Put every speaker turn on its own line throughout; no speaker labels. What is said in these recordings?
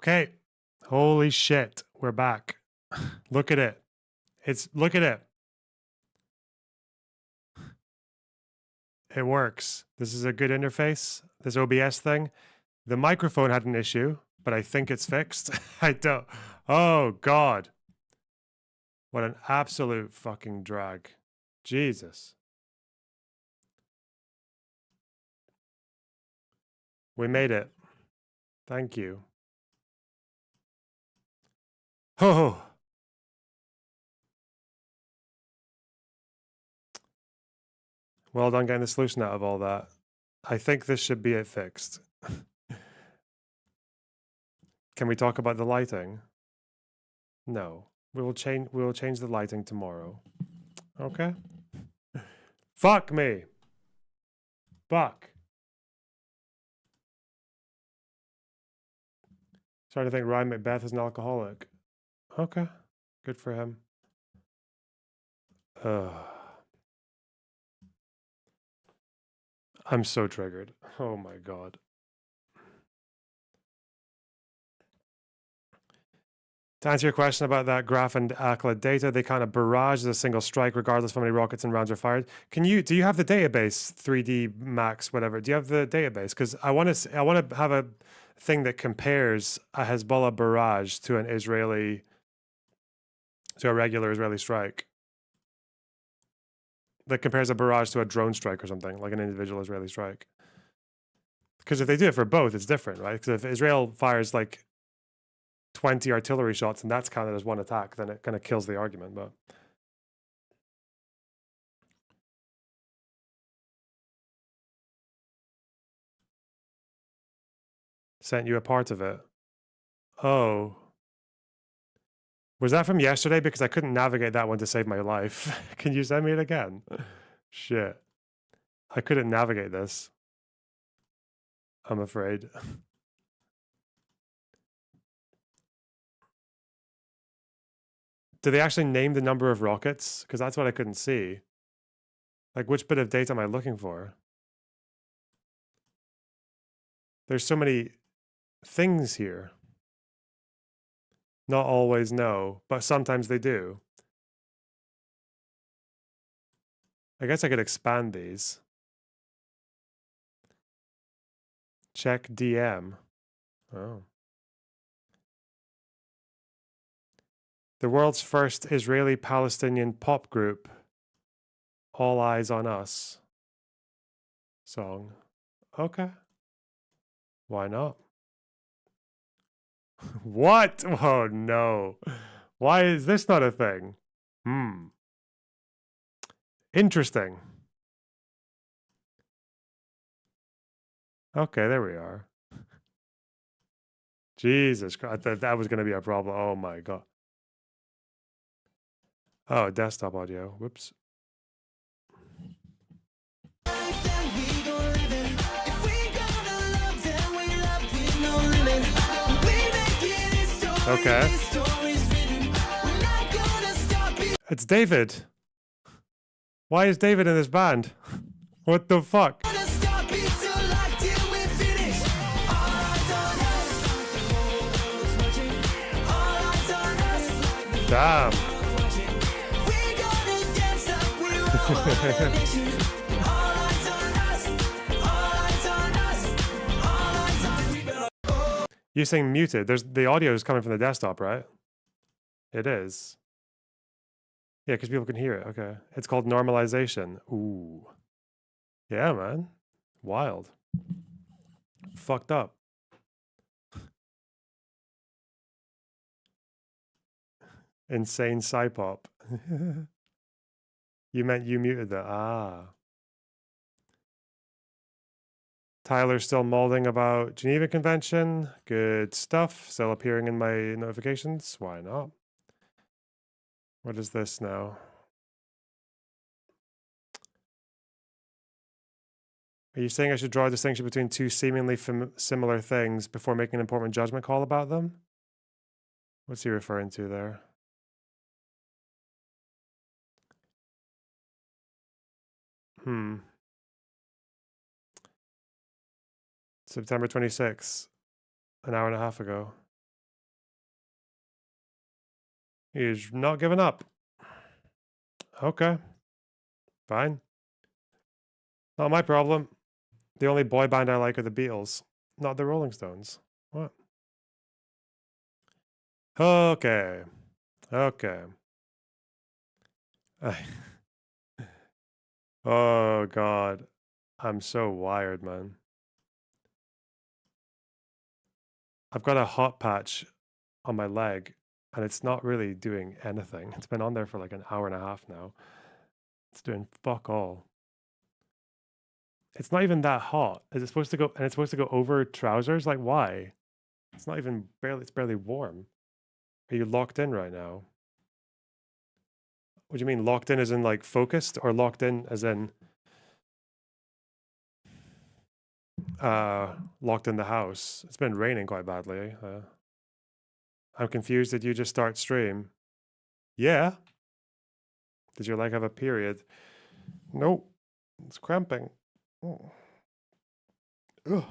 Okay. Holy shit. We're back. Look at it. Look at it. It works. This is a good interface. This OBS thing. The microphone had an issue, but I think it's fixed. I don't. Oh, God. What an absolute fucking drag. Jesus. We made it. Thank you. Oh. Well done getting the solution out of all that. I think this should be it fixed. Can we talk about the lighting? No. We will change the lighting tomorrow. Okay. Fuck me. Fuck. Starting to think Ryan Macbeth is an alcoholic. Okay. Good for him. I'm so triggered. Oh my God. To answer your question about that graph and ACLA data, they kind of barrage a single strike regardless of how many rockets and rounds are fired. Do you have the database, 3D Max, whatever? Do you have the database? Because I want to have a thing that compares a Hezbollah barrage to a regular Israeli strike. That compares a barrage to a drone strike or something, like an individual Israeli strike. Because if they do it for both, it's different, right? Because if Israel fires like 20 artillery shots and that's counted as one attack, then it kind of kills the argument. But sent you a part of it. Oh. Was that from yesterday? Because I couldn't navigate that one to save my life. Can you send me it again? Shit. I couldn't navigate this. I'm afraid. Do they actually name the number of rockets? Because that's what I couldn't see. Like, which bit of data am I looking for? There's so many things here. Not always no, but sometimes they do. I guess I could expand these. Check DM. Oh. The world's first Israeli-Palestinian pop group. All Eyes on Us. Song. Okay. Why not? What? Oh no. Why is this not a thing? Interesting. Okay, there we are. Jesus Christ. I thought that was going to be a problem. Oh my God. Oh, desktop audio. Whoops. Okay. It's David. Why is David in this band? What the fuck? Damn. You're saying muted. The audio is coming from the desktop, right? It is. Yeah, because people can hear it. Okay. It's called normalization. Ooh. Yeah, man. Wild. Fucked up. Insane sci-pop. You meant you muted that. Ah. Tyler's still molding about Geneva Convention. Good stuff. Still appearing in my notifications. Why not? What is this now? Are you saying I should draw a distinction between two seemingly similar things before making an important judgment call about them? What's he referring to there? September 26th, an hour and a half ago. He's not giving up. Okay. Fine. Not my problem. The only boy band I like are the Beatles, not the Rolling Stones. What? Okay. Okay. Oh, God. I'm so wired, man. I've got a hot patch on my leg, and it's not really doing anything. It's been on there for like an hour and a half now. It's doing fuck all. It's not even that hot. Is it supposed to go? And it's supposed to go over trousers? Like, why? It's not even barely, it's barely warm. Are you locked in right now? What do you mean locked in as in like focused, or locked in as in locked in the house? It's been raining quite badly. I'm confused. Did you just start stream? Yeah. Did your leg have a period? Nope. It's cramping. Oh. Ugh.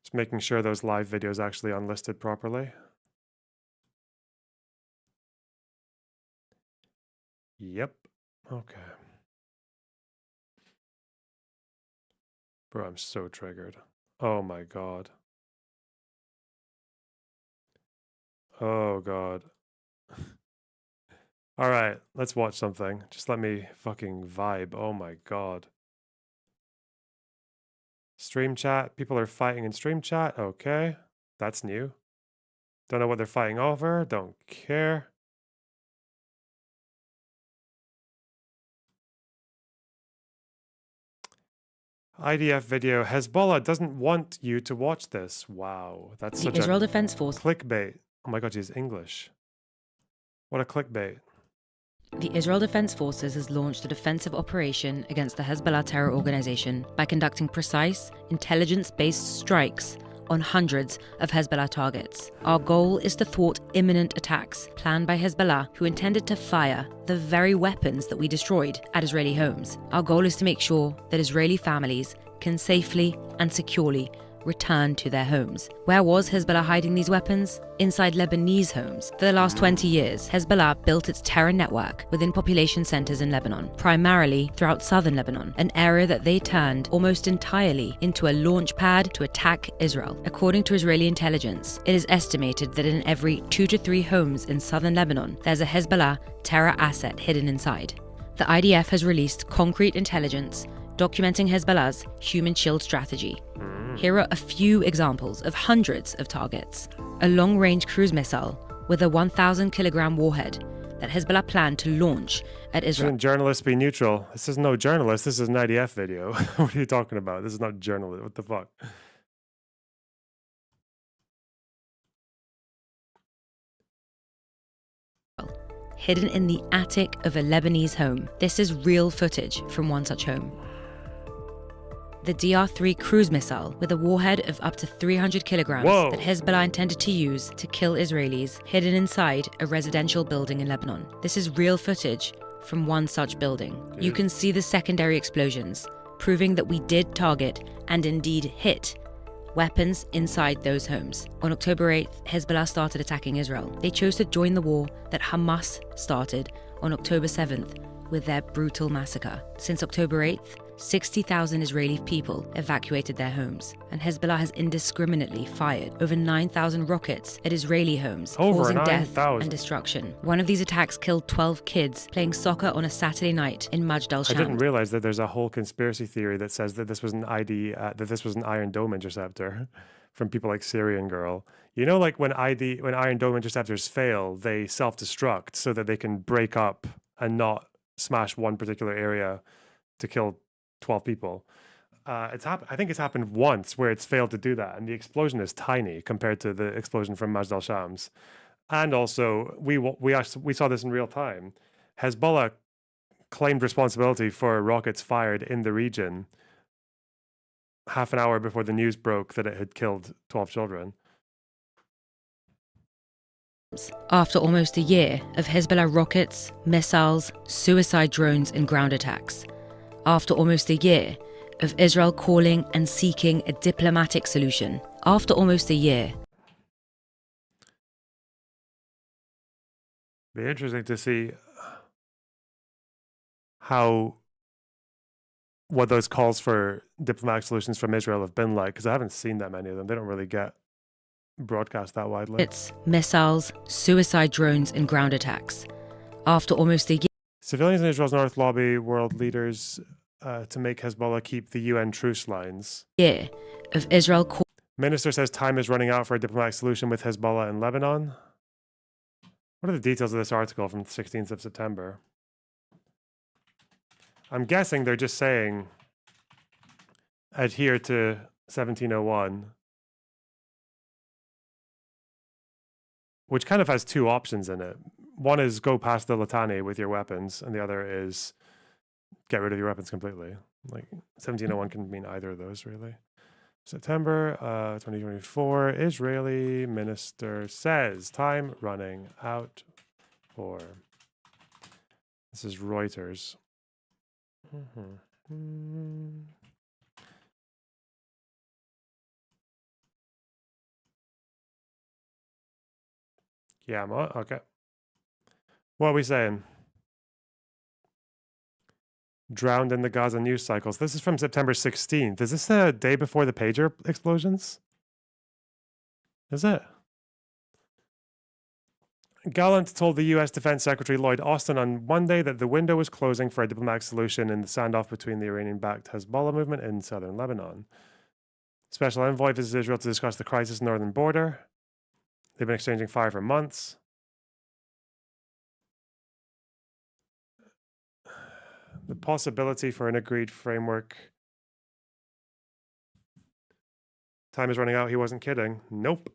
Just making sure those live videos actually unlisted properly. Yep. Okay. Bro, I'm so triggered. Oh my God. Oh God. All right, let's watch something. Just let me fucking vibe. Oh my God. Stream chat. People are fighting in stream chat. Okay. That's new. Don't know what they're fighting over. Don't care. IDF video. Hezbollah doesn't want you to watch this. Wow. That's such
Israel
a
Defense Force.
clickbait. Oh my God, she's English. What a clickbait.
The Israel Defense Forces has launched a defensive operation against the Hezbollah terror organization by conducting precise, intelligence-based strikes on hundreds of Hezbollah targets. Our goal is to thwart imminent attacks planned by Hezbollah, who intended to fire the very weapons that we destroyed at Israeli homes. Our goal is to make sure that Israeli families can safely and securely return to their homes. Where was Hezbollah hiding these weapons? Inside Lebanese homes. For the last 20 years, Hezbollah built its terror network within population centers in Lebanon, primarily throughout southern Lebanon, an area that they turned almost entirely into a launch pad to attack Israel. According to Israeli intelligence, it is estimated that in every 2 to 3 homes in southern Lebanon, there's a Hezbollah terror asset hidden inside. The IDF has released concrete intelligence documenting Hezbollah's human shield strategy. Here are a few examples of hundreds of targets. A long-range cruise missile with a 1,000-kilogram warhead that Hezbollah planned to launch at Israel.
Shouldn't journalists be neutral? This is no journalist. This is an IDF video. What are you talking about? This is not journalist. What the fuck?
Hidden in the attic of a Lebanese home. This is real footage from one such home. The DR-3 cruise missile with a warhead of up to 300 kilograms that Hezbollah intended to use to kill Israelis, hidden inside a residential building in Lebanon. This is real footage from one such building. You can see the secondary explosions, proving that we did target and indeed hit weapons inside those homes. On October 8th, Hezbollah started attacking Israel. They chose to join the war that Hamas started on October 7th with their brutal massacre. Since October 8th, 60,000 Israeli people evacuated their homes, and Hezbollah has indiscriminately fired over 9,000 rockets at Israeli homes, causing death and destruction. One of these attacks killed 12 kids playing soccer on a Saturday night in Majd al-Shams.
I didn't realize that there's a whole conspiracy theory that says that this was an that this was an Iron Dome interceptor from people like Syrian Girl. You know, like when Iron Dome interceptors fail, they self-destruct so that they can break up and not smash one particular area to kill 12 people. I think it's happened once where it's failed to do that, and the explosion is tiny compared to the explosion from Majd al-Shams. And also, we saw this in real time. Hezbollah claimed responsibility for rockets fired in the region half an hour before the news broke that it had killed 12 children.
After almost a year of Hezbollah rockets, missiles, suicide drones, and ground attacks. After almost a year of Israel calling and seeking a diplomatic solution after almost a year.
Be interesting to see what those calls for diplomatic solutions from Israel have been like, because I haven't seen that many of them. They don't really get broadcast that widely.
It's missiles, suicide drones, and ground attacks. After almost a year,
Civilians in Israel's north lobby world leaders to make Hezbollah keep the UN truce lines.
Of Israel
Minister says time is running out for a diplomatic solution with Hezbollah in Lebanon. What are the details of this article from the 16th of September? I'm guessing they're just saying adhere to 1701, which kind of has two options in it. One is go past the Litani with your weapons, and the other is get rid of your weapons completely. Like 1701 can mean either of those, really. September 2024, Israeli minister says time running out for. This is Reuters. Yeah, okay. What are we saying? Drowned in the Gaza news cycles. This is from September 16th. Is this the day before the pager explosions? Is it? Gallant told the U.S. Defense Secretary Lloyd Austin on Monday that the window was closing for a diplomatic solution in the standoff between the Iranian-backed Hezbollah movement in southern Lebanon. Special envoy visits Israel to discuss the crisis northern border. They've been exchanging fire for months. The possibility for an agreed framework. Time is running out. He wasn't kidding. Nope.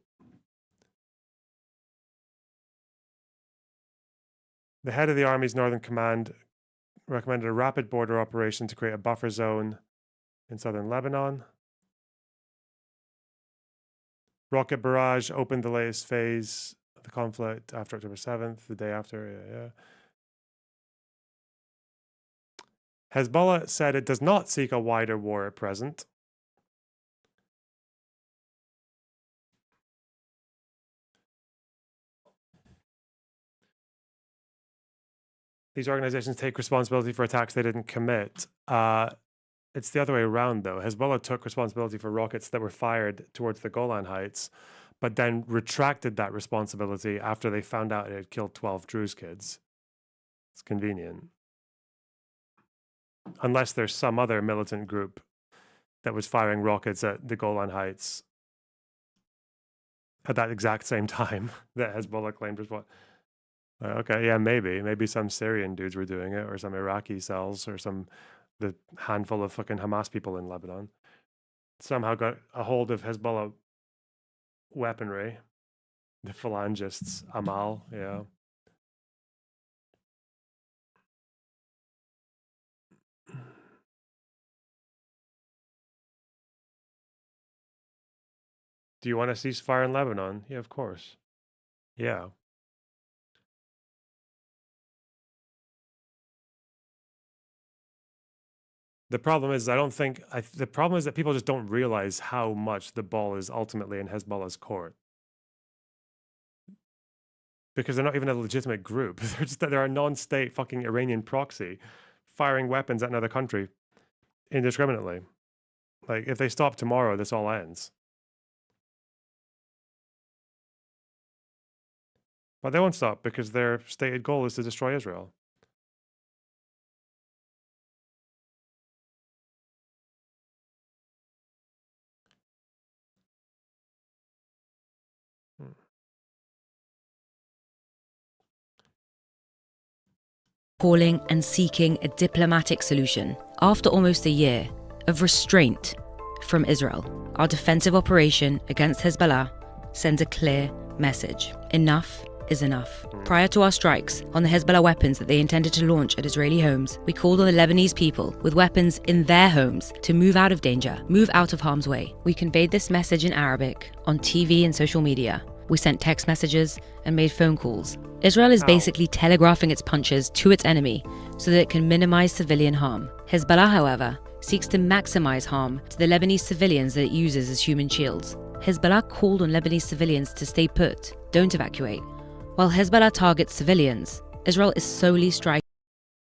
The head of the Army's Northern Command recommended a rapid border operation to create a buffer zone in southern Lebanon. Rocket barrage opened the latest phase of the conflict after October 7th, the day after. Hezbollah said it does not seek a wider war at present. These organizations take responsibility for attacks they didn't commit. It's the other way around, though. Hezbollah took responsibility for rockets that were fired towards the Golan Heights, but then retracted that responsibility after they found out it had killed 12 Druze kids. It's convenient. Unless there's some other militant group that was firing rockets at the Golan Heights at that exact same time that Hezbollah claimed was what. Okay, yeah, maybe some Syrian dudes were doing it, or some Iraqi cells, or the handful of fucking Hamas people in Lebanon somehow got a hold of Hezbollah weaponry. The phalangists, Amal, yeah. Do you want a ceasefire in Lebanon? Yeah, of course. Yeah. The problem is, the problem is that people just don't realize how much the ball is ultimately in Hezbollah's court. Because they're not even a legitimate group. They're a non-state fucking Iranian proxy firing weapons at another country indiscriminately. Like, if they stop tomorrow, this all ends. But they won't stop because their stated goal is to destroy Israel.
Calling and seeking a diplomatic solution after almost a year of restraint from Israel. Our defensive operation against Hezbollah sends a clear message. Enough is enough. Prior to our strikes on the Hezbollah weapons that they intended to launch at Israeli homes, we called on the Lebanese people with weapons in their homes to move out of danger, move out of harm's way. We conveyed this message in Arabic on TV and social media. We sent text messages and made phone calls. Israel is basically telegraphing its punches to its enemy so that it can minimize civilian harm. Hezbollah, however, seeks to maximize harm to the Lebanese civilians that it uses as human shields. Hezbollah called on Lebanese civilians to stay put, don't evacuate. While Hezbollah targets civilians, Israel is solely striking.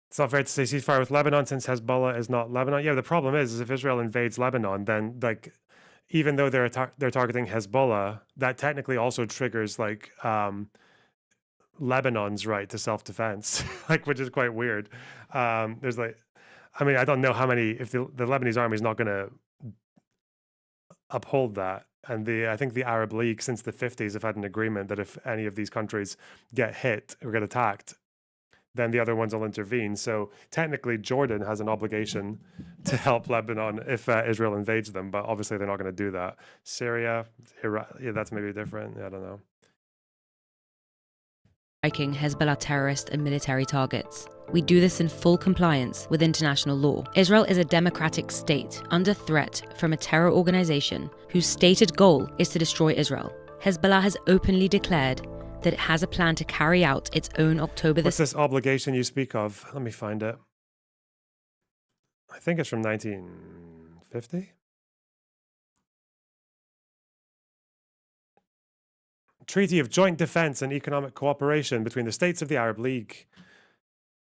It's not fair to say ceasefire with Lebanon since Hezbollah is not Lebanon. Yeah, the problem is if Israel invades Lebanon, then like, even though they're targeting Hezbollah, that technically also triggers like Lebanon's right to self-defense, like, which is quite weird. There's like, I mean, I don't know how many, if the Lebanese army is not going to uphold that. And I think the Arab League since the 50s have had an agreement that if any of these countries get hit or get attacked, then the other ones will intervene. So technically, Jordan has an obligation to help Lebanon if Israel invades them, but obviously they're not going to do that. Syria, Iraq, yeah, that's maybe different. I don't know.
Striking Hezbollah terrorist and military targets. We do this in full compliance with international law. Israel is a democratic state under threat from a terror organization whose stated goal is to destroy Israel. Hezbollah has openly declared that it has a plan to carry out its own October
What's this obligation you speak of? Let me find it. I think it's from 1950. Treaty of Joint Defense and Economic Cooperation between the states of the Arab League.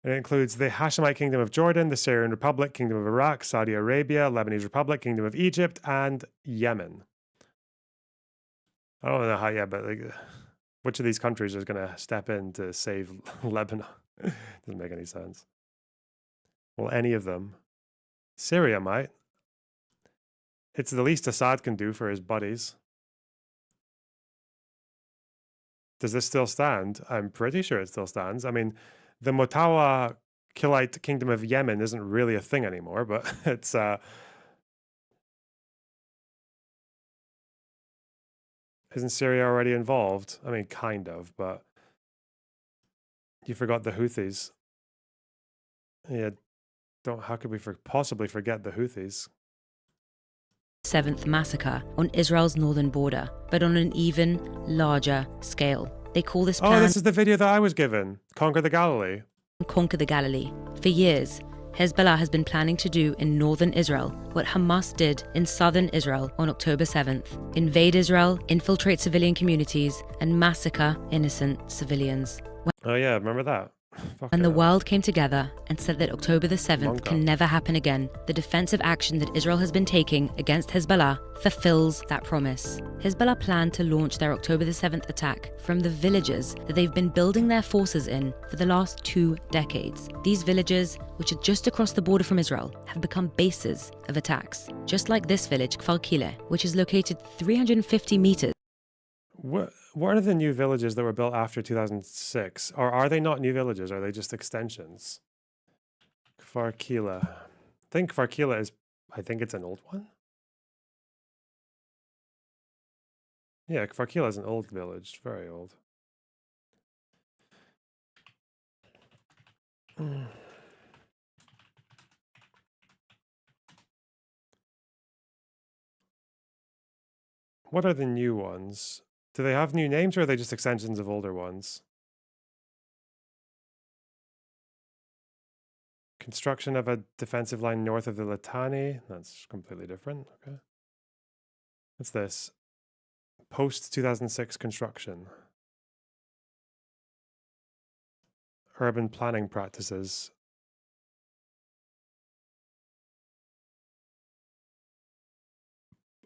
It includes the Hashemite Kingdom of Jordan, the Syrian Republic, Kingdom of Iraq, Saudi Arabia, Lebanese Republic, Kingdom of Egypt, and Yemen. I don't know how, yeah, but like, which of these countries is going to step in to save Lebanon? Doesn't make any sense. Well, any of them. Syria might. It's the least Assad can do for his buddies. Does this still stand? I'm pretty sure it still stands. I mean, the Mutawakilite Kingdom of Yemen isn't really a thing anymore, but it's isn't Syria already involved? I mean, kind of, but you forgot the Houthis. Yeah, how could we possibly forget the Houthis?
7th massacre on Israel's northern border, but on an even larger scale. They call this plan
this is the video that I was given. Conquer the Galilee.
Conquer the Galilee. For years, Hezbollah has been planning to do in northern Israel what Hamas did in southern Israel on October 7th. Invade Israel, infiltrate civilian communities, and massacre innocent civilians.
Oh yeah, remember that?
And the world came together and said that October the 7th can never happen again. The defensive action that Israel has been taking against Hezbollah fulfills that promise. Hezbollah planned to launch their October the 7th attack from the villages that they've been building their forces in for the last 2 decades. These villages, which are just across the border from Israel, have become bases of attacks. Just like this village, Kfar Kile, which is located 350 meters.
What are the new villages that were built after 2006? Or are they not new villages? Are they just extensions? Kfar Kile. I think Kfar Kile is, I think it's an old one. Yeah, Kfar Kile is an old village, very old. What are the new ones? Do they have new names or are they just extensions of older ones? Construction of a defensive line north of the Litani. That's completely different. Okay. What's this? Post 2006 construction. Urban planning practices.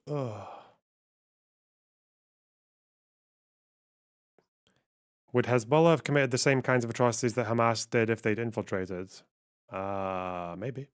Ugh. Would Hezbollah have committed the same kinds of atrocities that Hamas did if they'd infiltrated? Maybe.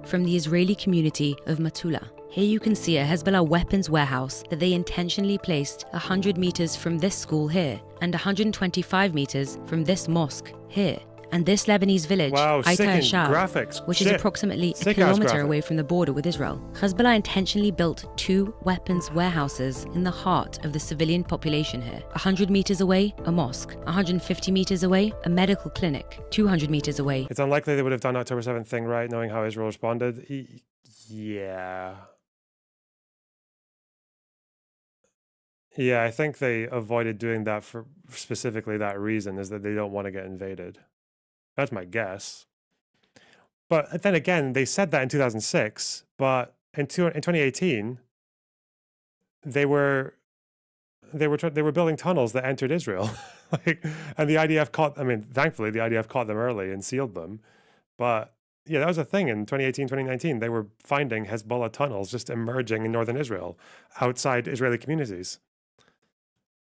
From the Israeli community of Matula. Here you can see a Hezbollah weapons warehouse that they intentionally placed 100 meters from this school here and 125 meters from this mosque here. And this Lebanese village, Aita Shah, which is approximately a kilometer away from the border with Israel. Hezbollah intentionally built 2 weapons warehouses in the heart of the civilian population here. 100 meters away, a mosque. 150 meters away, a medical clinic. 200 meters away.
It's unlikely they would have done October 7th thing right, knowing how Israel responded. Yeah. Yeah, I think they avoided doing that for specifically that reason, is that they don't want to get invaded. That's my guess. But then again, they said that in 2006, but in 2018, they were they were building tunnels that entered Israel. Like, and the IDF caught, I mean, thankfully the IDF caught them early and sealed them. But yeah, that was a thing in 2018, 2019. They were finding Hezbollah tunnels just emerging in northern Israel, outside Israeli communities.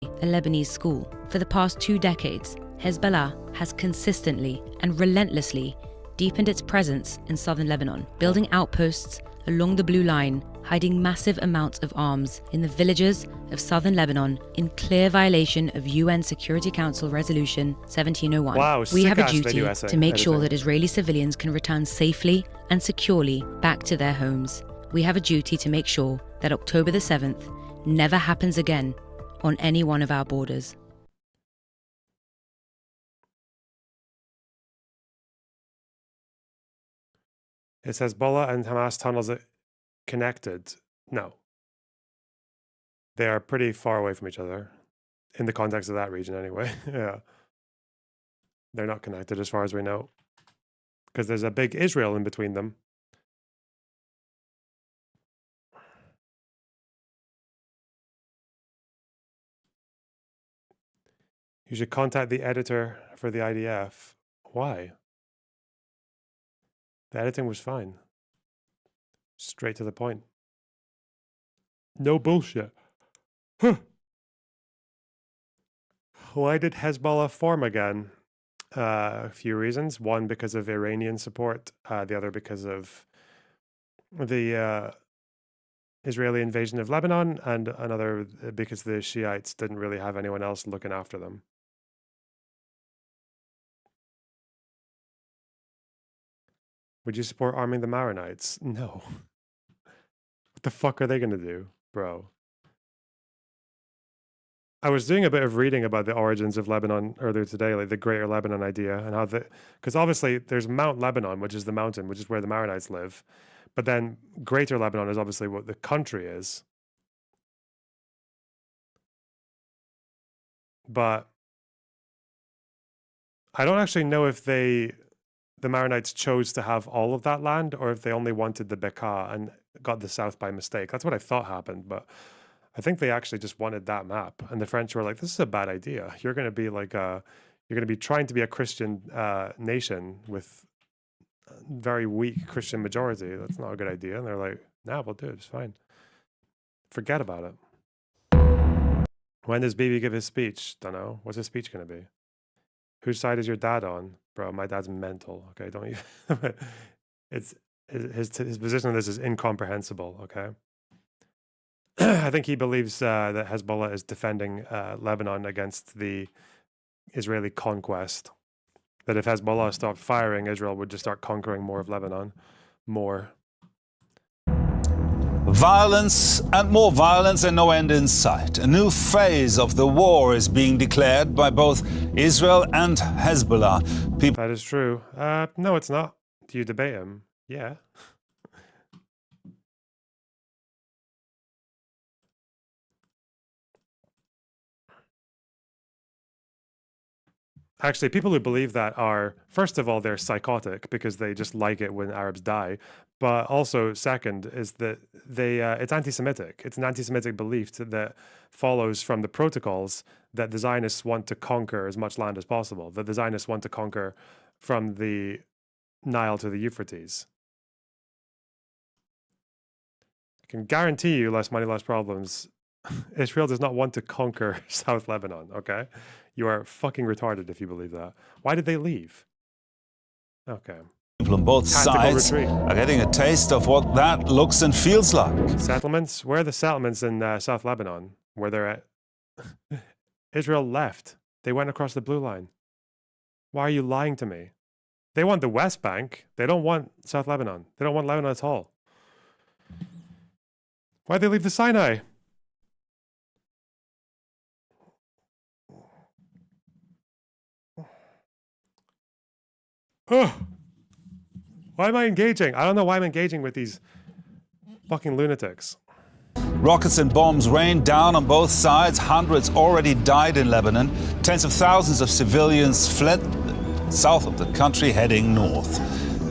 A Lebanese school. For the past 2 decades, Hezbollah has consistently and relentlessly deepened its presence in southern Lebanon, building outposts along the Blue Line, hiding massive amounts of arms in the villages of southern Lebanon in clear violation of UN Security Council Resolution 1701.
Wow,
we have a
sick-ass
duty
video
to make sure
editing.
that Israeli civilians can return safely and securely back to their homes. We have a duty to make sure that October the 7th never happens again on any one of our borders.
It says Hezbollah and Hamas tunnels are connected. No. They are pretty far away from each other, in the context of that region anyway. Yeah. They're not connected as far as we know, because there's a big Israel in between them. You should contact the editor for the IDF. Why? The editing was fine. Straight to the point. No bullshit. Huh. Why did Hezbollah form again? A few reasons. One, because of Iranian support. The other, because of the Israeli invasion of Lebanon. And another, because the Shiites didn't really have anyone else looking after them. Would you support arming the Maronites? No. What the fuck are they going to do, bro? I was doing a bit of reading about the origins of Lebanon earlier today, like the Greater Lebanon idea, and how because obviously there's Mount Lebanon, which is the mountain, which is where the Maronites live, but then Greater Lebanon is obviously what the country is. But I don't actually know if the Maronites chose to have all of that land, or if they only wanted the Bekaa and got the south by mistake. That's what I thought happened, but I think they actually just wanted that map, and the French were like, "This is a bad idea. You're going to be like you're going to be trying to be a Christian nation with a very weak Christian majority. That's not a good idea." And they're like, "Nah, we'll do it. It's fine. Forget about it." When does Bibi give his speech? Don't know. What's his speech going to be? Whose side is your dad on, bro? My dad's mental. Okay, don't you? It's his position on this is incomprehensible. Okay. I think he believes that Hezbollah is defending Lebanon against the Israeli conquest. That if Hezbollah stopped firing, Israel would just start conquering more of Lebanon. More.
Violence and more violence and no end in sight. A new phase of the war is being declared by both Israel and Hezbollah.
That is true. No, it's not. Do you debate him? Yeah. Actually, people who believe that are, first of all, they're psychotic because they just like it when Arabs die. But also, second, is that it's anti-Semitic. It's an anti-Semitic belief that follows from the protocols that the Zionists want to conquer as much land as possible. That the Zionists want to conquer from the Nile to the Euphrates. I can guarantee you, less money, less problems. Israel does not want to conquer South Lebanon, okay? You are fucking retarded if you believe that. Why did they leave? Okay.
People on both
Tactical
sides
retreat.
are getting a taste of what that looks and feels like.
Settlements? Where are the settlements in South Lebanon? Where they're at? Israel left. They went across the blue line. Why are you lying to me? They want the West Bank. They don't want South Lebanon. They don't want Lebanon at all. Why'd they leave the Sinai? Oh, why am I engaging? I don't know why I'm engaging with these Fucking lunatics.
Rockets and bombs rained down on both sides. Hundreds already died in Lebanon. Tens of thousands of civilians fled south of the country, heading north.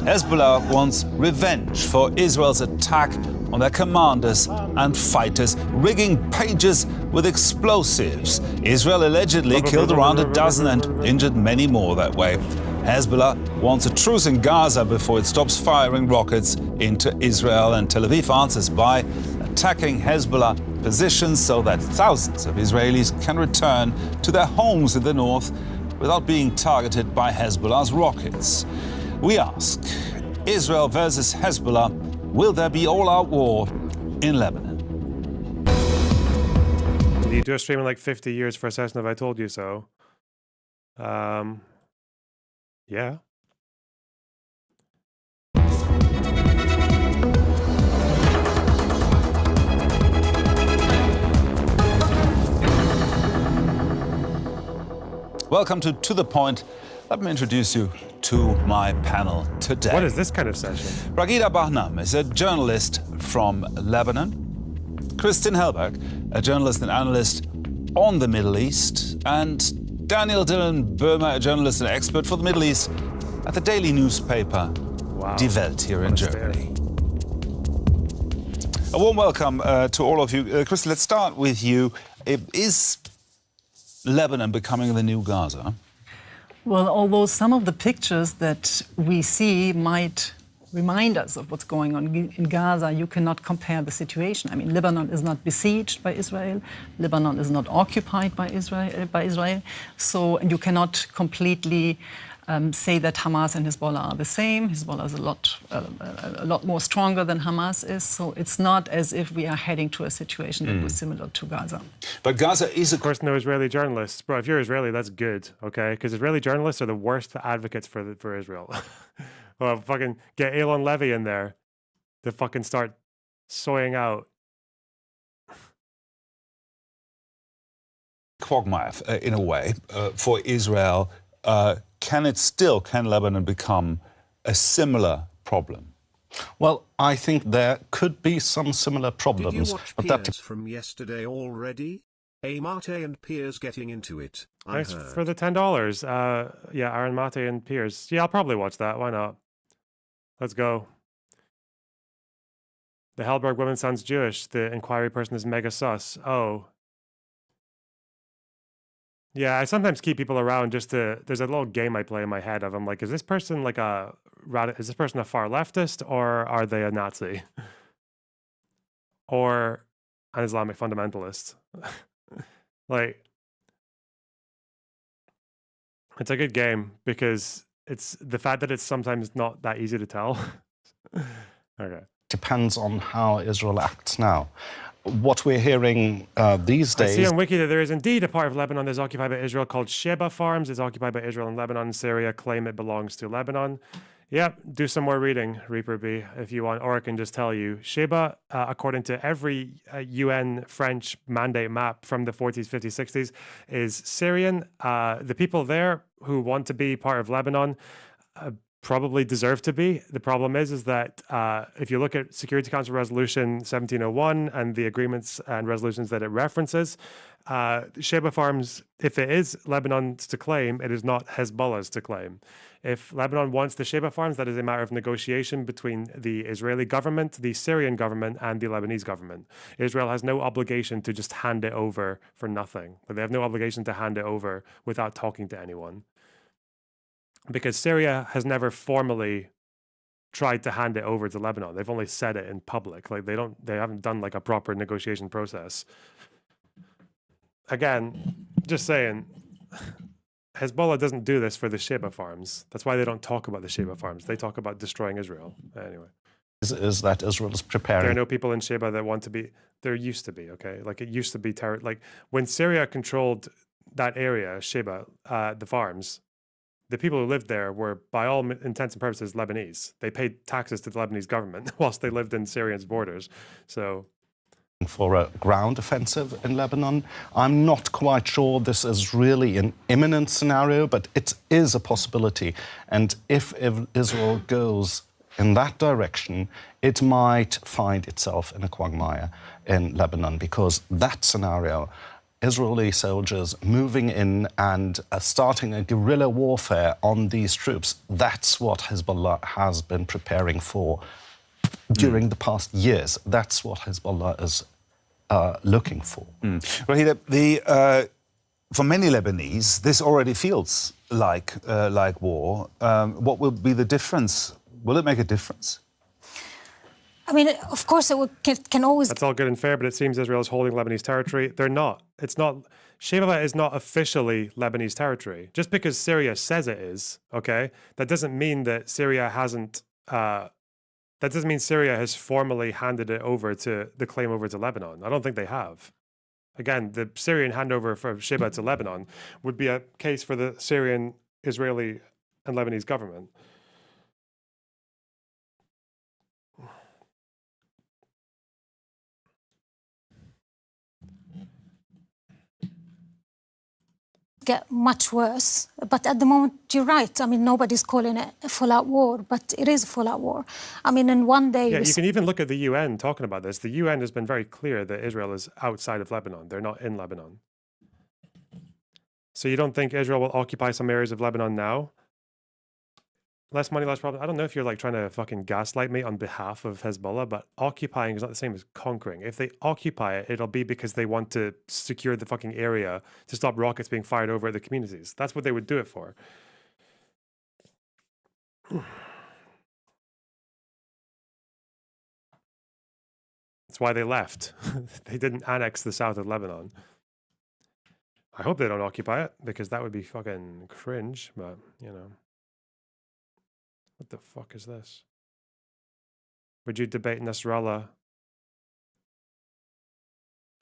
Hezbollah wants revenge for Israel's attack on their commanders and fighters, rigging pages with explosives. Israel allegedly killed around a dozen and injured many more that way. Hezbollah wants a truce in Gaza before it stops firing rockets into Israel, and Tel Aviv answers by attacking Hezbollah positions so that thousands of Israelis can return to their homes in the north without being targeted by Hezbollah's rockets. We ask, Israel versus Hezbollah, will there be all-out war in Lebanon?
You do a stream in like 50 years for a session if I told you so. Yeah.
Welcome to The Point. Let me introduce you to my panel today.
What is this kind of session?
Ragida Bahnam is a journalist from Lebanon. Kristin Hellberg, a journalist and analyst on the Middle East. And Daniel Dylan Burma, a journalist and expert for the Middle East at the daily newspaper Die Welt here in Germany. A warm welcome to all of you. Kristin, let's start with you. Is Lebanon becoming the new Gaza?
Well, although some of the pictures that we see might remind us of what's going on in Gaza, you cannot compare the situation. I mean, Lebanon is not besieged by Israel. Lebanon is not occupied by Israel. So you cannot completely say that Hamas and Hezbollah are the same. Hezbollah is a lot more stronger than Hamas is. So it's not as if we are heading to a situation that was similar to Gaza.
But Gaza is,
of course, no Israeli journalists. Bro, if you're Israeli, that's good, okay? Because Israeli journalists are the worst advocates for Israel. Well, fucking get Elon Levy in there to fucking start soying out.
quagmire, in a way, for Israel. Can Lebanon become a similar problem?
Well, I think there could be some similar problems.
Did you watch Piers from yesterday already? Mate and Piers getting into it.
Thanks for the $10. Yeah, Aaron Mate and Piers. Yeah, I'll probably watch that. Why not? Let's go. The Hellberg woman sounds Jewish. The inquiry person is mega sus. Oh. Yeah, I sometimes keep people around just to... There's a little game I play in my head of, I'm like, is this person like a far leftist, or are they a Nazi? Or an Islamic fundamentalist? Like, it's a good game because it's the fact that it's sometimes not that easy to tell. Okay.
Depends on how Israel acts now. What we're hearing these days...
I see on Wiki that there is indeed a part of Lebanon that is occupied by Israel called Sheba Farms. It's occupied by Israel and Lebanon and Syria. Claim it belongs to Lebanon. Yep, do some more reading, Reaper B, if you want. Or I can just tell you. Sheba, according to every UN French mandate map from the 40s, 50s, 60s, is Syrian. The people there who want to be part of Lebanon probably deserve to be. The problem is that if you look at Security Council Resolution 1701 and the agreements and resolutions that it references, Sheba Farms, if it is Lebanon's to claim, it is not Hezbollah's to claim. If Lebanon wants the Sheba Farms, that is a matter of negotiation between the Israeli government, the Syrian government, and the Lebanese government. Israel has no obligation to just hand it over for nothing. They have no obligation to hand it over without talking to anyone. Because Syria has never formally tried to hand it over to Lebanon. They've only said it in public. Like they haven't done like a proper negotiation process. Again, just saying, Hezbollah doesn't do this for the Sheba Farms. That's why they don't talk about the Sheba Farms. They talk about destroying Israel. Anyway.
Is that Israel is preparing...
There are no people in Sheba that want to be... There used to be, okay? Like it used to be... Like when Syria controlled that area, Sheba, the farms, the people who lived there were, by all intents and purposes, Lebanese. They paid taxes to the Lebanese government whilst they lived in Syria's borders. So...
for a ground offensive in Lebanon. I'm not quite sure this is really an imminent scenario, but it is a possibility. And if Israel goes in that direction, it might find itself in a quagmire in Lebanon, because that scenario, Israeli soldiers moving in and starting a guerrilla warfare on these troops, that's what Hezbollah has been preparing for during the past years. That's what Hezbollah is looking for.
Well, for many Lebanese, this already feels like war. What will be the difference? Will it make a difference?
I mean, of course, it can always...
That's all good and fair, but it seems Israel is holding Lebanese territory. They're not. It's not... Shebaba is not officially Lebanese territory. Just because Syria says it is, okay, that doesn't mean that Syria hasn't... that doesn't mean Syria has formally handed it over to the claim over to Lebanon. I don't think they have. Again, the Syrian handover from Shebaa to Lebanon would be a case for the Syrian, Israeli, and Lebanese government.
Get much worse, but at the moment you're right. I mean, nobody's calling it a full-out war, but it is a full-out war. I mean, in one day...
Yeah, you can even look at the UN talking about this. The UN has been very clear that Israel is outside of Lebanon. They're not in Lebanon. So you don't think Israel will occupy some areas of Lebanon now? Less money, less problem. I don't know if you're like trying to fucking gaslight me on behalf of Hezbollah, but occupying is not the same as conquering. If they occupy it, it'll be because they want to secure the fucking area to stop rockets being fired over at the communities. That's what they would do it for. That's why they left. They didn't annex the south of Lebanon. I hope they don't occupy it, because that would be fucking cringe, but, you know. What the fuck is this? Would you debate Nasrallah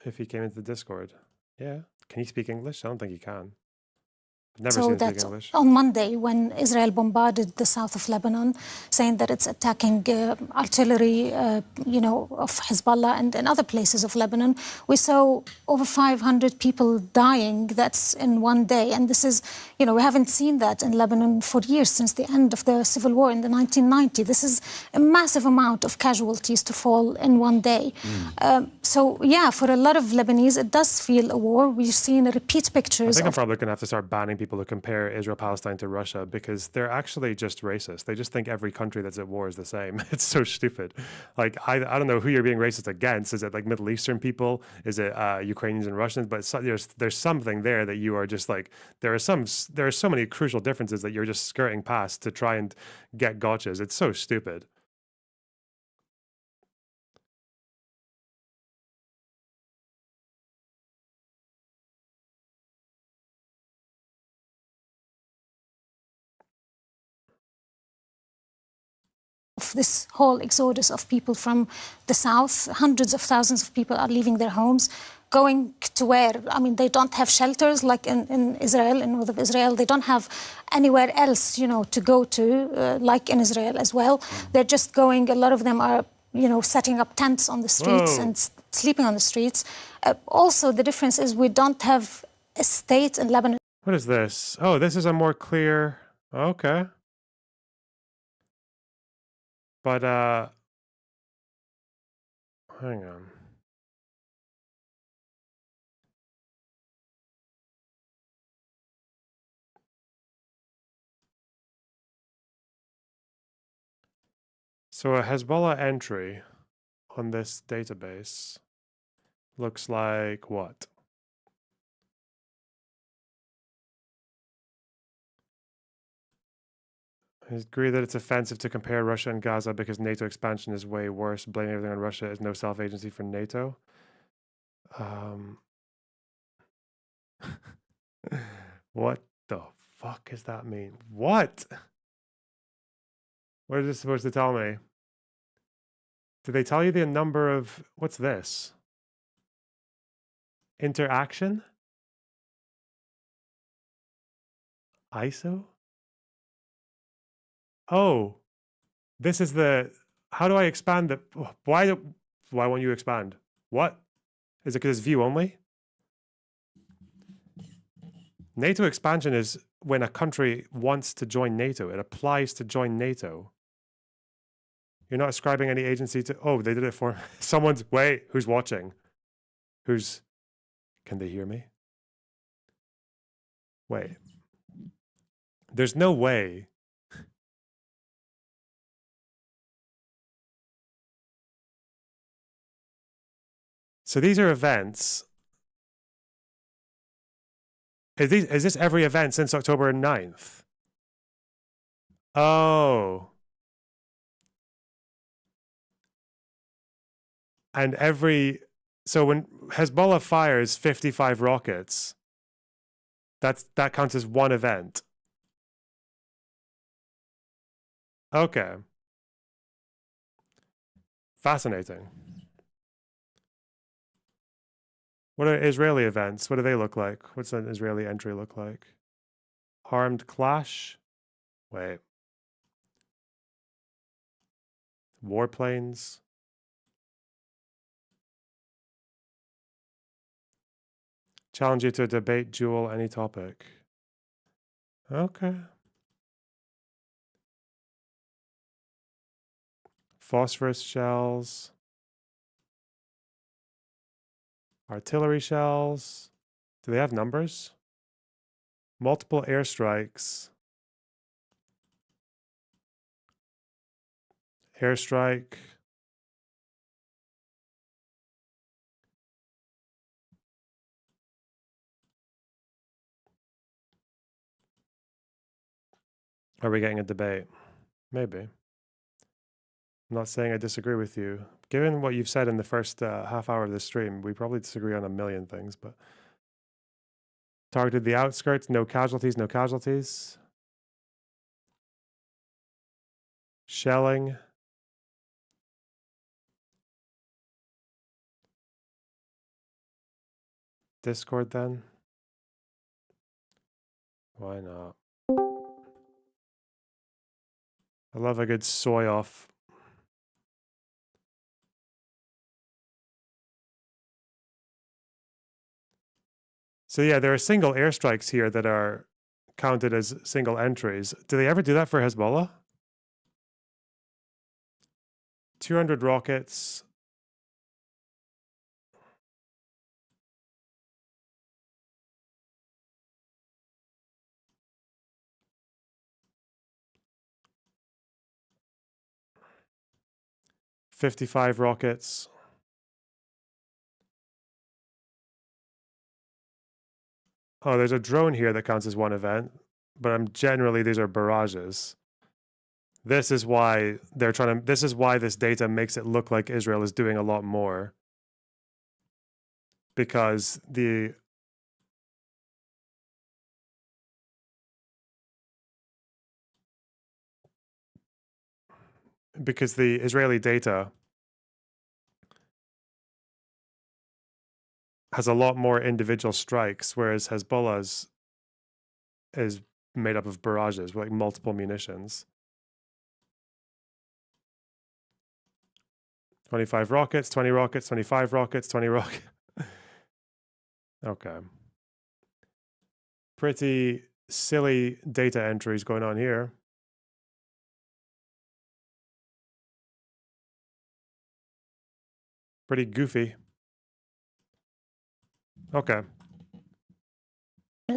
if he came into the Discord? Yeah. Can he speak English? I don't think he can. I've never seen him speak English.
On Monday, when Israel bombarded the south of Lebanon, saying that it's attacking artillery, you know, of Hezbollah and other places of Lebanon, we saw over 500 people dying. That's in one day. And this is, you know, we haven't seen that in Lebanon for years, since the end of the civil war in the 1990s. This is a massive amount of casualties to fall in one day. So, yeah, for a lot of Lebanese, it does feel a war. We've seen repeat pictures.
I think I'm probably going to have to start banning people who compare Israel-Palestine to Russia, because they're actually just racist. They just think every country that's at war is the same. It's so stupid. Like, I don't know who you're being racist against. Is it like Middle Eastern people? Is it Ukrainians and Russians? But there's something there that you are just like, there are so many crucial differences that you're just skirting past to try and get gotchas. It's so stupid.
This whole exodus of people from the south, hundreds of thousands of people are leaving their homes, going to where? I mean, they don't have shelters like in Israel, in north of Israel. They don't have anywhere else, you know, to go to, like in Israel as well. They're just going, a lot of them are, you know, setting up tents on the streets and sleeping on the streets. Also, the difference is we don't have a state in Lebanon.
What is this? Oh, this is a more clear... Okay. But, hang on. So a Hezbollah entry on this database looks like what? I agree that it's offensive to compare Russia and Gaza because NATO expansion is way worse. Blaming everything on Russia is no self-agency for NATO. What the fuck does that mean? What? What is this supposed to tell me? Did they tell you the number of... What's this? Interaction? ISO? Oh, this is the... How do I expand the... Why won't you expand? What? Is it because it's view only? NATO expansion is when a country wants to join NATO. It applies to join NATO. You're not ascribing any agency to. Oh, they did it for someone's. Wait, who's watching? Who's? Can they hear me? Wait. There's no way. So these are events. Is this every event since October 9th? Oh. And so when Hezbollah fires 55 rockets, that counts as one event. Okay. Fascinating. What are Israeli events? What do they look like? What's an Israeli entry look like? Armed clash? Wait. Warplanes? Challenge you to a debate, duel, any topic. Okay. Phosphorus shells. Artillery shells. Do they have numbers? Multiple airstrikes. Airstrike. Are we getting a debate? Maybe. I'm not saying I disagree with you. Given what you've said in the first half hour of this stream, we probably disagree on a million things, but targeted the outskirts, no casualties, no casualties. Shelling. Discord then. Why not? I love a good soy off. So yeah, there are single airstrikes here that are counted as single entries. Do they ever do that for Hezbollah? 200 rockets. $55 rockets. Oh, there's a drone here that counts as one event, but generally these are barrages. This is why they're trying to. This is why this data makes it look like Israel is doing a lot more, because the Israeli data has a lot more individual strikes, whereas Hezbollah's is made up of barrages with like multiple munitions. 25 rockets, 20 rockets, 25 rockets, 20 rockets. Okay. Pretty silly data entries going on here. Pretty goofy. Okay.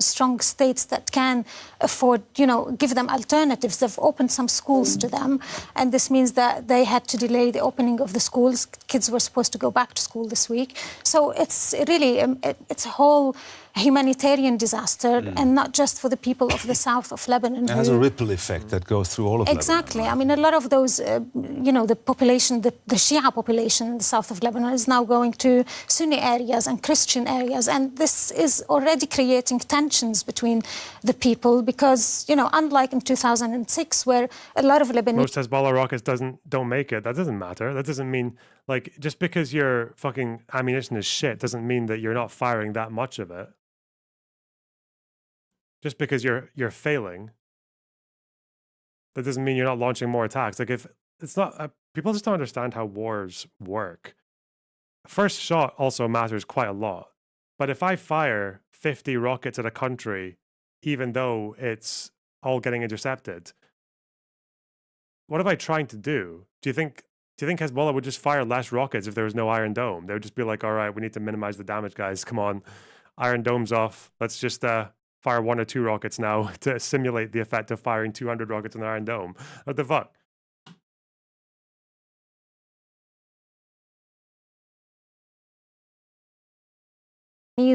Strong states that can afford, give them alternatives. They've opened some schools to them, and this means that they had to delay the opening of the schools. Kids were supposed to go back to school this week. So it's really, it's a whole humanitarian disaster, and not just for the people of the south of Lebanon.
It has a ripple effect that goes through all of
exactly.
Lebanon.
I mean, a lot of those, the population, the Shia population in the south of Lebanon is now going to Sunni areas and Christian areas, and this is already creating tensions between the people because, unlike in 2006, where a lot of Lebanese...
Most Hezbollah rockets don't make it. That doesn't matter. That doesn't mean, just because your fucking ammunition is shit doesn't mean that you're not firing that much of it. Just because you're failing, that doesn't mean you're not launching more attacks. Like, if it's not, people just don't understand how wars work. First shot also matters quite a lot. But if I fire 50 rockets at a country, even though it's all getting intercepted, what am I trying to do? Do you think Hezbollah would just fire less rockets if there was no Iron Dome? They would just be like, all right, we need to minimize the damage, guys. Come on, Iron Dome's off. Let's just fire 1 or 2 rockets now to simulate the effect of firing 200 rockets in the Iron Dome. What the fuck?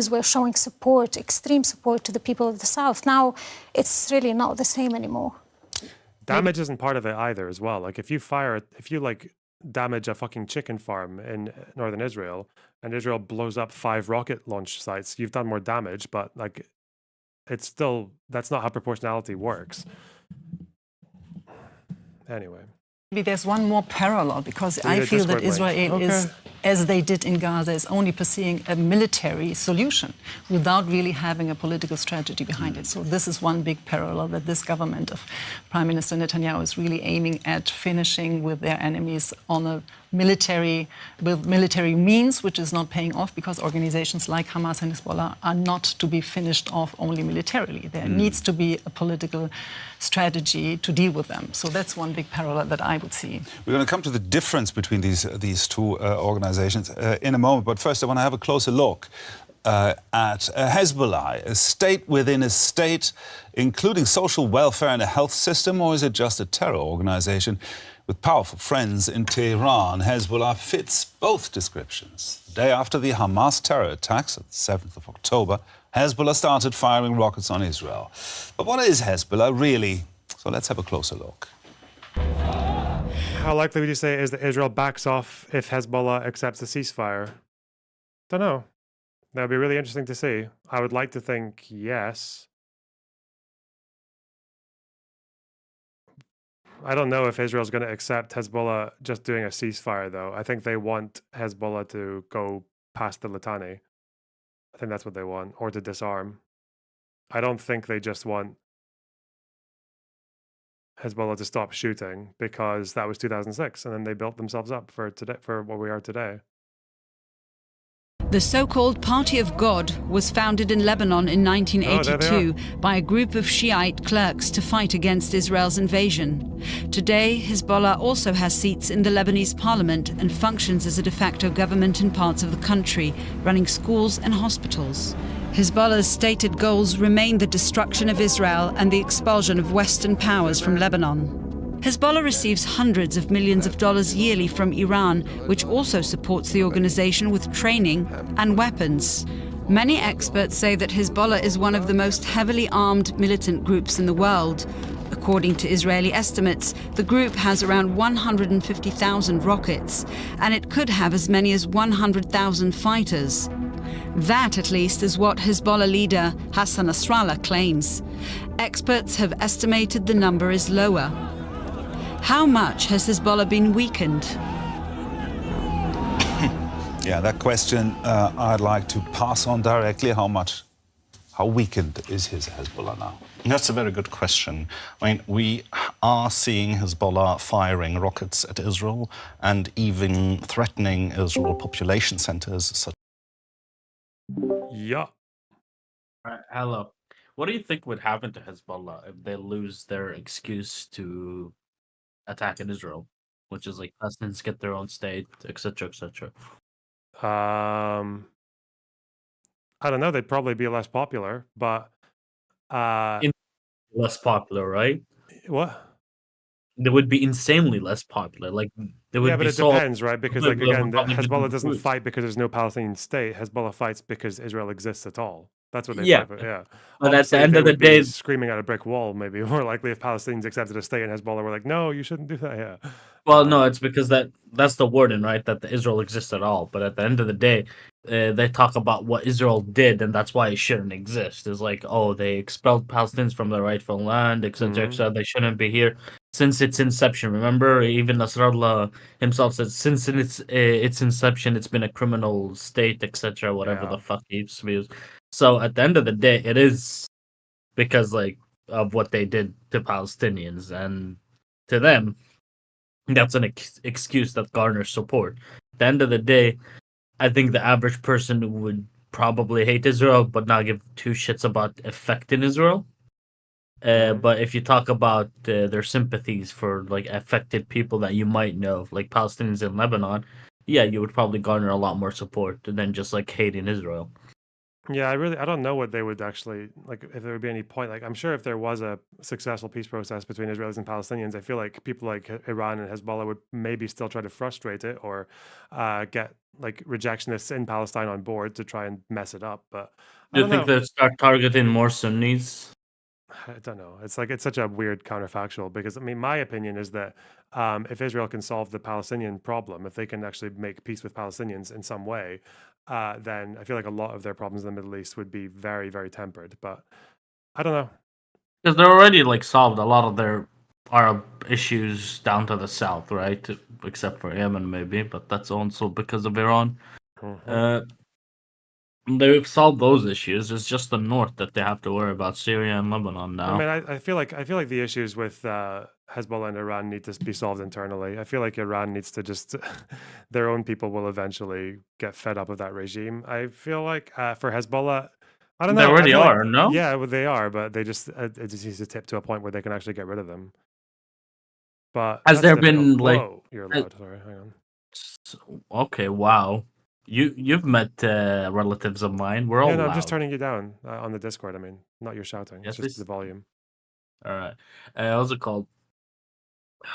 Were showing support, extreme support to the people of the south. Now it's really not the same anymore.
Damage isn't part of it either as well. Like if you like damage a fucking chicken farm in northern Israel and Israel blows up 5 rocket launch sites, you've done more damage, but like it's still, that's not how proportionality works. Anyway.
Maybe there's one more parallel, because I feel that Israel is, as they did in Gaza, is only pursuing a military solution without really having a political strategy behind it. So this is one big parallel, that this government of Prime Minister Netanyahu is really aiming at finishing with their enemies on a with military means, which is not paying off, because organizations like Hamas and Hezbollah are not to be finished off only militarily. There needs to be a political strategy to deal with them. So that's one big parallel that I would see.
We're going to come to the difference between these two organizations in a moment, but first I want to have a closer look at Hezbollah, a state within a state, including social welfare and a health system, or is it just a terror organization with powerful friends in Tehran? Hezbollah fits both descriptions. The day after the Hamas terror attacks of the 7th of October, Hezbollah started firing rockets on Israel. But what is Hezbollah really? So let's have a closer look.
How likely would you say is that Israel backs off if Hezbollah accepts a ceasefire? Don't know. That would be really interesting to see. I would like to think yes. I don't know if Israel's going to accept Hezbollah just doing a ceasefire, though. I think they want Hezbollah to go past the Litani. I think that's what they want, or to disarm. I don't think they just want Hezbollah to stop shooting, because that was 2006, and then they built themselves up for today, for what we are today.
The so-called Party of God was founded in Lebanon in 1982 by a group of Shiite clerics to fight against Israel's invasion. Today, Hezbollah also has seats in the Lebanese parliament and functions as a de facto government in parts of the country, running schools and hospitals. Hezbollah's stated goals remain the destruction of Israel and the expulsion of Western powers from Lebanon. Hezbollah receives hundreds of millions of dollars yearly from Iran, which also supports the organization with training and weapons. Many experts say that Hezbollah is one of the most heavily armed militant groups in the world. According to Israeli estimates, the group has around 150,000 rockets, and it could have as many as 100,000 fighters. That, at least, is what Hezbollah leader Hassan Nasrallah claims. Experts have estimated the number is lower. How much has Hezbollah been weakened?
Yeah, that question I'd like to pass on directly. How weakened is Hezbollah now?
That's a very good question. I mean, we are seeing Hezbollah firing rockets at Israel and even threatening Israel population centers.
Yeah.
Hello. What do you think would happen to Hezbollah if they lose their excuse to attack in Israel, which is like Palestinians get their own state, etc., etc.?
I don't know. They'd probably be less popular, but
less popular, right?
What?
They would be insanely less popular. Like they would.
Yeah, but
be
it depends, right? Because like again, Hezbollah doesn't
groups.
fight because there's no Palestinian state. Hezbollah fights because Israel exists at all. That's what they
Yeah.
fight for. Yeah.
But at the
Obviously,
end
they
of the
would be
day,
screaming at a brick wall, maybe more likely if Palestinians accepted a state and Hezbollah were like, no, you shouldn't do that. Yeah.
well, no, it's because that's the wording, right? That the Israel exists at all. But at the end of the day, they talk about what Israel did, and that's why it shouldn't exist. It's like, oh, they expelled Palestinians from their rightful land, etc., etc. They shouldn't be here since its inception. Remember, even Nasrallah himself said, since its inception, it's been a criminal state, etc., whatever the fuck he used. So at the end of the day, it is because like of what they did to Palestinians, and to them, that's an excuse that garners support. At the end of the day, I think the average person would probably hate Israel, but not give two shits about effect in Israel. But if you talk about their sympathies for like affected people that you might know, like Palestinians in Lebanon, yeah, you would probably garner a lot more support than just like hating Israel.
Yeah, I don't know what they would actually like if there would be any point. Like, I'm sure if there was a successful peace process between Israelis and Palestinians, I feel like people like Iran and Hezbollah would maybe still try to frustrate it or get like rejectionists in Palestine on board to try and mess it up. But I
Do you
don't
think
know.
they'll start targeting more Sunnis?
I don't know. It's like it's such a weird counterfactual because I mean, my opinion is that if Israel can solve the Palestinian problem, if they can actually make peace with Palestinians in some way, then I feel like a lot of their problems in the Middle East would be very, very tempered. But I don't know.
Because they're already like solved a lot of their Arab issues down to the south, right? Except for Yemen, maybe, but that's also because of Iran. Uh, they've solved those issues. It's just the north that they have to worry about, Syria and Lebanon now.
I mean, I feel like the issues with Hezbollah and Iran need to be solved internally. I feel like Iran needs to just their own people will eventually get fed up with that regime. I feel like for Hezbollah, I don't know.
They already
I feel
are, no?
Yeah, well, they are, but they just it just needs to tip to a point where they can actually get rid of them. But
Has
that's
there
difficult.
been like?
Whoa, you're loud. Sorry, hang on.
Okay, wow. You've met relatives of mine. We're all
Yeah, no, I'm
loud.
just turning you down on the Discord. I mean, not your shouting.
Yes,
It's just
please.
the volume.
All right. What's it called?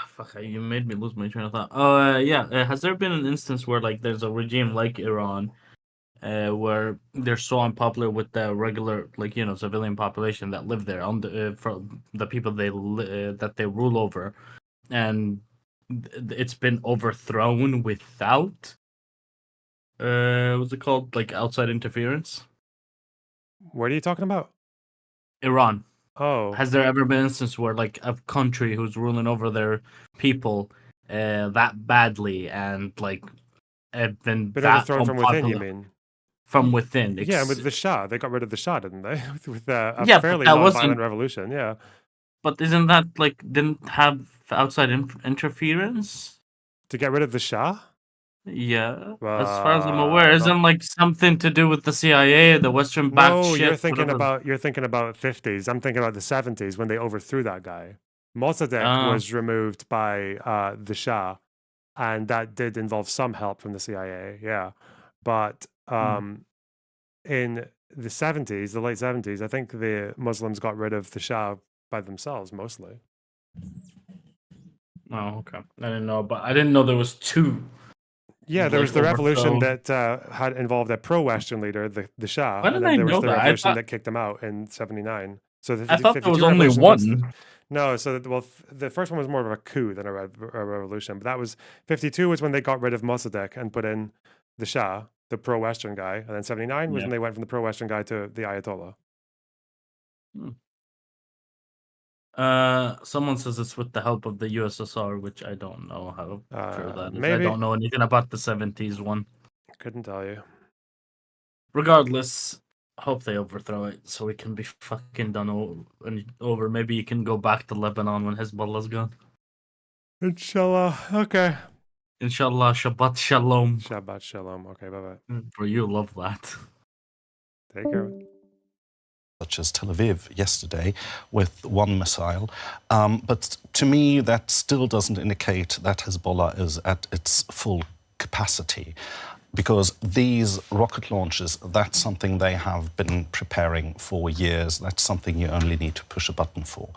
Fuck, you made me lose my train of thought. Oh, yeah. Has there been an instance where like there's a regime like Iran, where they're so unpopular with the regular like civilian population that live there on the from the people that they rule over, and it's been overthrown without what's it called, like outside interference?
What are you talking about?
Iran.
Oh,
Has there ever been an instance where like a country who's ruling over their people that badly and like been
been
that
overthrown from within, you
unpopular
mean?
from within?
Yeah, with the Shah, they got rid of the Shah, didn't they? with a
Yeah, but
fairly
that
non-violent
wasn't.
revolution. Yeah.
But isn't that like didn't have outside interference?
To get rid of the Shah?
Yeah, as far as I'm aware,
Not
isn't like something to do with the CIA, the Western backed
no.
shit.
You're thinking
whatever.
about 50s. I'm thinking about the 70s when they overthrew that guy. Mossadegh was removed by the Shah, and that did involve some help from the CIA. Yeah, but in the 70s, the late 70s, I think the Muslims got rid of the Shah by themselves mostly.
Oh, okay. I didn't know, but I didn't know there was two.
Yeah, there
like,
was the revolution
overthrow.
that had involved a pro-Western leader, the Shah,
Why
and
did
then
I
there was
know
the
that?
revolution that kicked him out in '79. So the
I thought there
52
was only
revolution.
one.
No, so the first one was more of a coup than a revolution. But that was 52 was when they got rid of Mossadegh and put in the Shah, the pro-Western guy, and then '79 was
Yeah.
when they went from the pro-Western guy to the Ayatollah.
Someone says it's with the help of the USSR, which I don't know how true that is. I
Maybe.
don't know anything about the 70s one.
Couldn't tell you.
Regardless, hope they overthrow it so we can be fucking done over. Maybe you can go back to Lebanon when Hezbollah's gone.
Inshallah. Okay.
Inshallah, Shabbat Shalom.
Shabbat Shalom. Okay, bye-bye.
Bro, you love that.
Take care.
Such as Tel Aviv yesterday with one missile. But to me, that still doesn't indicate that Hezbollah is at its full capacity. Because these rocket launches, that's something they have been preparing for years. That's something you only need to push a button for.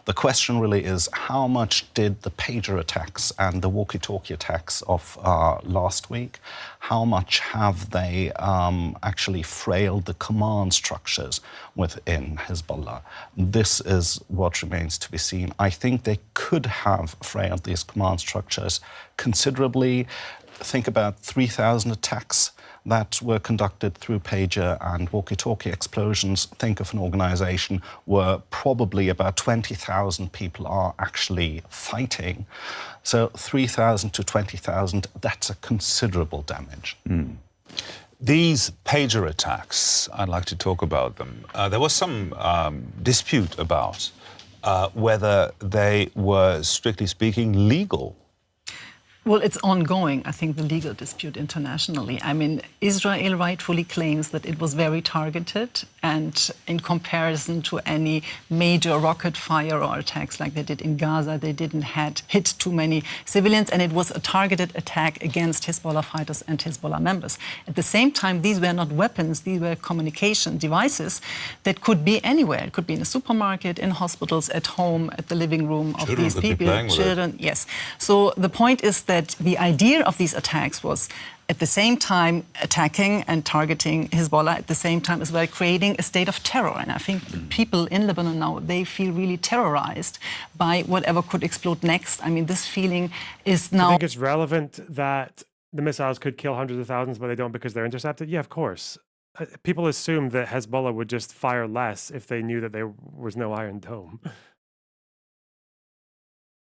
The question really is, how much did the pager attacks and the walkie-talkie attacks of last week, how much have they actually frailed the command structures within Hezbollah? This is what remains to be seen. I think they could have frailed these command structures considerably. Think about 3,000 attacks that were conducted through pager and walkie-talkie explosions. Think of an organization where probably about 20,000 people are actually fighting. So 3,000 to 20,000, that's a considerable damage.
These pager attacks, I'd like to talk about them. There was some dispute about whether they were, strictly speaking, legal.
Well, it's ongoing, I think, the legal dispute internationally. I mean, Israel rightfully claims that it was very targeted, and in comparison to any major rocket fire or attacks like they did in Gaza, they didn't hit too many civilians, and it was a targeted attack against Hezbollah fighters and Hezbollah members. At the same time, these were not weapons, these were communication devices that could be anywhere. It could be in a supermarket, in hospitals, at home, at the living room of these people. Children, yes. So the point is that the idea of these attacks was at the same time attacking and targeting Hezbollah, at the same time as well creating a state of terror. And I think people in Lebanon now, they feel really terrorized by whatever could explode next. I mean, this feeling is now...
Do you think it's relevant that the missiles could kill hundreds of thousands, but they don't because they're intercepted? Yeah, of course. People assume that Hezbollah would just fire less if they knew that there was no Iron Dome.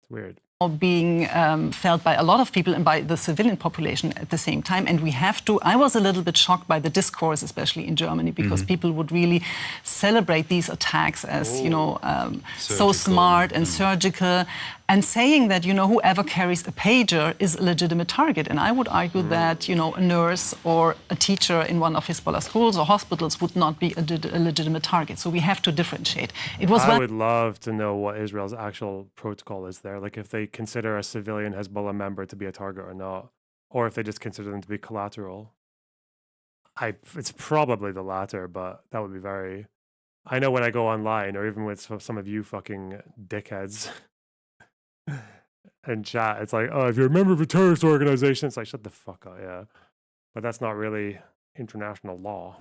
It's weird.
Being felt by a lot of people and by the civilian population at the same time. And we have to... I was a little bit shocked by the discourse, especially in Germany, because people would really celebrate these attacks as, you know, so smart and surgical, and saying that, you know, whoever carries a pager is a legitimate target. And I would argue that, you know, a nurse or a teacher in one of Hezbollah schools or hospitals would not be a legitimate target. So we have to differentiate. It was...
I would love to know what Israel's actual protocol is there. Like if they consider a civilian Hezbollah member to be a target or not, or if they just consider them to be collateral. It's probably the latter, but that would be very... I know when I go online, or even with some of you fucking dickheads and chat, it's like, oh, if you're a member of a terrorist organization, it's like, shut the fuck up, yeah. But that's not really international law.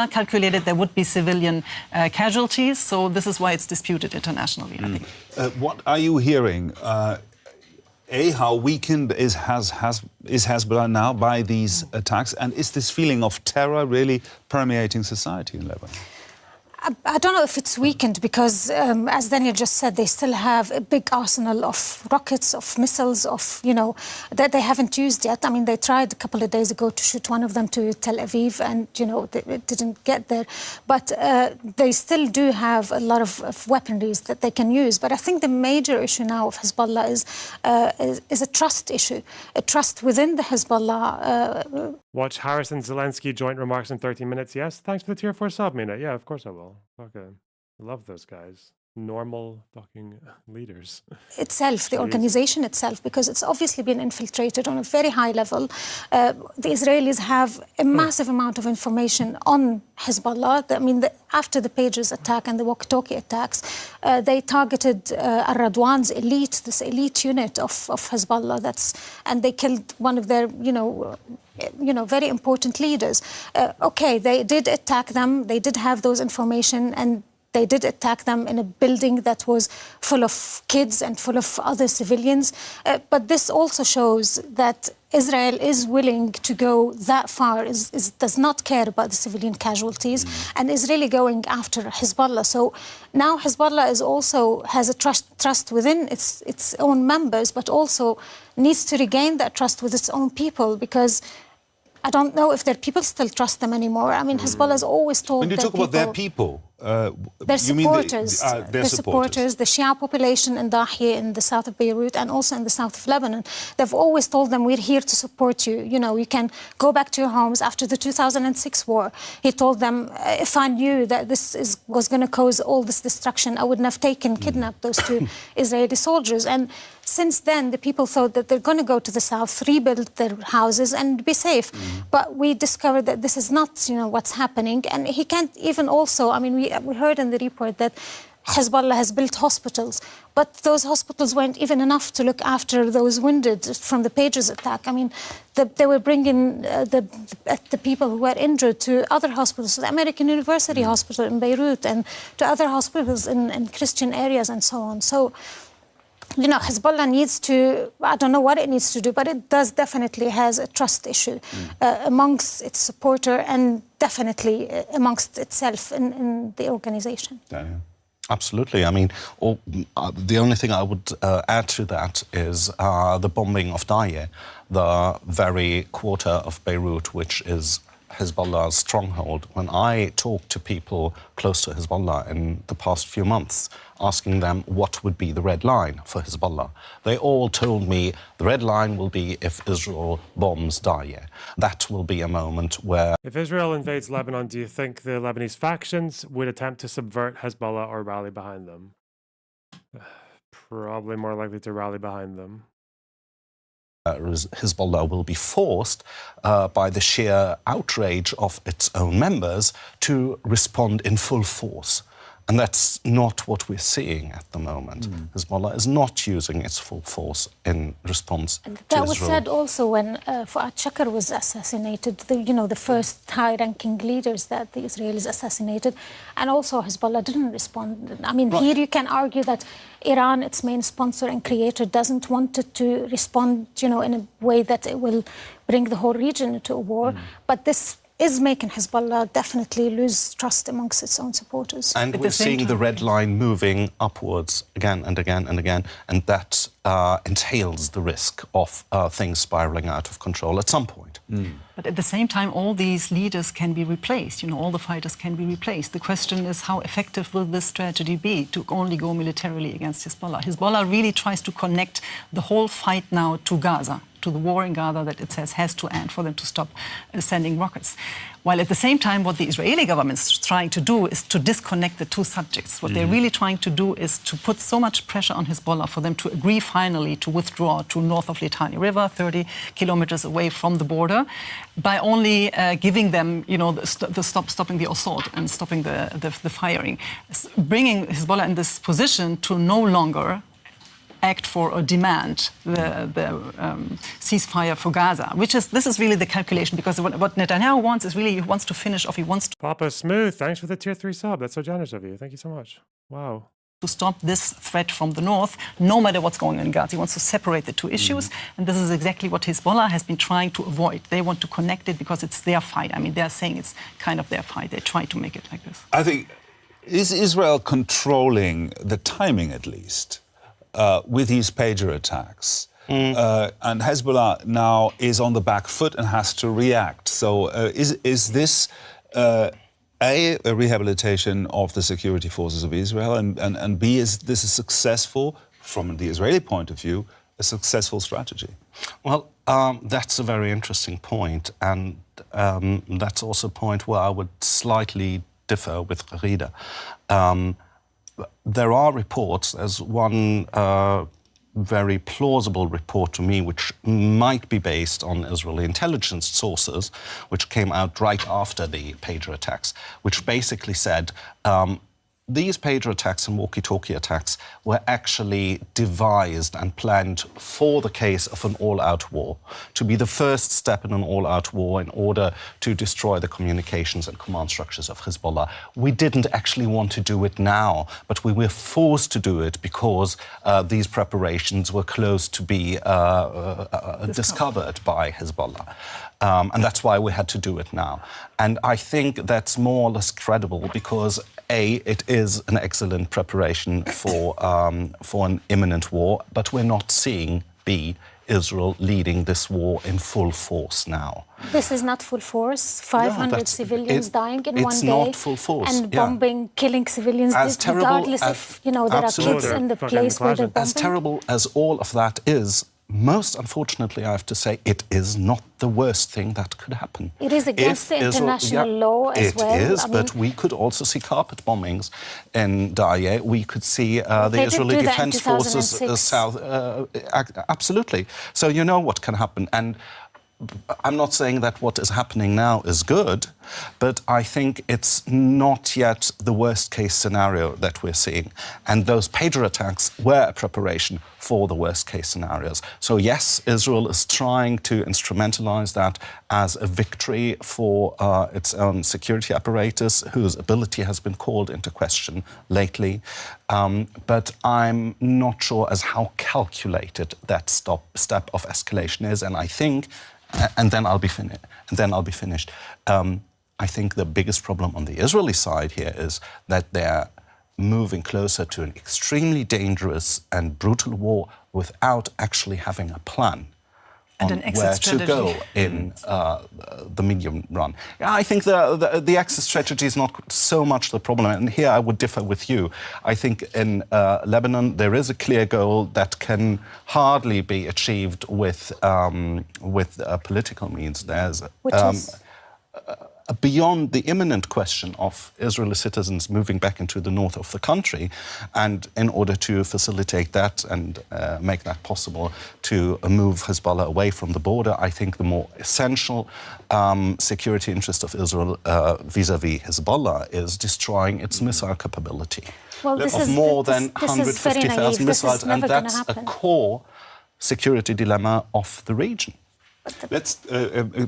Calculated there would be civilian casualties, so this is why it's disputed internationally, I think.
What are you hearing? How weakened is Hezbollah now by these attacks? And is this feeling of terror really permeating society in Lebanon?
I don't know if it's weakened because, as Daniel just said, they still have a big arsenal of rockets, of missiles, of, you know, that they haven't used yet. I mean, they tried a couple of days ago to shoot one of them to Tel Aviv and, you know, it didn't get there. But they still do have a lot of weaponries that they can use. But I think the major issue now of Hezbollah is a trust issue, a trust within the Hezbollah.
Watch Harris and Zelensky joint remarks in 30 minutes. Yes, thanks for the tier 4 sub, Mina. Yeah, of course I will. Okay. I love those guys. Normal fucking leaders.
Itself, the organization itself, because it's obviously been infiltrated on a very high level. The Israelis have a massive amount of information on Hezbollah. I mean, after the Pages attack and the walkie-talkie attacks, they targeted Ar-Radwan's elite, this elite unit of Hezbollah. And they killed one of their, you know, very important leaders. Okay, they did attack them. They did have those information, and they did attack them in a building that was full of kids and full of other civilians. But this also shows that Israel is willing to go that far, does not care about the civilian casualties, and is really going after Hezbollah. So now Hezbollah has a trust within its own members, but also needs to regain that trust with its own people, because I don't know if their people still trust them anymore. I mean, Hezbollah has always told
when you talk about their people,
their supporters,
their supporters,
the Shia population in Dahieh, in the south of Beirut, and also in the south of Lebanon. They've always told them, we're here to support you. You know, you can go back to your homes after the 2006 war. He told them, if I knew that this was going to cause all this destruction, I wouldn't have kidnapped those two Israeli soldiers. And since then, the people thought that they're going to go to the south, rebuild their houses, and be safe. But we discovered that this is not, you know, what's happening. And he can't even also, I mean, we heard in the report that Hezbollah has built hospitals, but those hospitals weren't even enough to look after those wounded from the Pages attack. I mean, they were bringing the people who were injured to other hospitals, to the American University Hospital in Beirut, and to other hospitals in Christian areas and so on. So, you know, Hezbollah needs to, I don't know what it needs to do, but it definitely has a trust issue amongst its supporter and definitely amongst itself in the organization.
Daniel. Absolutely. I mean, the only thing I would add to that is the bombing of Dahieh, the very quarter of Beirut, which is Hezbollah's stronghold. When I talk to people close to Hezbollah in the past few months, asking them what would be the red line for Hezbollah. They all told me the red line will be if Israel bombs Daesh. That will be a moment where...
If Israel invades Lebanon, do you think the Lebanese factions would attempt to subvert Hezbollah or rally behind them? Probably more likely to rally behind them.
Hezbollah will be forced by the sheer outrage of its own members to respond in full force. And that's not what we're seeing at the moment. Hezbollah is not using its full force in response to Israel.
That was said also when Fuad Shakar was assassinated, the first high-ranking leaders that the Israelis assassinated, and also Hezbollah didn't respond. I mean, here you can argue that Iran, its main sponsor and creator, doesn't want it to respond, in a way that it will bring the whole region into a war. But this is making Hezbollah definitely lose trust amongst its own supporters.
And we're seeing the red line moving upwards again and again and again, and that entails the risk of things spiraling out of control at some point.
But at the same time, all these leaders can be replaced. All the fighters can be replaced. The question is, how effective will this strategy be to only go militarily against Hezbollah? Hezbollah really tries to connect the whole fight now to Gaza, to the war in Gaza that it says has to end for them to stop sending rockets. While at the same time, what the Israeli government is trying to do is to disconnect the two subjects. What they're really trying to do is to put so much pressure on Hezbollah for them to agree finally to withdraw to north of Litani River, 30 kilometers away from the border, by only giving them, stopping the assault and stopping the firing, bringing Hezbollah in this position to no longer act for or demand the ceasefire for Gaza, this is really the calculation, because what Netanyahu wants is really, he wants to finish off, he wants to...
Papa Smooth, thanks for the tier 3 sub. That's so generous of you. Thank you so much. Wow.
To stop this threat from the north, no matter what's going on in Gaza. He wants to separate the two issues, and this is exactly what Hezbollah has been trying to avoid. They want to connect it because it's their fight. I mean, they're saying it's kind of their fight. They try to make it like this.
I think, is Israel controlling the timing, at least, with these pager attacks? And Hezbollah now is on the back foot and has to react. So is this A, a rehabilitation of the security forces of Israel, and B, is this a successful, from the Israeli point of view, a successful strategy?
Well, that's a very interesting point, and that's also a point where I would slightly differ with Rida. There are reports, as one very plausible report to me, which might be based on Israeli intelligence sources, which came out right after the pager attacks, which basically said these pager attacks and walkie-talkie attacks were actually devised and planned for the case of an all-out war, to be the first step in an all-out war in order to destroy the communications and command structures of Hezbollah. We didn't actually want to do it now, but we were forced to do it because these preparations were close to be discovered by Hezbollah. And that's why we had to do it now. And I think that's more or less credible because, A, it is an excellent preparation for an imminent war, but we're not seeing, B, Israel leading this war in full force now.
This is not full force. 500 civilians dying in one day.
It's not full force.
And bombing, killing civilians, regardless if, there are kids in the place where they're bombing.
As terrible as all of that is, most unfortunately, I have to say, it is not the worst thing that could happen.
It is against the international law as well.
It is, but we could also see carpet bombings in Daesh. We could see the Israeli Defense Forces south. Absolutely. So you know what can happen. And I'm not saying that what is happening now is good, but I think it's not yet the worst-case scenario that we're seeing. And those pager attacks were a preparation for the worst-case scenarios. So yes, Israel is trying to instrumentalize that as a victory for its own security apparatus, whose ability has been called into question lately. But I'm not sure as how calculated that step of escalation is. And I think, and then I'll be finished. I think the biggest problem on the Israeli side here is that they're moving closer to an extremely dangerous and brutal war without actually having a plan
And
on
an exit
where
strategy.
to go in the medium run. I think the exit strategy is not so much the problem, and here I would differ with you. I think in Lebanon there is a clear goal that can hardly be achieved with political means. There's beyond the imminent question of Israeli citizens moving back into the north of the country, and in order to facilitate that and make that possible to move Hezbollah away from the border, I think the more essential security interest of Israel vis-à-vis Hezbollah is destroying its missile capability of more than 150,000 missiles, and that's a core security dilemma of the region.
Let's,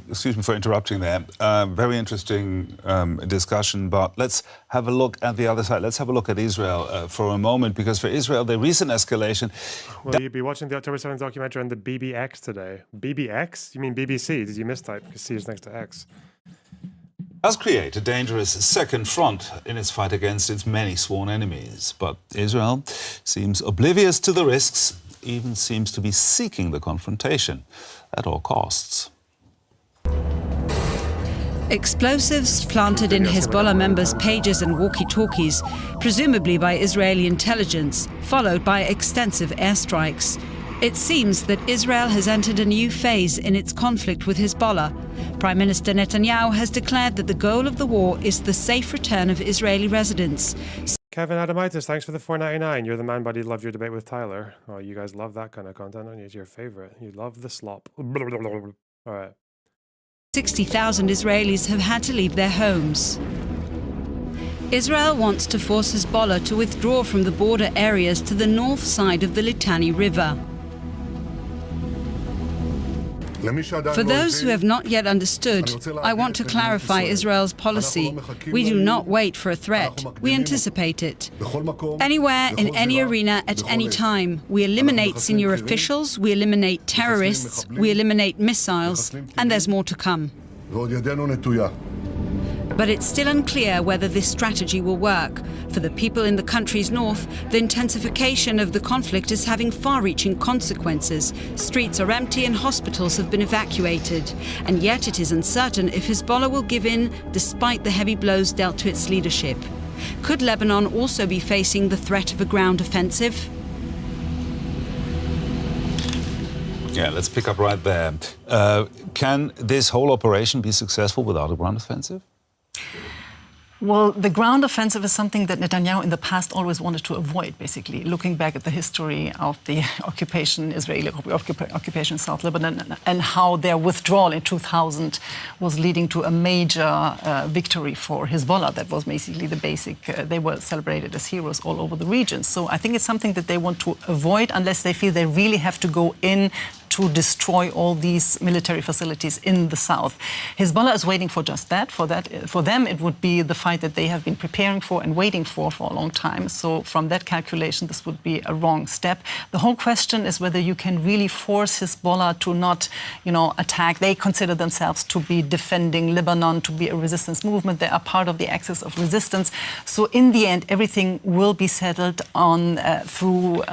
excuse me for interrupting there, very interesting discussion, but let's have a look at the other side. Let's have a look at Israel for a moment, because for Israel, the recent escalation...
Will you be watching the October 7th documentary on the BBX today? BBX? You mean BBC? Did you mistype? Because C is next to X.
Does create a dangerous second front in its fight against its many sworn enemies. But Israel seems oblivious to the risks, even seems to be seeking the confrontation at all costs.
Explosives planted in Hezbollah members' pages and walkie-talkies, presumably by Israeli intelligence, followed by extensive airstrikes. It seems that Israel has entered a new phase in its conflict with Hezbollah. Prime Minister Netanyahu has declared that the goal of the war is the safe return of Israeli residents.
Kevin Adamitis, thanks for the $4.99. You're the man, buddy. Loved your debate with Tyler. Oh, you guys love that kind of content, don't you? It's your favorite. You love the slop. All right.
60,000 Israelis have had to leave their homes. Israel wants to force Hezbollah to withdraw from the border areas to the north side of the Litani River. For those who have not yet understood, I want to clarify Israel's policy. We do not wait for a threat. We anticipate it. Anywhere, in any arena, at any time. We eliminate senior officials, we eliminate terrorists, we eliminate missiles, and there's more to come. But it's still unclear whether this strategy will work. For the people in the country's north, the intensification of the conflict is having far-reaching consequences. Streets are empty and hospitals have been evacuated. And yet it is uncertain if Hezbollah will give in despite the heavy blows dealt to its leadership. Could Lebanon also be facing the threat of a ground offensive?
Yeah, let's pick up right there. Can this whole operation be successful without a ground offensive?
Well, the ground offensive is something that Netanyahu in the past always wanted to avoid, basically, looking back at the history of the occupation, Israeli occupation in South Lebanon, and how their withdrawal in 2000 was leading to a major victory for Hezbollah. That was basically the basic, they were celebrated as heroes all over the region. So I think it's something that they want to avoid unless they feel they really have to go in to destroy all these military facilities in the south. Hezbollah is waiting for just that. For them, it would be the fight that they have been preparing for and waiting for a long time. So from that calculation, this would be a wrong step. The whole question is whether you can really force Hezbollah to not, attack. They consider themselves to be defending Lebanon, to be a resistance movement. They are part of the axis of resistance. So in the end, everything will be settled on through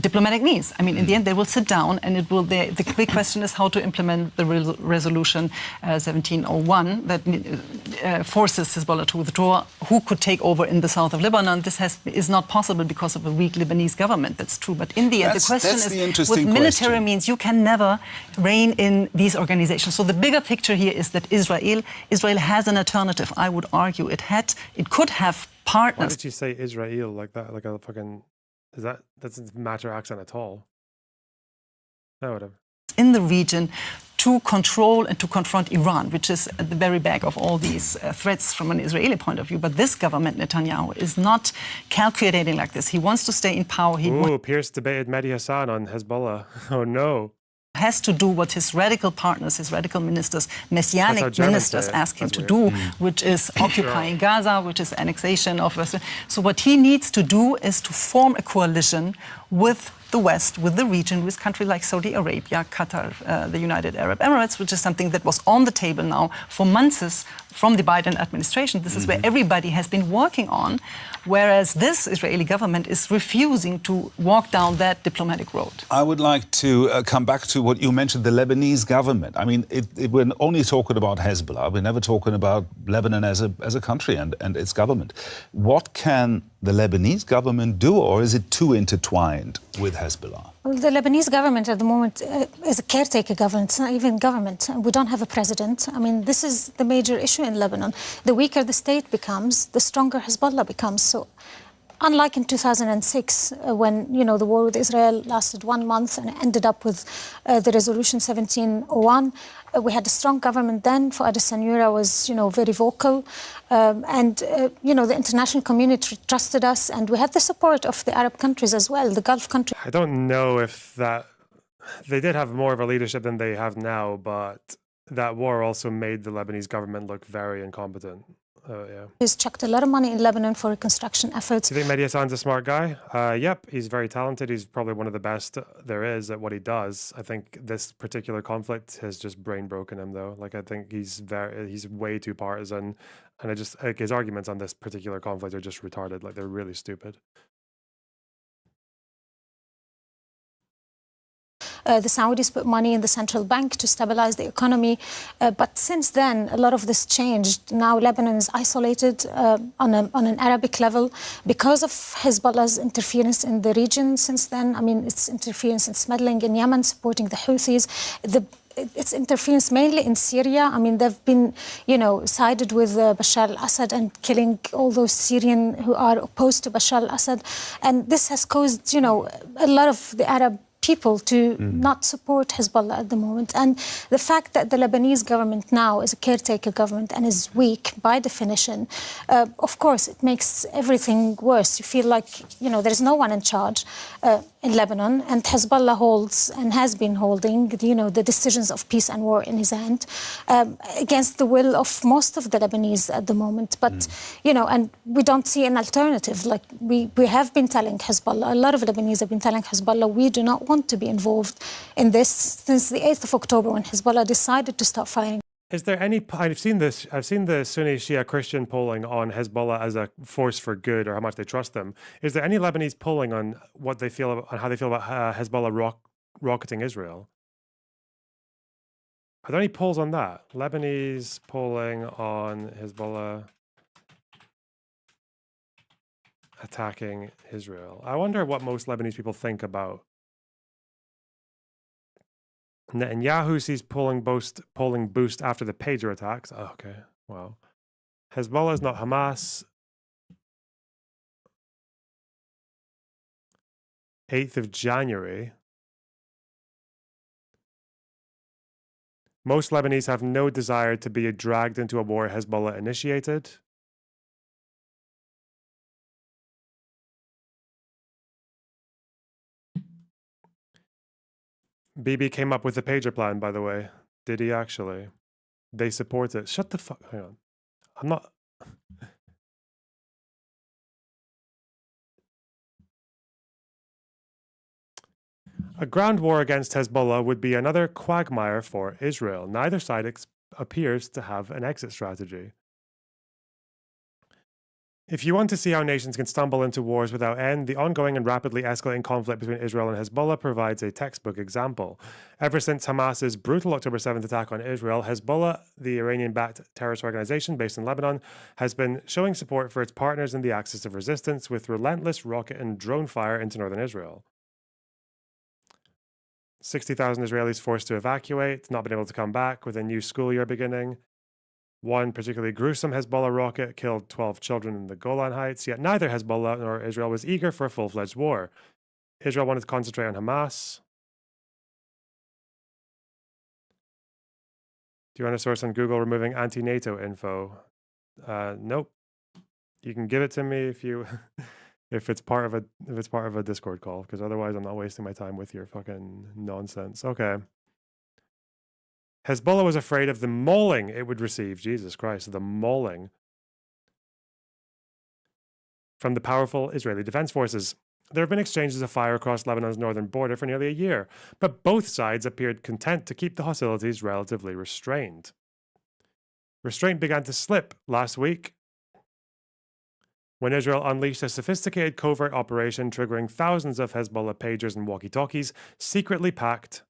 diplomatic means. I mean, in the end, they will sit down. And it will. The big question is how to implement the resolution 1701 that forces Hezbollah to withdraw. Who could take over in the south of Lebanon? This is not possible because of a weak Lebanese government. That's true. But in the end, the question is, with military means, you can never rein in these organizations. So the bigger picture here is that Israel has an alternative. I would argue it could have partners.
Why did you say Israel like that? Like a fucking... That doesn't match our accent at all. No, whatever. In the region to control and to confront Iran, which is at the very back of all these threats from an Israeli point of view. But this government, Netanyahu, is not calculating like this. He wants to stay in power. Pierce debated Mehdi Hassan on Hezbollah. Oh, no.
Has to do what his radical partners, his radical ministers, messianic ministers ask him to do, which is occupying Gaza, which is annexation of... So what he needs to do is to form a coalition with the West, with the region, with countries like Saudi Arabia, Qatar, the United Arab Emirates, which is something that was on the table now for months from the Biden administration. This is where everybody has been working on, whereas this Israeli government is refusing to walk down that diplomatic road.
I would like to come back to what you mentioned, the Lebanese government. I mean, we're only talking about Hezbollah. We're never talking about Lebanon as a country and its government. What can the Lebanese government do, or is it too intertwined with Hezbollah?
Well, the Lebanese government at the moment is a caretaker government. It's not even government. We don't have a president. I mean, this is the major issue in Lebanon. The weaker the state becomes, the stronger Hezbollah becomes. So, unlike in 2006, when the war with Israel lasted 1 month and ended up with the resolution 1701, we had a strong government then. Fuad al-Sanura was, very vocal, and the international community trusted us, and we had the support of the Arab countries as well, the Gulf countries.
I don't know if they did have more of a leadership than they have now, but that war also made the Lebanese government look very incompetent. Yeah.
He's chucked a lot of money in Lebanon for reconstruction efforts.
Do you think Mehdi Hassan's a smart guy? Yep, he's very talented. He's probably one of the best there is at what he does. I think this particular conflict has just brain broken him, though. Like, I think he's way too partisan, and his arguments on this particular conflict are just retarded. Like, they're really stupid.
The Saudis put money in the central bank to stabilize the economy. But since then, a lot of this changed. Now Lebanon is isolated on an Arabic level because of Hezbollah's interference in the region since then. I mean, its interference in meddling in Yemen, supporting the Houthis. Its interference mainly in Syria. I mean, they've been, sided with Bashar al-Assad and killing all those Syrians who are opposed to Bashar al-Assad. And this has caused, a lot of the Arab people to not support Hezbollah at the moment. And the fact that the Lebanese government now is a caretaker government and is weak by definition, of course, it makes everything worse. You feel like, there's no one in charge in Lebanon, and Hezbollah holds and has been holding, the decisions of peace and war in his hand against the will of most of the Lebanese at the moment. But, and we don't see an alternative. Like we have been telling Hezbollah, a lot of Lebanese have been telling Hezbollah, we do not want to be involved in this since the 8th of October when Hezbollah decided to stop firing.
Is there any? I've seen the Sunni Shia Christian polling on Hezbollah as a force for good, or how much they trust them. Is there any Lebanese polling on what they feel about, on how they feel about Hezbollah rocketing Israel? Are there any polls on that? Lebanese polling on Hezbollah attacking Israel. I wonder what most Lebanese people think about. Netanyahu sees polling boost after the pager attacks. Oh, okay, wow. Hezbollah is not Hamas. 8th of January. Most Lebanese have no desire to be dragged into a war Hezbollah initiated. Bibi came up with the pager plan, by the way. Did he actually? They support it. Shut the fuck. Hang on. I'm not. A ground war against Hezbollah would be another quagmire for Israel. Neither side appears to have an exit strategy. If you want to see how nations can stumble into wars without end, the ongoing and rapidly escalating conflict between Israel and Hezbollah provides a textbook example. Ever since Hamas's brutal October 7th attack on Israel, Hezbollah, the Iranian-backed terrorist organization based in Lebanon, has been showing support for its partners in the axis of resistance with relentless rocket and drone fire into northern Israel. 60,000 Israelis forced to evacuate, not been able to come back with a new school year beginning. One particularly gruesome Hezbollah rocket killed 12 children in the Golan Heights, yet neither Hezbollah nor Israel was eager for a full-fledged war. Israel wanted to concentrate on Hamas. Do you want a source on Google removing anti-NATO info? Nope. You can give it to me if you if it's part of a Discord call, because otherwise I'm not wasting my time with your fucking nonsense. Okay. Hezbollah was afraid of the mauling it would receive, Jesus Christ, the mauling from the powerful Israeli Defense Forces. There have been exchanges of fire across Lebanon's northern border for nearly a year, but both sides appeared content to keep the hostilities relatively restrained. Restraint began to slip last week when Israel unleashed a sophisticated covert operation triggering thousands of Hezbollah pagers and walkie-talkies secretly packed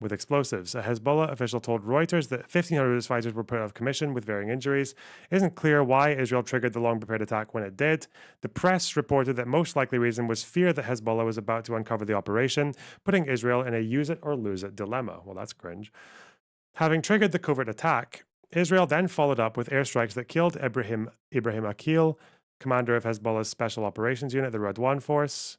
with explosives. A Hezbollah official told Reuters that 1,500 of its fighters were put out of commission with varying injuries. It isn't clear why Israel triggered the long-prepared attack when it did. The press reported that most likely reason was fear that Hezbollah was about to uncover the operation, putting Israel in a use-it-or-lose-it dilemma. Well, that's cringe. Having triggered the covert attack, Israel then followed up with airstrikes that killed Ibrahim Akil, commander of Hezbollah's Special Operations Unit, the Radwan Force.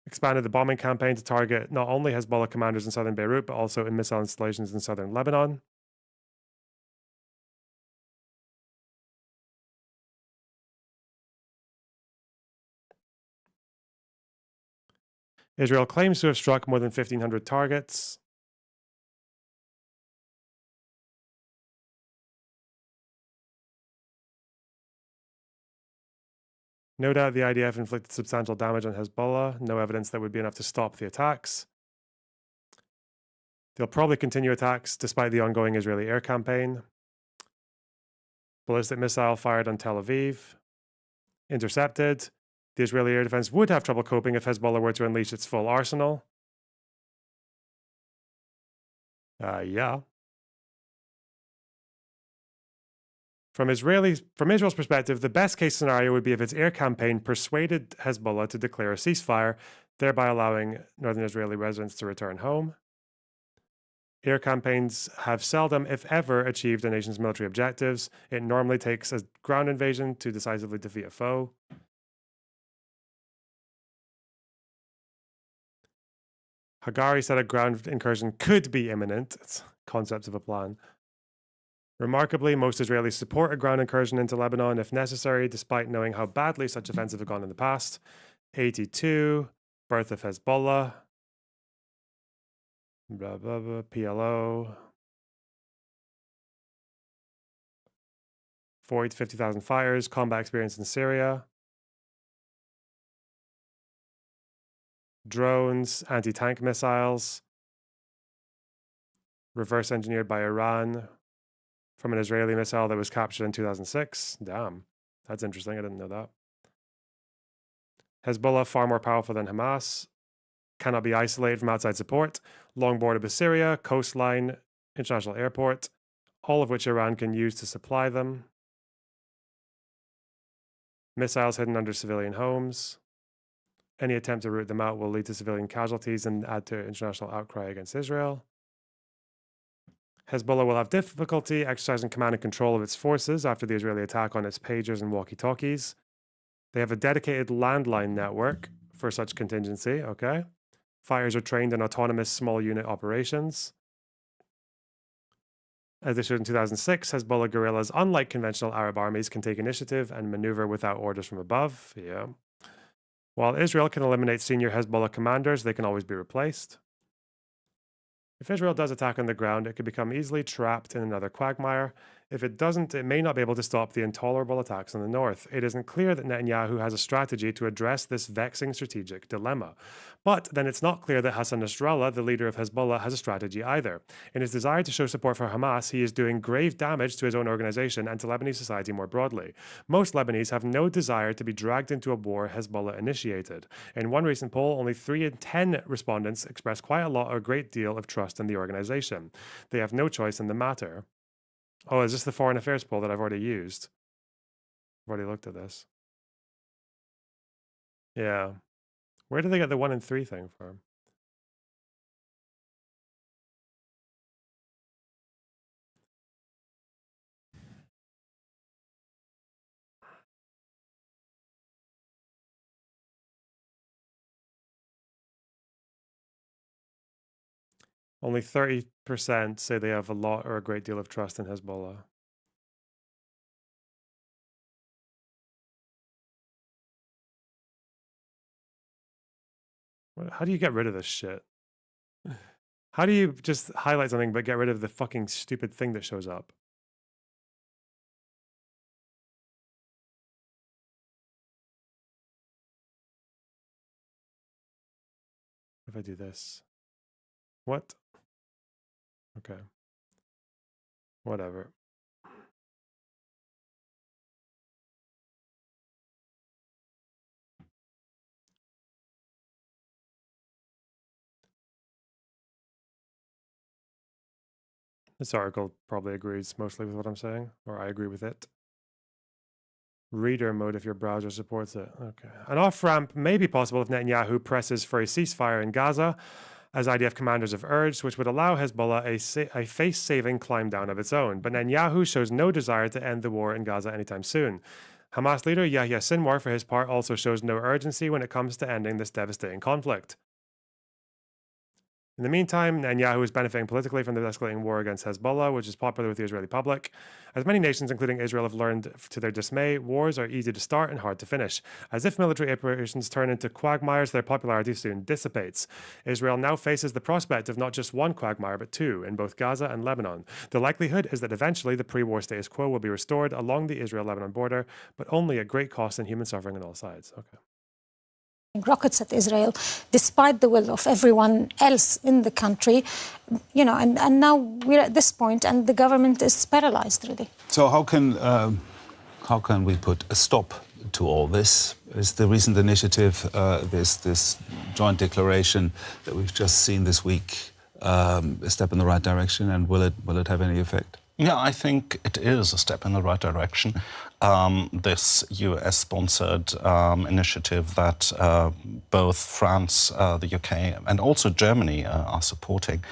Expanded the bombing campaign to target not only Hezbollah commanders in southern Beirut, but also in missile installations in southern Lebanon. Israel claims to have struck more than 1,500 targets. No doubt the IDF inflicted substantial damage on Hezbollah. No evidence that would be enough to stop the attacks. They'll probably continue attacks despite the ongoing Israeli air campaign. Ballistic missile fired on Tel Aviv. Intercepted. The Israeli air defense would have trouble coping if Hezbollah were to unleash its full arsenal. Yeah. From Israel's perspective, the best case scenario would be if its air campaign persuaded Hezbollah to declare a ceasefire, thereby allowing northern Israeli residents to return home. Air campaigns have seldom, if ever, achieved a nation's military objectives. It normally takes a ground invasion to decisively defeat a foe. Hagari said a ground incursion could be imminent. It's concepts of a plan. Remarkably, most Israelis support a ground incursion into Lebanon if necessary, despite knowing how badly such offensives have gone in the past. 82, birth of Hezbollah, blah, blah, blah, PLO, 40 to 50,000 fires, combat experience in Syria, drones, anti-tank missiles, reverse engineered by Iran, from an Israeli missile that was captured in 2006. Damn, that's interesting. I didn't know that. Hezbollah, far more powerful than Hamas, cannot be isolated from outside support. Long border with Syria, coastline, international airport, all of which Iran can use to supply them. Missiles hidden under civilian homes. Any attempt to root them out will lead to civilian casualties and add to international outcry against Israel. Hezbollah will have difficulty exercising command and control of its forces after the Israeli attack on its pagers and walkie-talkies. They have a dedicated landline network for such contingency, okay? Fighters are trained in autonomous small unit operations. As they showed in 2006, Hezbollah guerrillas, unlike conventional Arab armies, can take initiative and maneuver without orders from above. Yeah. While Israel can eliminate senior Hezbollah commanders, they can always be replaced. If Israel does attack on the ground, it could become easily trapped in another quagmire. If it doesn't, it may not be able to stop the intolerable attacks on the north. It isn't clear that Netanyahu has a strategy to address this vexing strategic dilemma. But then it's not clear that Hassan Nasrallah, the leader of Hezbollah, has a strategy either. In his desire to show support for Hamas, he is doing grave damage to his own organization and to Lebanese society more broadly. Most Lebanese have no desire to be dragged into a war Hezbollah initiated. In one recent poll, only 3 in 10 respondents expressed quite a lot or a great deal of trust in the organization. They have no choice in the matter. Oh, is this the foreign affairs poll that I've already used? I've already looked at this. Yeah. Where do they get the 1 in 3 thing from? Only 30% say they have a lot or a great deal of trust in Hezbollah. How do you get rid of this shit? How do you just highlight something but get rid of the fucking stupid thing that shows up? If I do this. What? Okay. Whatever. This article probably agrees mostly with what I'm saying, or I agree with it. Reader mode if your browser supports it. Okay. An off-ramp may be possible if Netanyahu presses for a ceasefire in Gaza, as IDF commanders have urged, which would allow Hezbollah a face-saving climb down of its own. But Netanyahu shows no desire to end the war in Gaza anytime soon. Hamas leader Yahya Sinwar, for his part, also shows no urgency when it comes to ending this devastating conflict. In the meantime, Netanyahu is benefiting politically from the escalating war against Hezbollah, which is popular with the Israeli public. As many nations, including Israel, have learned to their dismay, wars are easy to start and hard to finish. As if military operations turn into quagmires, their popularity soon dissipates. Israel now faces the prospect of not just one quagmire, but two, in both Gaza and Lebanon. The likelihood is that eventually the pre-war status quo will be restored along the Israel-Lebanon border, but only at great cost and human suffering on all sides. Okay.
Rockets at Israel, despite the will of everyone else in the country, and now we're at this point, and the government is paralyzed, really.
So how can we put a stop to all this? Is the recent initiative, this joint declaration that we've just seen this week, a step in the right direction, and will it have any effect?
Yeah, I think it is a step in the right direction. This US-sponsored initiative that both France, the UK, and also Germany are supporting.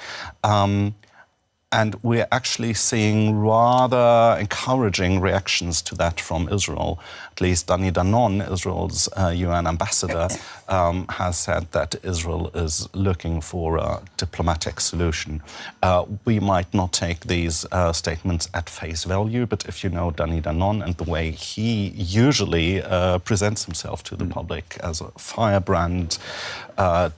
And we're actually seeing rather encouraging reactions to that from Israel. At least Dani Danon, Israel's UN ambassador, has said that Israel is looking for a diplomatic solution. We might not take these statements at face value, but if you know Dani Danon and the way he usually presents himself to the public as a firebrand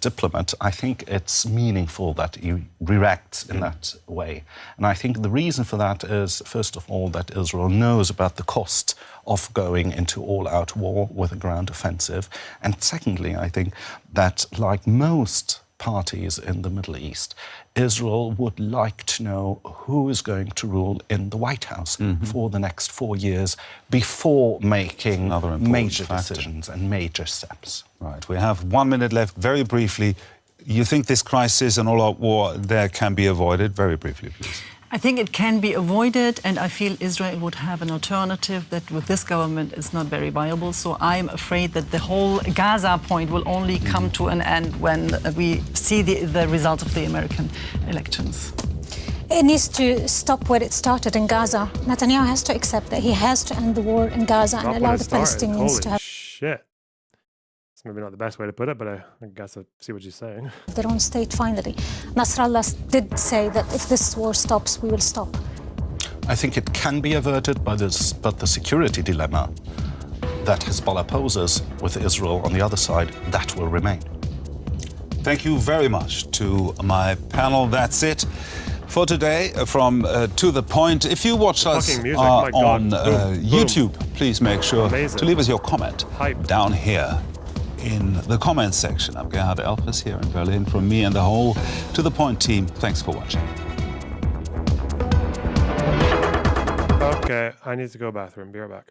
diplomat, I think it's meaningful that he reacts in that way. And I think the reason for that is, first of all, that Israel knows about the cost of going into all-out war with a ground offensive. And secondly, I think that, like most parties in the Middle East, Israel would like to know who is going to rule in the White House for the next 4 years before making major decisions and major steps.
Right, we have 1 minute left. Very briefly, you think this crisis and all-out war there can be avoided? Very briefly, please.
I think it can be avoided, and I feel Israel would have an alternative that with this government is not very viable. So I'm afraid that the whole Gaza point will only come to an end when we see the results of the American elections.
It needs to stop where it started in Gaza. Netanyahu has to accept that he has to end the war in Gaza and allow the Palestinians to have
Shit. It's maybe not the best way to put it, but I guess I see what you're saying.
their own state finally. Nasrallah did say that if this war stops, we will stop.
I think it can be averted by this, but the security dilemma that Hezbollah poses with Israel on the other side, that will remain.
Thank you very much to my panel. That's it for today from To The Point. If you watch us
music, my God.
on YouTube, please make sure
Amazing.
to leave us your comment
Hype.
down here in the comments section. I'm Gerhard Elfers here in Berlin. From me and the whole To The Point team, thanks for watching.
Okay, I need to go bathroom. Be right back.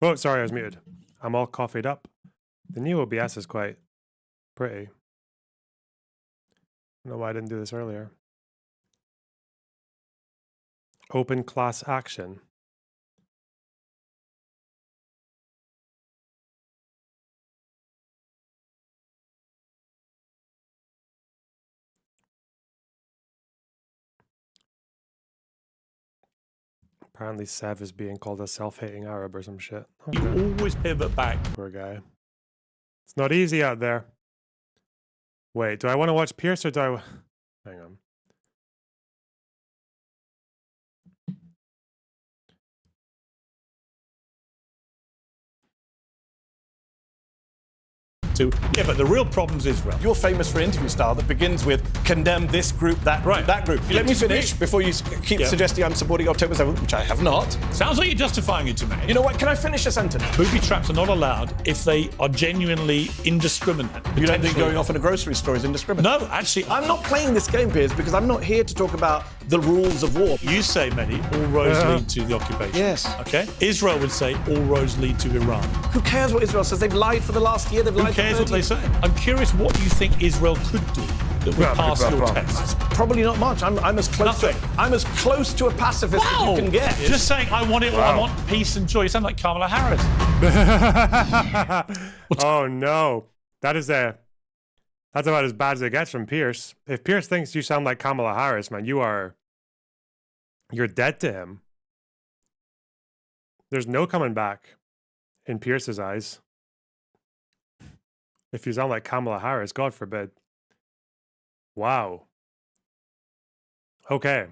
Oh, sorry, I was muted. I'm all coffeeed up. The new OBS is quite pretty. I don't know why I didn't do this earlier. Open class action. Apparently Sev is being called a self-hating Arab or some shit.
You always pivot back.
Poor guy. It's not easy out there. Wait, do I want to watch Pierce or do I... Hang on.
Yeah, but the real problem's Israel.
You're famous for interview style that begins with condemn this group, that group, that group. Let me finish before you keep suggesting I'm supporting October 7th, which I have not.
Sounds like you're justifying it to me.
You know what? Can I finish a sentence?
Booby traps are not allowed if they are genuinely indiscriminate.
You don't think going off in a grocery store is indiscriminate?
No, actually...
I'm not playing this game, Piers, because I'm not here to talk about the rules of war.
You say, Mehdi, all roads lead to the occupation.
Yes.
Okay? Israel would say all roads lead to Iran.
Who cares what Israel says? They've lied for the last year. They've lied
Who cares
for
what they say? I'm curious what you think Israel could do that would pass your test.
Probably not much. I'm as close I'm as close to a pacifist as you can get.
Just saying, I want it. I want peace and joy. You sound like Kamala Harris.
Oh no, that's about as bad as it gets from Pierce. If Pierce thinks you sound like Kamala Harris, man, you're dead to him. There's no coming back in Pierce's eyes. If you sound like Kamala Harris, God forbid. Wow. Okay.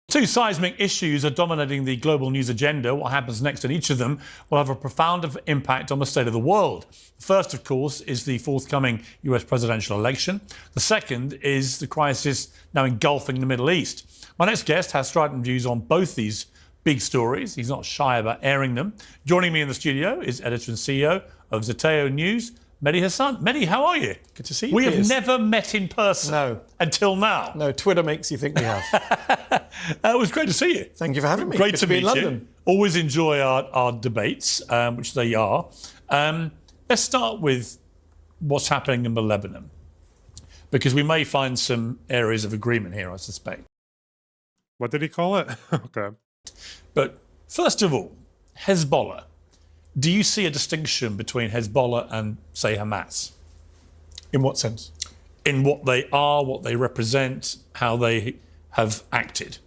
Two seismic issues are dominating the global news agenda. What happens next in each of them will have a profound impact on the state of the world. The first, of course, is the forthcoming US presidential election. The second is the crisis now engulfing the Middle East. My next guest has strident views on both these big stories. He's not shy about airing them. Joining me in the studio is editor and CEO of Zeteo News, Mehdi Hassan. Mehdi, how are you?
Good to see you.
We have never met in person until now.
No, Twitter makes you think we have.
It was great to see you.
Thank you for having me.
Great
Good
to
be
meet
in London.
you. Always enjoy our debates, which they are. Let's start with what's happening in Lebanon, because we may find some areas of agreement here, I suspect.
What did he call it? Okay.
But first of all, Hezbollah. Do you see a distinction between Hezbollah and, say, Hamas?
In what sense?
In what they are, what they represent, how they have acted.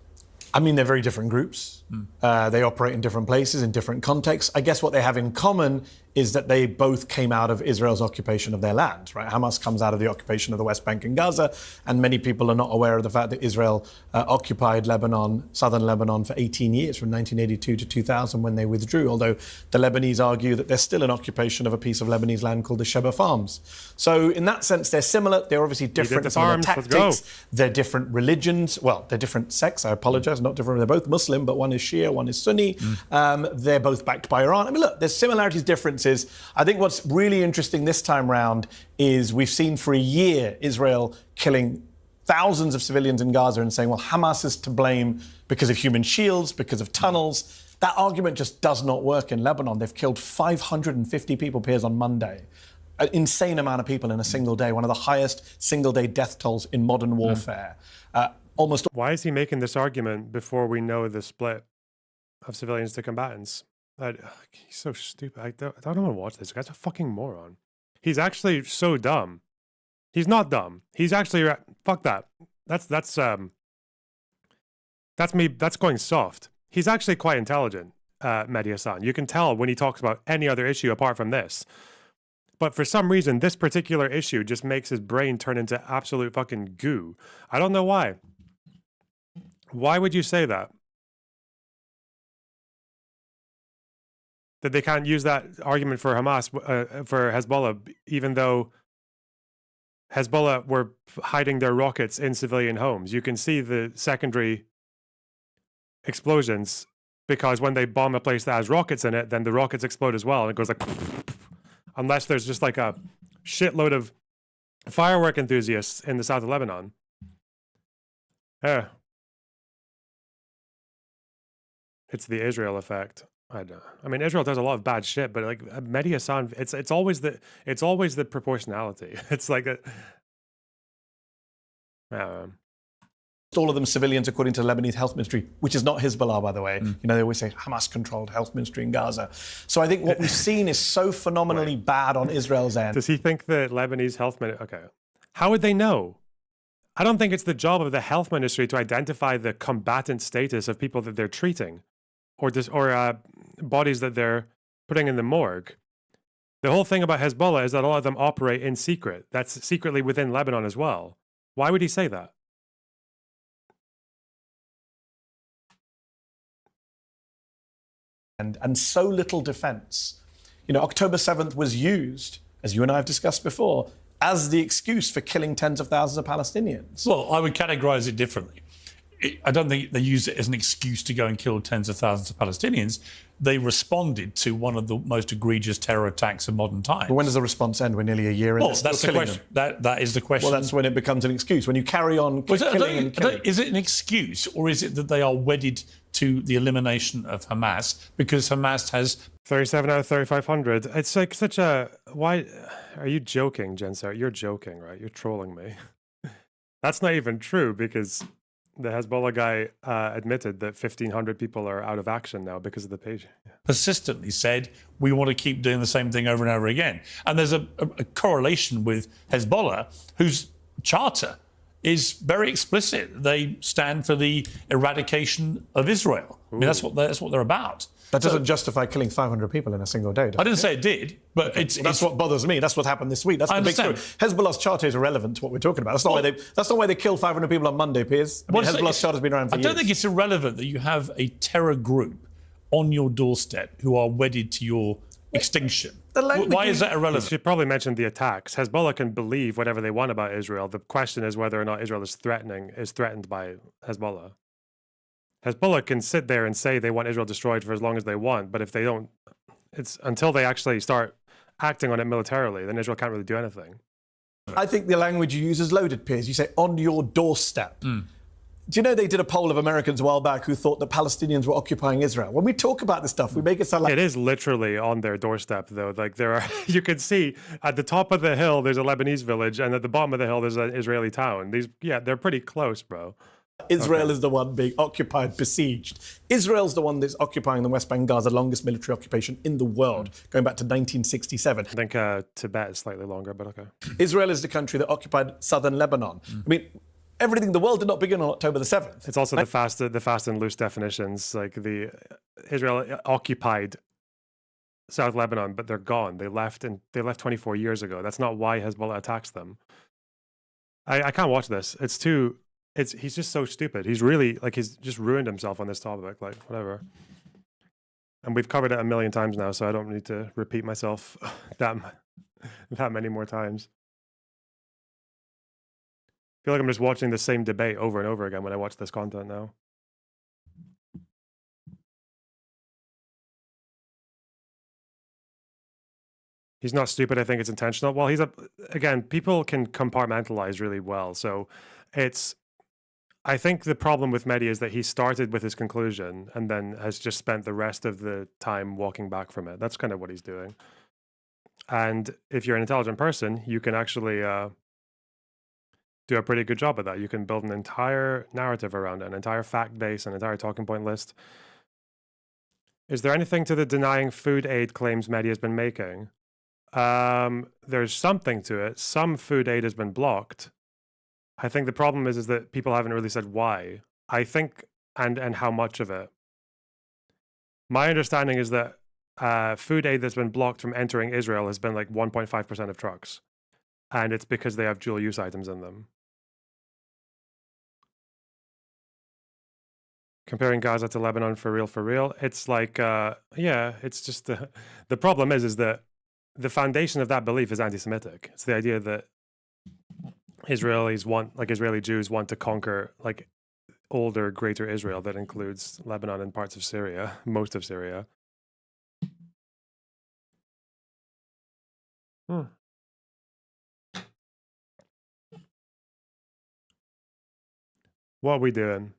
I mean, they're very different groups. They operate in different places, in different contexts. I guess what they have in common is that they both came out of Israel's occupation of their land, right? Hamas comes out of the occupation of the West Bank and Gaza, and many people are not aware of the fact that Israel occupied Lebanon, southern Lebanon, for 18 years, from 1982 to 2000 when they withdrew, although the Lebanese argue that there's still an occupation of a piece of Lebanese land called the Sheba Farms. So in that sense, they're similar. They're obviously different in some of their tactics. They're different religions. Well, they're different sects, I apologize, not different. They're both Muslim, but one is Shia, one is Sunni. They're both backed by Iran. I mean, look, there's similarities, differences. I think what's really interesting this time round is we've seen for a year Israel killing thousands of civilians in Gaza and saying, well, Hamas is to blame because of human shields, because of tunnels. That argument just does not work in Lebanon. They've killed 550 people, Piers, on Monday. An insane amount of people in a single day, one of the highest single-day death tolls in modern warfare.
Why is he making this argument before we know the split of civilians to combatants? He's so stupid. I don't want to watch this. The guy's a fucking moron. He's actually so dumb. He's not dumb. He's actually fuck that. That's me. That's going soft. He's actually quite intelligent, Mehdi Hassan. You can tell when he talks about any other issue apart from this. But for some reason, this particular issue just makes his brain turn into absolute fucking goo. I don't know why. Why would you say that? That they can't use that argument for Hamas, for Hezbollah, even though Hezbollah were hiding their rockets in civilian homes. You can see the secondary explosions because when they bomb a place that has rockets in it, then the rockets explode as well. And it goes like, unless there's just like a shitload of firework enthusiasts in the south of Lebanon. It's the Israel effect. I don't. I mean, Israel does a lot of bad shit, but like Mehdi Hassan, it's always the proportionality. It's like a.
All of them civilians, according to the Lebanese health ministry, which is not Hezbollah, by the way. You know, they always say Hamas-controlled health ministry in Gaza. So I think what we've seen is so phenomenally bad on Israel's end.
Does he think the Lebanese health ministry? Okay, how would they know? I don't think it's the job of the health ministry to identify the combatant status of people that they're treating, or bodies that they're putting in the morgue. The whole thing about Hezbollah is that a lot of them operate in secret. That's secretly within Lebanon as well. Why would he say that?
And so little defense. You know, October 7th was used, as you and I have discussed before, as the excuse for killing tens of thousands of Palestinians.
Well, I would categorize it differently. I don't think they used it as an excuse to go and kill tens of thousands of Palestinians. They responded to one of the most egregious terror attacks of modern times.
But when does the response end? We're nearly a year in.
Well, that's the question. That is the question.
Well, that's when it becomes an excuse. When you carry on killing and killing.
Is it an excuse, or is it that they are wedded to the elimination of Hamas because Hamas has
37 out of 3,500? It's like such a... Why... Are you joking, Jensar? You're joking, right? You're trolling me. That's not even true, because the Hezbollah guy admitted that 1,500 people are out of action now because of the page.
persistently said, we want to keep doing the same thing over and over again. And there's a correlation with Hezbollah, whose charter is very explicit. They stand for the eradication of Israel. I mean, that's what they're about.
That doesn't justify killing 500 people in a single day, does it?
I didn't say it did, but
that's what bothers me. That's what happened this week. That's the big story. Hezbollah's charter is irrelevant to what we're talking about. That's not why they killed 500 people on Monday, Piers. I mean, Hezbollah's charter's been around for years.
I don't think it's irrelevant that you have a terror group on your doorstep who are wedded to your extinction. Why is that irrelevant?
You should probably mention the attacks. Hezbollah can believe whatever they want about Israel. The question is whether or not Israel is threatened by Hezbollah. Hezbollah can sit there and say they want Israel destroyed for as long as they want, but if they don't, it's until they actually start acting on it militarily, then Israel can't really do anything.
I think the language you use is loaded, Piers. You say on your doorstep. Do you know they did a poll of Americans a while back who thought that Palestinians were occupying Israel? When we talk about this stuff, we make it sound like...
It is literally on their doorstep, though. Like there are, you can see at the top of the hill, there's a Lebanese village, and at the bottom of the hill, there's an Israeli town. They're pretty close, bro.
Israel is the one being occupied, besieged. Israel's the one that's occupying the West Bank, Gaza, longest military occupation in the world, going back to 1967.
I think Tibet is slightly longer, but okay.
Israel is the country that occupied southern Lebanon. I mean, everything in the world did not begin on October the 7th.
It's also the fast and loose definitions. Like Israel occupied South Lebanon, but they're gone. They left 24 years ago. That's not why Hezbollah attacks them. I can't watch this. He's just so stupid. He's really, he's just ruined himself on this topic, whatever. And we've covered it a million times now, so I don't need to repeat myself that many more times. I feel like I'm just watching the same debate over and over again when I watch this content now. He's not stupid. I think it's intentional. Well, again, people can compartmentalize really well. So I think the problem with Mehdi is that he started with his conclusion and then has just spent the rest of the time walking back from it. That's kind of what he's doing. And if you're an intelligent person, you can actually do a pretty good job of that. You can build an entire narrative around it, an entire fact base, an entire talking point list. Is there anything to the denying food aid claims Mehdi has been making? There's something to it. Some food aid has been blocked. I think the problem is that people haven't really said why. I think, and how much of it. My understanding is that food aid that's been blocked from entering Israel has been like 1.5% of trucks. And it's because they have dual use items in them. Comparing Gaza to Lebanon for real. It's like, it's just the problem is that the foundation of that belief is anti-Semitic. It's the idea that Israeli Jews want to conquer older, greater Israel that includes Lebanon and parts of Syria, most of Syria. What are we doing?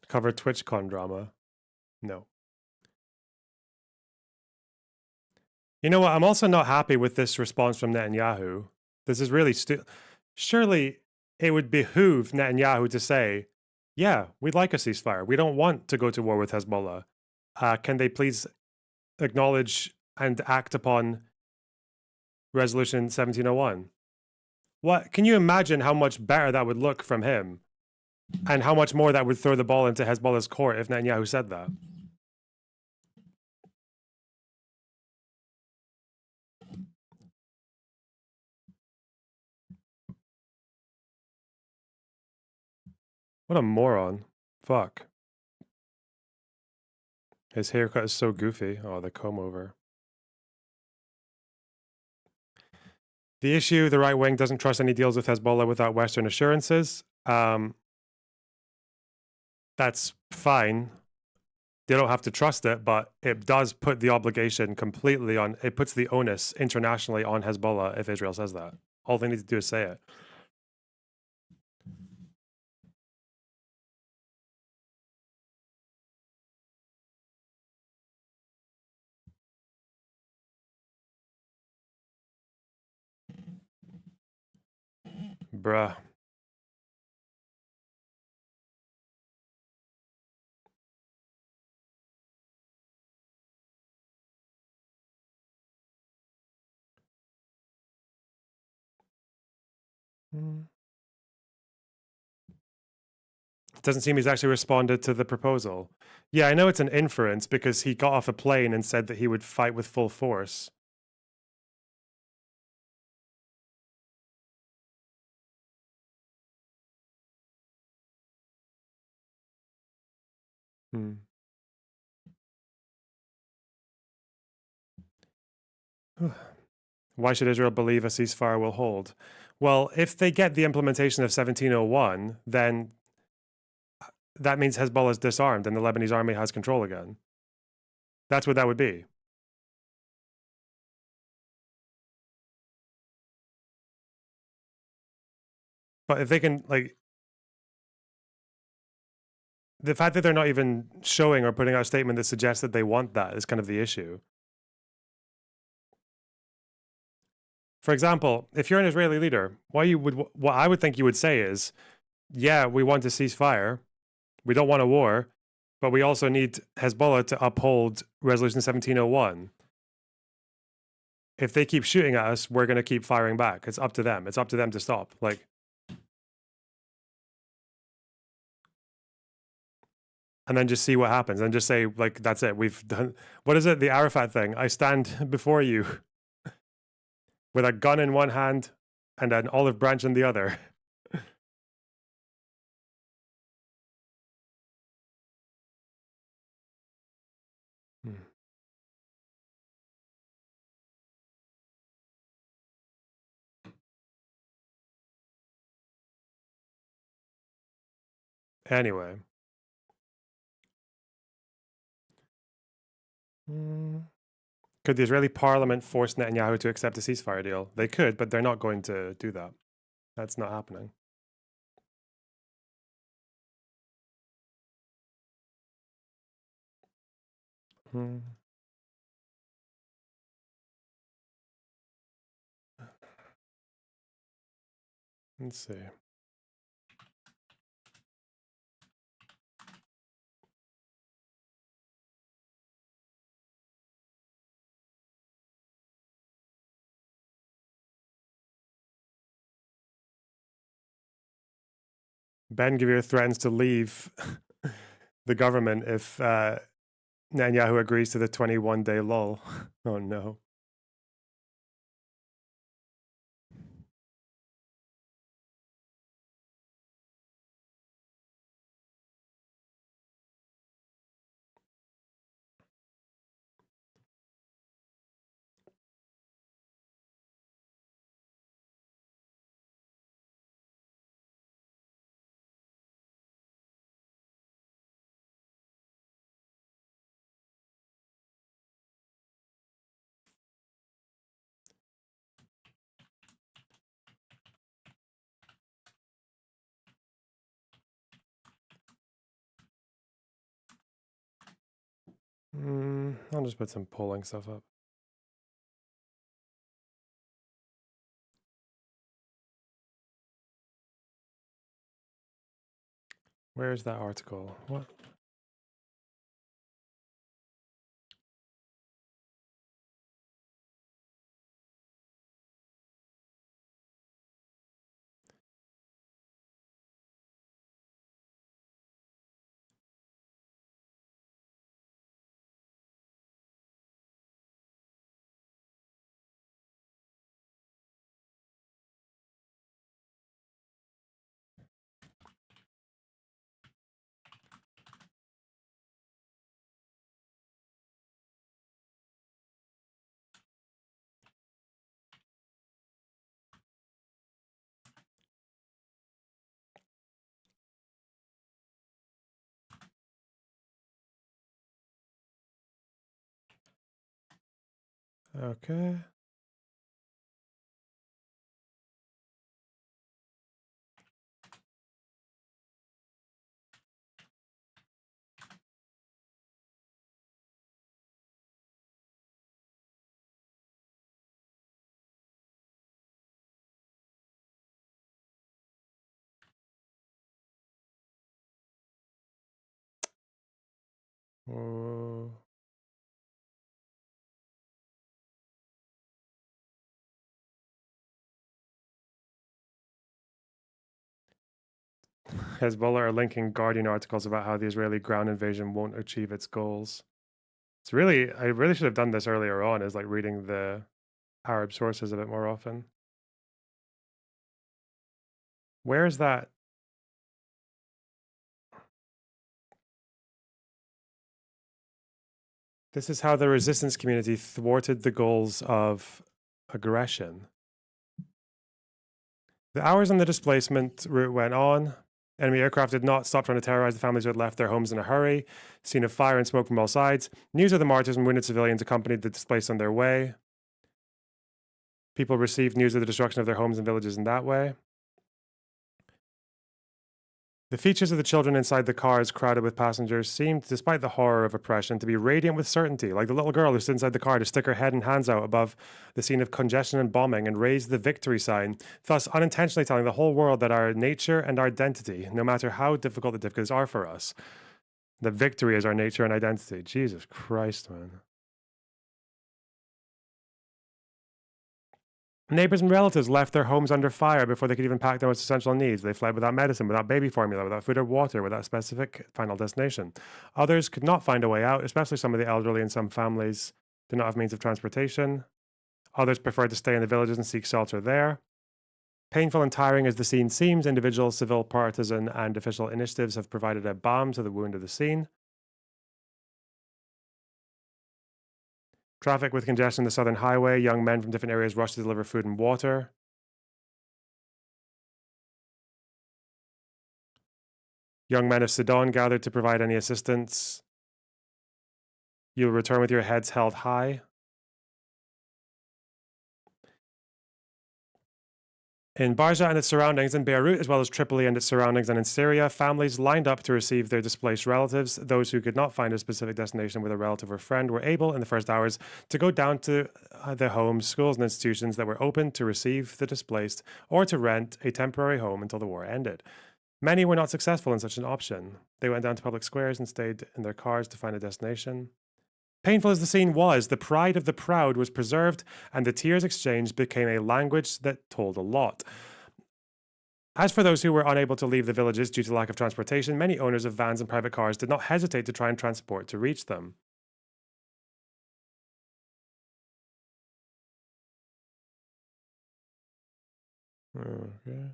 Cover TwitchCon drama. No. You know what? I'm also not happy with this response from Netanyahu. This is really surely it would behoove Netanyahu to say, yeah, we'd like a ceasefire. We don't want to go to war with Hezbollah. Can they please acknowledge and act upon Resolution 1701? What can you imagine how much better that would look from him? And how much more that would throw the ball into Hezbollah's court if Netanyahu said that? What a moron. Fuck. His haircut is so goofy. Oh, the comb over. The issue, the right wing doesn't trust any deals with Hezbollah without Western assurances. That's fine. They don't have to trust it, but it does put the obligation completely on, it puts the onus internationally on Hezbollah if Israel says that. All they need to do is say it. Bruh. It doesn't seem he's actually responded to the proposal. Yeah, I know it's an inference because he got off a plane and said that he would fight with full force. Why should Israel believe a ceasefire will hold? Well, if they get the implementation of 1701, then that means Hezbollah is disarmed and the Lebanese army has control again. That's what that would be. But if they can, like, the fact that they're not even showing or putting out a statement that suggests that they want that is kind of the issue. For example, if you're an Israeli leader, what I would think you would say is, yeah, we want a ceasefire. We don't want a war, but we also need Hezbollah to uphold Resolution 1701. If they keep shooting at us, we're going to keep firing back. It's up to them. It's up to them to stop. Like, and then just see what happens and just say, like, that's it. We've done, what is it? The Arafat thing. I stand before you with a gun in one hand and an olive branch in the other. Anyway. Could the Israeli parliament force Netanyahu to accept a ceasefire deal? They could, but they're not going to do that. That's not happening. Let's see. Ben-Gvir threatens to leave the government if Netanyahu agrees to the 21-day lull. Oh no. I'll just put some polling stuff up. Where's that article? What? Okay. Oh. Hezbollah are linking Guardian articles about how the Israeli ground invasion won't achieve its goals. It's really, I really should have done this earlier on, is like reading the Arab sources a bit more often. Where is that? This is how the resistance community thwarted the goals of aggression. The hours on the displacement route went on. Enemy aircraft did not stop trying to terrorize the families who had left their homes in a hurry. Scene of fire and smoke from all sides. News of the martyrs and wounded civilians accompanied the displaced on their way. People received news of the destruction of their homes and villages in that way. The features of the children inside the cars crowded with passengers seemed, despite the horror of oppression, to be radiant with certainty, like the little girl who stood inside the car to stick her head and hands out above the scene of congestion and bombing and raise the victory sign, thus unintentionally telling the whole world that our nature and our identity, no matter how difficult the difficulties are for us, that victory is our nature and identity. Jesus Christ, man. Neighbors and relatives left their homes under fire before they could even pack their most essential needs. They fled without medicine, without baby formula, without food or water, without a specific final destination. Others could not find a way out, especially some of the elderly, and some families did not have means of transportation. Others preferred to stay in the villages and seek shelter there. Painful and tiring as the scene seems, individual, civil, partisan, and official initiatives have provided a balm to the wound of the scene. Traffic with congestion on the southern highway. Young men from different areas rushed to deliver food and water. Young men of Sidon gathered to provide any assistance. You'll return with your heads held high. In Barja and its surroundings, in Beirut, as well as Tripoli and its surroundings, and in Syria, families lined up to receive their displaced relatives. Those who could not find a specific destination with a relative or friend were able, in the first hours, to go down to the homes, schools, and institutions that were open to receive the displaced or to rent a temporary home until the war ended. Many were not successful in such an option. They went down to public squares and stayed in their cars to find a destination. Painful as the scene was, the pride of the proud was preserved, and the tears exchanged became a language that told a lot. As for those who were unable to leave the villages due to lack of transportation, many owners of vans and private cars did not hesitate to try and transport to reach them. Okay.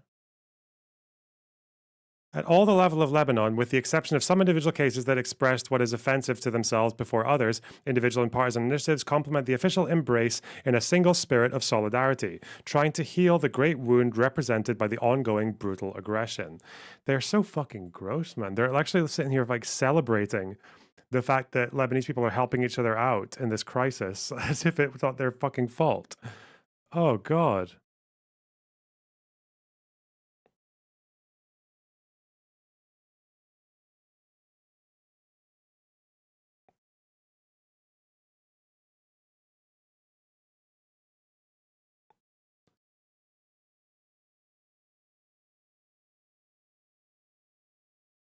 At all the level of Lebanon, with the exception of some individual cases that expressed what is offensive to themselves before others, individual and partisan initiatives complement the official embrace in a single spirit of solidarity, trying to heal the great wound represented by the ongoing brutal aggression. They're so fucking gross, man. They're actually sitting here like celebrating the fact that Lebanese people are helping each other out in this crisis as if it was not their fucking fault. Oh, God.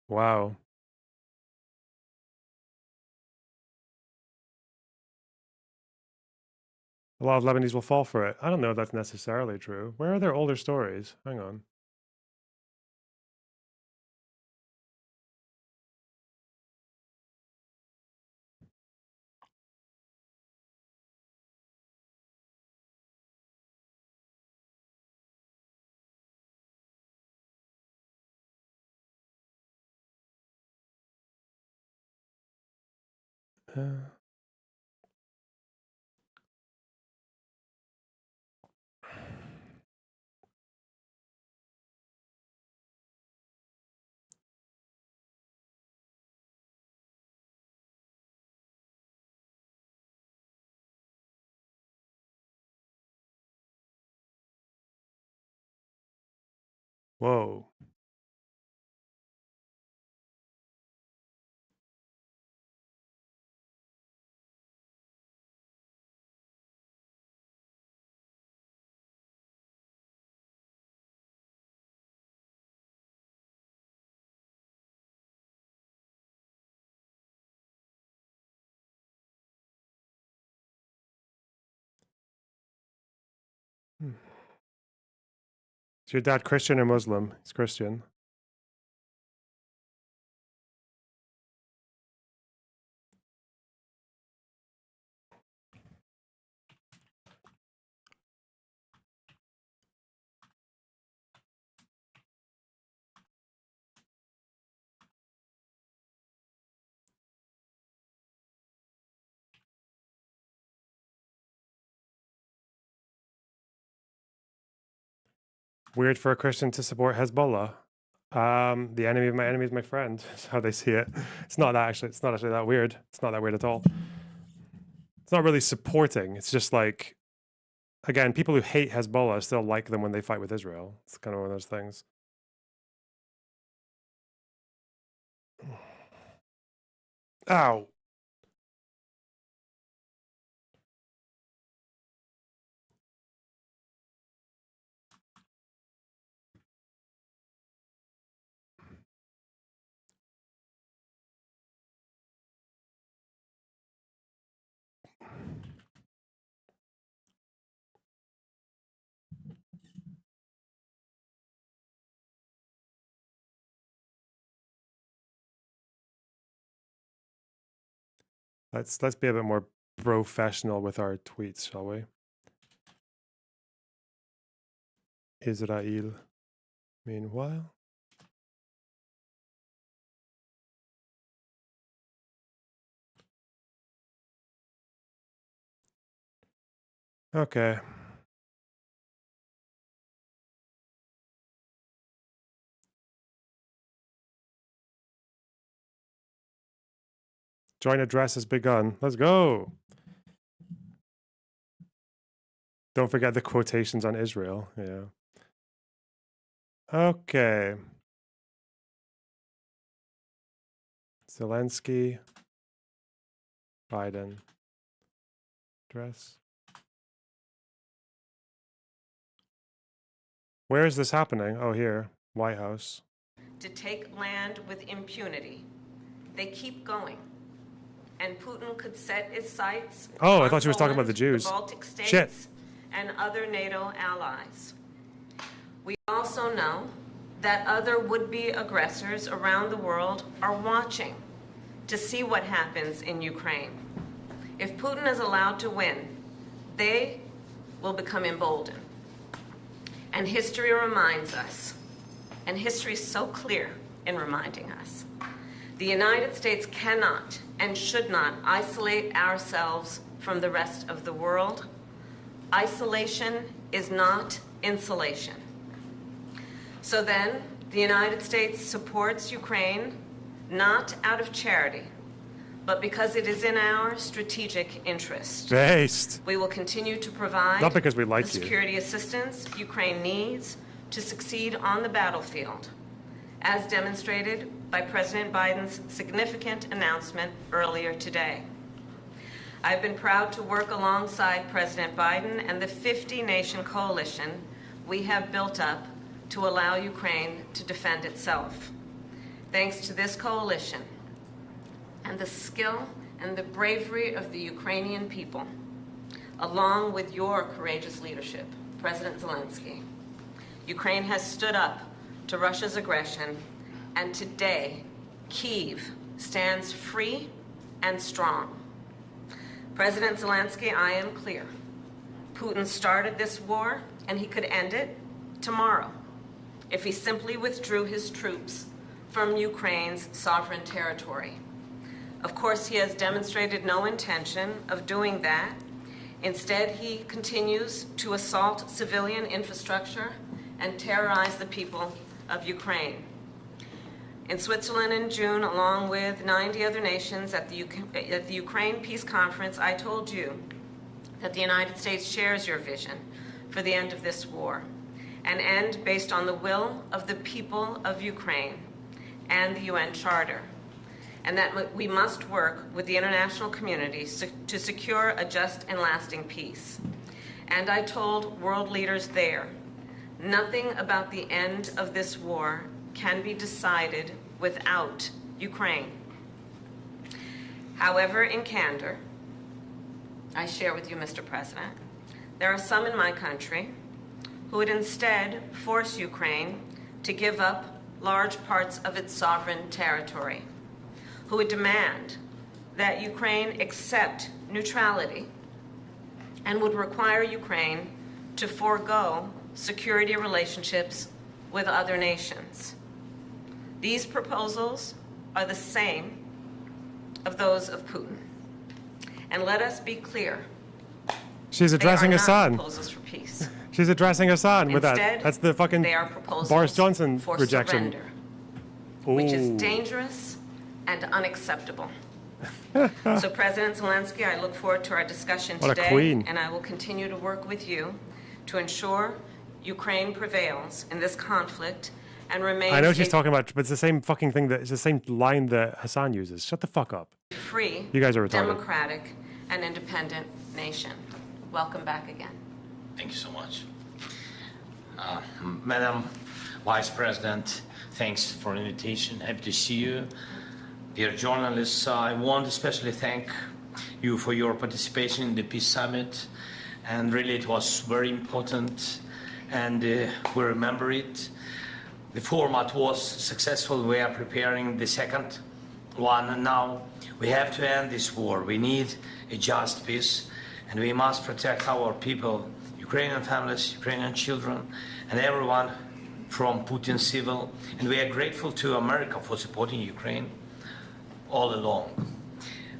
Wow. A lot of Lebanese will fall for it. I don't know if that's necessarily true. Where are their older stories? Hang on. Whoa. Is your dad Christian or Muslim? He's Christian. Weird for a Christian to support Hezbollah. The enemy of my enemy is my friend. That's how they see it. It's not actually that weird. It's not that weird at all. It's not really supporting. It's just like, again, people who hate Hezbollah still like them when they fight with Israel. It's kind of one of those things. Ow. Let's be a bit more professional with our tweets, shall we? Israel. Meanwhile. Okay. Joint address has begun. Let's go. Don't forget the quotations on Israel. Yeah. Okay. Zelensky. Biden. Address. Where is this happening? Oh, here. White House.
To take land with impunity. They keep going. And Putin could set his sights
I thought she was talking about the Jews.
The Baltic states,
Shit.
and other NATO allies. We also know that other would-be aggressors around the world are watching to see what happens in Ukraine. If Putin is allowed to win, they will become emboldened. And history reminds us, and history is so clear in reminding us, the United States cannot and should not isolate ourselves from the rest of the world. Isolation is not insulation. So then, the United States supports Ukraine not out of charity, but because it is in our strategic interest.
Based.
We will continue to provide
Not because we like
the
you.
security assistance Ukraine needs to succeed on the battlefield, as demonstrated by President Biden's significant announcement earlier today. I've been proud to work alongside President Biden and the 50-nation coalition we have built up to allow Ukraine to defend itself. thanks to this coalition and the skill and the bravery of the Ukrainian people, along with your courageous leadership, President Zelensky, Ukraine has stood up to Russia's aggression, and today, Kyiv stands free and strong. President Zelensky, I am clear. Putin started this war, and he could end it tomorrow if he simply withdrew his troops from Ukraine's sovereign territory. Of course, he has demonstrated no intention of doing that. Instead, he continues to assault civilian infrastructure and terrorize the people of Ukraine. In Switzerland in June, along with 90 other nations at the Ukraine Peace Conference, I told you that the United States shares your vision for the end of this war, an end based on the will of the people of Ukraine and the UN Charter, and that we must work with the international community to secure a just and lasting peace. And I told world leaders there, nothing about the end of this war can be decided without Ukraine. However, in candor, I share with you, Mr. President, there are some in my country who would instead force Ukraine to give up large parts of its sovereign territory, who would demand that Ukraine accept neutrality and would require Ukraine to forego security relationships with other nations. These proposals are the same of those of Putin. And let us be clear.
She's addressing
they are
Assad.
not proposals for peace.
She's addressing Assad with that.
Instead,
That's the fucking
they are proposals
Boris Johnson
for
rejection.
surrender, which is
Ooh.
dangerous and unacceptable. So, President Zelensky, I look forward to our discussion
What a
today,
queen.
and I will continue to work with you to ensure Ukraine prevails in this conflict and remains
I know she's talking about, but it's the same fucking thing it's the same line that Hassan uses. Shut the fuck up.
a free,
You guys are retarded.
democratic, and independent nation. Welcome back again.
Thank you so much. Madam Vice President, thanks for the invitation. Happy to see you. Dear journalists, I want to especially thank you for your participation in the Peace Summit. And really it was very important, and we remember it. The format was successful. We are preparing the second one, and now we have to end this war. We need a just peace, and we must protect our people, Ukrainian families, Ukrainian children, and everyone from Putin's civil. And we are grateful to America for supporting Ukraine all along.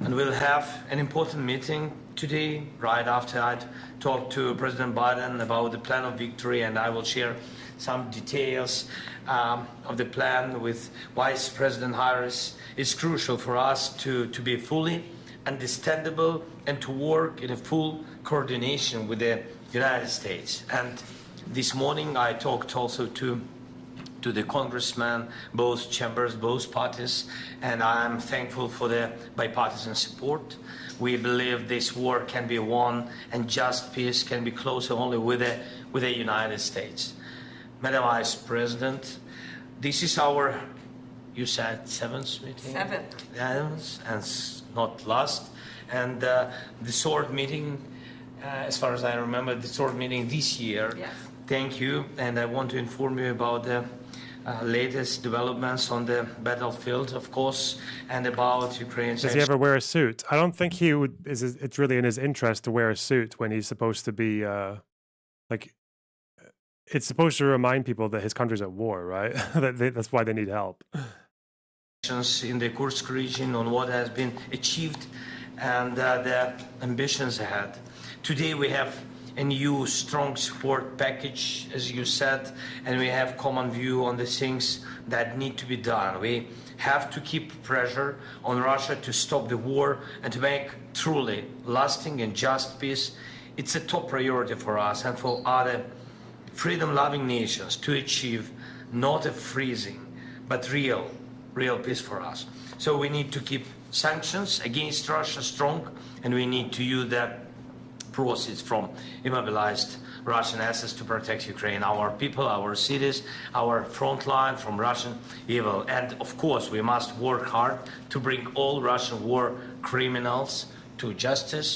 And we'll have an important meeting today, right after I'd talked to President Biden about the plan of victory, and I will share some details of the plan with Vice President Harris. It's crucial for us to be fully understandable and to work in a full coordination with the United States. And this morning I talked also to the congressmen, both chambers, both parties, and I'm thankful for the bipartisan support. We believe this war can be won and just peace can be closer only with the United States. Madam Vice President, this is our, you said, seventh meeting?
Seventh.
And not last. And the third meeting, as far as I remember, the third meeting this year.
Yes.
Thank you, and I want to inform you about the latest developments on the battlefield, of course, and about Ukraine's...
Does he ever wear a suit? I don't think he would. It's really in his interest to wear a suit when he's supposed to be like. It's supposed to remind people that his country's at war, right? That's why they need help.
In the Kursk region on what has been achieved and the ambitions ahead. Today we have a new strong support package, as you said, and we have common view on the things that need to be done. We have to keep pressure on Russia to stop the war and to make truly lasting and just peace. It's a top priority for us and for other freedom-loving nations to achieve not a freezing, but real peace for us. So we need to keep sanctions against Russia strong, and we need to use the proceeds from immobilized Russian assets to protect Ukraine, our people, our cities, our front line from Russian evil. And of course, we must work hard to bring all Russian war criminals to justice.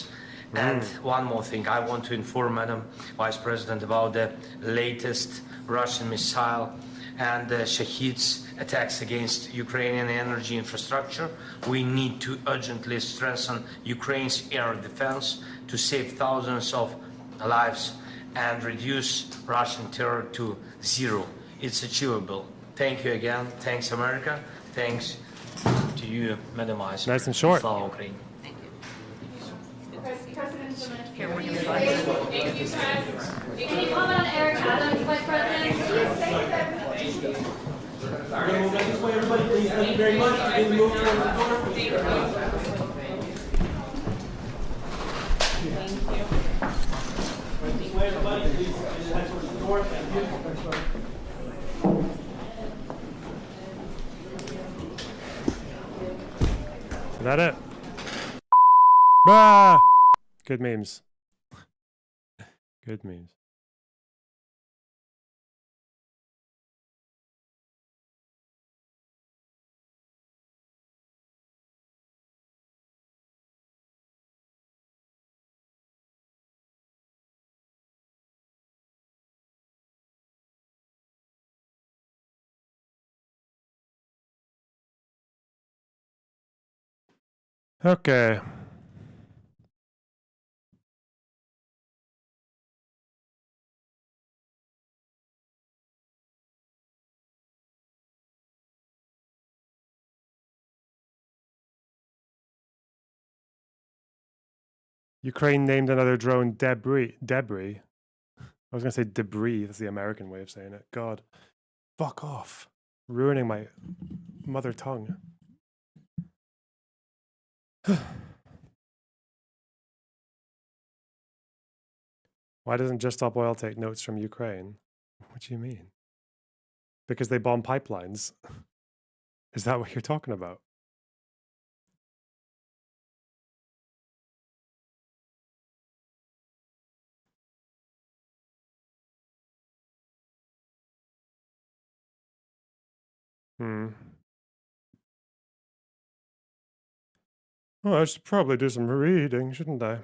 And one more thing, I want to inform Madam Vice President about the latest Russian missile and Shahid's attacks against Ukrainian energy infrastructure. We need to urgently strengthen Ukraine's air defense to save thousands of lives and reduce Russian terror to zero. It's achievable. Thank you again. Thanks, America. Thanks to you, Madam Vice.
Nice and short.
Slava Ukraine.
Here, we're gonna Can you comment on Eric Adams, Vice President? This way, everybody, please. Thank you very much. Please move towards the door. Thank you. This way, everybody, please head towards the door. Thank you.
Is that it? Ah! Good memes. Good memes. Okay. Ukraine named another drone debris. Debris. I was going to say debris. That's the American way of saying it. God. Fuck off. Ruining my mother tongue. Why doesn't Just Stop Oil take notes from Ukraine? What do you mean? Because they bomb pipelines. Is that what you're talking about? Well, I should probably do some reading, shouldn't I?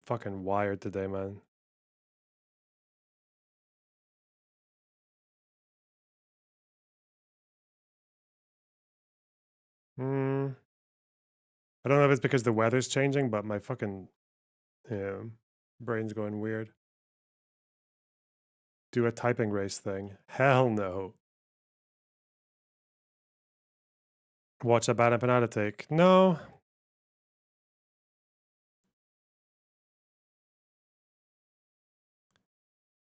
Fucking wired today, man. I don't know if it's because the weather's changing, but my fucking brain's going weird. Do a typing race thing. Hell no. Watch a bad empanada take. No.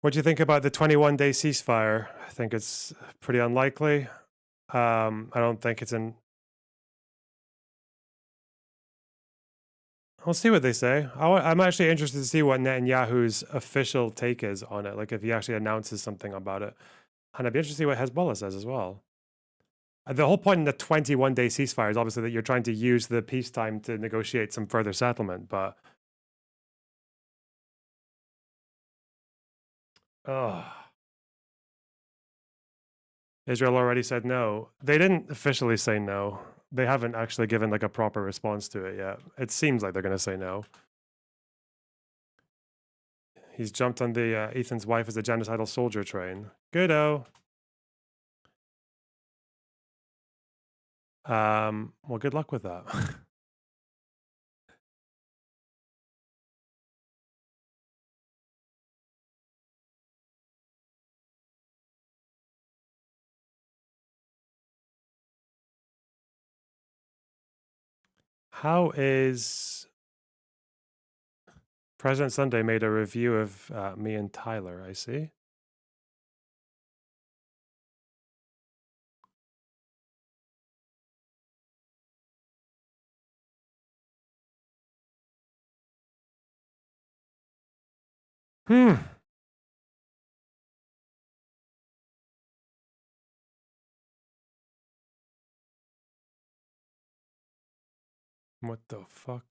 What do you think about the 21-day ceasefire? I think it's pretty unlikely. I don't think it's in... We'll see what they say. I'm actually interested to see what Netanyahu's official take is on it. Like if he actually announces something about it. And I'd be interested to see what Hezbollah says as well. The whole point in the 21-day ceasefire is obviously that you're trying to use the peacetime to negotiate some further settlement, but... Israel already said no. They didn't officially say no. They haven't actually given like a proper response to it yet. It seems like they're going to say no. He's jumped on the Ethan's wife as a genocidal soldier train. Good-o. Well, good luck with that. How is President Sunday made a review of me and Tyler? I see. What the fuck?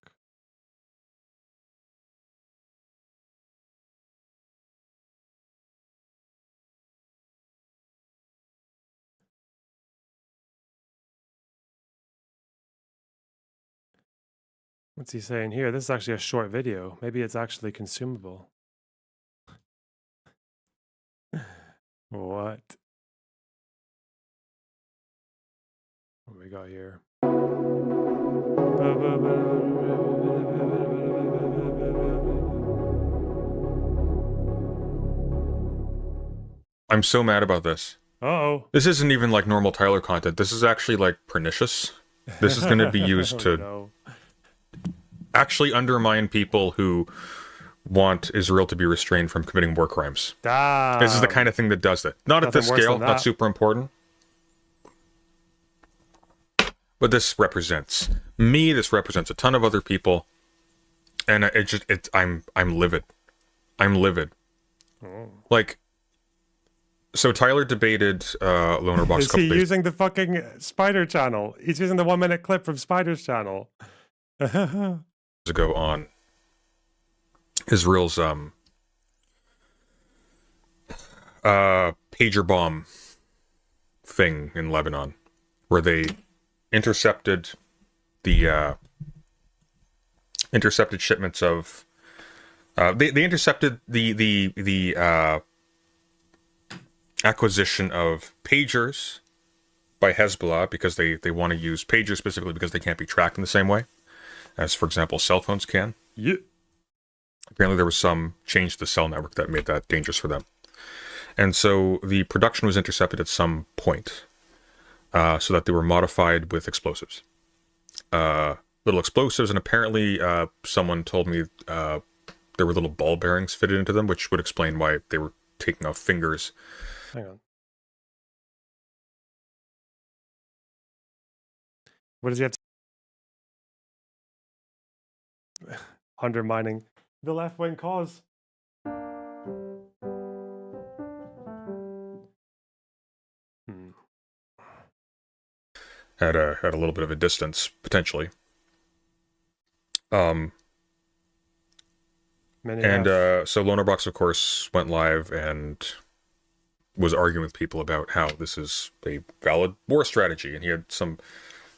What's he saying here? This is actually a short video. Maybe it's actually consumable. What? What we got here?
I'm so mad about this.
Uh-oh.
This isn't even like normal Tyler content. This is actually like pernicious. This is going to be used to actually undermine people who want Israel to be restrained from committing war crimes.
Damn.
This is the kind of thing that does that. Not at this scale, not super important. But this represents me, this represents a ton of other people. And I'm livid. I'm livid.
Oh.
Like, so Tyler debated Loner Box.
Is he using the fucking Spider channel? He's using the 1-minute clip from Spider's channel.
Ago on Israel's pager bomb thing in Lebanon, where they intercepted the intercepted shipments of they intercepted the acquisition of pagers by Hezbollah because they want to use pagers specifically because they can't be tracked in the same way as, for example, cell phones can.
Yeah.
Apparently there was some change to the cell network that made that dangerous for them. And so the production was intercepted at some point so that they were modified with explosives. Little explosives, and apparently someone told me there were little ball bearings fitted into them, which would explain why they were taking off fingers.
Hang on. What does he have to... Undermining the left-wing cause.
At a little bit of a distance, potentially. So Lonerbox, of course, went live and was arguing with people about how this is a valid war strategy, and he had some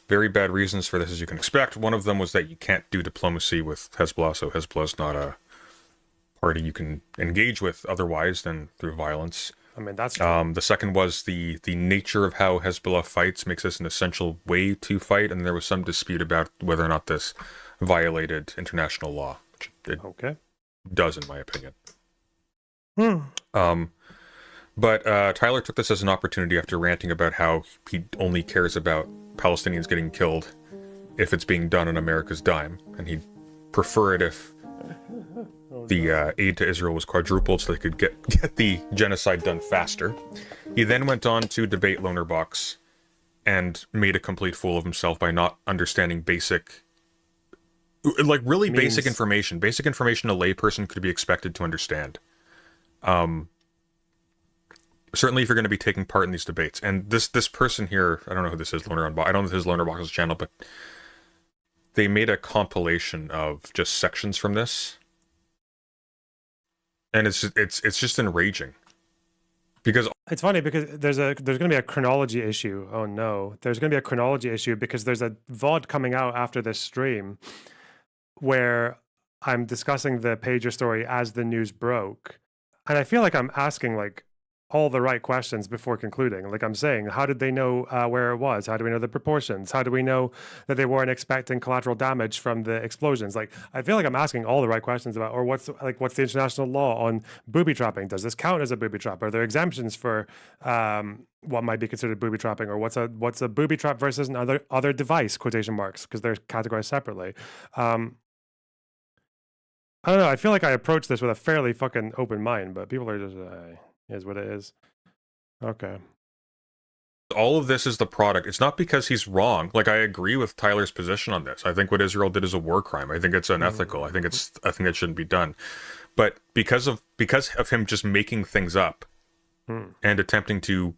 very bad reasons for this, as you can expect. One of them was that you can't do diplomacy with Hezbollah, so Hezbollah is not a party you can engage with otherwise than through violence.
I mean, that's
the second was the nature of how Hezbollah fights makes this an essential way to fight, and there was some dispute about whether or not this violated international law, which it does, in my opinion. But Tyler took this as an opportunity after ranting about how he only cares about Palestinians getting killed if it's being done on America's dime, and he'd prefer it if the aid to Israel was quadrupled so they could get the genocide done faster. He then went on to debate Lonerbox and made a complete fool of himself by not understanding basic, like really basic information a layperson could be expected to understand. Certainly if you're going to be taking part in these debates. And this person here, I don't know who this is, I don't know if this is Lonerbox's channel, but they made a compilation of just sections from this. And it's just enraging. Because
it's funny because there's going to be a chronology issue. Oh no. There's going to be a chronology issue because there's a VOD coming out after this stream where I'm discussing the pager story as the news broke. And I feel like I'm asking like all the right questions before concluding. Like I'm saying, how did they know where it was? How do we know the proportions? How do we know that they weren't expecting collateral damage from the explosions? Like, I feel like I'm asking all the right questions about, or what's the international law on booby trapping? Does this count as a booby trap? Are there exemptions for what might be considered booby trapping? Or what's a booby trap versus another device, quotation marks, because they're categorized separately. I don't know. I feel like I approach this with a fairly fucking open mind, but people are just, is what it is. Okay.
All of this is the product. It's not because he's wrong. Like, I agree with Tyler's position on this. I think what Israel did is a war crime. I think it's unethical. I think it shouldn't be done. But because of him just making things up and attempting to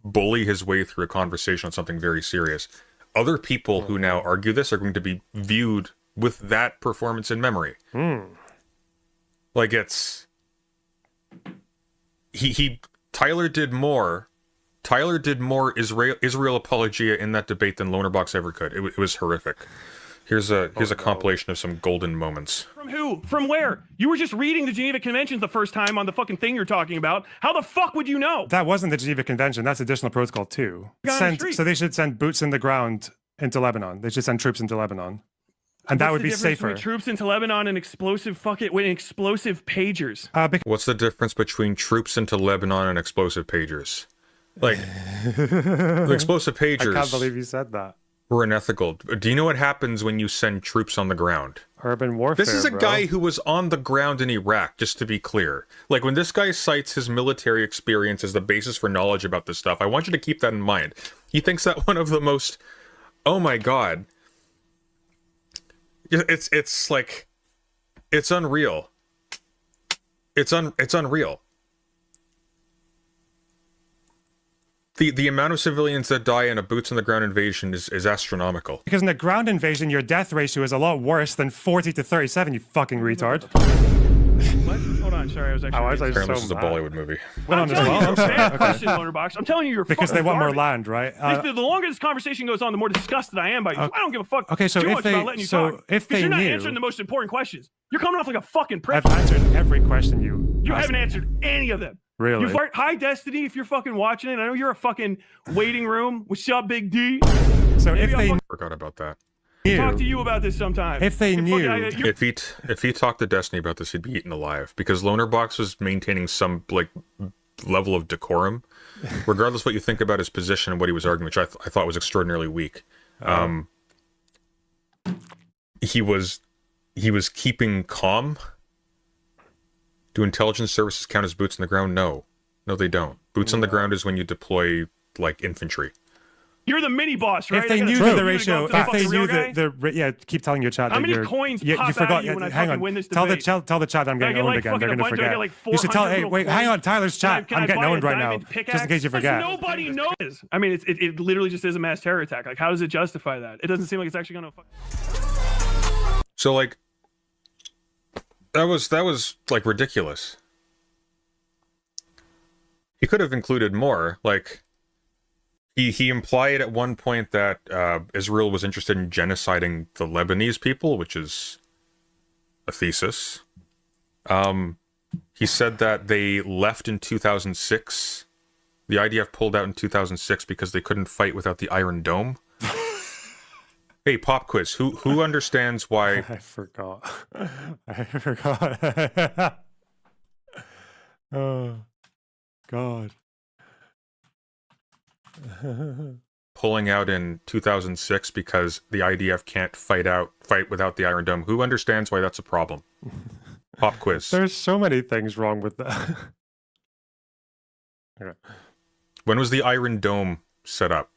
bully his way through a conversation on something very serious, other people who now argue this are going to be viewed with that performance in memory. Like, it's... Tyler did more Israel apologia in that debate than Lonerbox ever could. It was horrific. Here's a compilation of some golden moments.
From who? From where? You were just reading the Geneva Conventions the first time on the fucking thing you're talking about. How the fuck would you know?
That wasn't the Geneva Convention. That's additional protocol 2. So they should send boots in the ground into Lebanon. They should send troops into Lebanon. And that would be safer.
Troops into Lebanon and explosive pagers.
What's the difference between troops into Lebanon and explosive pagers? Like, the explosive pagers...
I can't believe you said that.
Were unethical. Do you know what happens when you send troops on the ground?
Urban warfare,
This is a guy who was on the ground in Iraq, just to be clear. Like, when this guy cites his military experience as the basis for knowledge about this stuff, I want you to keep that in mind. He thinks that one of the most... Oh my god. It's like... It's unreal. It's unreal. The amount of civilians that die in a boots-on-the-ground invasion is astronomical.
Because in a ground invasion, your death ratio is a lot worse than 40 to 37, you fucking retard.
What? Hold on, sorry, I was actually...
Apparently this is a Bollywood movie.
I'm telling you, you're a bad question, Loaderbox. I'm telling you, you're
because
fucking
they want
garbage.
more land, right?
The longer this conversation goes on, the more disgusted I am by you. I don't give a fuck
okay, so
too
if
much
they,
about letting you
so
talk.
if
Because
they
you're not
knew,
answering the most important questions. You're coming off like a fucking prick.
I've answered every question you
haven't answered any of them.
Really?
Hi, Destiny, if you're fucking watching it. I know you're a fucking waiting room. What's up, Big D?
So
Maybe
if they
forgot about that.
talk to you about this sometime.
If they knew,
if he talked to Destiny about this, he'd be eaten alive because Lonerbox was maintaining some like level of decorum, regardless of what you think about his position and what he was arguing, which I thought was extraordinarily weak. He was keeping calm. Do intelligence services count as boots on the ground? No, they don't. Boots on the ground is when you deploy like infantry.
You're the mini boss, right?
If they knew the ratio, if they knew keep telling your chat
how
that
many
you're...
coins
you
pop
forgot,
out of you when I
hang
fucking
on.
win this
Tell the
debate?
chat I'm getting owned again. They're going to forget. You should tell, hey, wait, hang on, Tyler's chat. I'm getting owned right now, just in case you forget.
Nobody knows. I mean, it literally just is a mass terror attack. Like, how does it justify that? It doesn't seem like it's actually going to...
So, like, that was like, ridiculous. He could have included more, like... He implied at one point that Israel was interested in genociding the Lebanese people, which is a thesis. He said that they left in 2006. The IDF pulled out in 2006 because they couldn't fight without the Iron Dome. Hey, pop quiz. Who understands why...
I forgot. Oh, God.
Pulling out in 2006 because the IDF can't fight without the Iron Dome. Who understands why that's a problem? Pop quiz.
There's so many things wrong with that. Okay.
When was the Iron Dome set up?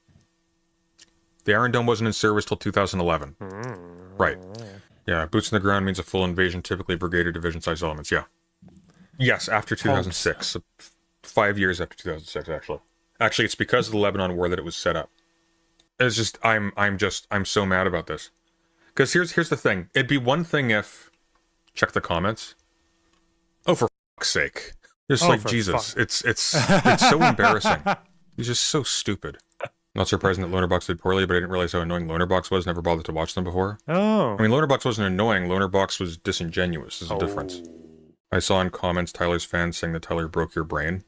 The Iron Dome wasn't in service till 2011. Right. Yeah, boots on the ground means a full invasion, typically brigade or division-sized elements. Yeah. Yes, after 2006. So 5 years after 2006, actually. Actually, it's because of the Lebanon war that it was set up. It's just, I'm so mad about this. Because here's the thing. It'd be one thing if... Check the comments. Oh, for fuck's sake. Just like, Jesus. It's so embarrassing. He's just so stupid. Not surprising that Lonerbox did poorly, but I didn't realize how annoying Lonerbox was. Never bothered to watch them before.
Oh.
I mean, Lonerbox wasn't annoying. Lonerbox was disingenuous. There's a difference. I saw in comments Tyler's fans saying that Tyler broke your brain.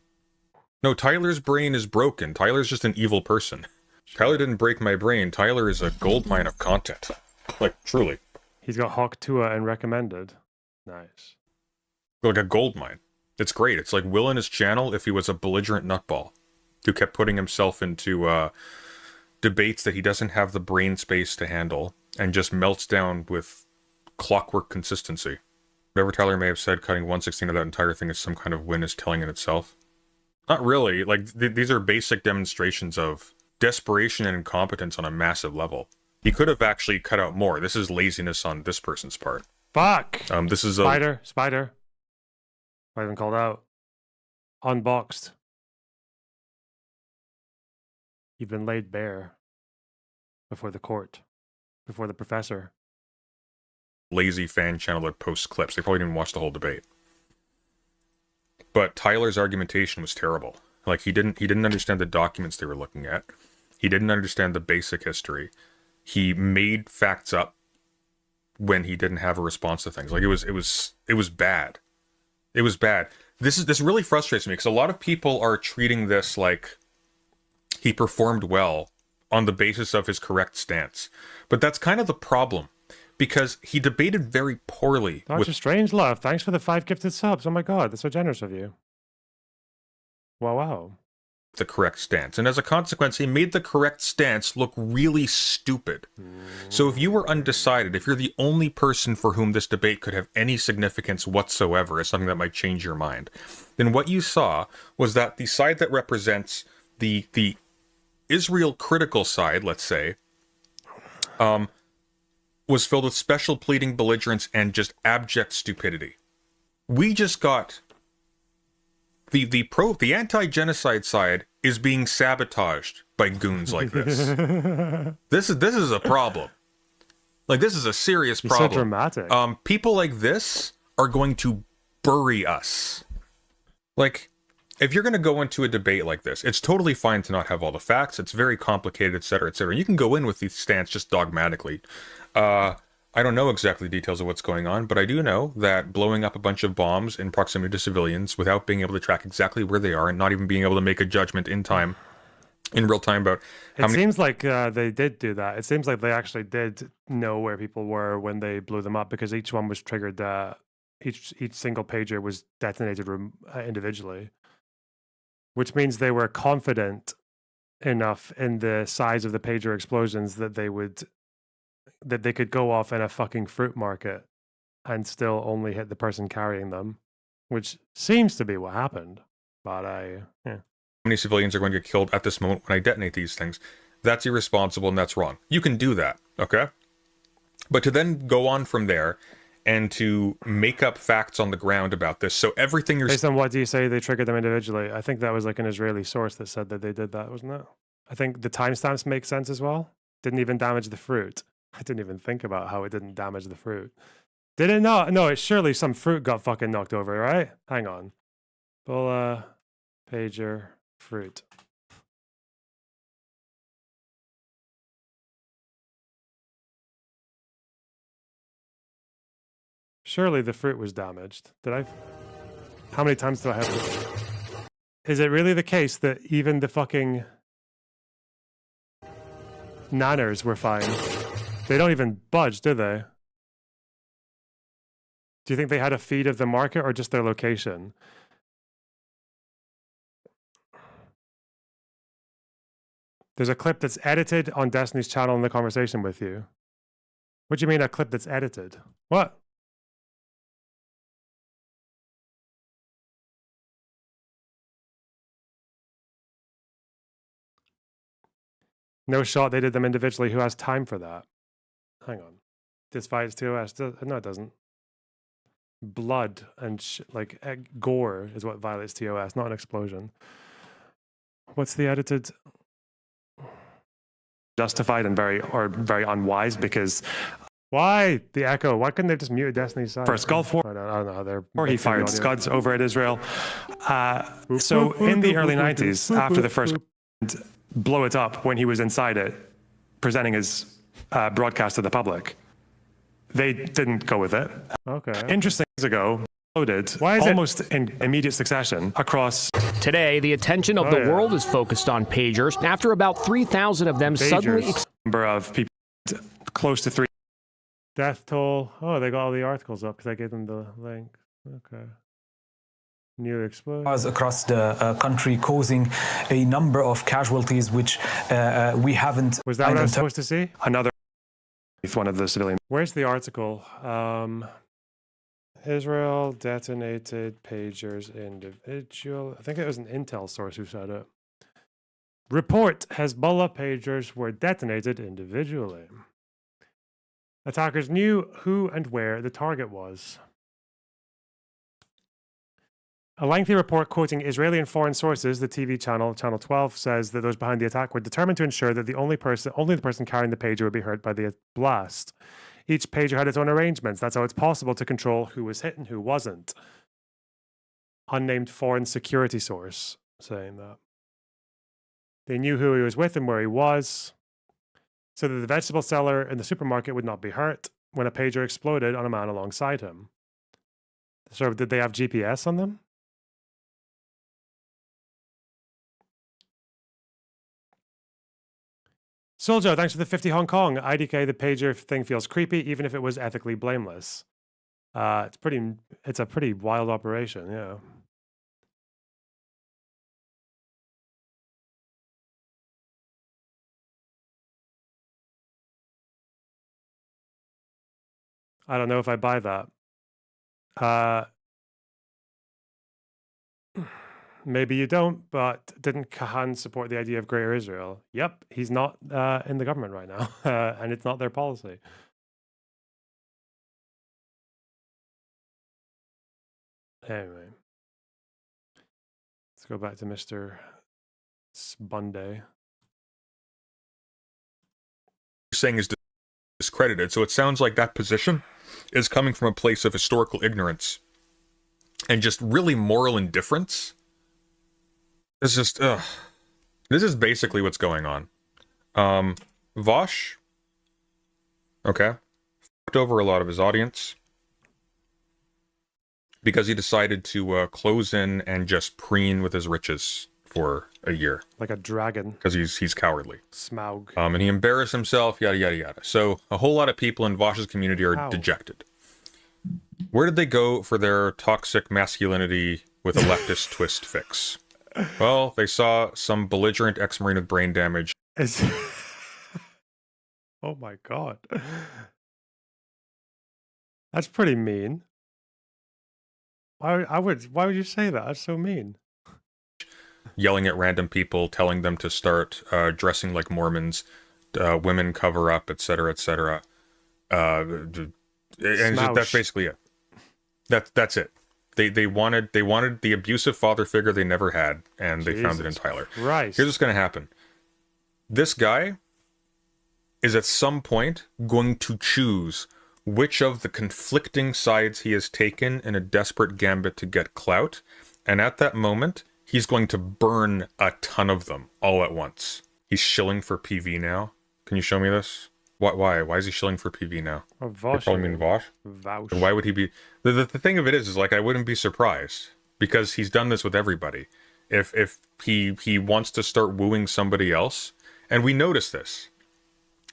No, Tyler's brain is broken. Tyler's just an evil person. Tyler didn't break my brain. Tyler is a goldmine of content. Like, truly.
He's got Hawk Tua and recommended. Nice.
Like a goldmine. It's great. It's like Will and his channel if he was a belligerent nutball who kept putting himself into debates that he doesn't have the brain space to handle and just melts down with clockwork consistency. Whatever Tyler may have said, cutting 1/16 of that entire thing is some kind of win is telling in itself. Not really. Like, these are basic demonstrations of desperation and incompetence on a massive level. He could have actually cut out more. This is laziness on this person's part.
Fuck!
This is
Spider. I've been called out. Unboxed. You've been laid bare. Before the court. Before the professor.
Lazy fan channel that posts clips. They probably didn't watch the whole debate. But Tyler's argumentation was terrible. Like, he didn't understand the documents they were looking at. He didn't understand the basic history. He made facts up when he didn't have a response to things. Like it was bad. It was bad. This really frustrates me because a lot of people are treating this like he performed well on the basis of his correct stance. But that's kind of the problem, because he debated very poorly.
Dr. Strangelove, thanks for the 5 gifted subs. Oh my god, that's so generous of you. Wow.
The correct stance. And as a consequence, he made the correct stance look really stupid. So if you were undecided, if you're the only person for whom this debate could have any significance whatsoever as something that might change your mind, then what you saw was that the side that represents the Israel critical side, let's say, was filled with special pleading, belligerence, and just abject stupidity. We just got the anti-genocide side is being sabotaged by goons like this. This is a problem. Like, this is a serious problem.
So dramatic.
People like this are going to bury us. Like, if you're going to go into a debate like this, it's totally fine to not have all the facts. It's very complicated, etc., etc. You can go in with these stance just dogmatically. I don't know exactly the details of what's going on, but I do know that blowing up a bunch of bombs in proximity to civilians without being able to track exactly where they are and not even being able to make a judgment in real time about how many...
It seems like they did do that. It seems like they actually did know where people were when they blew them up, because each one was triggered, each single pager was detonated individually, which means they were confident enough in the size of the pager explosions that they could go off in a fucking fruit market and still only hit the person carrying them, which seems to be what happened. But yeah.
How many civilians are going to get killed at this moment when I detonate these things? That's irresponsible and that's wrong. You can do that, okay? But to then go on from there and to make up facts on the ground about this, so everything you're...
Based on what do you say they triggered them individually? I think that was like an Israeli source that said that they did that, wasn't it? I think the timestamps make sense as well. Didn't even damage the fruit. I didn't even think about how it didn't damage the fruit. Did it not? No, it's surely some fruit got fucking knocked over, right? Hang on. Bulla, pager, fruit. Surely the fruit was damaged. Did I? How many times do I have to? Is it really the case that even the fucking nanners were fine? They don't even budge, do they? Do you think they had a feed of the market or just their location? There's a clip that's edited on Destiny's channel in the conversation with you. What do you mean a clip that's edited? What? No shot, they did them individually. Who has time for that? Hang on. This violates TOS. No, it doesn't. Blood and gore is what violates TOS, not an explosion. What's the edited? Justified and very unwise, because why the echo? Why couldn't they just mute Destiny's side?
First Gulf War.
I don't know how they're.
Or he fired Scuds over at Israel. So in the early 90s, after the first blow it up when he was inside it, presenting his broadcast to the public, they didn't go with it.
Okay.
Interesting years ago, loaded almost in immediate succession across.
Today, the attention of the world is focused on pagers after about 3,000 of them suddenly.
Number of people close to 3.
Death toll. Oh, they got all the articles up because I gave them the link. Okay. New explosion
across the country, causing a number of casualties, which we haven't.
Was that what I was supposed to see?
Another. One of the civilians.
Where's the article? Israel detonated pagers individual. I think it was an intel source who said it. Report: Hezbollah pagers were detonated individually. Attackers knew who and where the target was. A lengthy report quoting Israeli and foreign sources, the TV channel, Channel 12, says that those behind the attack were determined to ensure that only the person carrying the pager would be hurt by the blast. Each pager had its own arrangements. That's how it's possible to control who was hit and who wasn't. Unnamed foreign security source saying that. They knew who he was with and where he was, so that the vegetable seller in the supermarket would not be hurt. when a pager exploded on a man alongside him. So did they have GPS on them? Soljo, thanks for the 50 Hong Kong. IDK, the pager thing feels creepy, even if it was ethically blameless. It's a pretty wild operation, yeah. I don't know if I buy that. Maybe you don't, but didn't Kahan support the idea of Greater Israel? Yep, he's not in the government right now, and it's not their policy. Anyway, let's go back to Mr. Bunday.
Saying is discredited, so it sounds like that position is coming from a place of historical ignorance and just really moral indifference. It's just, this is basically what's going on. Vosh, okay, fucked over a lot of his audience because he decided to close in and just preen with his riches for a year.
Like a dragon.
Because he's cowardly.
Smaug.
And he embarrassed himself, yada, yada, yada. So a whole lot of people in Vosh's community are dejected. Where did they go for their toxic masculinity with a leftist twist fix? Well, they saw some belligerent ex-Marine with brain damage.
Oh my god. That's pretty mean. Why would you say that? That's so mean.
Yelling at random people, telling them to start dressing like Mormons, women cover up, etc., etc. And that's basically it. That's it. They wanted the abusive father figure they never had, and they found it in Tyler.
Right.
Here's what's going to happen. This guy is at some point going to choose which of the conflicting sides he has taken in a desperate gambit to get clout, and at that moment, he's going to burn a ton of them all at once. He's shilling for PV now. Can you show me this? Why? Why is he shilling for PV now?
Oh, Vosh.
You probably mean Vosh?
Vouch.
And why would he be... The thing of it is like, I wouldn't be surprised, because he's done this with everybody. If he wants to start wooing somebody else, and we noticed this.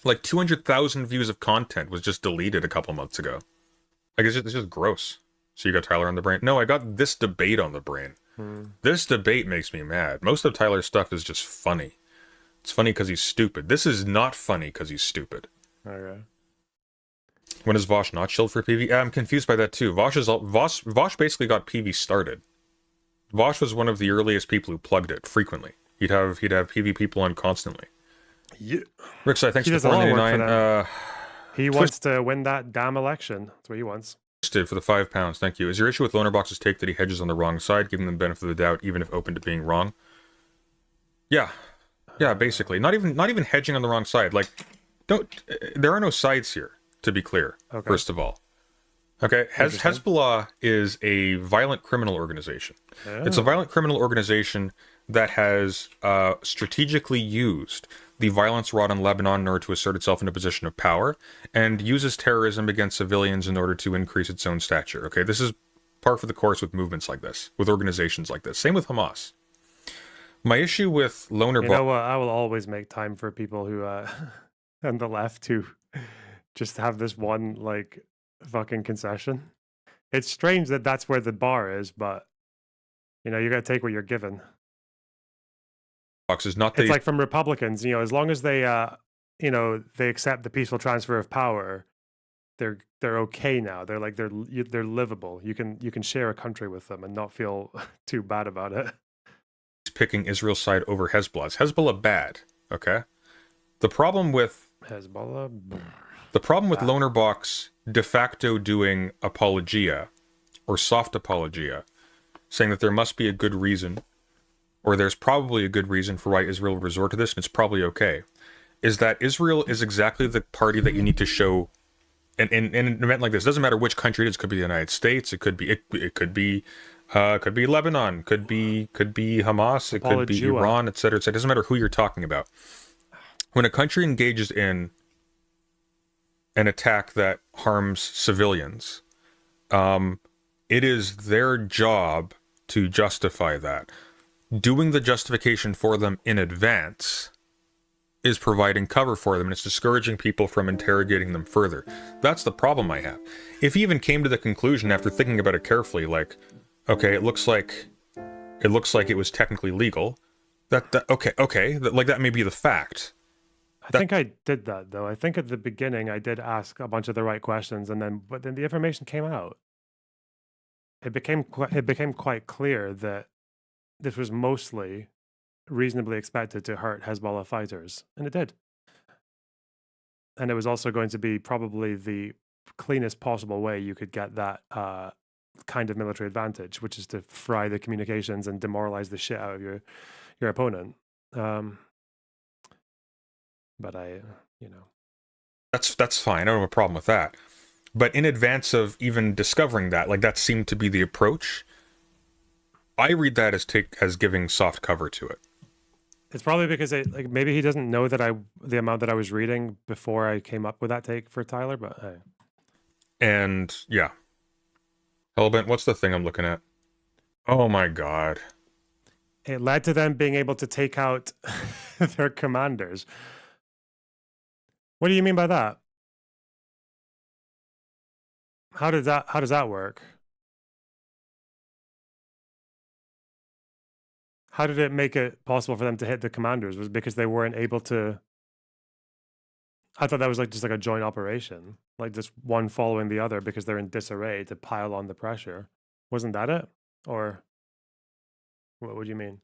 Like 200,000 views of content was just deleted a couple months ago. Like, it's just gross. So you got Tyler on the brain? No, I got this debate on the brain. This debate makes me mad. Most of Tyler's stuff is just funny. It's funny because he's stupid. This is not funny because he's stupid.
Okay.
When is Vosh not shilled for PV? I'm confused by that too. Vosh basically got PV started. Vosh was one of the earliest people who plugged it frequently. He'd have PV people on constantly.
Yeah.
Rick, thanks for the 499.
He wants to win that damn election. That's what he wants.
For the £5, thank you. Is your issue with Lonerbox's take that he hedges on the wrong side, giving them the benefit of the doubt, even if open to being wrong? Yeah, basically, not even hedging on the wrong side. Like, there are no sides here, to be clear. Okay. First of all, okay, Hezbollah is a violent criminal organization. Oh. It's a violent criminal organization that has strategically used the violence wrought on Lebanon in order to assert itself in a position of power, and uses terrorism against civilians in order to increase its own stature. Okay, this is par for the course with movements like this, with organizations like this. Same with Hamas. My issue with Loner...
You know what? I will always make time for people who, on the left, who just have this one, like, fucking concession. It's strange that that's where the bar is, but, you know, you gotta take what you're given.
Is not
it's like from Republicans, you know, as long as they, you know, they accept the peaceful transfer of power, they're okay now. They're like they're livable. You can share a country with them and not feel too bad about it.
Picking Israel's side over Hezbollah. Is Hezbollah bad? Okay. The problem with
Hezbollah.
The problem with Lonerbox de facto doing apologia or soft apologia, saying that there must be a good reason, or there's probably a good reason for why Israel will resort to this, and it's probably okay, is that Israel is exactly the party that you need to show in an event like this. It doesn't matter which country it is. It could be the United States. It could be Lebanon. Could be Hamas. It could be Iran, etc. It doesn't matter who you're talking about. When a country engages in an attack that harms civilians, it is their job to justify that. Doing the justification for them in advance is providing cover for them, and it's discouraging people from interrogating them further. That's the problem I have. If he even came to the conclusion after thinking about it carefully, like, okay, it looks like it was technically legal, that may be the fact.
I think I did that though. I think at the beginning I did ask a bunch of the right questions, but then the information came out. It became quite clear that this was mostly reasonably expected to hurt Hezbollah fighters, and it did. And it was also going to be probably the cleanest possible way you could get that kind of military advantage, which is to fry the communications and demoralize the shit out of your opponent. But
that's fine. I don't have a problem with that. But in advance of even discovering that, like, that seemed to be the approach. I read that as giving soft cover to it.
It's probably because maybe he doesn't know that the amount that I was reading before I came up with that take for Tyler, but hey.
And yeah. Hellbent, what's the thing I'm looking at? Oh my god.
It led to them being able to take out their commanders. What do you mean by that? How does that work? How did it make it possible for them to hit the commanders? Was it because they weren't able to? I thought that was just like a joint operation, like just one following the other because they're in disarray to pile on the pressure. Wasn't that it? Or what would you mean?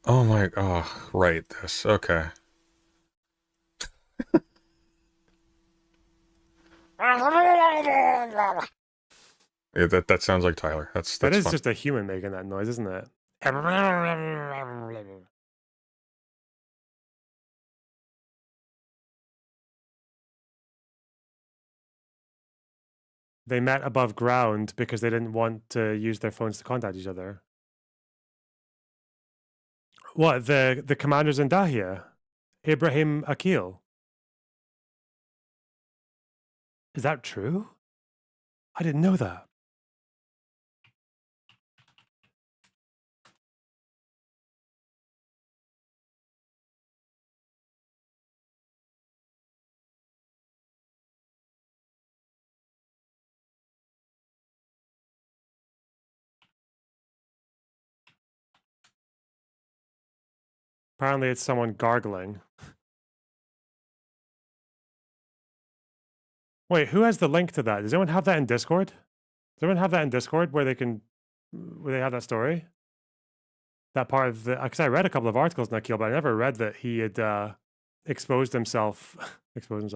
Right, this. Okay. Yeah, that sounds like Tyler. That's
That is
fun.
just a human making that noise, isn't it? They met above ground because they didn't want to use their phones to contact each other. What, the commanders in Dahia? Ibrahim Akil? Is that true? I didn't know that. Apparently it's someone gargling. Wait, who has the link to that? Does anyone have that in Discord? Does anyone have that in Discord where they have that story? That part of the, because I read a couple of articles in Akil, but I never read that he had exposed himself because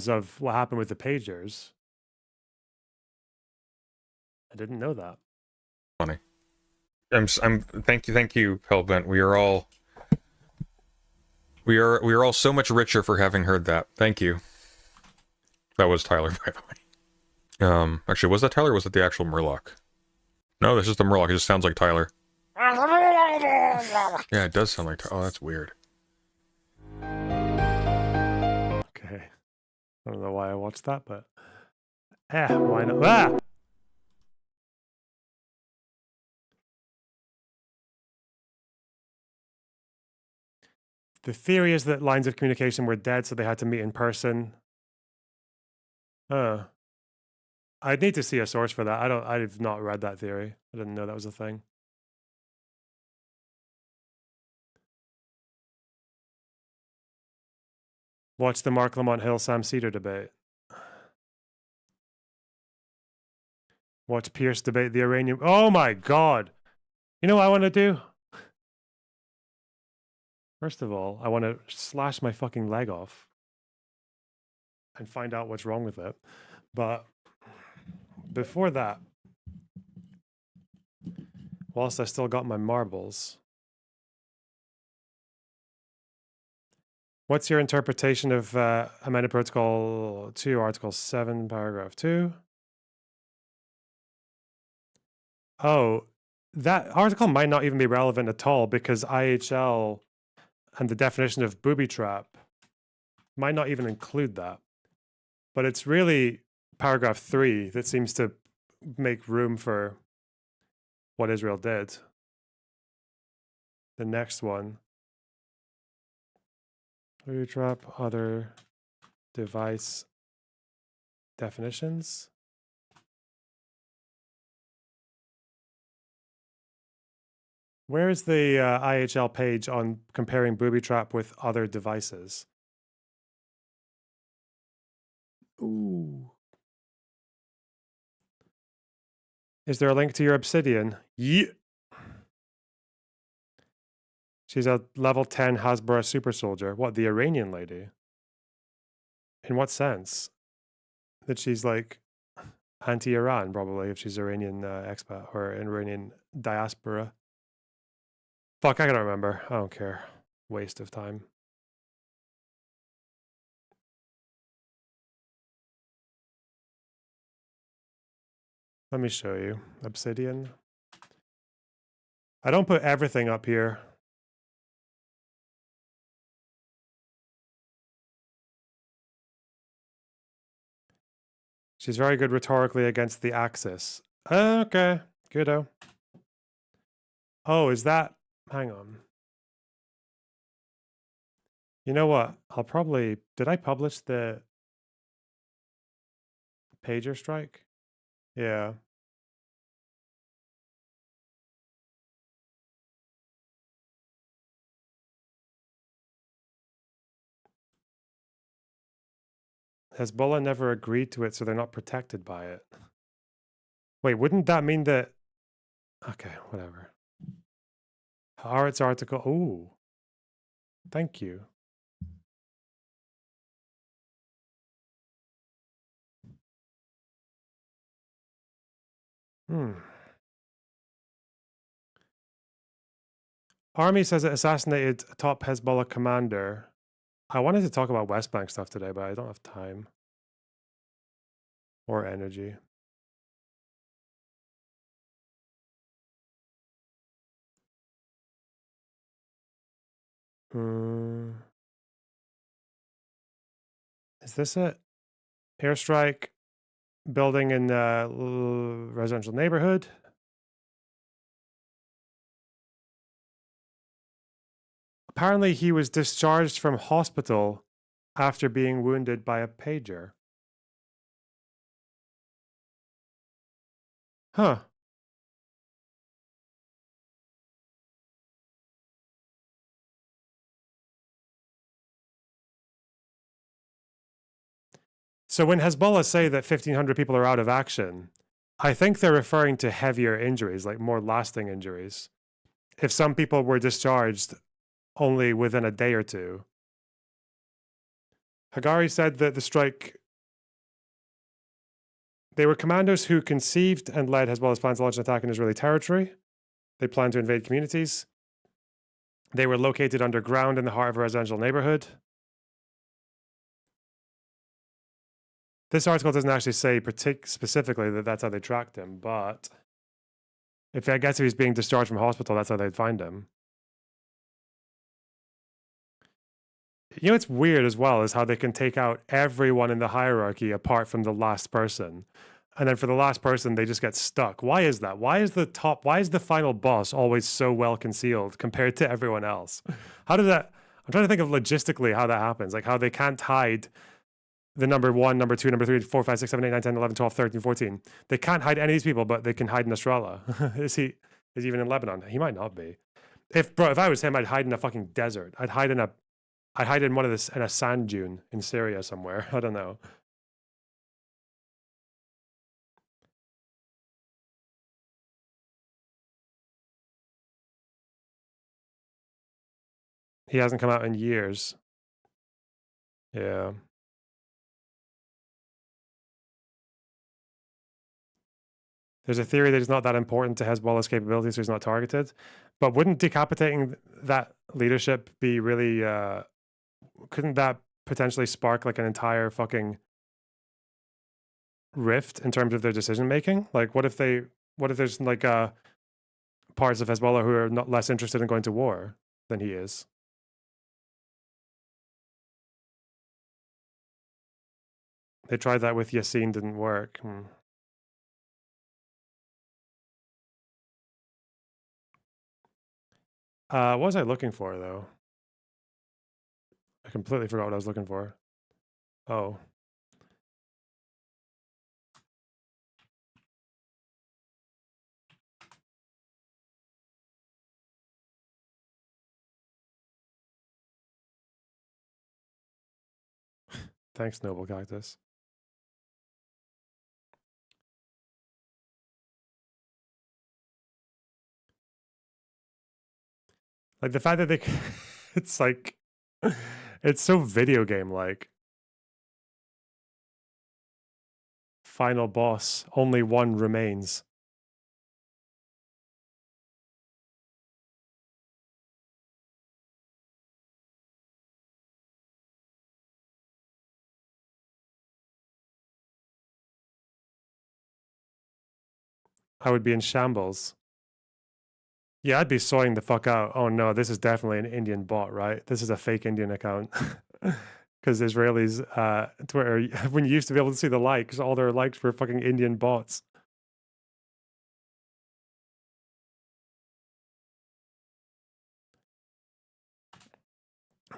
of what happened with the pagers. I didn't know that.
Funny. Thank you, Hellbent. We are all so much richer for having heard that. Thank you. That was Tyler, by the way. Actually, was that Tyler or was it the actual Murloc? No, this is the Murloc. It just sounds like Tyler. Yeah, it does sound like Tyler. Oh, that's weird.
Okay. I don't know why I watched that, but why not? Ah! The theory is that lines of communication were dead, so they had to meet in person. I'd need to see a source for that. I've not read that theory. I didn't know that was a thing. Watch the Mark Lamont Hill Sam Cedar debate. Watch Pierce debate the Iranian. Oh my god! You know what I want to do? First of all, I want to slash my fucking leg off and find out what's wrong with it. But before that, whilst I still got my marbles, what's your interpretation of Amendment Protocol 2, Article 7, Paragraph 2? Oh, that article might not even be relevant at all because IHL and the definition of booby trap might not even include that. But it's really paragraph 3 that seems to make room for what Israel did. The next one. Booby trap, other device definitions. Where's the IHL page on comparing booby trap with other devices? Ooh. Is there a link to your obsidian? Yeah. She's a level 10 Hezbollah super soldier. What, the Iranian lady? In what sense? That she's like anti-Iran, probably, if she's Iranian expat or Iranian diaspora. Fuck, I gotta remember. I don't care. Waste of time. Let me show you. Obsidian. I don't put everything up here. She's very good rhetorically against the Axis. Okay, goodo. Oh, is that... Hang on. You know what? I'll probably... Did I publish the pager strike? Yeah. Hezbollah never agreed to it, so they're not protected by it. Wait, wouldn't that mean that... Okay, whatever. Haaretz article... Ooh. Thank you. Army says it assassinated a top Hezbollah commander. I wanted to talk about West Bank stuff today, but I don't have time. Or energy. Is this it? Airstrike building in a residential neighborhood. Apparently he was discharged from hospital after being wounded by a pager. Huh. So when Hezbollah say that 1,500 people are out of action, I think they're referring to heavier injuries, like more lasting injuries. If some people were discharged only within a day or two. Hagari said that the strike... They were commandos who conceived and led Hezbollah's plans to launch an attack in Israeli territory. They planned to invade communities. They were located underground in the heart of a residential neighborhood. This article doesn't actually say specifically that that's how they tracked him, but if I guess if he's being discharged from hospital, that's how they'd find him. You know what's weird as well is how they can take out everyone in the hierarchy apart from the last person. And then for the last person, they just get stuck. Why is that? Why is the final boss always so well concealed compared to everyone else? How does that... I'm trying to think of logistically how that happens. Like how they can't hide the number 1, number 2, number 3, 4, 5, 6, 7, 8, 9, 10, 11, 12, 13, 14. They can't hide any of these people, but they can hide in Nasrallah. Is he even in Lebanon? He might not be. If I was him, I'd hide in a fucking desert. I'd hide in one of this in a sand dune in Syria somewhere. I don't know. He hasn't come out in years. Yeah. There's a theory that he's not that important to Hezbollah's capabilities, so he's not targeted. But wouldn't decapitating that leadership be really... couldn't that potentially spark like an entire fucking rift in terms of their decision making? Like, what if there's like parts of Hezbollah who are not less interested in going to war than he is? They tried that with Yassine, didn't work. What was I looking for, though? I completely forgot what I was looking for. Oh. Thanks, Noble Cactus. Like the fact that they, it's like, it's so video game like. Final boss, only one remains. I would be in shambles. Yeah, I'd be soying the fuck out. Oh no, this is definitely an Indian bot, right? This is a fake Indian account. Because Israelis, Twitter, when you used to be able to see the likes, all their likes were fucking Indian bots.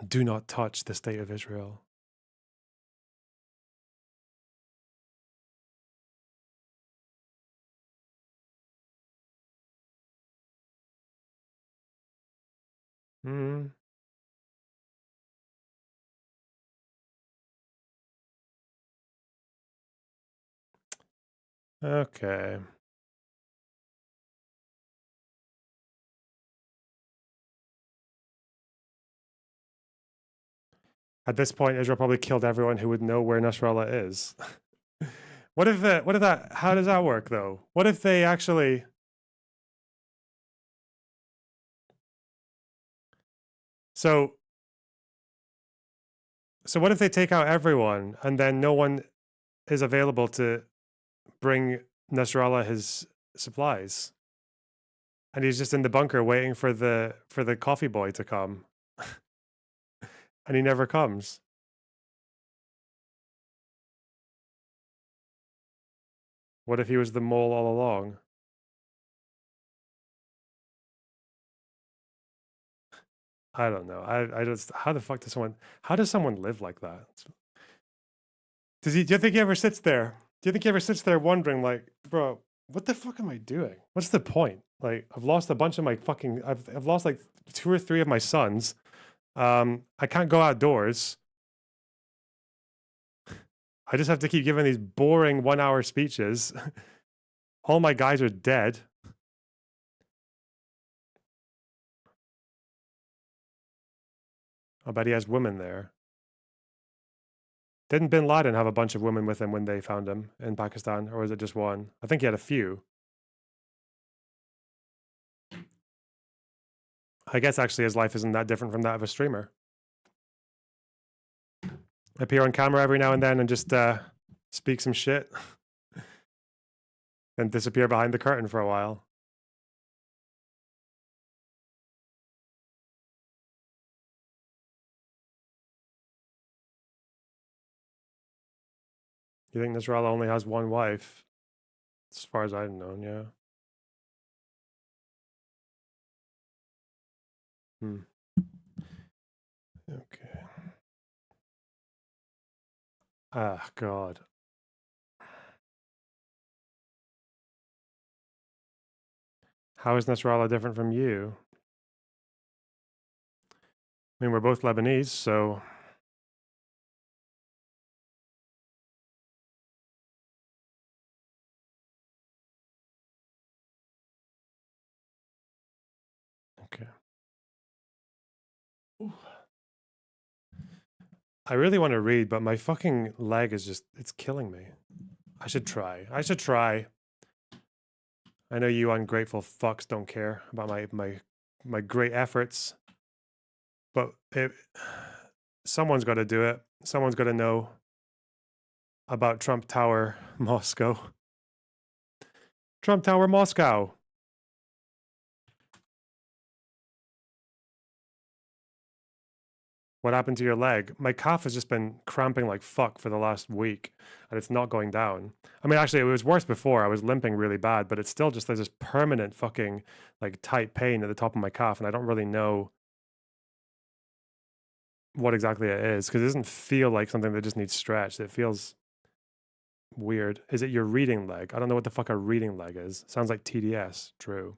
Do not touch the state of Israel. Hmm. Okay. At this point, Israel probably killed everyone who would know where Nasrallah is. What if that, how does that work though? What if they actually... So what if they take out everyone and then no one is available to bring Nasrallah his supplies? And he's just in the bunker waiting for the coffee boy to come. And he never comes. What if he was the mole all along? I don't know. I just, how the fuck does someone live like that? Do you think he ever sits there? Do you think he ever sits there wondering like, bro, what the fuck am I doing? What's the point? Like, I've lost a bunch of my fucking, I've lost like 2 or 3 of my sons. I can't go outdoors. I just have to keep giving these boring 1-hour speeches. All my guys are dead. I bet he has women there. Didn't Bin Laden have a bunch of women with him when they found him in Pakistan? Or was it just one? I think he had a few. I guess actually his life isn't that different from that of a streamer. Appear on camera every now and then and just speak some shit. Then disappear behind the curtain for a while. You think Nasrallah only has one wife? As far as I've known, yeah. Okay. Ah, God. How is Nasrallah different from you? I mean, we're both Lebanese, so... Okay. Ooh. I really want to read, but my fucking leg is just, it's killing me. I should try. I know you ungrateful fucks don't care about my great efforts, but someone's got to do it. Someone's got to know about Trump Tower, Moscow. Trump Tower, Moscow. What happened to your leg? My calf has just been cramping like fuck for the last week, and it's not going down. I mean, actually, it was worse before. I was limping really bad, but it's still just, there's this permanent fucking like tight pain at the top of my calf, and I don't really know what exactly it is, because it doesn't feel like something that just needs stretched. It feels weird. Is it your reading leg? I don't know what the fuck a reading leg is. Sounds like TDS. True.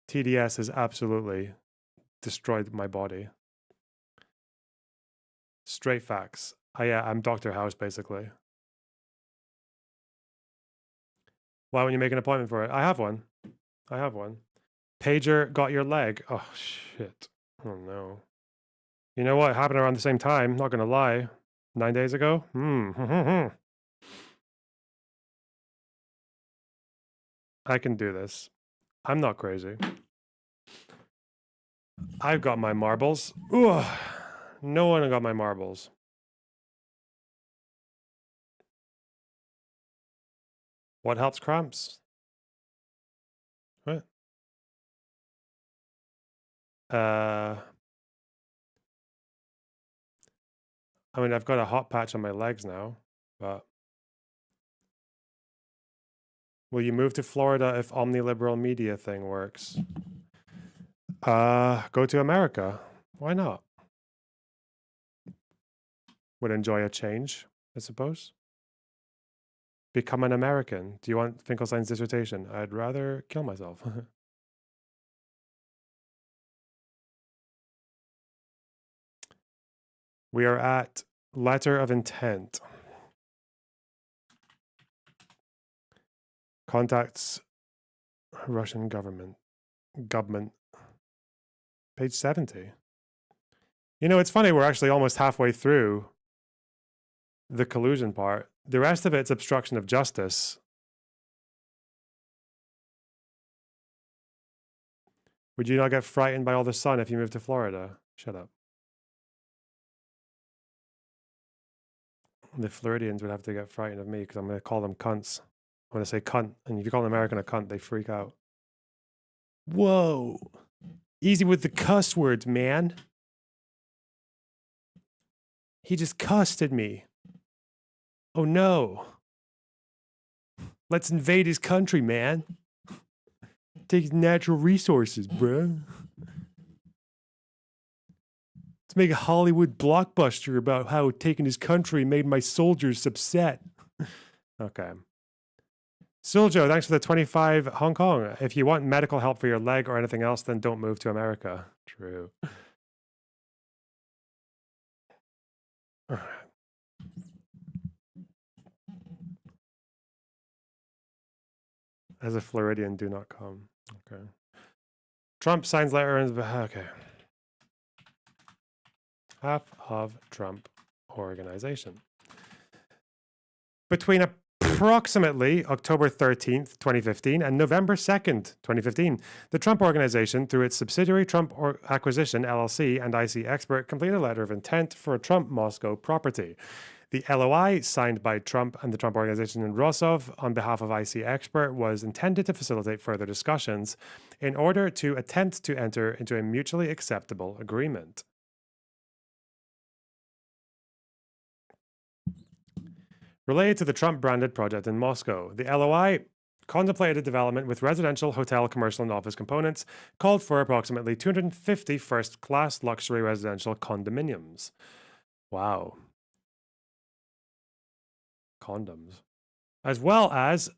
TDS has absolutely destroyed my body. Straight facts. Yeah, I'm Dr. House, basically. Why won't you make an appointment for it? I have one. I have one. Pager got your leg. Oh, shit. Oh, no. You know what? It happened around the same time. Not going to lie. 9 days ago? I can do this. I'm not crazy. I've got my marbles. Ugh. No one got my marbles. What helps cramps? What? I mean, I've got a hot patch on my legs now, but will you move to Florida if omniliberal media thing works? Go to America. Why not? Would enjoy a change, I suppose. Become an American. Do you want Finkelstein's dissertation? I'd rather kill myself. We are at letter of intent. Contacts Russian government. Page 70. You know, it's funny, we're actually almost halfway through the collusion part. The rest of it's obstruction of justice. Would you not get frightened by all the sun if you moved to Florida? Shut up. The Floridians would have to get frightened of me because I'm going to call them cunts. I'm going to say cunt, and if you call an American a cunt, they freak out. Whoa. Easy with the cuss words, man. He just cussed at me. Oh no. Let's invade his country, man. Take his natural resources, bruh. Let's make a Hollywood blockbuster about how taking his country made my soldiers upset. Okay. Suljo, thanks for the 25 Hong Kong. If you want medical help for your leg or anything else, then don't move to America. True. As a Floridian, do not come. Okay. Trump signs letter and okay. Half of Trump organization. Between approximately October 13th, 2015 and November 2nd, 2015, the Trump Organization, through its subsidiary Trump Acquisition, LLC, and IC Expert, completed a letter of intent for a Trump Moscow property. The LOI, signed by Trump and the Trump Organization and Rosov on behalf of IC Expert, was intended to facilitate further discussions in order to attempt to enter into a mutually acceptable agreement. Related to the Trump-branded project in Moscow, the LOI contemplated development with residential, hotel, commercial, and office components, called for approximately 250 first-class luxury residential condominiums. Wow. Condoms. As well as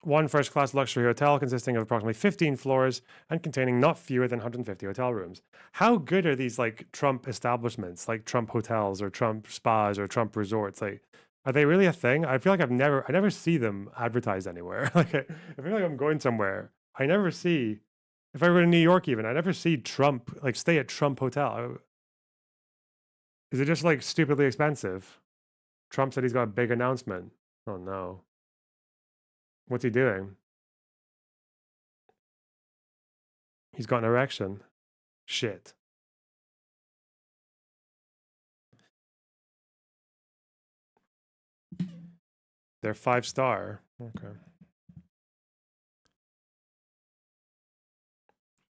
one first-class luxury hotel consisting of approximately 15 floors and containing not fewer than 150 hotel rooms. How good are these, like, Trump establishments, like Trump hotels or Trump spas or Trump resorts? Like, are they really a thing? I feel like I never see them advertised anywhere. Like, I feel like I'm going somewhere. I never see, if I go to New York even, I never see Trump, like, stay at Trump Hotel. Is it just, like, stupidly expensive? Trump said he's got a big announcement. Oh, no. What's he doing? He's got an erection. Shit. They're 5-star. Okay.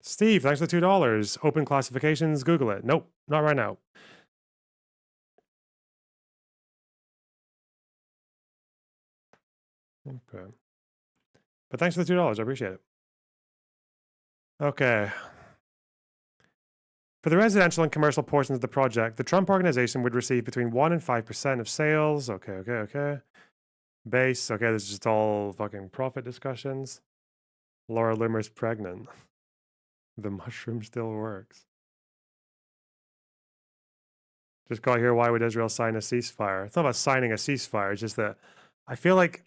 Steve, thanks for the $2. Open classifications. Google it. Nope, not right now. Okay. But thanks for the $2. I appreciate it. Okay. For the residential and commercial portions of the project, the Trump organization would receive between 1 and 5% of sales. Okay. Base. Okay, this is just all fucking profit discussions. Laura Loomer's pregnant. The mushroom still works. Just got here. Why would Israel sign a ceasefire? It's not about signing a ceasefire. It's just that I feel like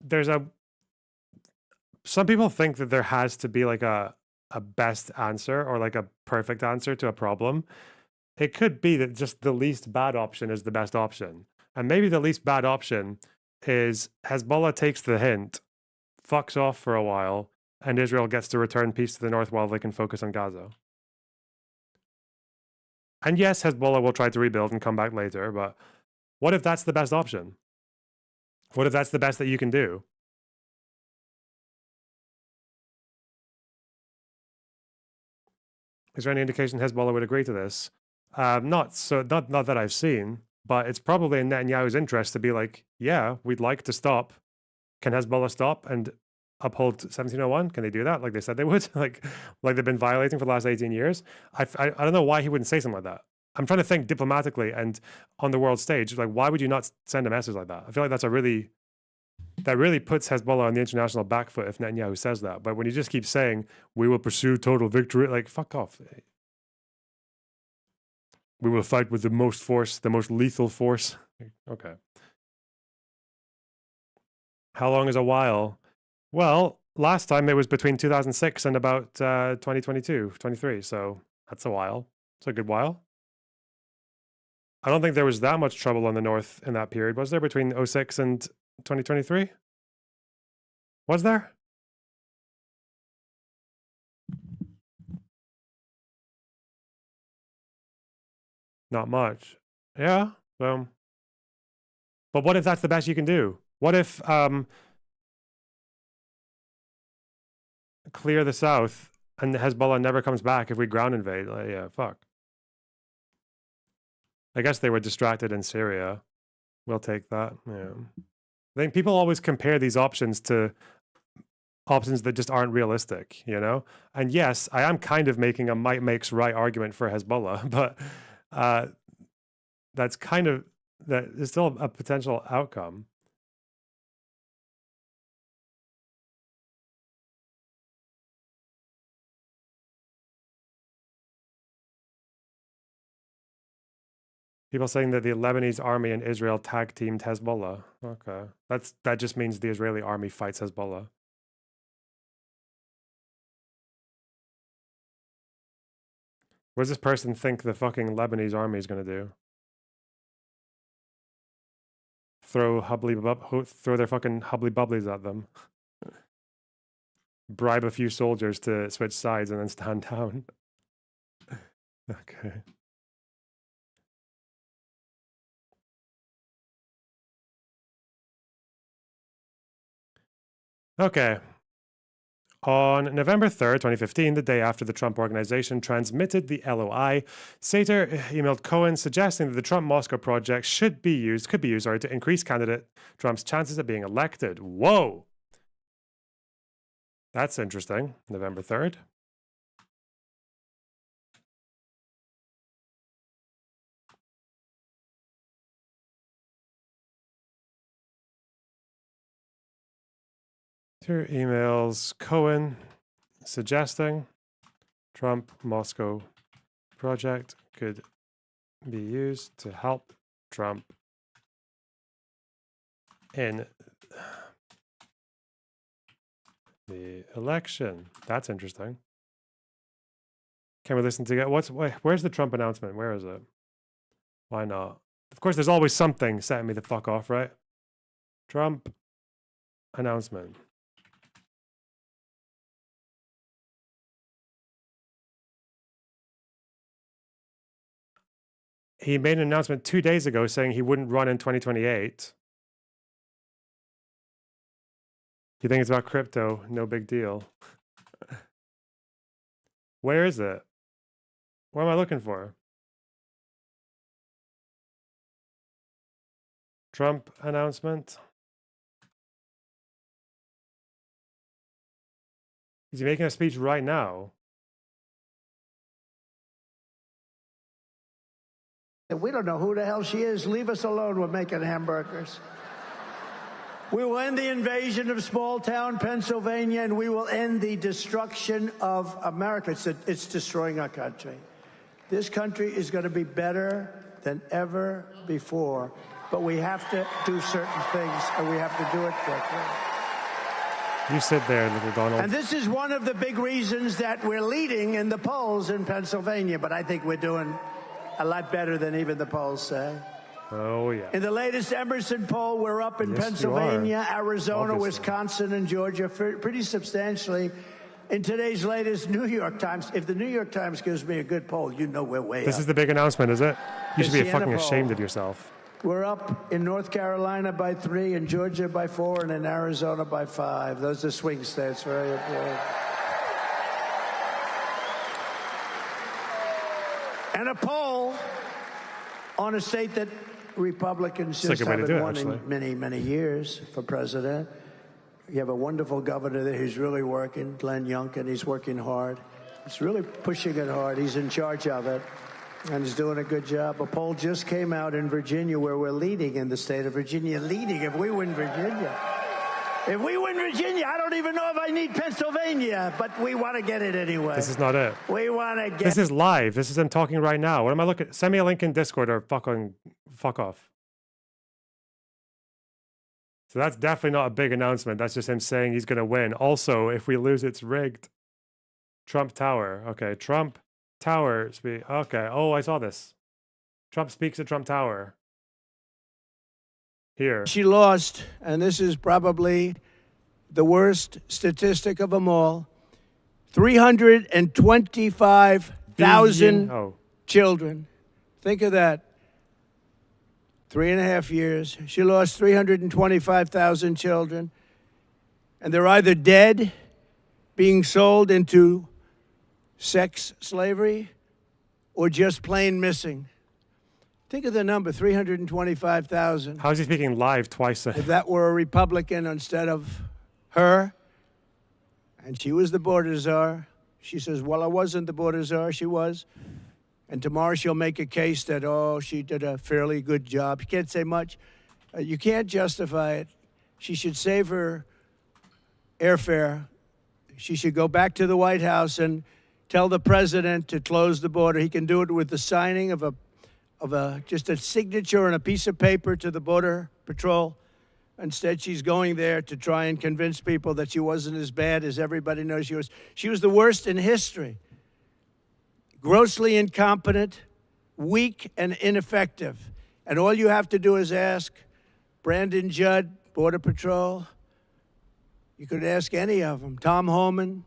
there's some people think that there has to be like a best answer or like a perfect answer to a problem. It could be that just the least bad option is the best option. And maybe the least bad option is Hezbollah takes the hint, fucks off for a while, and Israel gets to return peace to the north while they can focus on Gaza. And yes, Hezbollah will try to rebuild and come back later, but what if that's the best option? What if that's the best that you can do? Is there any indication Hezbollah would agree to this? Not that I've seen, but it's probably in Netanyahu's interest to be like, yeah, we'd like to stop. Can Hezbollah stop and uphold 1701? Can they do that? Like they said they would? like they've been violating for the last 18 years? I don't know why he wouldn't say something like that. I'm trying to think diplomatically and on the world stage. Like, why would you not send a message like that? I feel like that really puts Hezbollah on the international back foot if Netanyahu says that. But when you just keep saying, we will pursue total victory, like, fuck off. We will fight with the most force, the most lethal force. Okay. How long is a while? Well, last time it was between 2006 and about 2022, 23. So that's a while. It's a good while. I don't think there was that much trouble on the north in that period. Was there between 06 and 2023? Was there? Not much. Yeah. But what if that's the best you can do? What if clear the south and Hezbollah never comes back if we ground invade? Like, yeah, fuck. I guess they were distracted in Syria. We'll take that. Yeah. I think people always compare these options to options that just aren't realistic, you know? And yes, I am kind of making a might makes right argument for Hezbollah, but that is still a potential outcome. People saying that the Lebanese army and Israel tag teamed Hezbollah. Okay. That just means the Israeli army fights Hezbollah. What does this person think the fucking Lebanese army is going to do? Throw their fucking hubbly bubblies at them. Bribe a few soldiers to switch sides and then stand down. Okay. Okay. On November 3rd, 2015, the day after the Trump Organization transmitted the LOI, Sater emailed Cohen suggesting that the Trump-Moscow project could be used to increase candidate Trump's chances of being elected. Whoa! That's interesting. November 3rd. Here emails Cohen suggesting Trump-Moscow project could be used to help Trump in the election. That's interesting. Can we listen to get where's the Trump announcement? Where is it? Why not? Of course, there's always something setting me the fuck off, right? Trump announcement. He made an announcement 2 days ago saying he wouldn't run in 2028. You think it's about crypto? No big deal. Where is it? What am I looking for? Trump announcement. Is he making a speech right now?
We don't know who the hell she is. Leave us alone. We're making hamburgers. We will end the invasion of small town Pennsylvania, and we will end the destruction of America. It's destroying our country. This country is going to be better than ever before, but we have to do certain things, and we have to do it quickly.
You sit there, little Donald.
And this is one of the big reasons that we're leading in the polls in Pennsylvania, but I think we're doing a lot better than even the polls say.
Oh, yeah.
In the latest Emerson poll, we're up in Pennsylvania, Arizona, Wisconsin, and Georgia pretty substantially. In today's latest New York Times, if the New York Times gives me a good poll, you know we're way up.
This is the big announcement, is it? You should be
Siena
fucking
poll.
ashamed of yourself.
We're up in North Carolina by 3, in Georgia by 4, and in Arizona by 5. Those are swing states, very important. And a poll on a state that Republicans just haven't won in many, many years for president. You have a wonderful governor there who's really working, Glenn Youngkin. He's working hard. He's really pushing it hard. He's in charge of it, and he's doing a good job. A poll just came out in Virginia where we're leading in the state of Virginia. Leading if we win Virginia. If we win Virginia, I don't even know if I need Pennsylvania, but we want to get it anyway.
This is not it.
We want to get
This is live. This is him talking right now. What am I looking? Send me a link in Discord or fuck off. So that's definitely not a big announcement. That's just him saying he's going to win. Also, if we lose, it's rigged. Trump Tower. Okay, Trump Tower. Okay. Oh, I saw this. Trump speaks at Trump Tower. Here.
She lost, and this is probably the worst statistic of them all, 325,000 children. Think of that. 3.5 years. She lost 325,000 children. And they're either dead, being sold into sex slavery, or just plain missing. Think of the number, 325,000.
How is he speaking live twice?
If that were a Republican instead of her, and she was the border czar, she says, well, I wasn't the border czar, she was. And tomorrow she'll make a case that, oh, she did a fairly good job. You can't say much. You can't justify it. She should save her airfare. She should go back to the White House and tell the president to close the border. He can do it with the signing of just a signature and a piece of paper to the Border Patrol. Instead, she's going there to try and convince people that she wasn't as bad as everybody knows she was. She was the worst in history. Grossly incompetent, weak, and ineffective. And all you have to do is ask Brandon Judd, Border Patrol. You could ask any of them. Tom Homan.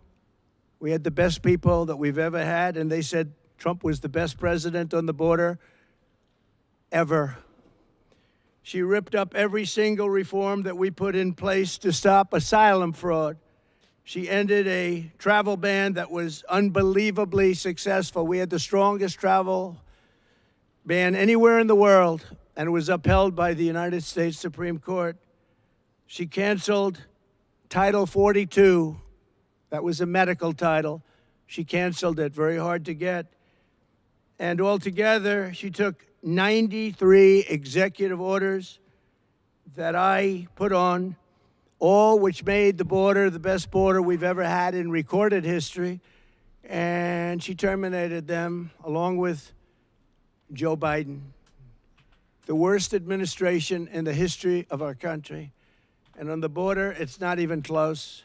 We had the best people that we've ever had, and they said Trump was the best president on the border ever. She ripped up every single reform that we put in place to stop asylum fraud. She ended a travel ban that was unbelievably successful. We had the strongest travel ban anywhere in the world, and it was upheld by the United States Supreme Court. She canceled Title 42. That was a medical title. She canceled it, very hard to get. And altogether, she took 93 executive orders that I put on, all which made the border the best border we've ever had in recorded history. And she terminated them along with Joe Biden, the worst administration in the history of our country. And on the border, it's not even close.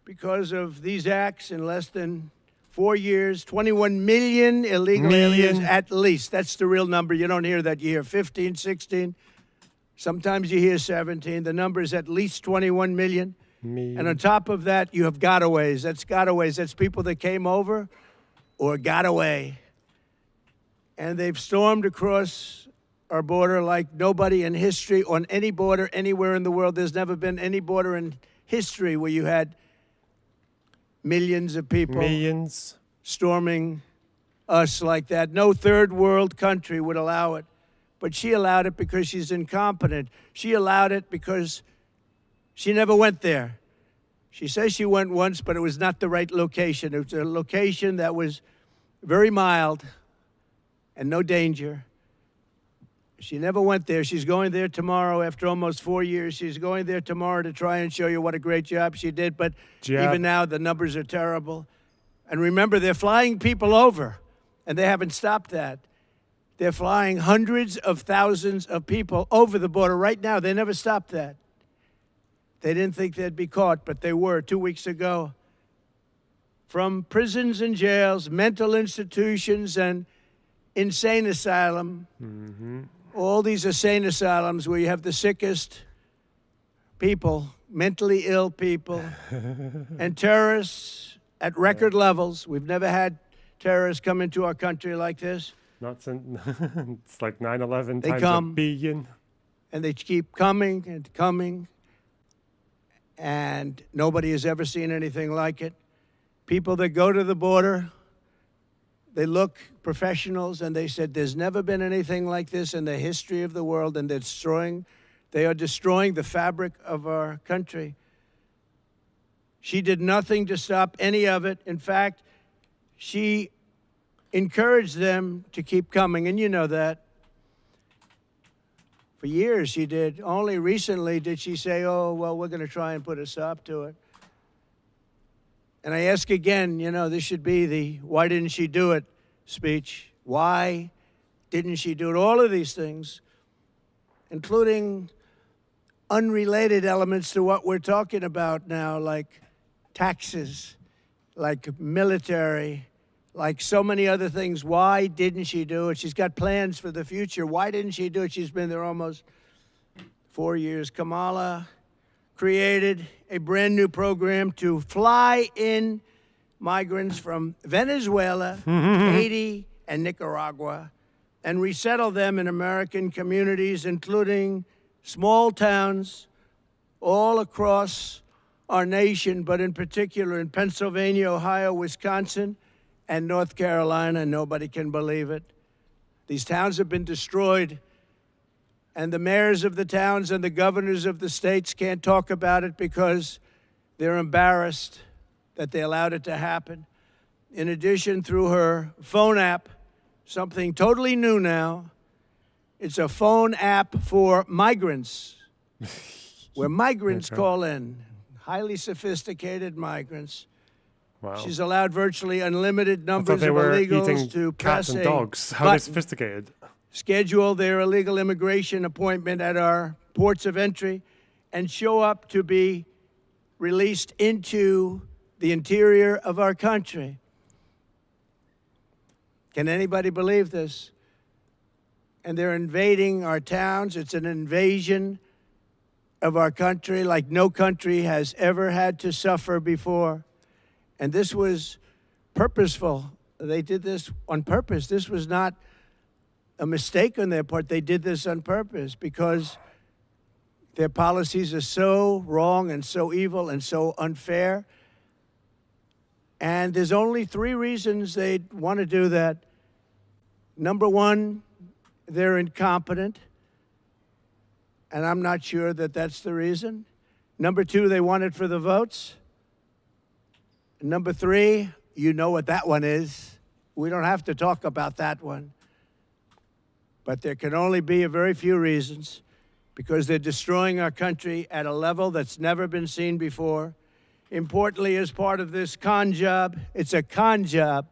Because of these acts, in less than 4 years, 21 million illegal aliens at least. That's the real number. You don't hear that. You hear 15, 16. Sometimes you hear 17. The number is at least 21 million. And on top of that, you have gotaways. That's gotaways. That's people that came over or got away. And they've stormed across our border like nobody in history on any border anywhere in the world. There's never been any border in history where you had millions of people storming us like that. No third world country would allow it. but she allowed it because she's incompetent. She allowed it because she never went there. She says she went once, but it was not the right location. It was a location that was very mild and no danger. She never went there. She's going there tomorrow after almost 4 years. She's going there tomorrow to try and show you what a great job she did. But even now, the numbers are terrible. And remember, they're flying people over, and they haven't stopped that. They're flying hundreds of thousands of people over the border right now. They never stopped that. They didn't think they'd be caught, but they were 2 weeks ago. From prisons and jails, mental institutions, and insane asylum. All these insane asylums where you have the sickest people, mentally ill people, and terrorists at record levels. We've never had terrorists come into our country like this.
Not since it's like 9/11
They
times
come,
a billion.
And they keep coming and coming, and nobody has ever seen anything like it. People that go to the border, they look professionals, and they said there's never been anything like this in the history of the world, and they are destroying the fabric of our country. She did nothing to stop any of it. In fact, she encouraged them to keep coming, and you know that. For years she did. Only recently did she say, oh, well, we're going to try and put a stop to it. And I ask again, this should be the why didn't she do it speech. Why didn't she do it? All of these things, including unrelated elements to what we're talking about now, like taxes, like military, like so many other things. Why didn't she do it? She's got plans for the future. Why didn't she do it? She's been there almost 4 years. Kamala created a brand new program to fly in migrants from Venezuela, Haiti, and Nicaragua, and resettle them in American communities, including small towns all across our nation, but in particular in Pennsylvania, Ohio, Wisconsin, and North Carolina. Nobody can believe it. These towns have been destroyed, and the mayors of the towns and the governors of the states can't talk about it because they're embarrassed that they allowed it to happen. In addition, through her phone app, something totally new now, it's a phone app for migrants, where migrants call in, highly sophisticated migrants.
Wow.
She's allowed virtually unlimited numbers
they
of
were
illegals
eating
to
cats
press
and
a
dogs. How are they
button,
sophisticated?
schedule their illegal immigration appointment at our ports of entry, and show up to be released into the interior of our country. Can anybody believe this? And they're invading our towns. It's an invasion of our country like no country has ever had to suffer before. And this was purposeful. They did this on purpose. This was not a mistake on their part. They did this on purpose because their policies are so wrong and so evil and so unfair. And there's only 3 reasons they'd want to do that. Number one, they're incompetent. And I'm not sure that that's the reason. Number 2, they want it for the votes. Number 3, you know what that one is. We don't have to talk about that one. But there can only be a very few reasons, because they're destroying our country at a level that's never been seen before. Importantly, as part of this con job, it's a con job.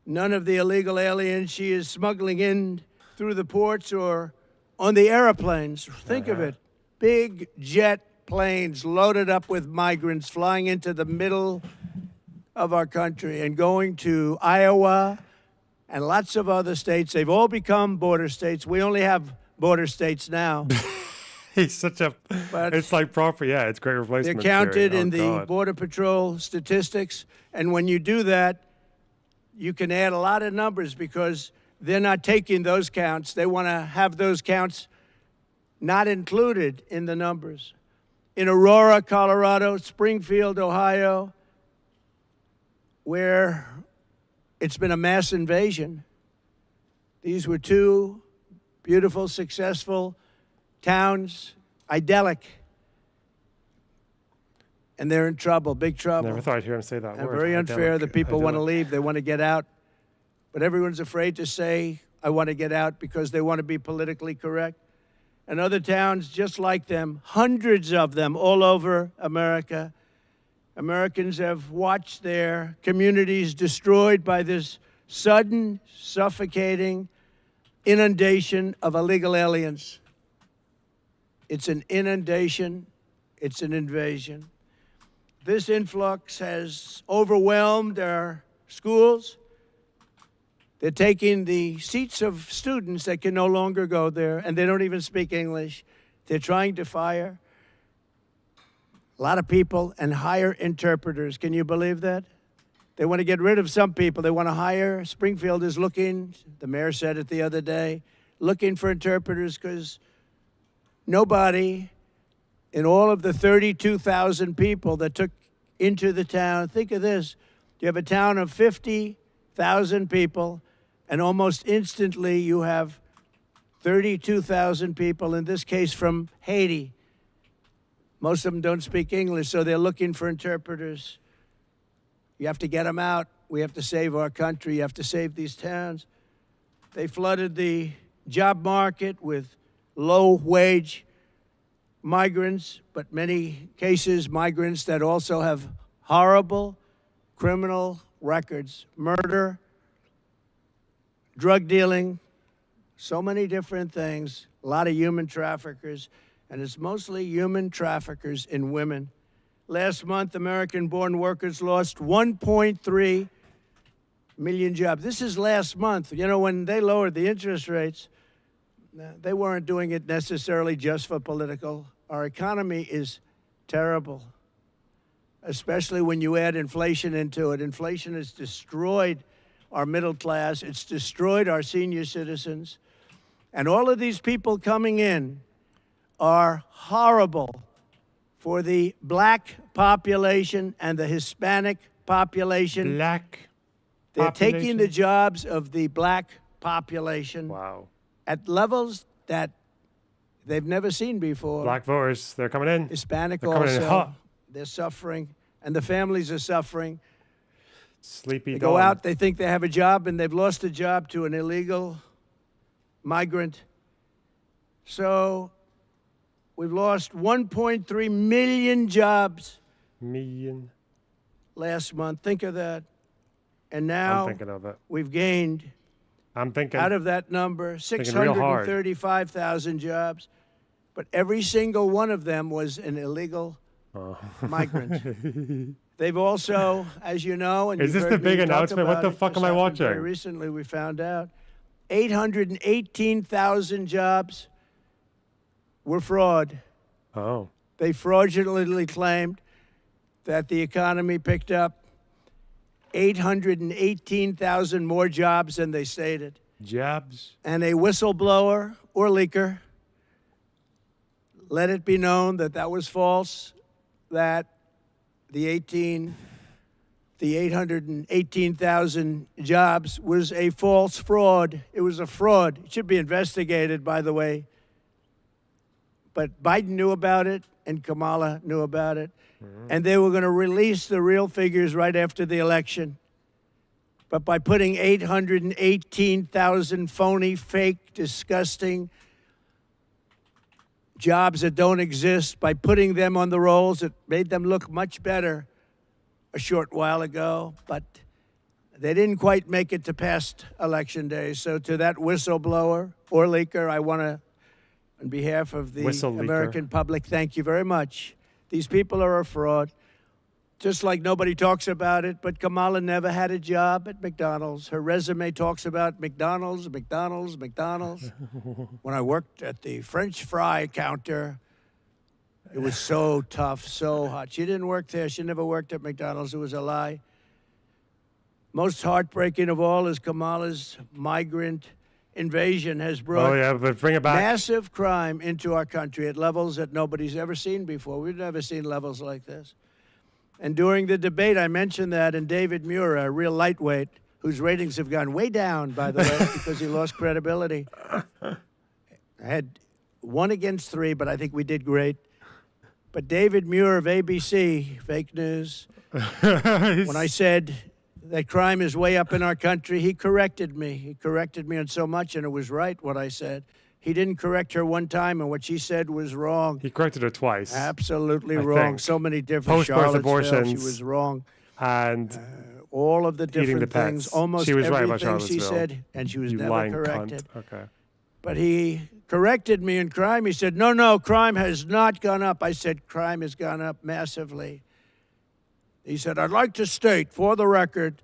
None of the illegal aliens she is smuggling in through the ports or on the airplanes. Think of it. Big jet planes loaded up with migrants flying into the middle of our country and going to Iowa and lots of other states. They've all become border states. We only have border states now.
He's such a, it's like proper, yeah, it's great replacement.
They're counted
theory.
in the Border Patrol statistics. And when you do that, you can add a lot of numbers because they're not taking those counts. They want to have those counts not included in the numbers. In Aurora, Colorado, Springfield, Ohio, where it's been a mass invasion, these were 2 beautiful, successful towns, idyllic. And they're in trouble, big trouble.
Never thought I'd hear him say that
and
word.
very unfair. The people want to
idyllic.
leave. They want to get out. But everyone's afraid to say, I want to get out, because they want to be politically correct. And other towns just like them, hundreds of them all over America. Americans have watched their communities destroyed by this sudden, suffocating inundation of illegal aliens. It's an inundation. It's an invasion. This influx has overwhelmed our schools. They're taking the seats of students that can no longer go there, and they don't even speak English. They're trying to fire a lot of people and hire interpreters. Can you believe that? They want to get rid of some people. They want to hire. Springfield is looking, the mayor said it the other day, looking for interpreters because nobody in all of the 32,000 people that took into the town, think of this, you have a town of 50,000 people, and almost instantly you have 32,000 people, in this case from Haiti. Most of them don't speak English, so they're looking for interpreters. You have to get them out. We have to save our country. You have to save these towns. They flooded the job market with low-wage migrants, but many cases migrants that also have horrible criminal records, murder, drug dealing, so many different things, a lot of human traffickers, and it's mostly human traffickers in women. Last month, American-born workers lost 1.3 million jobs. This is last month. You know, when they lowered the interest rates, they weren't doing it necessarily just for political. Our economy is terrible, especially when you add inflation into it. Inflation has destroyed our middle class. It's destroyed our senior citizens. And all of these people coming in are horrible for the black population and the Hispanic population. They're taking the jobs of the black population.
Wow.
At levels that they've never seen before.
Black voters, they're coming in.
Hispanic
they're coming in
also.
hot.
They're suffering, and the families are suffering.
Sleepy
They
dog.
go out, they think they have a job, and they've lost a job to an illegal migrant. So we've lost 1.3 million jobs last month. Think of that. And now
I'm thinking of it.
we've gained,
I'm thinking
out of that number,
thinking real hard.
635,000 jobs. But every single one of them was an illegal migrant. They've also, as you know, and
Is
you've
this
heard
the big
me talk
announcement? What
about
the
it,
fuck
just
am I
happened
watching?
Very recently, we found out 818,000 jobs were fraud.
Oh.
They fraudulently claimed that the economy picked up 818,000 more jobs than they stated.
Jobs.
And a whistleblower or leaker let it be known that that was false, that the 818,000 jobs was a false fraud. It was a fraud. It should be investigated, by the way. But Biden knew about it, and Kamala knew about it. And they were going to release the real figures right after the election. But by putting 818,000 phony, fake, disgusting jobs that don't exist, by putting them on the rolls, it made them look much better a short while ago. But they didn't quite make it to past election day. So to that whistleblower or leaker, I want to, on behalf of the American public, thank you very much. These people are a fraud, just like nobody talks about it, but Kamala never had a job at McDonald's. Her resume talks about McDonald's, McDonald's, McDonald's. When I worked at the French fry counter, it was so tough, so hot. She didn't work there. She never worked at McDonald's. It was a lie. Most heartbreaking of all is Kamala's migrant invasion has brought
but bring it back.
massive crime into our country at levels that nobody's ever seen before. We've never seen levels like this. And during the debate, I mentioned that, and David Muir, a real lightweight, whose ratings have gone way down, by the way, because he lost credibility. I had 1 against 3, but I think we did great. But David Muir of ABC, fake news, when I said that crime is way up in our country, he corrected me. He corrected me on so much, and it was right what I said. He didn't correct her one time, and what she said was wrong.
He corrected her twice.
Absolutely
I
wrong.
think.
So many different
Post-birth
Charlottesville,
abortions.
she was wrong.
And
all of the
eating the
different things,
pets.
almost
She was right
everything
about
she
Charlottesville.
said, and she was
You
never
lying
corrected.
cunt. Okay.
But he corrected me in crime. He said, no, crime has not gone up. I said, crime has gone up massively. He said, I'd like to state for the record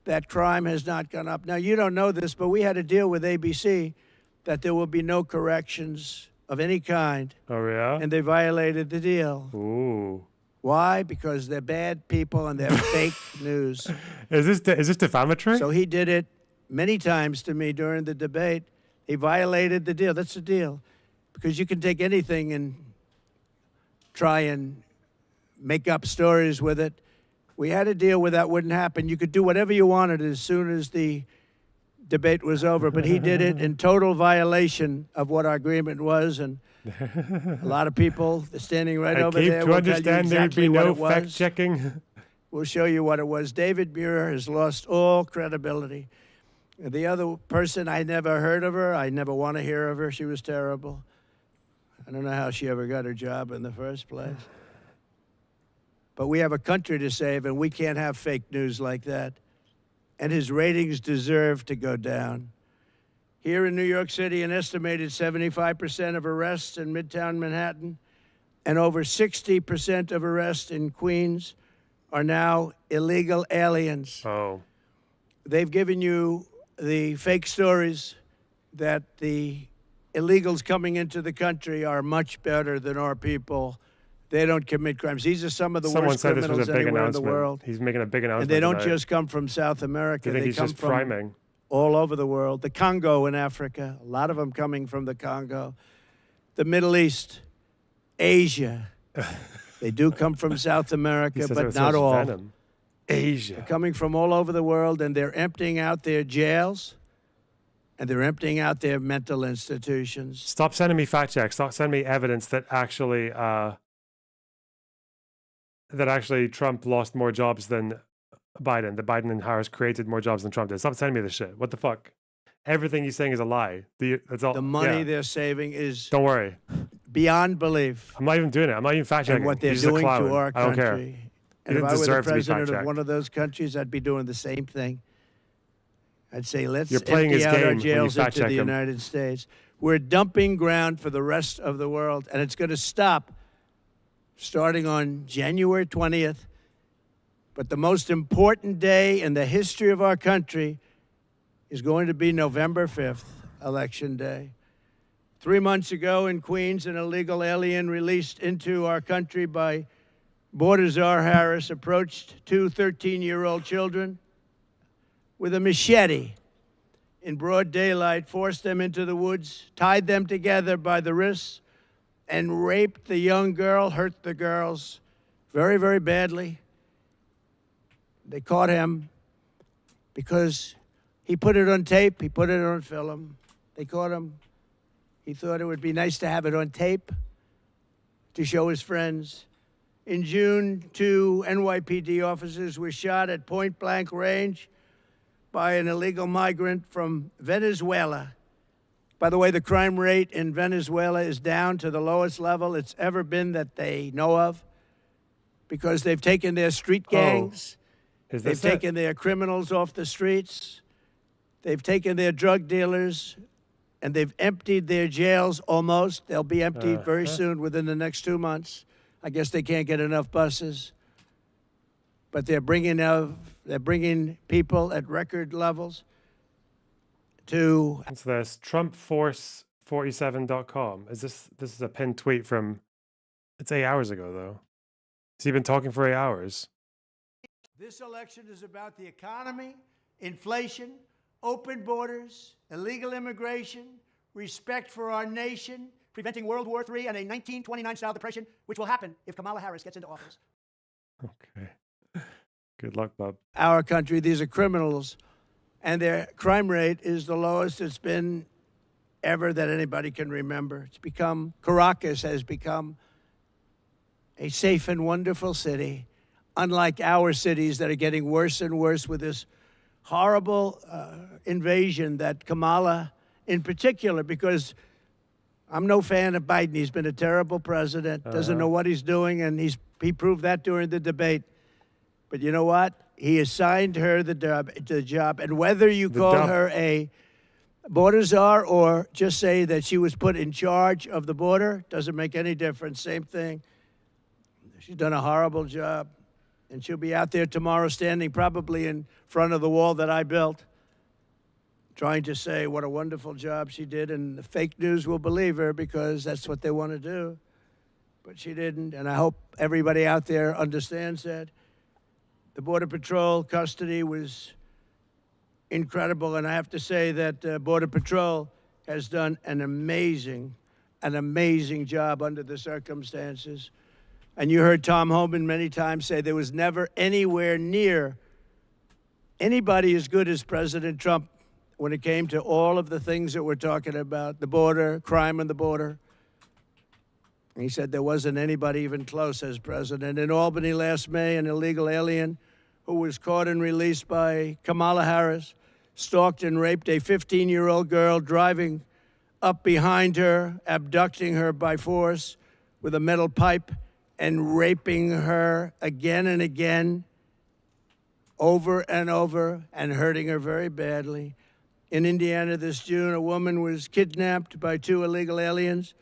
that crime has not gone up. Now, you don't know this, but we had a deal with ABC that there will be no corrections of any kind.
Oh, yeah?
And they violated the deal.
Ooh.
Why? Because they're bad people and they're fake news.
Is this defamatory?
So he did it many times to me during the debate. He violated the deal. That's the deal. Because you can take anything and try and make up stories with it. We had a deal where that wouldn't happen. You could do whatever you wanted as soon as the debate was over, but he did it in total violation of what our agreement was, and a lot of people standing right over there
to
will
understand
tell you exactly
there'd be
what
no
it was.
fact-checking.
We'll show you what it was. David Muir has lost all credibility. The other person, I never heard of her. I never want to hear of her. She was terrible. I don't know how she ever got her job in the first place. But we have a country to save, and we can't have fake news like that. And his ratings deserve to go down. Here in New York City, an estimated 75% of arrests in Midtown Manhattan and over 60% of arrests in Queens are now illegal aliens.
Oh.
They've given you the fake stories that the illegals coming into the country are much better than our people. They don't commit crimes. These are some of the
Someone
worst
said this was
criminals
a big
anywhere in the
announcement.
world.
He's making a big announcement.
And they don't
tonight.
just come from South America.
Do you think
They
he's
come
just
from
priming?
all over the world. The Congo in Africa, a lot of them coming from the Congo. The Middle East, Asia. They do come from South America,
says it
but
with
not
such
all.
venom. Asia.
They're coming from all over the world, and they're emptying out their jails, and they're emptying out their mental institutions.
Stop sending me fact checks. Stop sending me evidence that actually Trump lost more jobs than Biden. That Biden and Harris created more jobs than Trump did. Stop sending me this shit. What the fuck? Everything you're saying is a lie. That's all.
The money
yeah.
they're saving is
Don't worry.
beyond belief.
I'm not even doing it. I'm not even fact checking.
And what they're
He's just a
doing
clown.
to our
I don't care.
country.
He
And if
didn't
I were the
deserve to be
president of
fact-checked.
one of those countries, I'd be doing the same thing. I'd say, let's
You're playing
empty
his
out
game
our
when you
jails into
fact-check
the
him.
United States. We're dumping ground for the rest of the world, and it's going to stop starting on January 20th. But the most important day in the history of our country is going to be November 5th, Election Day. 3 months ago in Queens, an illegal alien released into our country by Border Czar Harris approached 2 13-year-old children with a machete in broad daylight, forced them into the woods, tied them together by the wrists, and raped the young girl, hurt the girls very, very badly. They caught him because he put it on tape, he put it on film. They caught him. He thought it would be nice to have it on tape to show his friends. In June, 2 NYPD officers were shot at point-blank range by an illegal migrant from Venezuela. By the way, the crime rate in Venezuela is down to the lowest level it's ever been that they know of, because they've taken their street gangs, they've taken their criminals off the streets, they've taken their drug dealers, and they've emptied their jails almost. They'll be emptied very soon, within the next 2 months. I guess they can't get enough buses. But they're bringing people at record levels to...
What's this? TrumpForce47.com. This is a pinned tweet from... It's 8 hours ago, though. Has he been talking for 8 hours?
This election is about the economy, inflation, open borders, illegal immigration, respect for our nation, preventing World War III and a 1929-style depression, which will happen if Kamala Harris gets into office.
Okay. Good luck, Bob.
Our country, these are criminals, and their crime rate is the lowest it's been ever that anybody can remember. Caracas has become a safe and wonderful city, unlike our cities that are getting worse and worse with this horrible invasion that Kamala in particular, because I'm no fan of Biden. He's been a terrible president, doesn't know what he's doing, and he proved that during the debate. But you know what? He assigned her the job, and whether you call her a border czar or just say that she was put in charge of the border, doesn't make any difference. Same thing. She's done a horrible job, and she'll be out there tomorrow standing probably in front of the wall that I built, trying to say what a wonderful job she did, and the fake news will believe her because that's what they want to do. But she didn't, and I hope everybody out there understands that. The Border Patrol custody was incredible, and I have to say that Border Patrol has done an amazing job under the circumstances. And you heard Tom Homan many times say there was never anywhere near anybody as good as President Trump when it came to all of the things that we're talking about, the border, crime on the border. He said there wasn't anybody even close as president. In Albany last May, an illegal alien who was caught and released by Kamala Harris stalked and raped a 15-year-old girl, driving up behind her, abducting her by force with a metal pipe and raping her again and again, over and over, and hurting her very badly. In Indiana this June, a woman was kidnapped by 2 illegal aliens.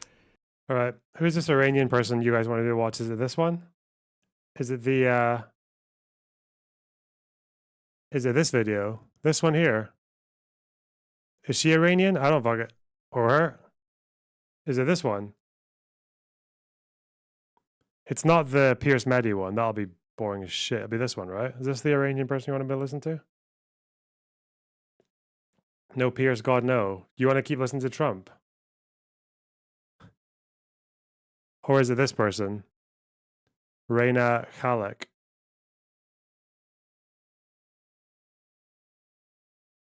All right. Who's this Iranian person you guys want to watch? Is it this one? Is it the, is it this video? This one here? Is she Iranian? I don't fuck it. Or her? Is it this one? It's not the Pierce Mehdi one. That'll be boring as shit. It'll be this one, right? Is this the Iranian person you want to listen to? No Pierce, God no. You want to keep listening to Trump? Or is it this person? Reina Khalek.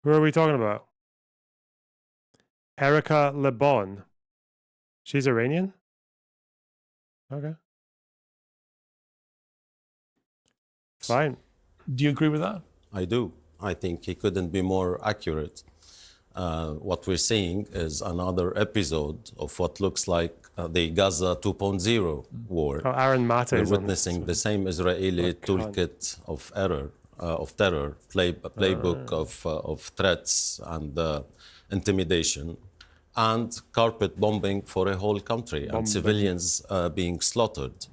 Who are we talking about? Erica Lebon. She's Iranian? Okay. Fine.
Do you agree with that?
I do. I think he couldn't be more accurate. What we're seeing is another episode of what looks like the Gaza 2.0 war.
Oh, Aaron Mate
We're
is on
witnessing the same Israeli toolkit of terror, playbook of threats and intimidation, and carpet bombing for a whole country, and civilians being slaughtered.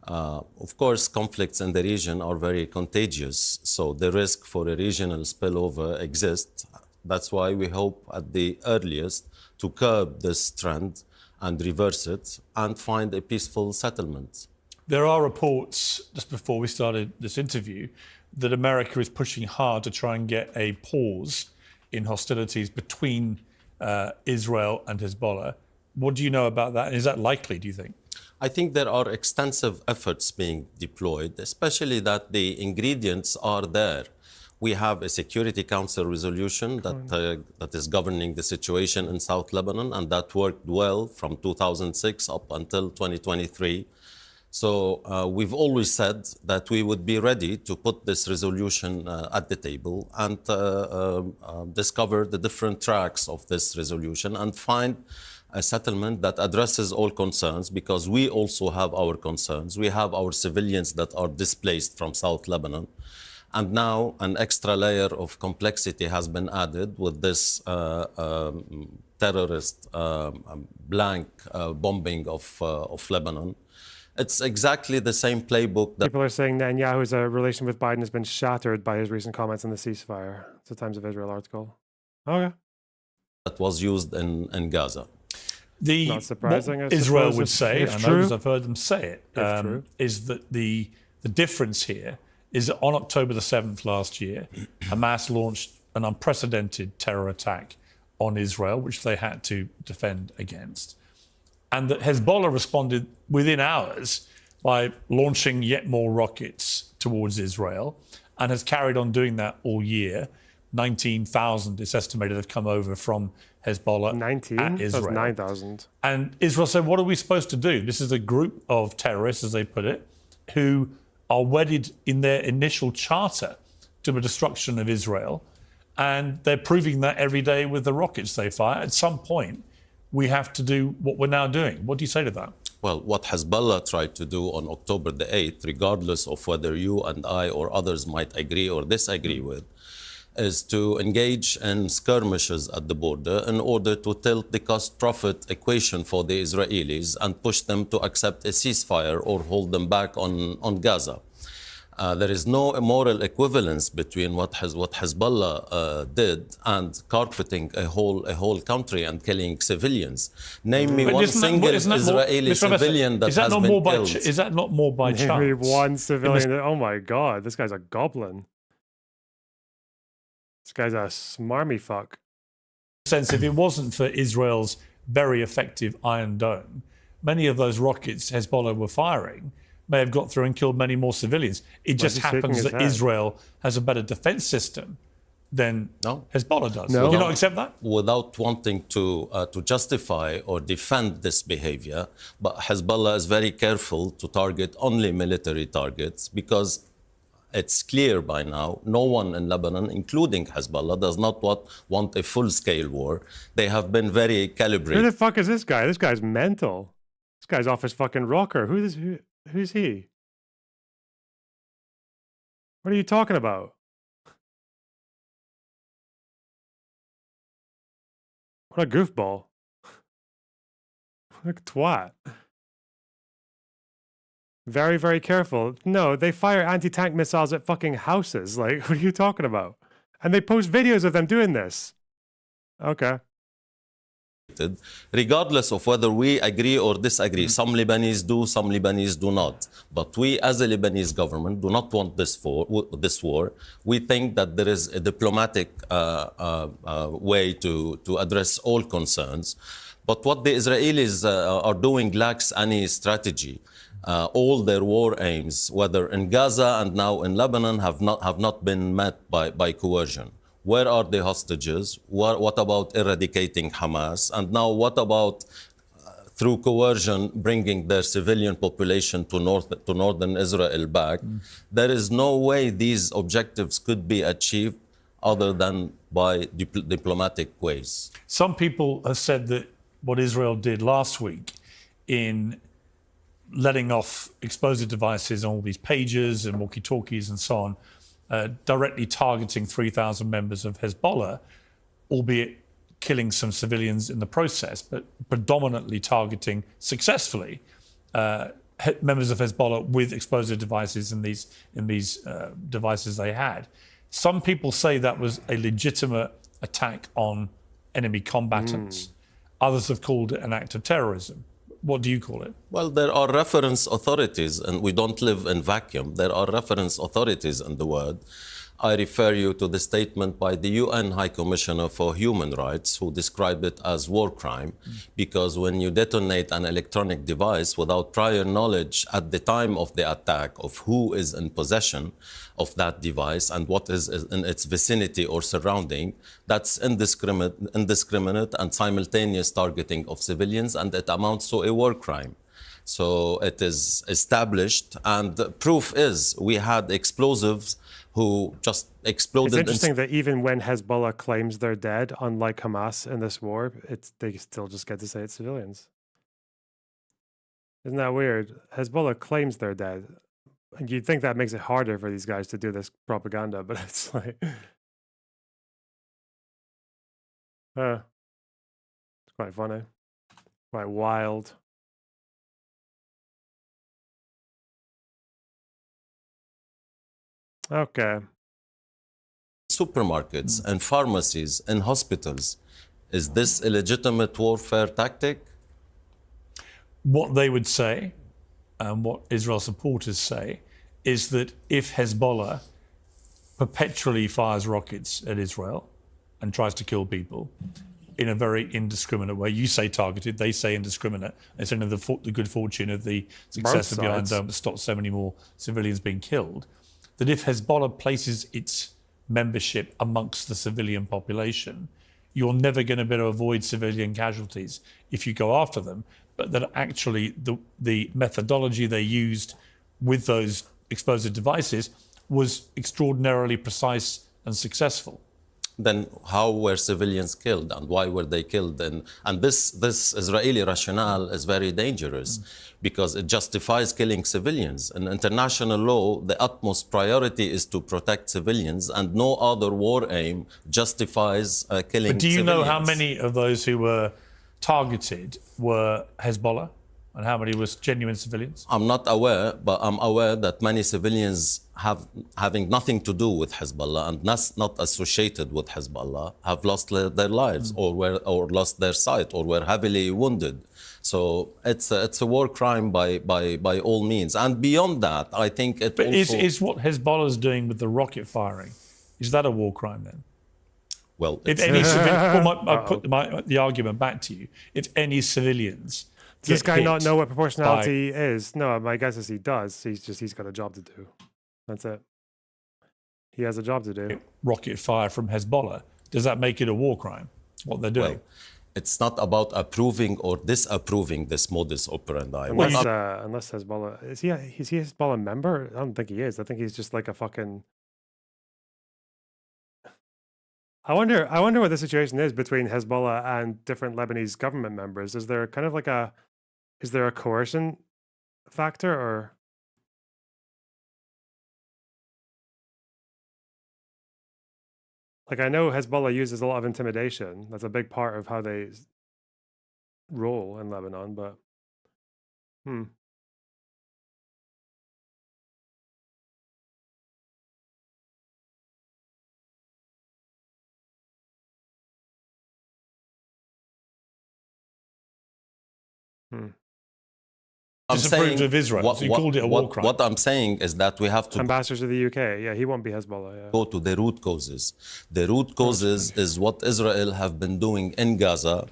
Of course, conflicts in the region are very contagious, so the risk for a regional spillover exists. That's why we hope at the earliest to curb this trend and reverse it and find a peaceful settlement.
There are reports, just before we started this interview, that America is pushing hard to try and get a pause in hostilities between Israel and Hezbollah. What do you know about that? Is that likely, do you think?
I think there are extensive efforts being deployed, especially that the ingredients are there. We have a Security Council resolution that is governing the situation in South Lebanon, and that worked well from 2006 up until 2023. So we've always said that we would be ready to put this resolution at the table and discover the different tracks of this resolution and find a settlement that addresses all concerns, because we also have our concerns. We have our civilians that are displaced from South Lebanon. And now an extra layer of complexity has been added with this terrorist blank bombing of Lebanon. It's exactly the same playbook that...
People are saying Netanyahu's relation with Biden has been shattered by his recent comments on the ceasefire. It's a Times of Israel article. Okay.
That was used in Gaza.
Not surprising,
what Israel would say, I know because
true.
I've heard them say it, is that the difference here is that on October the 7th last year, Hamas launched an unprecedented terror attack on Israel, which they had to defend against. And that Hezbollah responded within hours by launching yet more rockets towards Israel and has carried on doing that all year. 19,000, it's estimated, have come over from Hezbollah
19?
at Israel.
That's 9,000.
And Israel said, what are we supposed to do? This is a group of terrorists, as they put it, who are wedded in their initial charter to the destruction of Israel. And they're proving that every day with the rockets they fire. At some point, we have to do what we're now doing. What do you say to that?
Well, what Hezbollah tried to do on October the 8th, regardless of whether you and I or others might agree or disagree with, is to engage in skirmishes at the border in order to tilt the cost-profit equation for the Israelis and push them to accept a ceasefire or hold them back on Gaza. There is no moral equivalence between what Hezbollah did and carpeting a whole country and killing civilians. Name me one single Israeli civilian that has been killed.
Is that not more by chance?
Name me one civilian. Oh my God, this guy's a goblin. This guy's a smarmy fuck.
Sense if it wasn't for Israel's very effective Iron Dome, many of those rockets Hezbollah were firing may have got through and killed many more civilians. It just happens that Israel has a better defense system than Hezbollah does.
No.
Do you not accept that?
Without wanting to justify or defend this behavior, but Hezbollah is very careful to target only military targets because it's clear by now, no one in Lebanon, including Hezbollah, does not want a full-scale war. They have been very calibrated.
Who the fuck is this guy? This guy's mental. This guy's off his fucking rocker. Who's he? What are you talking about? What a goofball. What a twat. Very, very careful. No, they fire anti-tank missiles at fucking houses. Like, what are you talking about? And they post videos of them doing this. Okay.
Regardless of whether we agree or disagree, some Lebanese do, some Lebanese do not. But we, as a Lebanese government, do not want this war. We think that there is a diplomatic way to address all concerns. But what the Israelis are doing lacks any strategy. All their war aims, whether in Gaza and now in Lebanon, have not been met by coercion. Where are the hostages? What about eradicating Hamas? And now what about, through coercion, bringing their civilian population to northern Israel back? There is no way these objectives could be achieved other than by diplomatic ways.
Some people have said that what Israel did last week in letting off explosive devices on all these pagers and walkie-talkies and so on, directly targeting 3,000 members of Hezbollah, albeit killing some civilians in the process, but predominantly targeting successfully members of Hezbollah with explosive devices in these devices they had. Some people say that was a legitimate attack on enemy combatants. Others have called it an act of terrorism. What do you call it?
Well, there are reference authorities, and we don't live in vacuum. There are reference authorities in the world. I refer you to the statement by the UN High Commissioner for Human Rights, who described it as war crime, because when you detonate an electronic device without prior knowledge at the time of the attack of who is in possession of that device and what is in its vicinity or surrounding, that's indiscriminate and simultaneous targeting of civilians, and it amounts to a war crime. So it is established, and proof is we had explosives who just exploded.
It's interesting that even when Hezbollah claims they're dead, unlike Hamas in this war, they still just get to say it's civilians. Isn't that weird? Hezbollah claims they're dead. And you'd think that makes it harder for these guys to do this propaganda, but it's like... it's quite funny. Quite wild. Okay.
Supermarkets and pharmacies and hospitals. Is this a legitimate warfare tactic?
What they would say, and what Israel supporters say, is that if Hezbollah perpetually fires rockets at Israel and tries to kill people in a very indiscriminate way, you say targeted, they say indiscriminate, it's only the good fortune of the success of the Iron Dome that stopped so many more civilians being killed, that if Hezbollah places its membership amongst the civilian population, you're never going to be able to avoid civilian casualties if you go after them, but that actually the methodology they used with those explosive devices was extraordinarily precise and successful.
Then how were civilians killed and why were they killed? And this Israeli rationale is very dangerous because it justifies killing civilians. In international law, the utmost priority is to protect civilians, and no other war aim justifies killing
But do you
civilians.
know how many of those who were targeted were Hezbollah and how many was genuine civilians?
I'm not aware, but I'm aware that many civilians having nothing to do with Hezbollah and not associated with Hezbollah have lost their lives or lost their sight or were heavily wounded. So it's a war crime by all means. And beyond that, I think it
But
also...
is what Hezbollah is doing with the rocket firing, is that a war crime then?
Well,
if any I put the argument back to you. If any civilians
Does this guy not know what
by-
proportionality is? No, my guess is he does. He's got a job to do. That's it. He has a job to do.
rocket fire from Hezbollah, does that make it a war crime, what they're doing?
Well, it's not about approving or disapproving this modus operandi.
Unless Hezbollah is he a Hezbollah member? I don't think he is. I think he's just like a fucking. I wonder what the situation is between Hezbollah and different Lebanese government members. Is there kind of like is there a coercion factor or? Like I know Hezbollah uses a lot of intimidation. That's a big part of how they roll in Lebanon, but
I'm
Disapproved of Israel, so you called it a war crime.
What I'm saying is that we have to
ambassadors of the UK, yeah, he won't be Hezbollah. Yeah.
go to the root causes. The root causes is what Israel have been doing in Gaza,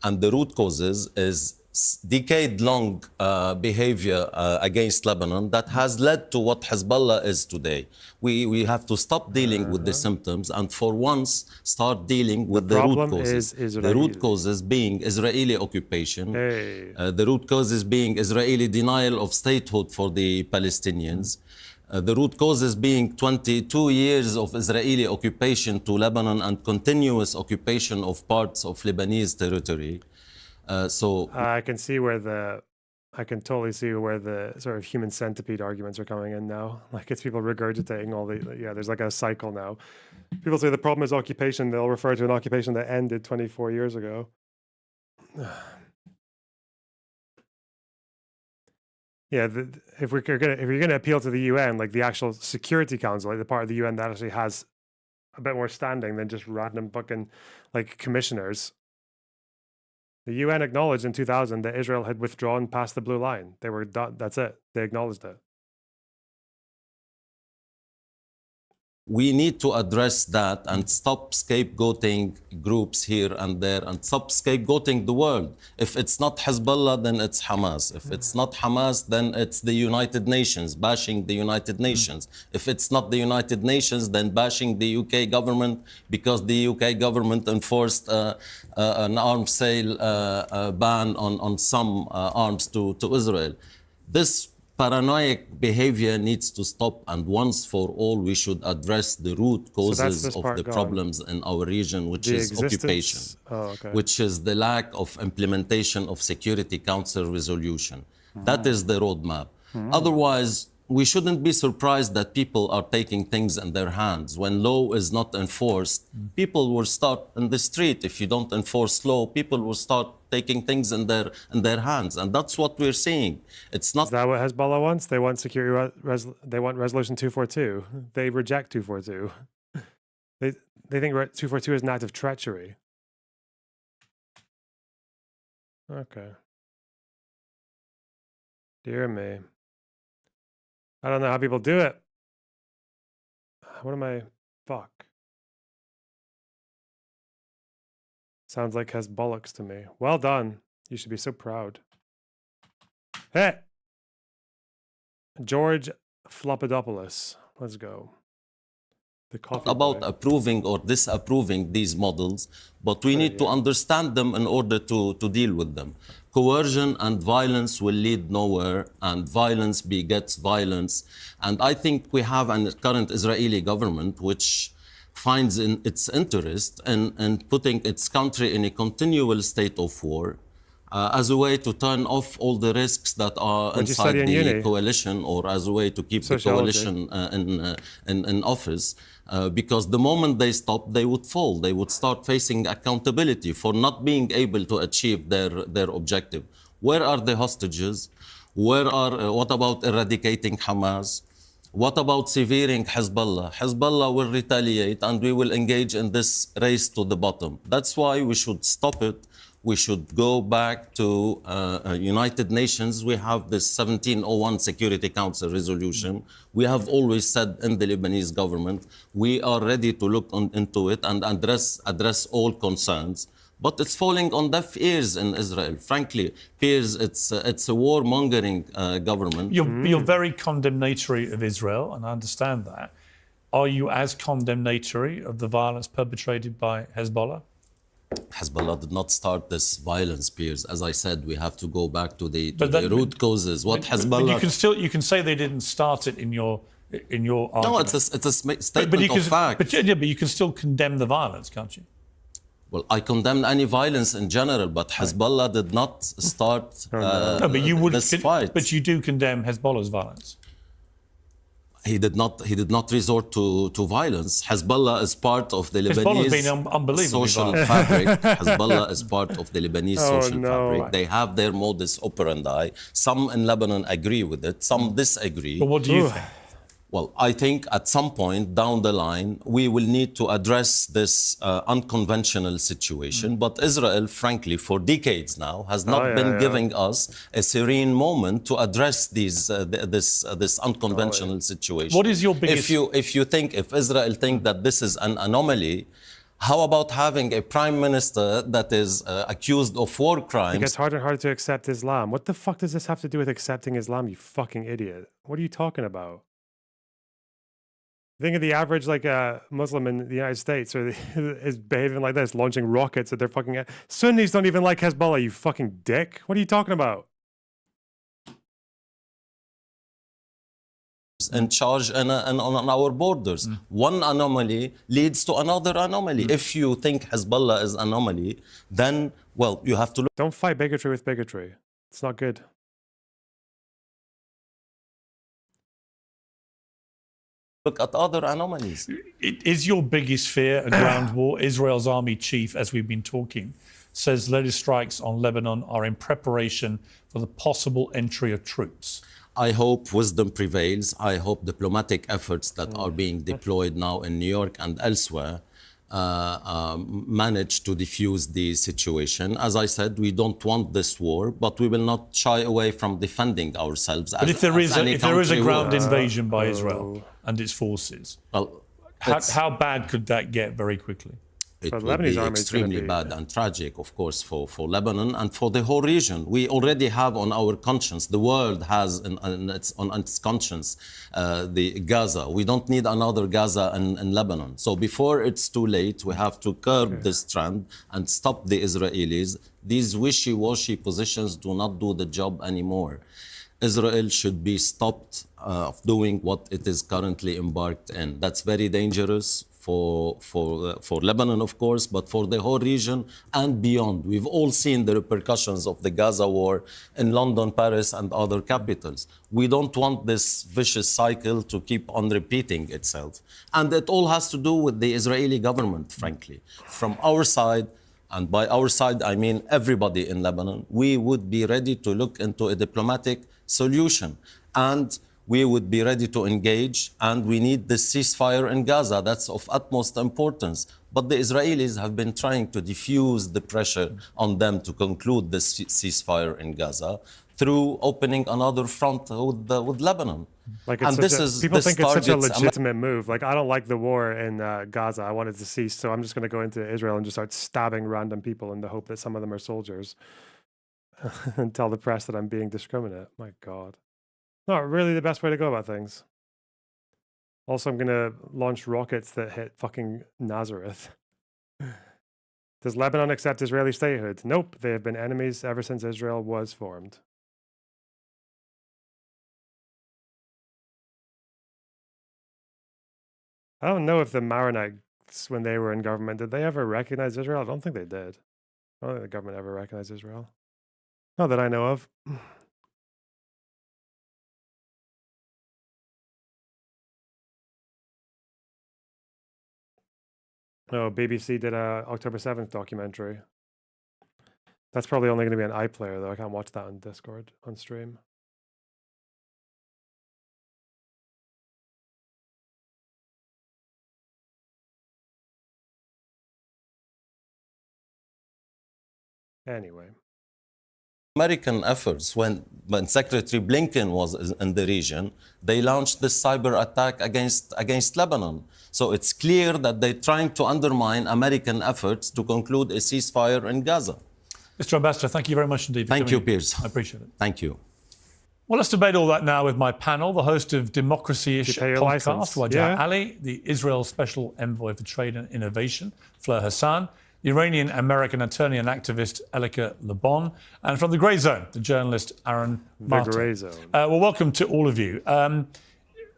and the root causes is decade-long behavior against Lebanon that has led to what Hezbollah is today. We have to stop dealing with the symptoms and for once start dealing with the root causes. The root causes being Israeli occupation, the root causes being Israeli denial of statehood for the Palestinians, the root causes being 22 years of Israeli occupation to Lebanon and continuous occupation of parts of Lebanese territory.
I can see I can totally see where the sort of human centipede arguments are coming in now. Like it's people regurgitating all there's like a cycle now. People say the problem is occupation. They'll refer to an occupation that ended 24 years ago. Yeah, if you're gonna appeal to the UN, like the actual Security Council, like the part of the UN that actually has a bit more standing than just random fucking like commissioners. The UN acknowledged in 2000 that Israel had withdrawn past the blue line. They were done. That's it. They acknowledged it.
We need to address that and stop scapegoating groups here and there and stop scapegoating the world. If it's not Hezbollah, then it's Hamas. If it's not Hamas, then it's the United Nations, bashing the United Nations. If it's not the United Nations, then bashing the UK government because the UK government enforced an arms sale ban on some arms to Israel. This paranoid behavior needs to stop, and once for all we should address the root causes of the problems in our region, which is occupation, which is the lack of implementation of Security Council resolution. That is the roadmap. Otherwise, we shouldn't be surprised that people are taking things in their hands. When law is not enforced, people will start in the street. If you don't enforce law, people will start taking things in their hands, and that's what we're seeing. It's not.
Is that what Hezbollah wants? They want they want Resolution 242. They reject 242. They think 242 is an act of treachery. Okay. Dear me. I don't know how people do it. What am I? Fuck. Sounds like Hezbollahs to me. Well done. You should be so proud. Hey! George Flopadopoulos. Let's go.
about approving or disapproving these models, but we need to understand them in order to deal with them. Coercion and violence will lead nowhere, and violence begets violence. And I think we have a current Israeli government which finds in its interest in putting its country in a continual state of war as a way to turn off all the risks that are inside the coalition, or as a way to keep the coalition in office. Because the moment they stop, they would fall. They would start facing accountability for not being able to achieve their objective. Where are the hostages? What about eradicating Hamas? What about severing Hezbollah? Hezbollah will retaliate, and we will engage in this race to the bottom. That's why we should stop it. We should go back to United Nations. We have this 1701 Security Council resolution. We have always said in the Lebanese government, we are ready to look into it and address all concerns. But it's falling on deaf ears in Israel. Frankly, peers, it's a warmongering government.
You're very condemnatory of Israel, and I understand that. Are you as condemnatory of the violence perpetrated by Hezbollah?
Hezbollah did not start this violence, Piers. As I said, we have to go back to the root causes. What Hezbollah...
But you can say they didn't start it in your argument.
No, it's a statement of fact.
But you can still condemn the violence, can't you?
Well, I condemn any violence in general, but Hezbollah did not start this fight.
But you do condemn Hezbollah's violence.
He did not resort to violence. Hezbollah is part of the Lebanese social fabric. Hezbollah is part of the Lebanese social fabric. They have their modus operandi. Some in Lebanon agree with it, some disagree.
But what do you think?
Well, I think at some point down the line, we will need to address this unconventional situation. But Israel, frankly, for decades now, has not been giving us a serene moment to address this unconventional situation.
What is your biggest...
If Israel think that this is an anomaly, how about having a prime minister that is accused of war crimes?
It gets harder and harder to accept Islam. What the fuck does this have to do with accepting Islam, you fucking idiot? What are you talking about? Think of the average Muslim in the United States is behaving like this, launching rockets at their fucking... Sunnis don't even like Hezbollah, you fucking dick. What are you talking about?
In charge on our borders. One anomaly leads to another anomaly. If you think Hezbollah is an anomaly, then, well, you have to look...
Don't fight bigotry with bigotry. It's not good.
Look at other anomalies.
Is your biggest fear a ground war? Israel's army chief, as we've been talking, says latest strikes on Lebanon are in preparation for the possible entry of troops.
I hope wisdom prevails. I hope diplomatic efforts that are being deployed now in New York and elsewhere manage to defuse the situation. As I said, we don't want this war, but we will not shy away from defending ourselves.
But if there is a ground invasion by Israel and its forces, how bad could that get very quickly?
It would be extremely bad and tragic, of course, for Lebanon and for the whole region. We already have on our conscience, the world has on its conscience, the Gaza. We don't need another Gaza in Lebanon. So before it's too late, we have to curb this trend and stop the Israelis. These wishy-washy positions do not do the job anymore. Israel should be stopped doing what it is currently embarked in. That's very dangerous for Lebanon, of course, but for the whole region and beyond. We've all seen the repercussions of the Gaza war in London, Paris, and other capitals. We don't want this vicious cycle to keep on repeating itself. And it all has to do with the Israeli government, frankly. From our side, and by our side, I mean everybody in Lebanon, we would be ready to look into a diplomatic solution. And we would be ready to engage, and we need the ceasefire in Gaza. That's of utmost importance. But the Israelis have been trying to diffuse the pressure on them to conclude the ceasefire in Gaza through opening another front with Lebanon.
People think it's such a legitimate move. Like, I don't like the war in Gaza. I want it to cease, so I'm just going to go into Israel and just start stabbing random people in the hope that some of them are soldiers and tell the press that I'm being discriminate. My God. Not really the best way to go about things. Also, I'm gonna launch rockets that hit fucking Nazareth. Does Lebanon accept Israeli statehood? Nope, they have been enemies ever since Israel was formed. I don't know if the Maronites, when they were in government, did they ever recognize Israel? I don't think they did. I don't think the government ever recognized Israel. Not that I know of. Oh, BBC did a October 7th documentary. That's probably only going to be on iPlayer, though. I can't watch that on Discord, on stream. Anyway.
American efforts, when Secretary Blinken was in the region, they launched this cyber attack against Lebanon. So it's clear that they're trying to undermine American efforts to conclude a ceasefire in Gaza.
Mr. Ambassador, thank you very much indeed.
Thank you, Piers.
I appreciate it.
Thank you.
Well, let's debate all that now with my panel, the host of Democracy-ish podcast, Wajah Ali, the Israel Special Envoy for Trade and Innovation, Fleur Hassan, the Iranian-American attorney and activist Elika Lebon, and from the Grey Zone, the journalist Aaron Martin.
The Grey Zone.
Well, welcome to all of you.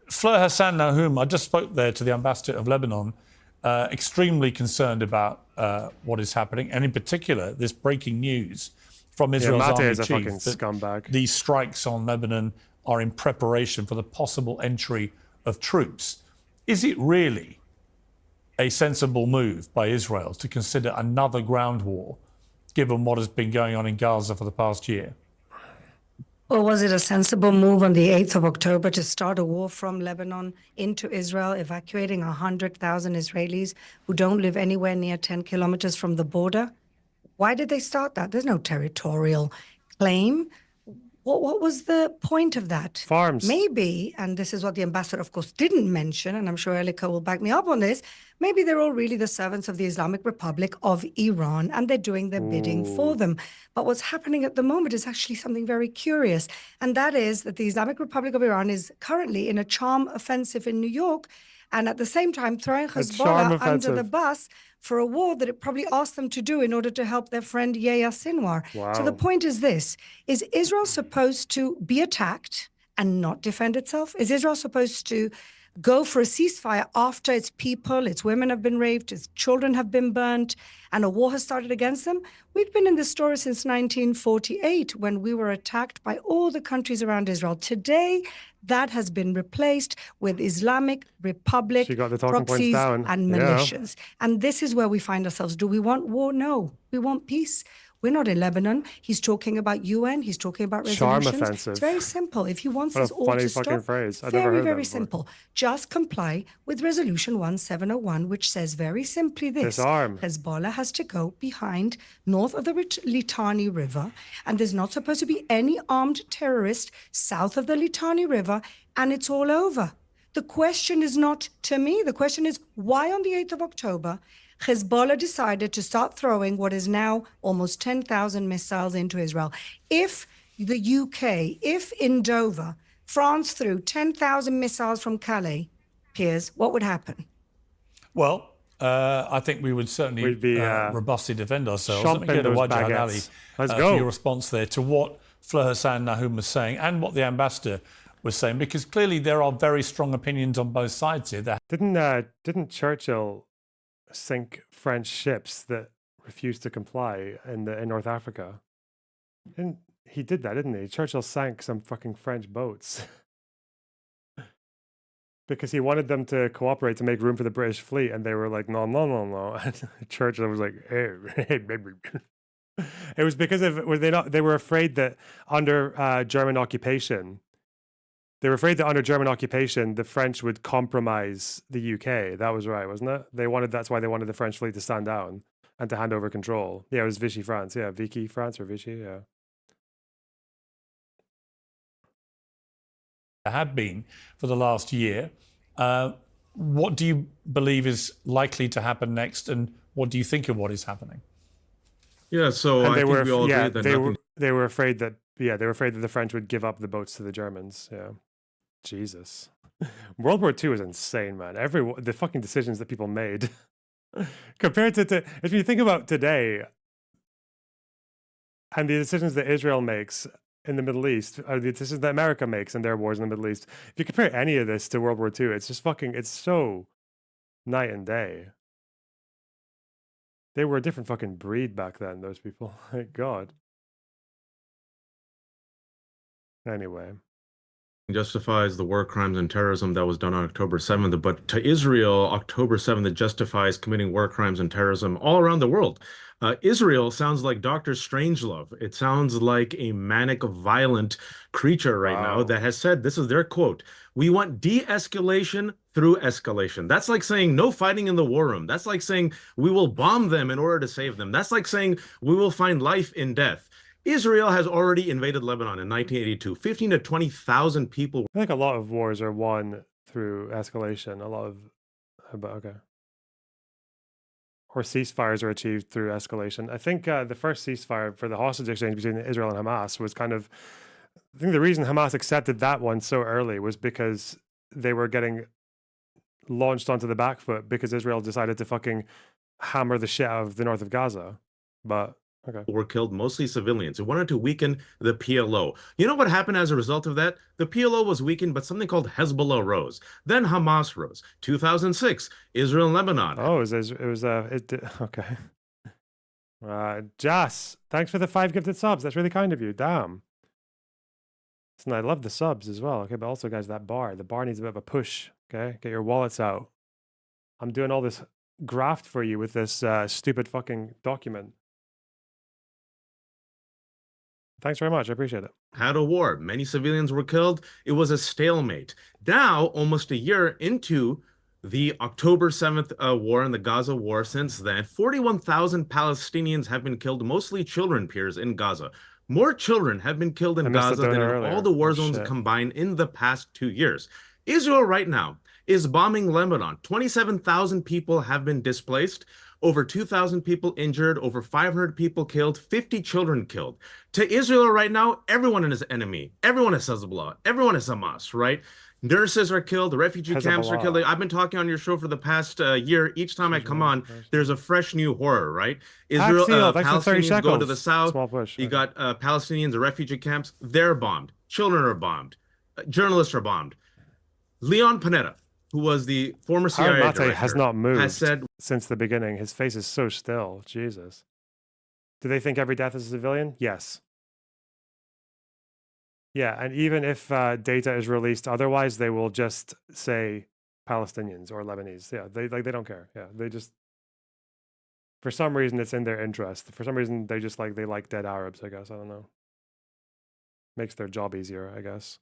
Fleur Hassan Nahum, I just spoke there to the ambassador of Lebanon, extremely concerned about what is happening, and in particular, this breaking news from Israel's army
is a
chief
fucking scumbag.
These strikes on Lebanon are in preparation for the possible entry of troops. Is it really a sensible move by Israel to consider another ground war, given what has been going on in Gaza for the past year?
Or was it a sensible move on the 8th of October to start a war from Lebanon into Israel, evacuating 100,000 Israelis who don't live anywhere near 10 kilometers from the border? Why did they start that? There's no territorial claim. What was the point of that?
Farms.
Maybe, and this is what the ambassador, of course, didn't mention, and I'm sure Elika will back me up on this, maybe they're all really the servants of the Islamic Republic of Iran, and they're doing their bidding for them. But what's happening at the moment is actually something very curious, and that is that the Islamic Republic of Iran is currently in a charm offensive in New York, and at the same time throwing Hezbollah under the bus for a war that it probably asked them to do in order to help their friend Yahya Sinwar.
Wow.
So the point is this: is Israel supposed to be attacked and not defend itself? Is Israel supposed to go for a ceasefire after its people, its women have been raped, its children have been burnt, and a war has started against them? We've been in this story since 1948, when we were attacked by all the countries around Israel. Today, that has been replaced with Islamic Republic proxies and militias. And this is where we find ourselves. Do we want war? No. We want peace. We're not in Lebanon. He's talking about UN. He's talking about resolutions.
Charm offensive.
It's very simple. If he wants us all
funny
to
fucking
stop,
phrase. I've never
very,
heard
very
that before.
simple. Just comply with Resolution 1701, which says very simply this:
Disarm.
Hezbollah has to go behind north of the Litani River, and there's not supposed to be any armed terrorist south of the Litani River, and it's all over. The question is not to me. The question is, why on the 8th of October Hezbollah decided to start throwing what is now almost 10,000 missiles into Israel? If the UK, if in Dover, France threw 10,000 missiles from Calais, Piers, what would happen?
Well, I think we would certainly
be,
robustly defend ourselves. Let me
chomping
go to
those
Wajah Ali
baguettes. Let's
for
go.
your response there to what Fleur Hassan Nahum was saying and what the ambassador was saying, because clearly there are very strong opinions on both sides here.
Didn't Churchill sink French ships that refused to comply in North Africa? He did that, didn't he? Churchill sank some fucking French boats because he wanted them to cooperate to make room for the British fleet, and they were like, no. And Churchill was like, hey, baby. It was because they were afraid that under German occupation. They were afraid that under German occupation, the French would compromise the UK. That was right, wasn't it? That's why they wanted the French fleet to stand down and to hand over control. Yeah, it was Vichy France. Yeah, Vichy France or Vichy, yeah.
Have been for the last year. What do you believe is likely to happen next, and what do you think of what is happening?
Yeah, so I think we all agree that
they were afraid that the French would give up the boats to the Germans. Yeah, Jesus. World War II was insane, man. The fucking decisions that people made compared to if you think about today and the decisions that Israel makes in the Middle East, or the decisions that America makes in their wars in the Middle East, if you compare any of this to World War II, it's just it's so night and day. They were a different fucking breed back then, those people. Thank God. Anyway.
Justifies the war crimes and terrorism that was done on October 7th, but to Israel, October 7th justifies committing war crimes and terrorism all around the world. Israel sounds like Dr. Strangelove. It sounds like a manic, violent creature right now that has said, this is their quote, "We want de-escalation through escalation." That's like saying no fighting in the war room. That's like saying we will bomb them in order to save them. That's like saying we will find life in death. Israel has already invaded Lebanon in 1982. 15 to 20,000 people.
I think a lot of wars are won through escalation. A lot of, but okay. Or ceasefires are achieved through escalation. I think the first ceasefire for the hostage exchange between Israel and Hamas was kind of, I think the reason Hamas accepted that one so early was because they were getting launched onto the back foot because Israel decided to fucking hammer the shit out of the north of Gaza. But okay.
Were killed, mostly civilians. It wanted to weaken the PLO. You know what happened as a result of that? The PLO was weakened, but something called Hezbollah rose. Then Hamas rose. 2006, Israel and Lebanon.
Oh, okay. Jas, thanks for the 5 gifted subs. That's really kind of you. Damn. Listen, I love the subs as well. Okay, but also, guys, the bar needs a bit of a push. Okay, get your wallets out. I'm doing all this graft for you with this stupid fucking document. Thanks very much. I appreciate it.
Had a war. Many civilians were killed. It was a stalemate. Now, almost a year into the October 7th war and the Gaza war, since then, 41,000 Palestinians have been killed, mostly children, Piers, in Gaza. More children have been killed in Gaza than in all the war zones combined in the past 2 years. Israel right now is bombing Lebanon. 27,000 people have been displaced. Over 2,000 people injured, over 500 people killed, 50 children killed. To Israel right now, everyone is an enemy. Everyone is Hezbollah. Everyone is Hamas, right? Nurses are killed. Refugee camps are killed. I've been talking on your show for the past year. Each time I come on, there's a fresh new horror, right? Israel, Palestinians go to the south. You got Palestinians at refugee camps. They're bombed. Children are bombed. Journalists are bombed. Leon Panetta, who was the former CIA director,
has not moved
has said
since the beginning. His face is so still. Jesus. Do they think every death is a civilian? Yes. Yeah, and even if data is released otherwise, they will just say Palestinians or Lebanese. Yeah, they don't care. Yeah, they just, for some reason, it's in their interest. For some reason, they like dead Arabs. I guess I don't know. Makes their job easier, I guess.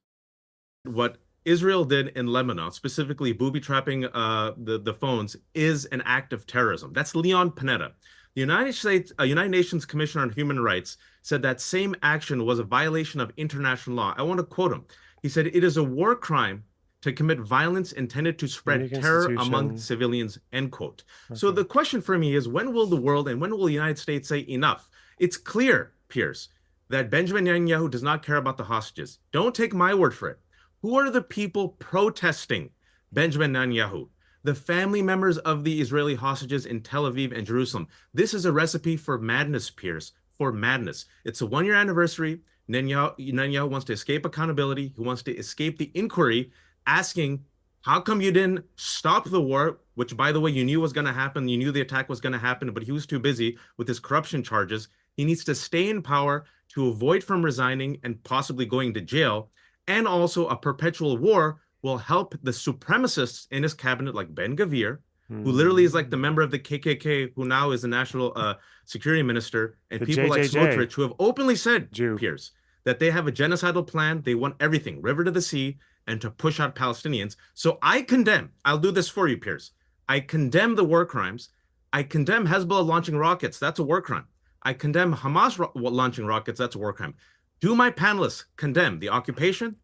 What Israel did in Lebanon, specifically booby-trapping the phones, is an act of terrorism. That's Leon Panetta. The United Nations Commissioner on Human Rights said that same action was a violation of international law. I want to quote him. He said, "It is a war crime to commit violence intended to spread terror among civilians," end quote. Okay. So the question for me is, when will the world and when will the United States say enough? It's clear, Piers, that Benjamin Netanyahu does not care about the hostages. Don't take my word for it. Who are the people protesting Benjamin Netanyahu? The family members of the Israeli hostages in Tel Aviv and Jerusalem. This is a recipe for madness, Piers, for madness. It's a one-year anniversary. Netanyahu wants to escape accountability. He wants to escape the inquiry, asking, how come you didn't stop the war, which, by the way, you knew was going to happen. You knew the attack was going to happen, but he was too busy with his corruption charges. He needs to stay in power to avoid from resigning and possibly going to jail. And also a perpetual war will help the supremacists in his cabinet, like Ben Gvir, who literally is like the member of the KKK, who now is the national security minister, and the people like Smotrich, who have openly said, Piers, that they have a genocidal plan. They want everything, river to the sea, and to push out Palestinians. So I condemn, I'll do this for you, Piers. I condemn the war crimes. I condemn Hezbollah launching rockets. That's a war crime. I condemn Hamas launching rockets. That's a war crime. Do my panelists condemn the occupation,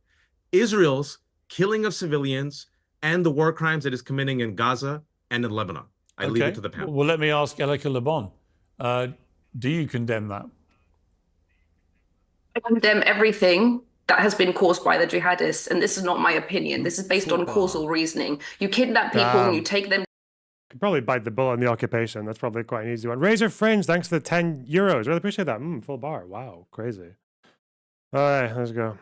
Israel's killing of civilians, and the war crimes it is committing in Gaza and in Lebanon? I leave it to the panel.
Well, let me ask Elika Lebon. Do you condemn that?
I condemn everything that has been caused by the jihadists. And this is not my opinion. This is based on causal reasoning. You kidnap people and you take them.
Could probably bite the bullet on the occupation. That's probably quite an easy one. Razor Fringe, thanks for the €10. Really appreciate that. Full bar. Wow, crazy. All right, let's go.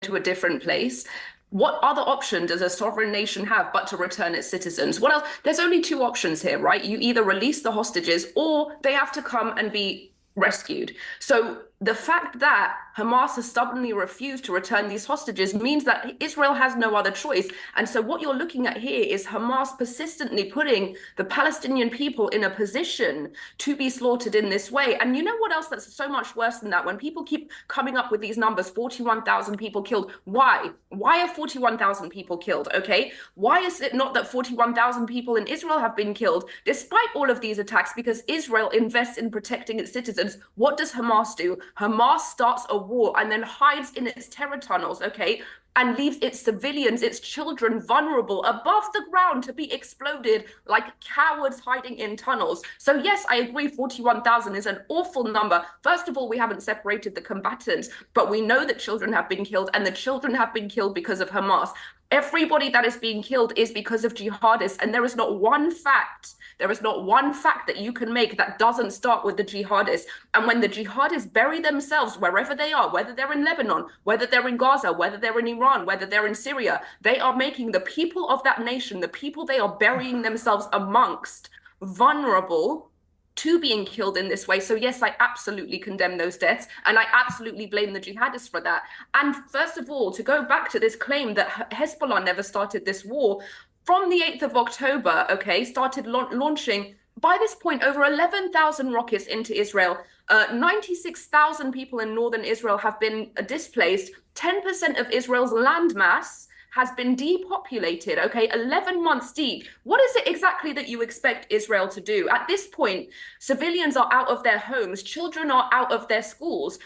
To a different place. What other option does a sovereign nation have but to return its citizens? What else? There's only two options here, right? You either release the hostages or they have to come and be rescued. So the fact that Hamas has stubbornly refused to return these hostages means that Israel has no other choice. And so what you're looking at here is Hamas persistently putting the Palestinian people in a position to be slaughtered in this way. And you know what else that's so much worse than that? When people keep coming up with these numbers, 41,000 people killed. Why? Why are 41,000 people killed? Okay. Why is it not that 41,000 people in Israel have been killed despite all of these attacks? Because Israel invests in protecting its citizens. What does Hamas do? Hamas starts a war and then hides in its terror tunnels, okay, and leaves its civilians, its children vulnerable above the ground to be exploded like cowards hiding in tunnels. So yes, I agree 41,000 is an awful number. First of all, we haven't separated the combatants, but we know that children have been killed and the children have been killed because of Hamas. Everybody that is being killed is because of jihadists, and there is not one fact that you can make that doesn't start with the jihadists. And when the jihadists bury themselves wherever they are, whether they're in Lebanon, whether they're in Gaza, whether they're in Iran, whether they're in Syria, they are making the people of that nation, the people they are burying themselves amongst, vulnerable to being killed in this way. So yes, I absolutely condemn those deaths, and I absolutely blame the jihadists for that. And first of all, to go back to this claim that Hezbollah never started this war, from the 8th of October, okay, started launching, by this point, over 11,000 rockets into Israel. 96,000 people in northern Israel have been displaced. 10% of Israel's landmass has been depopulated, okay, 11 months deep. What is it exactly that you expect Israel to do? At this point, civilians are out of their homes, children are out of their schools.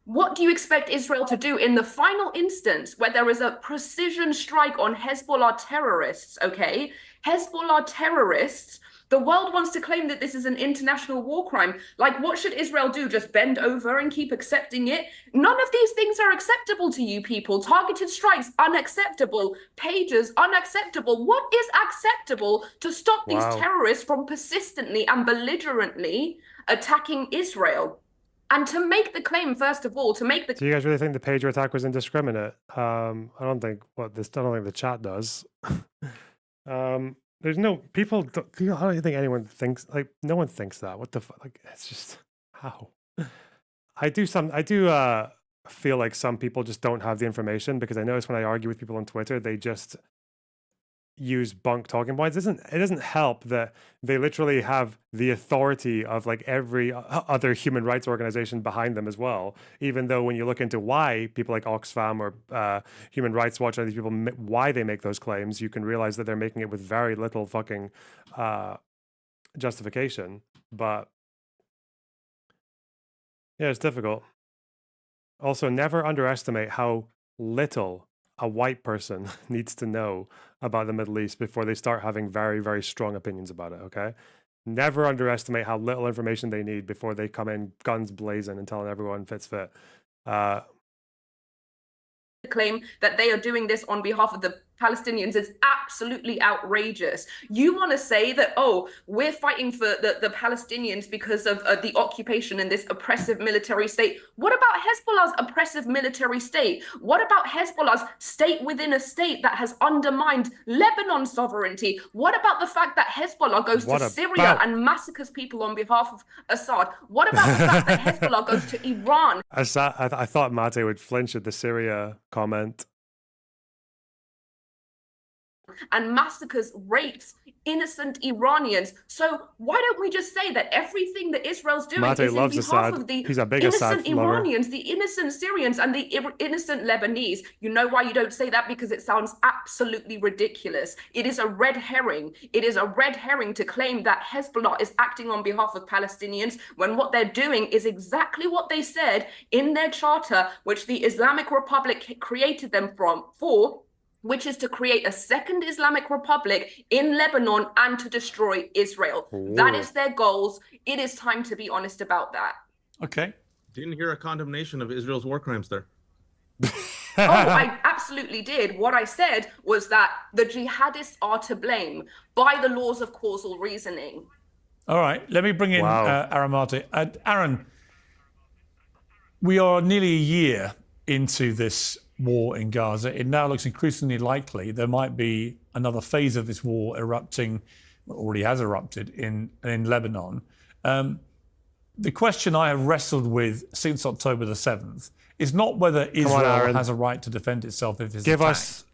What do you expect Israel to do in the final instance where there is a precision strike on Hezbollah terrorists, okay? Hezbollah terrorists, the world wants to claim that this is an international war crime. Like, what should Israel do? Just bend over and keep accepting it? None of these things are acceptable to you people. Targeted strikes, unacceptable. Pages, unacceptable. What is acceptable to stop these terrorists from persistently and belligerently attacking Israel? And to make the claim, first of all, to make the...
Do you guys really think the pager attack was indiscriminate? I don't think the chat does. There's no... People... I don't think anyone thinks... Like, no one thinks that. What the fuck? Like, it's just... How? I do feel like some people just don't have the information, because I notice when I argue with people on Twitter, they just use bunk talking points. It doesn't help that they literally have the authority of like every other human rights organization behind them as well, even though when you look into why people like Oxfam or Human Rights Watch and these people, why they make those claims, you can realize that they're making it with very little fucking justification. But yeah, it's difficult. Also, never underestimate how little a white person needs to know about the Middle East before they start having very, very strong opinions about it, okay? Never underestimate how little information they need before they come in guns blazing and telling everyone fits fit.
Claim that they are doing this on behalf of the Palestinians is absolutely outrageous. You want to say that, oh, we're fighting for the Palestinians because of the occupation in this oppressive military state. What about Hezbollah's oppressive military state? What about Hezbollah's state within a state that has undermined Lebanon's sovereignty? What about the fact that Hezbollah goes to Syria and massacres people on behalf of Assad? What about the fact that Hezbollah goes to Iran?
I thought Mate would flinch at the Syria comment.
And massacres, rapes innocent Iranians. So why don't we just say that everything that Israel's doing is in behalf of the innocent Iranians, the innocent Syrians, and the innocent Lebanese? You know why you don't say that? Because it sounds absolutely ridiculous. It is a red herring. It is a red herring to claim that Hezbollah is acting on behalf of Palestinians when what they're doing is exactly what they said in their charter, which the Islamic Republic created them for, which is to create a second Islamic Republic in Lebanon and to destroy Israel. Ooh. That is their goals. It is time to be honest about that.
Okay.
Didn't hear a condemnation of Israel's war crimes there.
I absolutely did. What I said was that the jihadists are to blame by the laws of causal reasoning.
All right, let me bring in Aaron Marty. Aaron, we are nearly a year into this war in Gaza. It now looks increasingly likely there might be another phase of this war erupting, already has erupted, in Lebanon. The question I have wrestled with since October the 7th is not whether Israel has a right to defend itself if it's attacked,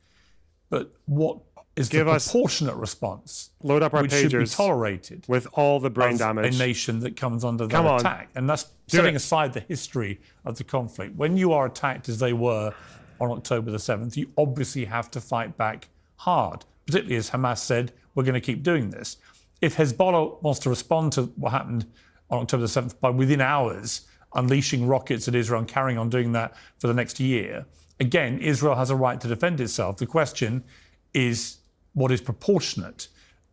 but what is the proportionate response
load up our
which should be
pagers
tolerated
with all the brain damage.
A nation that comes under that attack. And that's setting aside the history of the conflict. When you are attacked as they were on October the 7th, you obviously have to fight back hard, particularly as Hamas said, we're going to keep doing this. If Hezbollah wants to respond to what happened on October the 7th by within hours unleashing rockets at Israel and carrying on doing that for the next year, again, Israel has a right to defend itself. The question is, what is proportionate?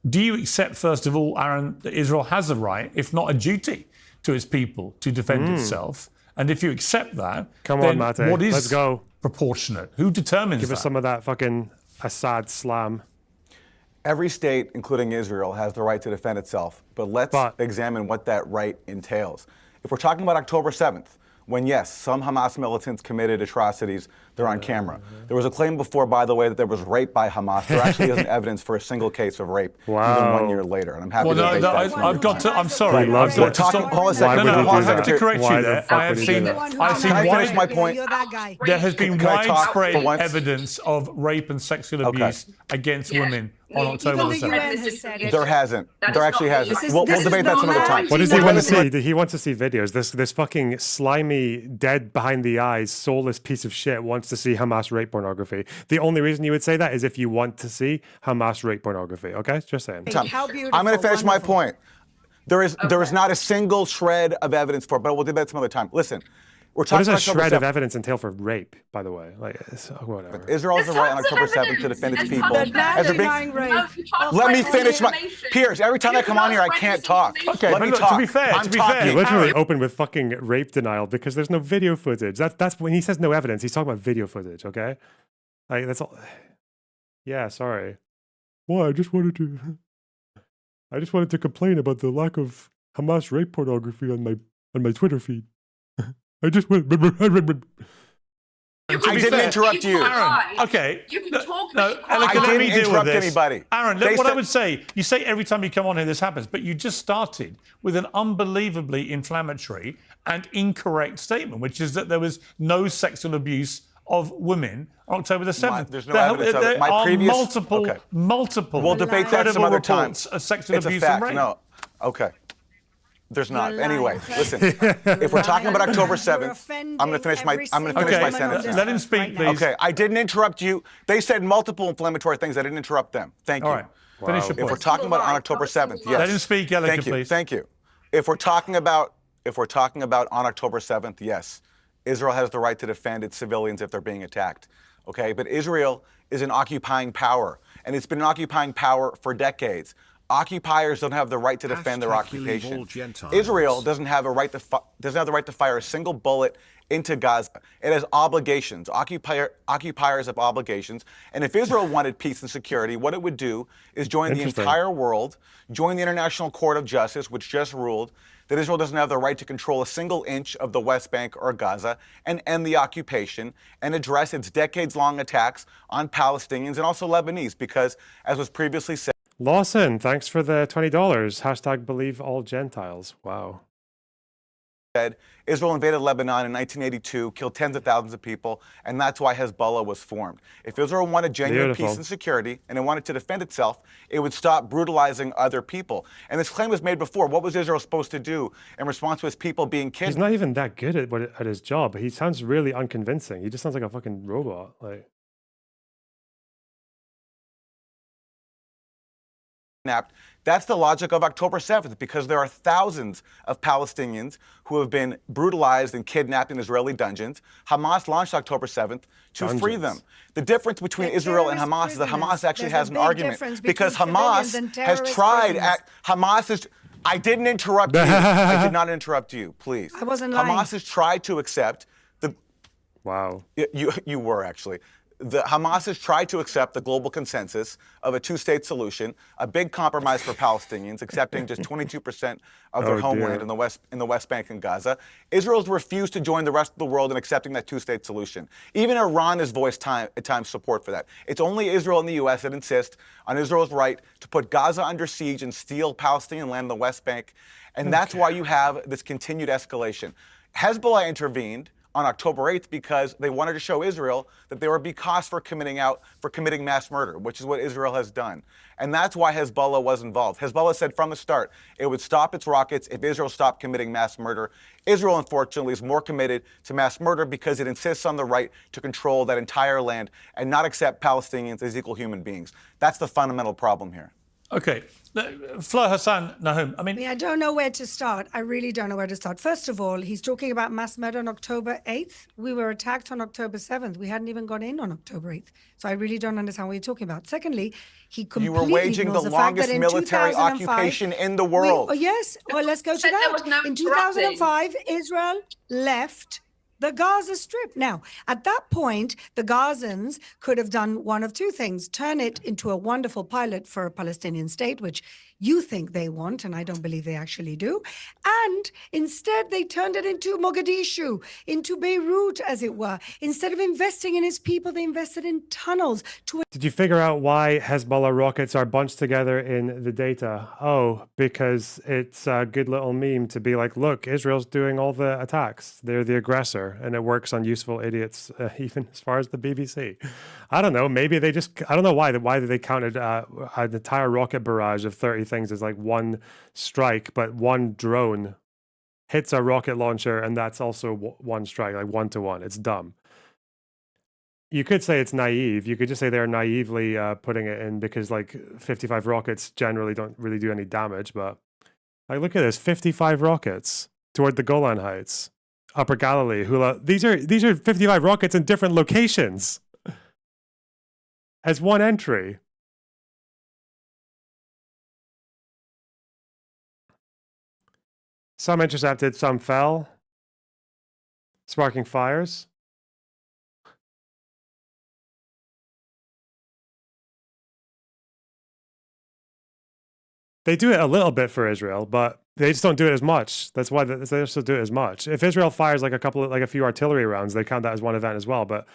Do you accept, first of all, Aaron, that Israel has a right, if not a duty, to its people to defend itself? And if you accept that, then what is
Let's go.
proportionate? Who determines
Give
that?
us some of that fucking Assad slam.
Every state, including Israel, has the right to defend itself. But let's examine what that right entails. If we're talking about October 7th, when, yes, some Hamas militants committed atrocities, they're on camera. There was a claim before, by the way, that there was rape by Hamas. There actually isn't evidence for a single case of rape, even 1 year later. And I'm happy to debate that.
I've got to, I'm sorry.
I've got to stop. Hold on a second.
I have to correct you there. I have seen
Can I finish my point?
There has been
Can I talk for
widespread
once?
evidence of rape and sexual abuse against women on October the 7th.
There hasn't. There actually hasn't. We'll debate that some other time.
What does he want to see? He wants to see videos. This fucking slimy, dead behind the eyes, soulless piece of shit wants to see Hamas rape pornography. The only reason you would say that is if you want to see Hamas rape pornography. Okay, just saying.
I'm going to finish my point. There is not a single shred of evidence for it, but we'll debate some other time. Listen, we're
What
talking
does a
about October
shred of
7th.
evidence entail for rape, by the way? Like, whatever.
Israel has the right on October 7th to defend its people. As they're being-
Let
Let me finish my... Piers, every time I come on here, I can't talk.
Okay,
Let
but
me
look,
talk.
to be fair,
I'm talking.
he literally opened with fucking rape denial because there's no video footage. That's when he says no evidence. He's talking about video footage. Okay, like that's all. Yeah, sorry. Well, I just wanted to complain about the lack of Hamas rape pornography on my Twitter feed. I just went.
I didn't interrupt you.
Aaron, okay.
You can talk,
no,
but you
Elika,
I
let me
didn't
deal
interrupt
with this.
anybody.
Aaron,
They
look, what I
said-
would say, you say every time you come on here this happens, but you just started with an unbelievably inflammatory and incorrect statement, which is that there was no sexual abuse of women on October the 7th.
There's no evidence of it.
There
My
are
previous...
multiple
We'll debate that some other time.
reports of sexual
It's
abuse
a fact.
and rape.
No. Okay. There's not. Anyway, listen. If we're talking about October 7th, I'm going to finish my sentence.
Let him speak, please.
Okay, I didn't interrupt you. They said multiple inflammatory things. I didn't interrupt them. Thank you.
All right. Finish your
If
point.
we're talking about on October 7th, yes.
Let him speak, Elika,
Thank you.
please.
Thank you. If we're talking about on October 7th, yes, Israel has the right to defend its civilians if they're being attacked. Okay, but Israel is an occupying power, and it's been an occupying power for decades. Occupiers don't have the right to defend their occupation. Israel doesn't have the right to fire a single bullet into Gaza. It has obligations. Occupiers have obligations. And if Israel wanted peace and security, what it would do is join the entire world, join the International Court of Justice, which just ruled that Israel doesn't have the right to control a single inch of the West Bank or Gaza, and end the occupation and address its decades-long attacks on Palestinians and also Lebanese, because, as was previously said,
Lawson, thanks for the $20. Hashtag believe all Gentiles. Wow.
Israel invaded Lebanon in 1982, killed tens of thousands of people, and that's why Hezbollah was formed. If Israel wanted genuine peace and security, and it wanted to defend itself, it would stop brutalizing other people. And this claim was made before. What was Israel supposed to do in response to his people being kidnapped?
He's not even that good at his job. He sounds really unconvincing. He just sounds like a fucking robot. Like.
That's the logic of October 7th, because there are thousands of Palestinians who have been brutalized and kidnapped in Israeli dungeons. Hamas launched October 7th to free them. The difference between Israel and Hamas is that Hamas actually has an argument, because Hamas has tried. Hamas is. I didn't interrupt you. I did not interrupt you, please.
I wasn't lying.
Hamas has tried to accept the...
Wow.
You were, actually. The Hamas has tried to accept the global consensus of a two-state solution, a big compromise for Palestinians, accepting just 22% of their homeland in the West Bank and Gaza. Israel's refused to join the rest of the world in accepting that two-state solution. Even Iran has voiced at times support for that. It's only Israel and the U.S. that insist on Israel's right to put Gaza under siege and steal Palestinian land in the West Bank, and that's why you have this continued escalation. Hezbollah intervened on October 8th because they wanted to show Israel that there would be costs for committing mass murder, which is what Israel has done. And that's why Hezbollah was involved. Hezbollah said from the start it would stop its rockets if Israel stopped committing mass murder. Israel, unfortunately, is more committed to mass murder because it insists on the right to control that entire land and not accept Palestinians as equal human beings. That's the fundamental problem here.
Okay. Fleur Hassan Nahum,
I don't know where to start. I really don't know where to start. First of all, he's talking about mass murder on October 8th. We were attacked on October 7th. We hadn't even gone in on October 8th. So I really don't understand what you're talking about. Secondly, he completely
You were waging the longest military occupation in the world.
Yes. Well, let's go to that. In 2005, Israel left the Gaza Strip. Now, at that point, the Gazans could have done one of two things: turn it into a wonderful pilot for a Palestinian state, which you think they want, and I don't believe they actually do. And instead, they turned it into Mogadishu, into Beirut, as it were. Instead of investing in its people, they invested in tunnels.
Did you figure out why Hezbollah rockets are bunched together in the data? Oh, because it's a good little meme to be like, look, Israel's doing all the attacks. They're the aggressor, and it works on useful idiots, even as far as the BBC. I don't know. Maybe they just, I don't know why they counted an entire rocket barrage of 30 things as like one strike, but one drone hits a rocket launcher, and that's also one strike, like 1-to-1. It's dumb. You could say it's naive. You could just say they're naively putting it in because like 55 rockets generally don't really do any damage. But like, look at this, 55 rockets toward the Golan Heights, Upper Galilee, Hula. These are 55 rockets in different locations as one entry. Some intercepted, some fell, sparking fires. They do it a little bit for Israel, but they just don't do it as much. That's why they just don't do it as much. If Israel fires like a few artillery rounds, they count that as one event as well. But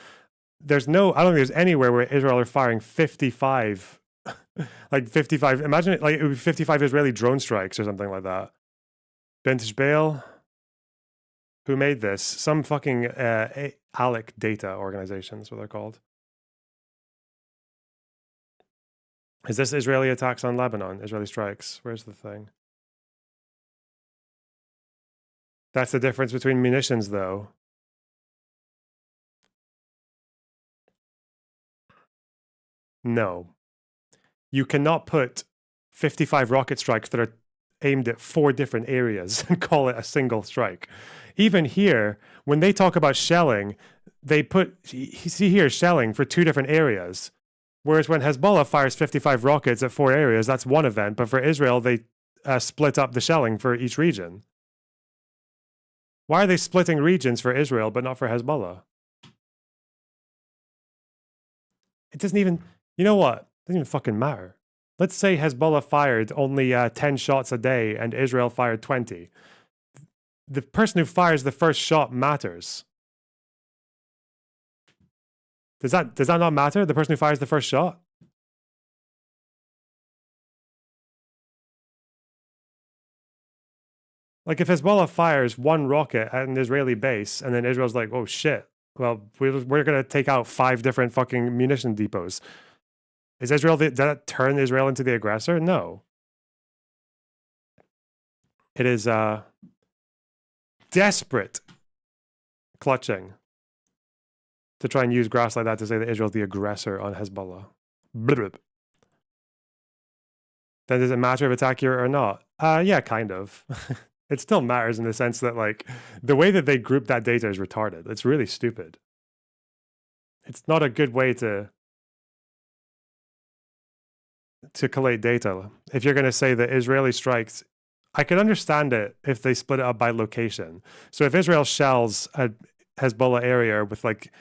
I don't think there's anywhere where Israel are firing 55, like 55. Imagine it, like it would be 55 Israeli drone strikes or something like that. Vintage Bale, who made this? Some fucking ALEC data organization, that's what they're called. Is this Israeli attacks on Lebanon? Israeli strikes? Where's the thing? That's the difference between munitions, though. No. You cannot put 55 rocket strikes that are aimed at 4 different areas and call it a single strike. Even here, when they talk about shelling, they put, see here, shelling for 2 different areas. Whereas when Hezbollah fires 55 rockets at 4 areas, that's one event. But for Israel, they split up the shelling for each region. Why are they splitting regions for Israel, but not for Hezbollah? It doesn't even, you know what? It doesn't even fucking matter. Let's say Hezbollah fired only 10 shots a day and Israel fired 20. The person who fires the first shot matters. Does that not matter? The person who fires the first shot? Like if Hezbollah fires 1 rocket at an Israeli base and then Israel's like, oh shit, well, we're going to take out 5 different fucking munition depots. Is Israel, does that turn Israel into the aggressor? No. It is desperate clutching to try and use grass like that to say that Israel's the aggressor on Hezbollah. Then does it matter if it's accurate or not? Yeah, kind of. It still matters in the sense that like the way that they group that data is retarded. It's really stupid. It's not a good way to collate data. If you're going to say that Israeli strikes I could understand it if they split it up by location. So if Israel shells a Hezbollah area with like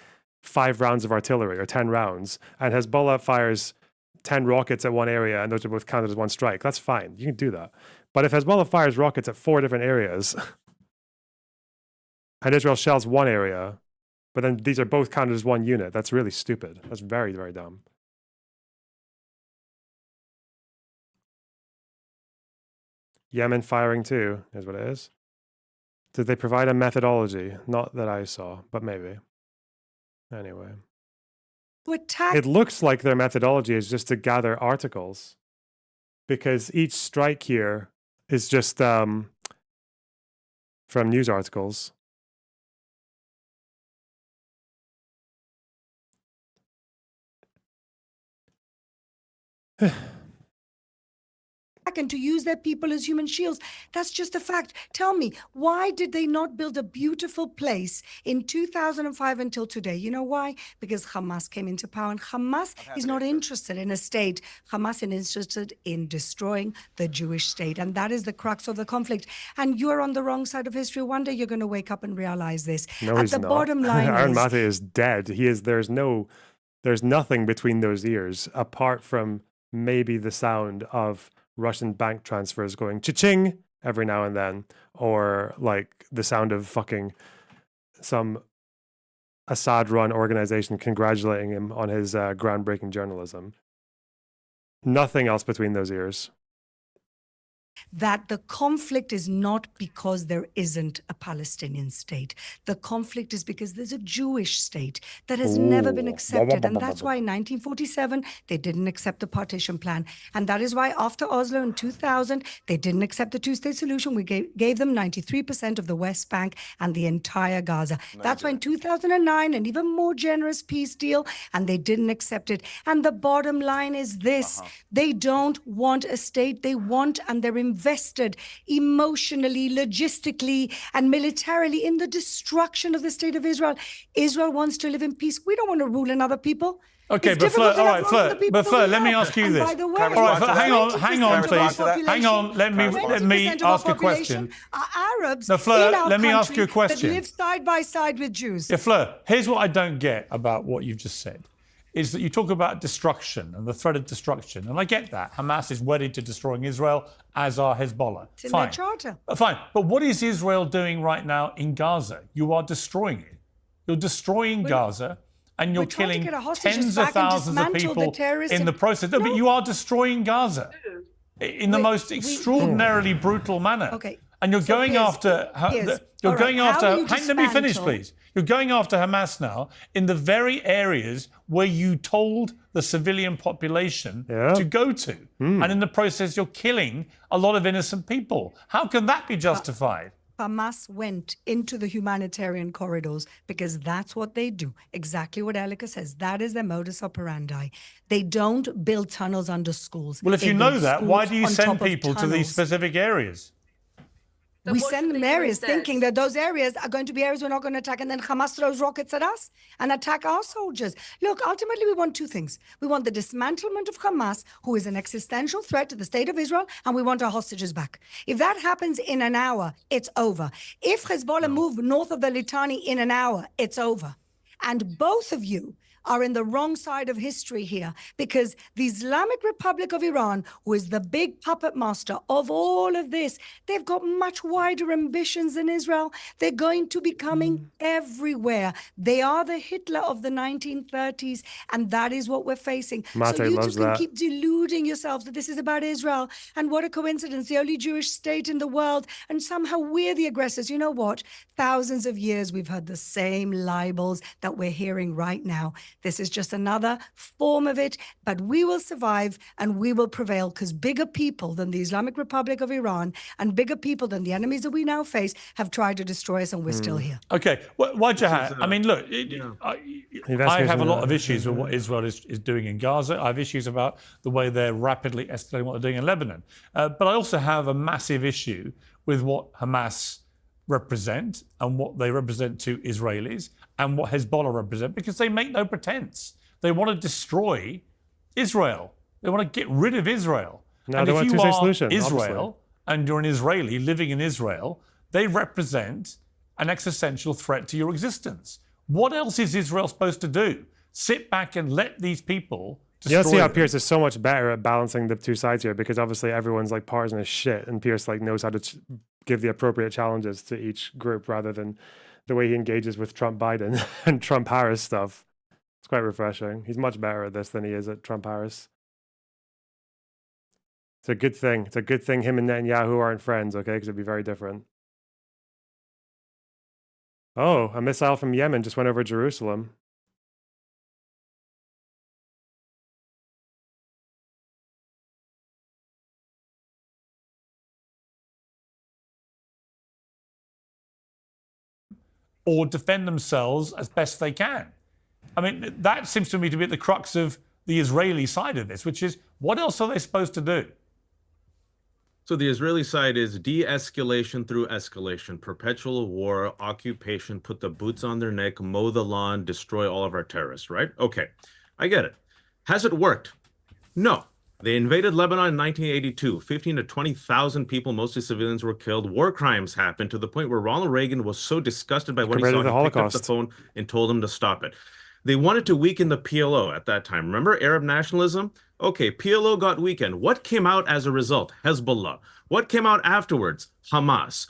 5 rounds of artillery or 10 rounds, and Hezbollah fires 10 rockets at one area and those are both counted as one strike, that's fine. You can do that. But if Hezbollah fires rockets at 4 different areas and Israel shells one area, but then these are both counted as one unit, that's really stupid. That's very, very dumb. Yemen firing too, is what it is. Did they provide a methodology? Not that I saw, but maybe. Anyway. It looks like their methodology is just to gather articles, because each strike here is just from news articles.
And to use their people as human shields. That's just a fact. Tell me, why did they not build a beautiful place in 2005 until today? You know why? Because Hamas came into power, and Hamas is not interested in a state. Hamas is interested in destroying the Jewish state, and that is the crux of the conflict. And you're on the wrong side of history. One day you're going to wake up and realize this.
No,
At
he's
the
not.
bottom line
Aaron
is...
Mate is dead. There's nothing between those ears apart from maybe the sound of Russian bank transfers going cha-ching every now and then, or like the sound of fucking some Assad-run organization congratulating him on his groundbreaking journalism. Nothing else between those ears.
That the conflict is not because there isn't a Palestinian state. The conflict is because there's a Jewish state that has never been accepted. And that's why in 1947, they didn't accept the partition plan. And that is why after Oslo in 2000, they didn't accept the two-state solution. We gave them 93% of the West Bank and the entire Gaza. That's why in 2009, an even more generous peace deal, and they didn't accept it. And the bottom line is this. They don't want a state. They want, and they're invested emotionally, logistically, and militarily in the destruction of the state of Israel. Israel wants to live in peace. We don't want to rule in other people.
Okay, but Fleur, all right, Fleur, let me ask you this. All right, hang on, please. Hang on, let me ask a question.
Are Arabs
no, Fleur,
in our
let me ask you a
country
question.
that live side by side with Jews.
Yeah, Fleur, here's what I don't get about what you've just said, is that you talk about destruction and the threat of destruction, and I get that. Hamas is wedded to destroying Israel, as are Hezbollah.
It's in their charter.
Fine, but what is Israel doing right now in Gaza? You are destroying it. You're destroying Gaza, and you're killing tens of thousands of people in the process. No, but you are destroying Gaza in the most extraordinarily brutal manner.
Okay.
And you're going after... You're going after... Let me finish, please. You're going after Hamas now in the very areas where you told the civilian population to go to. And in the process, you're killing a lot of innocent people. How can that be justified?
Hamas went into the humanitarian corridors because that's what they do. Exactly what Elika says. That is their modus operandi. They don't build tunnels under schools.
Well, if you know that, why do you send people to these specific areas?
We send them areas thinking that those areas are going to be areas we're not going to attack, and then Hamas throws rockets at us and attack our soldiers. Look, ultimately, we want two things. We want the dismantlement of Hamas, who is an existential threat to the state of Israel, and we want our hostages back. If that happens in an hour, it's over. If Hezbollah move north of the Litani in an hour, it's over. And both of you are in the wrong side of history here, because the Islamic Republic of Iran, who is the big puppet master of all of this, they've got much wider ambitions than Israel. They're going to be coming everywhere. They are the Hitler of the 1930s, and that is what we're facing. So you two can keep deluding yourselves that this is about Israel, and what a coincidence, the only Jewish state in the world, and somehow we're the aggressors. You know what? Thousands of years we've heard the same libels that we're hearing right now. This is just another form of it, but we will survive and we will prevail, because bigger people than the Islamic Republic of Iran and bigger people than the enemies that we now face have tried to destroy us, and we're still here.
Okay, Wajahat, I mean, look, I have a lot of issues with what Israel is doing in Gaza. I have issues about the way they're rapidly escalating what they're doing in Lebanon. But I also have a massive issue with what Hamas represent and what they represent to Israelis and what Hezbollah represent, because they make no pretense. They want to destroy Israel. They want to get rid of Israel.
No,
and
they
if
want a
you
two-state
are
solution,
Israel, and you're an Israeli living in Israel, they represent an existential threat to your existence. What else is Israel supposed to do? Sit back and let these people destroy
You don't see how
them?
Pierce is so much better at balancing the two sides here, because obviously everyone's like partisan as shit, and Pierce like knows how to give the appropriate challenges to each group rather than the way he engages with Trump Biden and Trump Harris stuff. It's quite refreshing. He's much better at this than he is at Trump Harris. It's a good thing. It's a good thing him and Netanyahu aren't friends, okay? Because it'd be very different. Oh, a missile from Yemen just went over Jerusalem.
Or defend themselves as best they can. I mean, that seems to me to be at the crux of the Israeli side of this, which is, what else are they supposed to do?
So the Israeli side is de-escalation through escalation, perpetual war, occupation, put the boots on their neck, mow the lawn, destroy all of our terrorists, right? Okay, I get it. Has it worked? No. They invaded Lebanon in 1982. 15 to 20,000 people, mostly civilians, were killed. War crimes happened to the point where Ronald Reagan was so disgusted by what he saw, he picked up the phone and told them to stop it. They wanted to weaken the PLO at that time. Remember Arab nationalism? Okay, PLO got weakened. What came out as a result? Hezbollah. What came out afterwards? Hamas.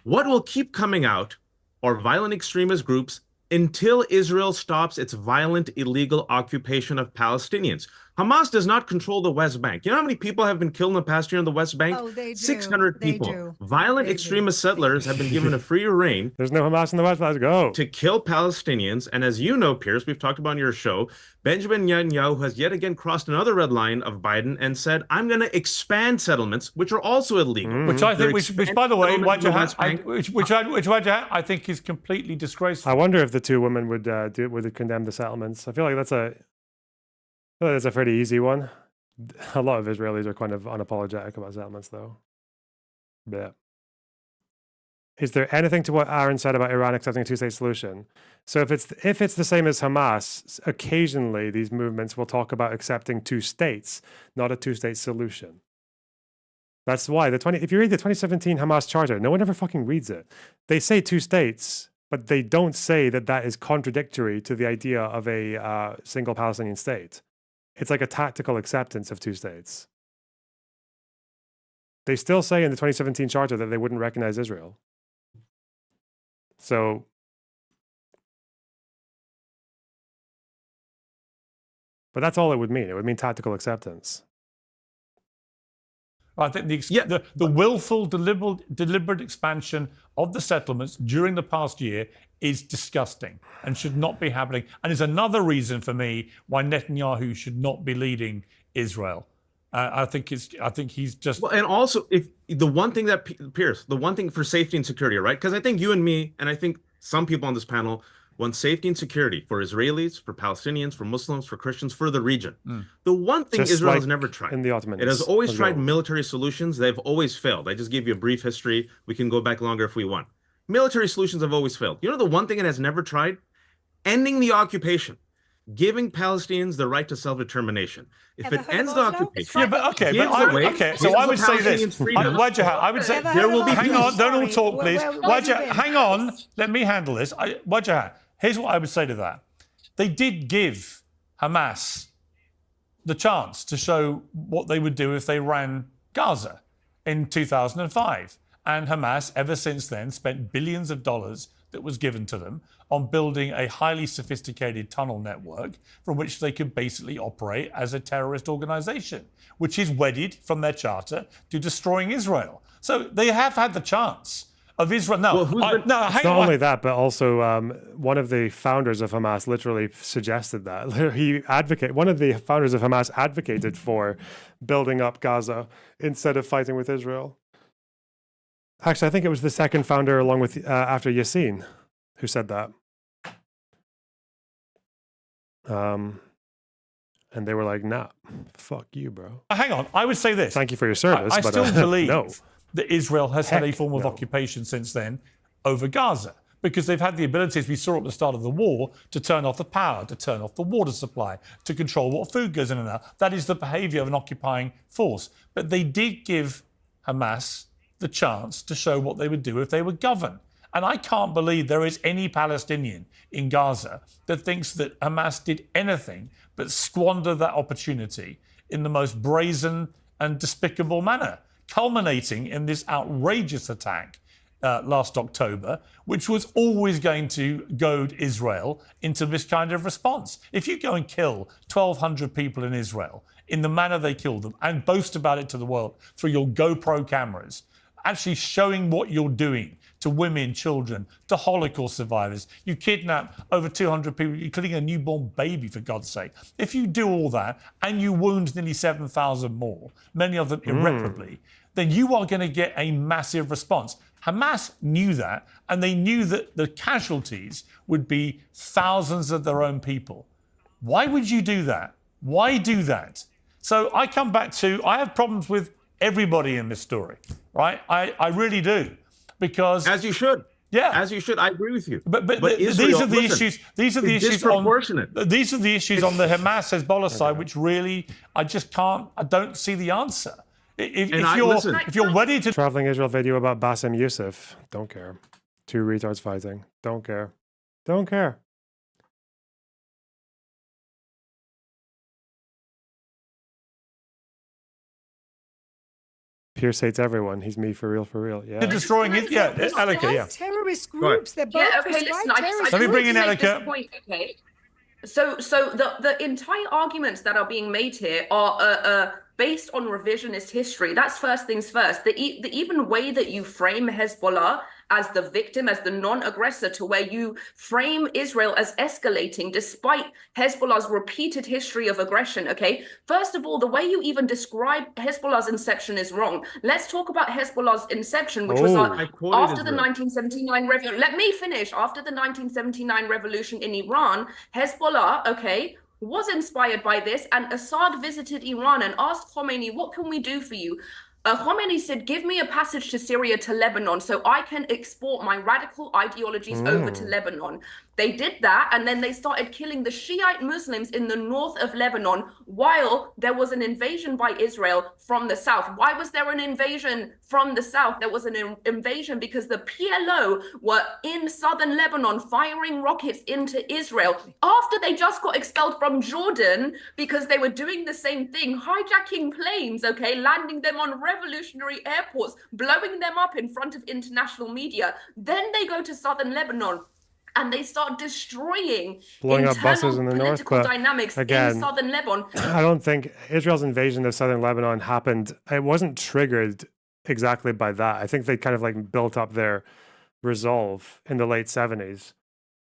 What will keep coming out are violent extremist groups until Israel stops its violent, illegal occupation of Palestinians. Hamas does not control the West Bank. You know how many people have been killed in the past year in the West Bank?
Oh, they do.
600
They
people.
do.
Violent
They
extremist settlers have been given a free reign.
There's no Hamas in the West. Let's go.
To kill Palestinians. And as you know, Pierce, we've talked about on your show, Benjamin Netanyahu has yet again crossed another red line of Biden and said, I'm going to expand settlements, which are also illegal.
Which I think, which by the way,
Wajah,
I think is completely disgraceful.
I wonder if the two women would condemn the settlements. I feel like that's a pretty easy one. A lot of Israelis are kind of unapologetic about settlements, though. Yeah. Is there anything to what Aaron said about Iran accepting a two-state solution? So if it's the same as Hamas, occasionally these movements will talk about accepting two states, not a two-state solution. That's why if you read the 2017 Hamas charter, no one ever fucking reads it. They say two states, but they don't say that that is contradictory to the idea of a single Palestinian state. It's like a tactical acceptance of two states. They still say in the 2017 charter that they wouldn't recognize Israel. So, but that's all it would mean. It would mean tactical acceptance.
I think the willful, deliberate expansion of the settlements during the past year is disgusting and should not be happening, and is another reason for me why Netanyahu should not be leading Israel. I think he's just.
Well, and also, if the one thing that Pierce, the one thing for safety and security, right? Because I think you and me, and I think some people on this panel, want safety and security for Israelis, for Palestinians, for Muslims, for Christians, for the region. The one thing
Just
Israel
like
has never tried.
in the Ottomans.
It has always
as
tried
well.
military solutions. They've always failed. I just gave you a brief history. We can go back longer if we want. Military solutions have always failed. You know the one thing it has never tried? Ending the occupation. Giving Palestinians the right to self-determination. If it ends the occupation,
Yeah, but okay,
gives away-
so
gives
I
the
would say this.
Palestinians freedom.
Wajah, I would say
There will be
hang on,
peace.
don't all talk, please.
where's it
Wajah,
been?
hang on, let me handle this. Wajah, here's what I would say to that. They did give Hamas the chance to show what they would do if they ran Gaza in 2005. And Hamas, ever since then, spent billions of dollars that was given to them on building a highly sophisticated tunnel network from which they could basically operate as a terrorist organization, which is wedded from their charter to destroying Israel. So they have had the chance of Israel. No,
It's not only that, but also one of the founders of Hamas literally suggested that. One of the founders of Hamas advocated for building up Gaza instead of fighting with Israel. Actually, I think it was the second founder, along with after Yassin, who said that. And they were like, "Nah, fuck you, bro."
Hang on, I would say this.
Thank you for your service,
I
but
still believe
no.
that Israel has had a
Heck
form of
no.
occupation since then over Gaza, because they've had the ability, as we saw at the start of the war, to turn off the power, to turn off the water supply, to control what food goes in and out. That is the behavior of an occupying force. But they did give Hamas the chance to show what they would do if they were governed. And I can't believe there is any Palestinian in Gaza that thinks that Hamas did anything but squander that opportunity in the most brazen and despicable manner, culminating in this outrageous attack last October, which was always going to goad Israel into this kind of response. If you go and kill 1,200 people in Israel in the manner they killed them and boast about it to the world through your GoPro cameras, actually showing what you're doing to women, children, to Holocaust survivors. You kidnap over 200 people, you're killing a newborn baby, for God's sake. If you do all that and you wound nearly 7,000 more, many of them irreparably, then you are going to get a massive response. Hamas knew that, and they knew that the casualties would be thousands of their own people. Why would you do that? Why do that? So I come back to, I have problems with everybody in this story, right? I really do. Because
as you should, as you should, I agree with you.
But
Israel,
these are the
listen,
issues. These are the issues
disproportionate.
These are the issues on the Hamas Hezbollah side, which really I just can't. I don't see the answer. If you're ready to
traveling Israel video about Bassem Youssef, don't care. Two retards fighting, don't care, don't care. Pierce hates everyone. He's me for real, yeah.
They're destroying it. Yeah, Elika, yeah.
Terrorist groups. They're both
listen,
Let me bring in Elika.
Okay. So the entire arguments that are being made here are based on revisionist history. That's first things first. The even way that you frame Hezbollah as the victim, as the non-aggressor, to where you frame Israel as escalating despite Hezbollah's repeated history of aggression, okay? First of all, the way you even describe Hezbollah's inception is wrong. Let's talk about Hezbollah's inception, which was after the 1979 revolution. Let me finish. After the 1979 revolution in Iran, Hezbollah, okay, was inspired by this, and Assad visited Iran and asked Khomeini, what can we do for you? Khomeini said, give me a passage to Syria, to Lebanon, so I can export my radical ideologies over to Lebanon. They did that, and then they started killing the Shiite Muslims in the north of Lebanon while there was an invasion by Israel from the south. Why was there an invasion from the south? There was an invasion because the PLO were in southern Lebanon firing rockets into Israel after they just got expelled from Jordan because they were doing the same thing, hijacking planes, okay, landing them on revolutionary airports, blowing them up in front of international media. Then they go to southern Lebanon and they start destroying
blowing up buses in the north, but
dynamics
again,
in southern Lebanon.
I don't think Israel's invasion of southern Lebanon happened. It wasn't triggered exactly by that. I think they kind of like built up their resolve in the late 70s.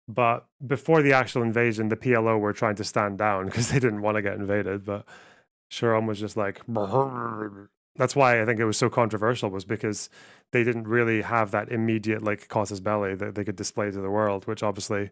But before the actual invasion, the PLO were trying to stand down because they didn't want to get invaded. But Sharon was just like, that's why I think it was so controversial, was because they didn't really have that immediate like casus belli that they could display to the world, which obviously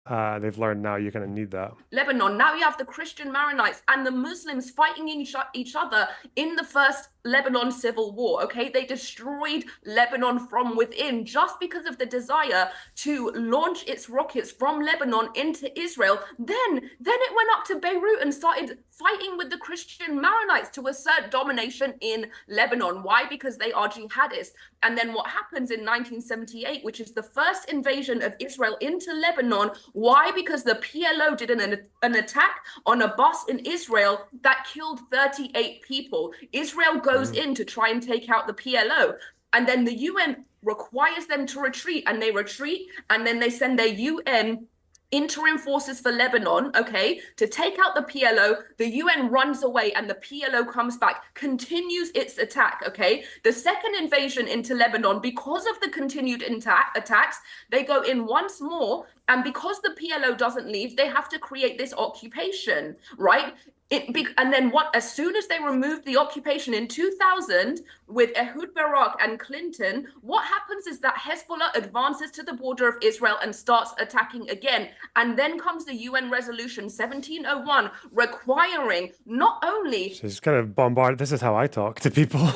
they've learned now you kind of need that.
Lebanon, now you have the Christian Maronites and the Muslims fighting each other in the first Lebanon civil war, okay? They destroyed Lebanon from within just because of the desire to launch its rockets from Lebanon into Israel. Then it went up to Beirut and started fighting with the Christian Maronites to assert domination in Lebanon. Why? Because they are jihadists. And then what happens in 1978, which is the first invasion of Israel into Lebanon. Why? Because the PLO did an attack on a bus in Israel that killed 38 people. Israel goes in to try and take out the PLO. And then the UN requires them to retreat, and they retreat, and then they send their UN interim forces for Lebanon, okay, to take out the PLO. The UN runs away and the PLO comes back, continues its attack, okay? The second invasion into Lebanon, because of the continued attacks, they go in once more, and because the PLO doesn't leave, they have to create this occupation, right? And then as soon as they removed the occupation in 2000 with Ehud Barak and Clinton, what happens is that Hezbollah advances to the border of Israel and starts attacking again. And then comes the UN resolution 1701 requiring not only...
She's kind of bombarded. This is how I talk to people.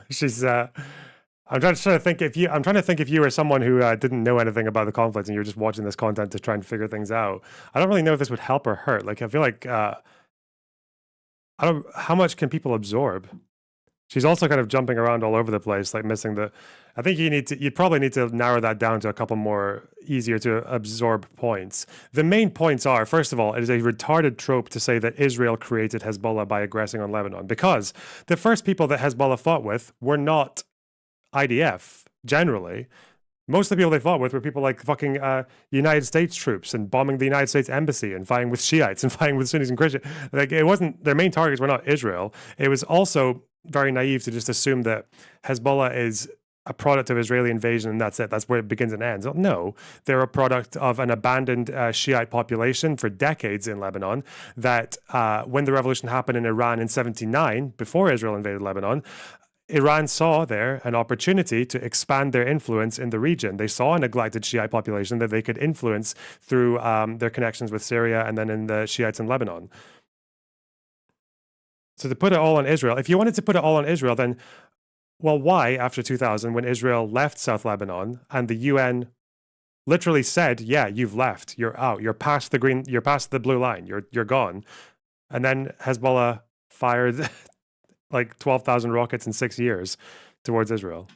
She's... I'm trying to think if you were someone who didn't know anything about the conflict and you're just watching this content to try and figure things out. I don't really know if this would help or hurt. Like, I feel like how much can people absorb? She's also kind of jumping around all over the place, like missing the. I think you probably need to narrow that down to a couple more easier to absorb points. The main points are, first of all, it is a retarded trope to say that Israel created Hezbollah by aggressing on Lebanon, because the first people that Hezbollah fought with were not IDF generally. Most of the people they fought with were people like fucking United States troops and bombing the United States embassy and fighting with Shiites and fighting with Sunnis and Christians. Like, it wasn't, their main targets were not Israel. It was also very naive to just assume that Hezbollah is a product of Israeli invasion and that's it. That's where it begins and ends. No, they're a product of an abandoned Shiite population for decades in Lebanon that when the revolution happened in Iran in 1979, before Israel invaded Lebanon, Iran saw there an opportunity to expand their influence in the region. They saw a neglected Shiite population that they could influence through their connections with Syria and then in the Shiites in Lebanon. So to put it all on Israel, if you wanted to put it all on Israel, then, well, why, after 2000, when Israel left South Lebanon and the UN literally said, yeah, you've left, you're out, you're past the blue line, you're gone. And then Hezbollah fired like 12,000 rockets in 6 years towards Israel.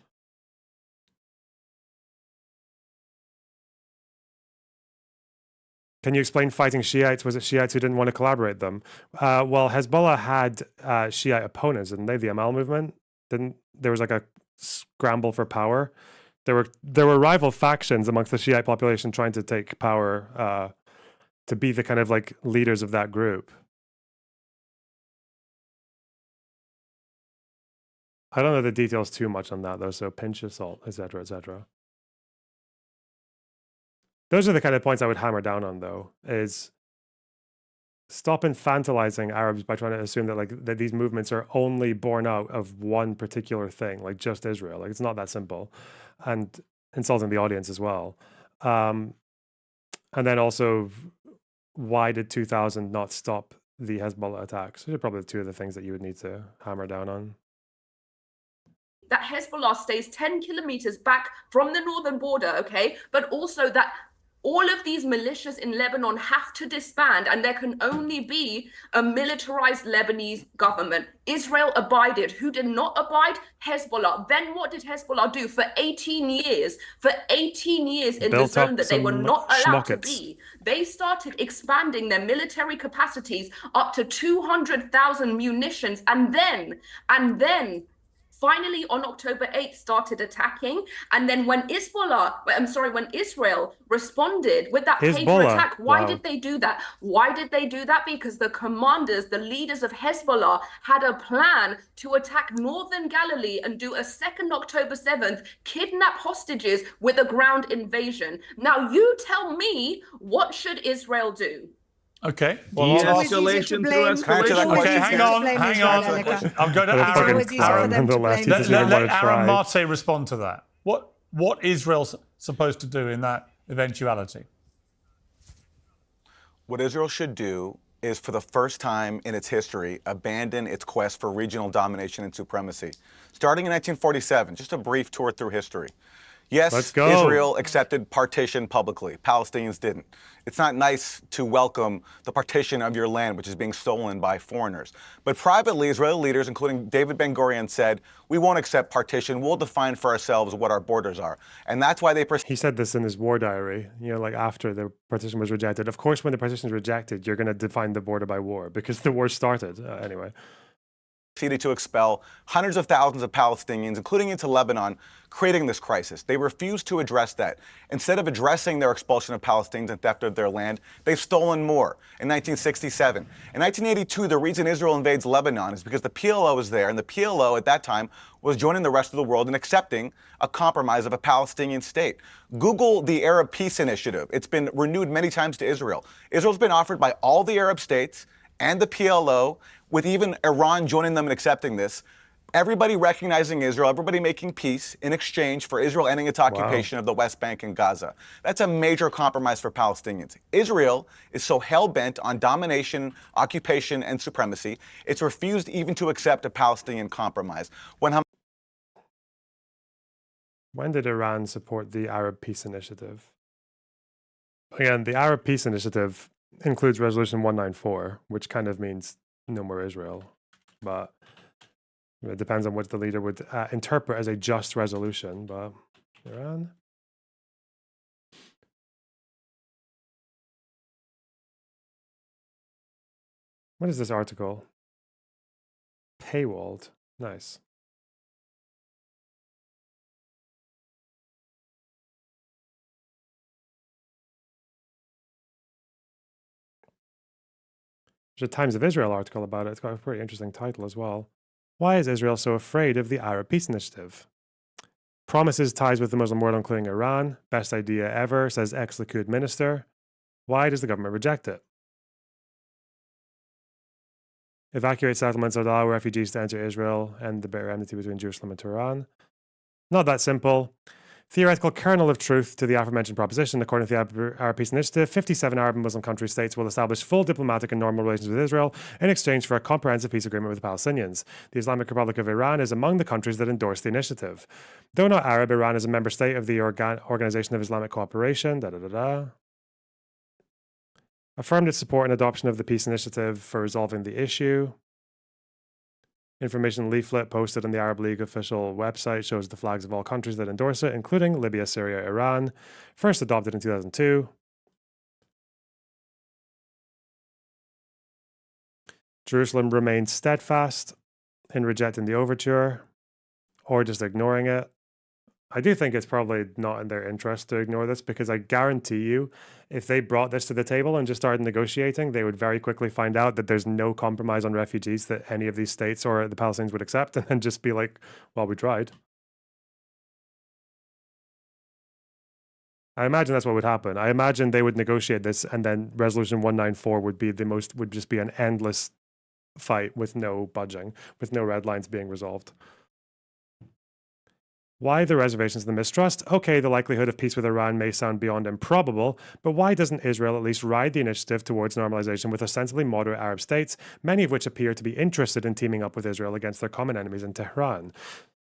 Can you explain fighting Shiites? Was it Shiites who didn't want to collaborate them? Well, Hezbollah had Shiite opponents, didn't they? The Amal movement? There was like a scramble for power. There were rival factions amongst the Shiite population trying to take power to be the kind of like leaders of that group. I don't know the details too much on that though, so pinch of salt, etc., etc. Those are the kind of points I would hammer down on though, is stop infantilizing Arabs by trying to assume that these movements are only born out of one particular thing, like just Israel. Like, it's not that simple, and insulting the audience as well. And then also, why did 2000 not stop the Hezbollah attacks? Those are probably the two of the things that you would need to hammer down on.
That Hezbollah stays 10 kilometers back from the northern border, okay? But also that all of these militias in Lebanon have to disband, and there can only be a militarized Lebanese government. Israel abided. Who did not abide? Hezbollah. Then what did Hezbollah do for 18 years? For 18 years in the zone that they were not allowed to be. They started expanding their military capacities up to 200,000 munitions, and then finally on October 8th started attacking. And then when Israel responded with that pager attack, why did they do that? Why did they do that? Because the commanders, the leaders of Hezbollah had a plan to attack northern Galilee and do a second October 7th, kidnap hostages with a ground invasion. Now you tell me, what should Israel do?
Okay.
Well, de-escalation through escalation.
Okay, hang on. I'm going to Aaron. Let Aaron Marte respond to that. What Israel's supposed to do in that eventuality?
What Israel should do is, for the first time in its history, abandon its quest for regional domination and supremacy. Starting in 1947, just a brief tour through history. Yes, Israel accepted partition publicly. Palestinians didn't. It's not nice to welcome the partition of your land, which is being stolen by foreigners. But privately, Israeli leaders, including David Ben-Gurion, said, we won't accept partition. We'll define for ourselves what our borders are. And that's why they...
He said this in his war diary, like after the partition was rejected. Of course, when the partition is rejected, you're going to define the border by war, because the war started anyway.
Proceeded to expel hundreds of thousands of Palestinians, including into Lebanon, creating this crisis. They refused to address that. Instead of addressing their expulsion of Palestinians and theft of their land, they've stolen more. In 1967. In 1982, the reason Israel invades Lebanon is because the PLO was there, and the PLO at that time was joining the rest of the world in accepting a compromise of a Palestinian state. Google the Arab Peace Initiative. It's been renewed many times to Israel. Israel's been offered by all the Arab states and the PLO, with even Iran joining them and accepting this. Everybody recognizing Israel, everybody making peace in exchange for Israel ending its occupation of the West Bank and Gaza. That's a major compromise for Palestinians. Israel is so hell-bent on domination, occupation, and supremacy, it's refused even to accept a Palestinian compromise. When
did Iran support the Arab Peace Initiative? Again, the Arab Peace Initiative includes Resolution 194, which kind of means no more Israel. But It depends on what the leader would interpret as a just resolution, but Iran. What is this article? Paywalled. Nice. There's a Times of Israel article about it. It's got a pretty interesting title as well. Why is Israel so afraid of the Arab Peace Initiative? Promises ties with the Muslim world, including Iran. Best idea ever, says ex-Likud minister. Why does the government reject it? Evacuate settlements that allow refugees to enter Israel and the bitter enmity between Jerusalem and Tehran. Not that simple. Theoretical kernel of truth to the aforementioned proposition. According to the Arab Peace Initiative, 57 Arab and Muslim country states will establish full diplomatic and normal relations with Israel in exchange for a comprehensive peace agreement with the Palestinians. The Islamic Republic of Iran is among the countries that endorse the initiative. Though not Arab, Iran is a member state of the Organization of Islamic Cooperation. Affirmed its support and adoption of the peace initiative for resolving the issue. Information leaflet posted on the Arab League official website shows the flags of all countries that endorse it, including Libya, Syria, Iran. First adopted in 2002. Jerusalem remains steadfast in rejecting the overture or just ignoring it. I do think it's probably not in their interest to ignore this, because I guarantee you, if they brought this to the table and just started negotiating, they would very quickly find out that there's no compromise on refugees that any of these states or the Palestinians would accept, and then just be like, well, we tried. I imagine that's what would happen. I imagine they would negotiate this, and then Resolution 194 would just be an endless fight with no budging, with no red lines being resolved. Why the reservations and the mistrust? Okay, the likelihood of peace with Iran may sound beyond improbable, but why doesn't Israel at least ride the initiative towards normalization with ostensibly moderate Arab states, many of which appear to be interested in teaming up with Israel against their common enemies in Tehran?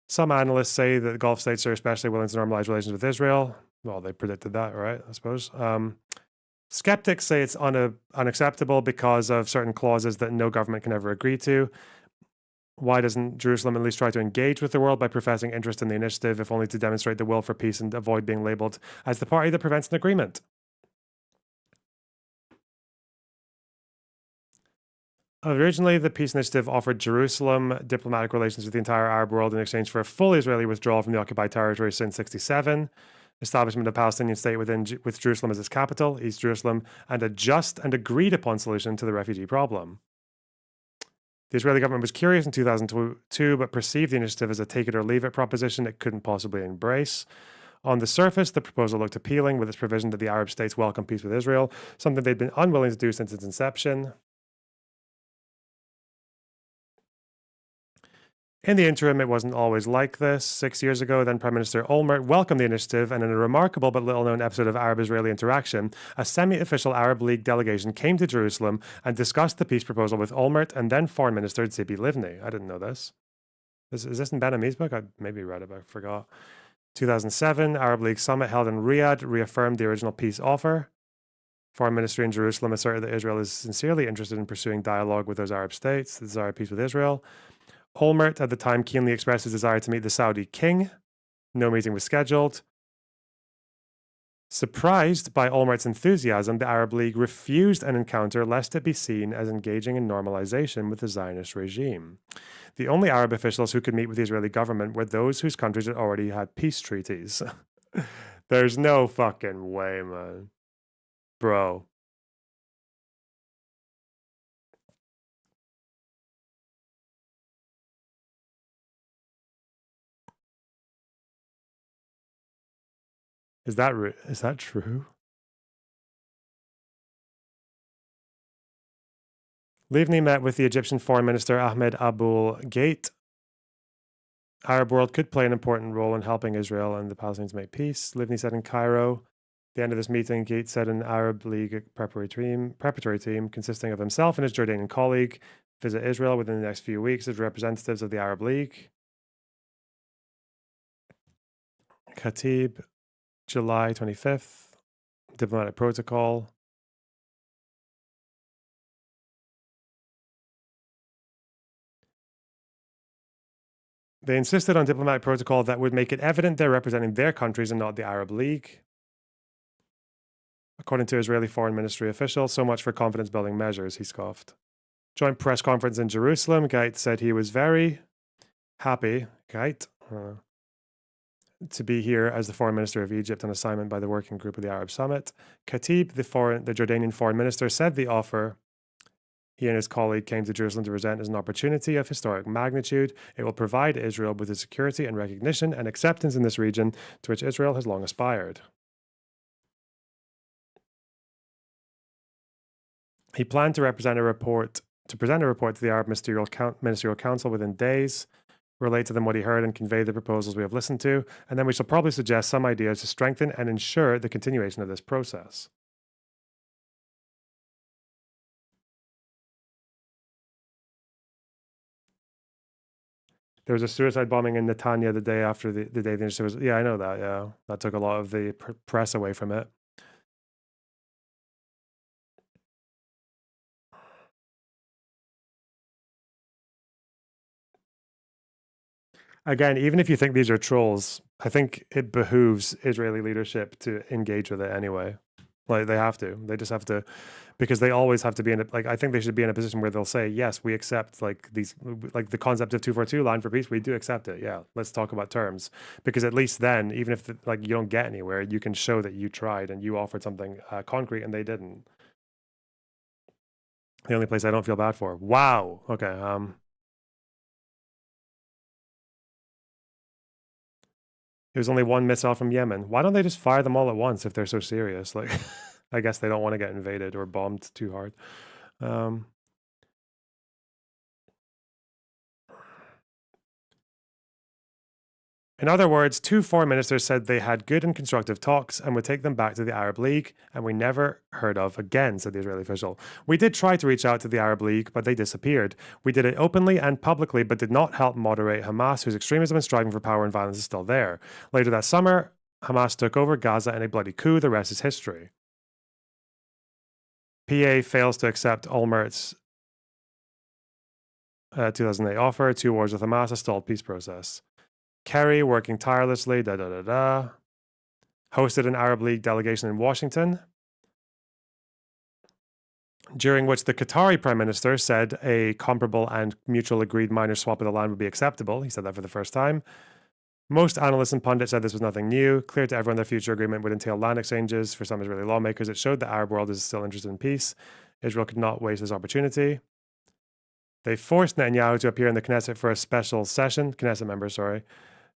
Some analysts say that the Gulf states are especially willing to normalize relations with Israel. Well, they predicted that, right? I suppose. Skeptics say it's unacceptable because of certain clauses that no government can ever agree to. Why doesn't Jerusalem at least try to engage with the world by professing interest in the initiative, if only to demonstrate the will for peace and avoid being labeled as the party that prevents an agreement? Originally, the peace initiative offered Jerusalem diplomatic relations with the entire Arab world in exchange for a full Israeli withdrawal from the occupied territory since '67, establishment of a Palestinian state with Jerusalem as its capital, East Jerusalem, and a just and agreed upon solution to the refugee problem. The Israeli government was curious in 2002, but perceived the initiative as a take-it-or-leave-it proposition it couldn't possibly embrace. On the surface, the proposal looked appealing, with its provision that the Arab states welcome peace with Israel, something they'd been unwilling to do since its inception. In the interim, it wasn't always like this. 6 years ago, then Prime Minister Olmert welcomed the initiative, and in a remarkable but little-known episode of Arab-Israeli interaction, a semi-official Arab League delegation came to Jerusalem and discussed the peace proposal with Olmert and then Foreign Minister Tzipi Livni. I didn't know this. Is this in Ben Ami's book? I maybe read it, but I forgot. 2007, Arab League summit held in Riyadh reaffirmed the original peace offer. Foreign Ministry in Jerusalem asserted that Israel is sincerely interested in pursuing dialogue with those Arab states, the desire of peace with Israel. Olmert at the time keenly expressed his desire to meet the Saudi king. No meeting was scheduled. Surprised by Olmert's enthusiasm, the Arab League refused an encounter lest it be seen as engaging in normalization with the Zionist regime. The only Arab officials who could meet with the Israeli government were those whose countries had already had peace treaties. There's no fucking way, man. Bro. Is that true? Livni met with the Egyptian Foreign Minister Ahmed Abul Gate. Arab world could play an important role in helping Israel and the Palestinians make peace, Livni said in Cairo. At the end of this meeting, Gate said an Arab League preparatory team consisting of himself and his Jordanian colleague visit Israel within the next few weeks as representatives of the Arab League. Khatib, July 25th, diplomatic protocol. They insisted on diplomatic protocol that would make it evident they're representing their countries and not the Arab League. According to Israeli Foreign Ministry officials, so much for confidence-building measures, he scoffed. Joint press conference in Jerusalem, Gait said he was very happy, to be here as the Foreign Minister of Egypt on assignment by the Working Group of the Arab Summit. Khatib, the Jordanian Foreign Minister, said the offer he and his colleague came to Jerusalem to present as an opportunity of historic magnitude. It will provide Israel with the security and recognition and acceptance in this region to which Israel has long aspired. He planned to present a report to the Arab Ministerial Council within days, relate to them what he heard and convey the proposals we have listened to, and then we shall probably suggest some ideas to strengthen and ensure the continuation of this process. There was a suicide bombing in Netanya the day after the day the initiative was. Yeah, I know that. Yeah, that took a lot of the press away from it. Again, even if you think these are trolls, I think it behooves Israeli leadership to engage with it anyway. Like they have to. They just have to, because they always have to be in it. Like I think they should be in a position where they'll say, yes, we accept like these, like the concept of 242 line for peace. We do accept it. Yeah, let's talk about terms. Because at least then, even if like you don't get anywhere, you can show that you tried and you offered something concrete and they didn't. The only place I don't feel bad for. Wow. Okay. It was only one missile from Yemen. Why don't they just fire them all at once if they're so serious? Like, I guess they don't want to get invaded or bombed too hard. In other words, two foreign ministers said they had good and constructive talks and would take them back to the Arab League, and we never heard of again, said the Israeli official. We did try to reach out to the Arab League, but they disappeared. We did it openly and publicly, but did not help moderate Hamas, whose extremism and striving for power and violence is still there. Later that summer, Hamas took over Gaza in a bloody coup. The rest is history. PA fails to accept Olmert's 2008 offer. 2 wars with Hamas, a stalled peace process. Kerry working tirelessly, hosted an Arab League delegation in Washington, during which the Qatari Prime Minister said a comparable and mutual agreed minor swap of the land would be acceptable. He said that for the first time. Most analysts and pundits said this was nothing new. Clear to everyone their future agreement would entail land exchanges. For some Israeli lawmakers, it showed the Arab world is still interested in peace. Israel could not waste this opportunity. They forced Netanyahu to appear in the Knesset for a special session, Knesset members,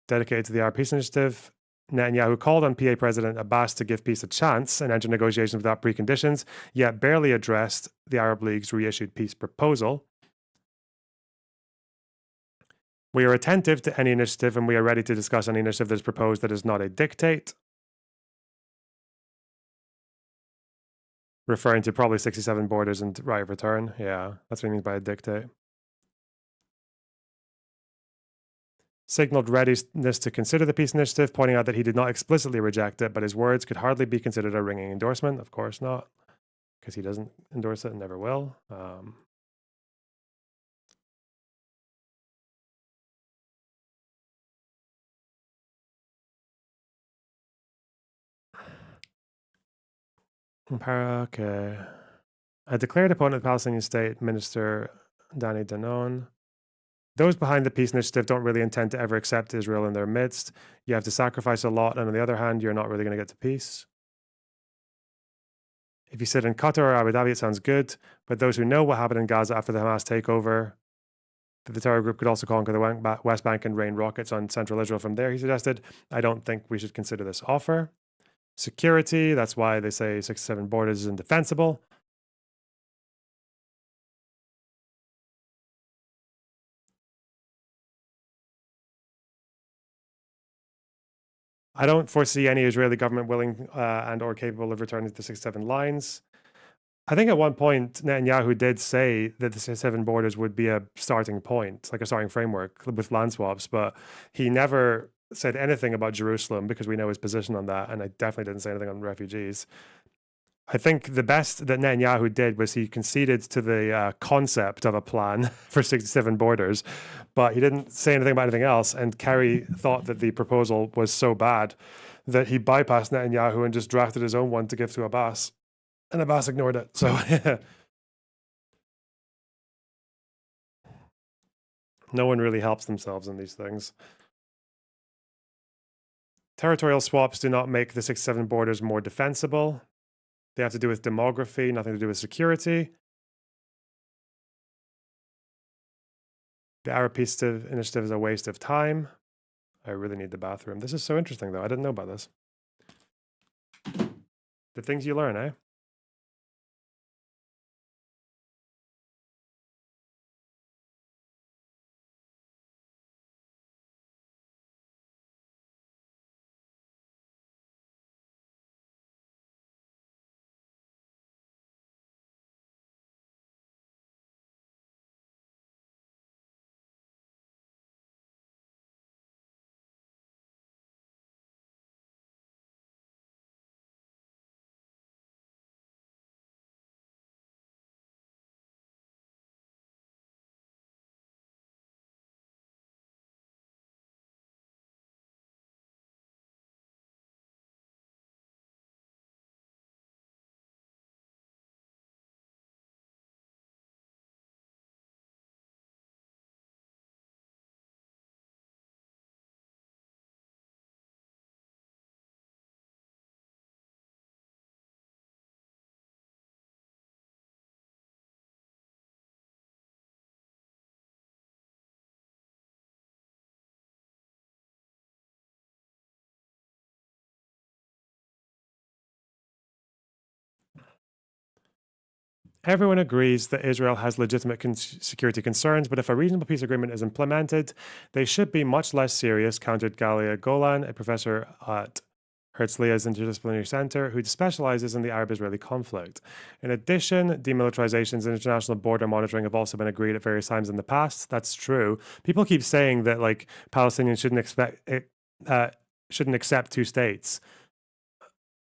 dedicated to the Arab Peace Initiative. Netanyahu called on PA President Abbas to give peace a chance and enter negotiations without preconditions, yet barely addressed the Arab League's reissued peace proposal. We are attentive to any initiative and we are ready to discuss any initiative that is proposed that is not a dictate. Referring to probably 67 borders and right of return. Yeah, that's what he means by a dictate. Signaled readiness to consider the peace initiative, pointing out that he did not explicitly reject it, but his words could hardly be considered a ringing endorsement. Of course not, because he doesn't endorse it and never will. Okay. A declared opponent of the Palestinian state, Minister Danny Danon. Those behind the peace initiative don't really intend to ever accept Israel in their midst. You have to sacrifice a lot, and on the other hand, you're not really going to get to peace. If you sit in Qatar or Abu Dhabi, it sounds good, but those who know what happened in Gaza after the Hamas takeover, that the terror group could also conquer the West Bank and rain rockets on central Israel from there, he suggested. I don't think we should consider this offer. Security, that's why they say 67 borders is indefensible. I don't foresee any Israeli government willing and or capable of returning to the 67 lines. I think at one point, Netanyahu did say that the 67 borders would be a starting point, like a starting framework with land swaps, but he never said anything about Jerusalem because we know his position on that, and I definitely didn't say anything on refugees. I think the best that Netanyahu did was he conceded to the concept of a plan for 67 borders, but he didn't say anything about anything else. And Kerry thought that the proposal was so bad that he bypassed Netanyahu and just drafted his own one to give to Abbas. And Abbas ignored it. So no one really helps themselves in these things. Territorial swaps do not make the 67 borders more defensible. They have to do with demography, nothing to do with security. The Arab Peace Initiative is a waste of time. I really need the bathroom. This is so interesting, though. I didn't know about this. The things you learn, eh? Everyone agrees that Israel has legitimate security concerns, but if a reasonable peace agreement is implemented, they should be much less serious, countered Galia Golan, a professor at Herzliya's Interdisciplinary Center, who specializes in the Arab-Israeli conflict. In addition, demilitarizations and international border monitoring have also been agreed at various times in the past. That's true. People keep saying that like Palestinians shouldn't accept two states.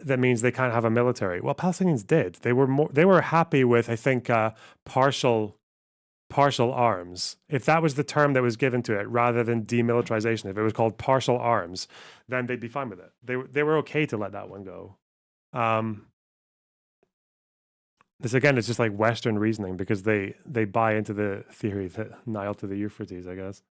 That means they can't have a military. Well, Palestinians did. They were happy with, I think, partial arms. If that was the term that was given to it, rather than demilitarization, if it was called partial arms, then they'd be fine with it. They were okay to let that one go. This again is just like Western reasoning because they buy into the theory that Nile to the Euphrates, I guess.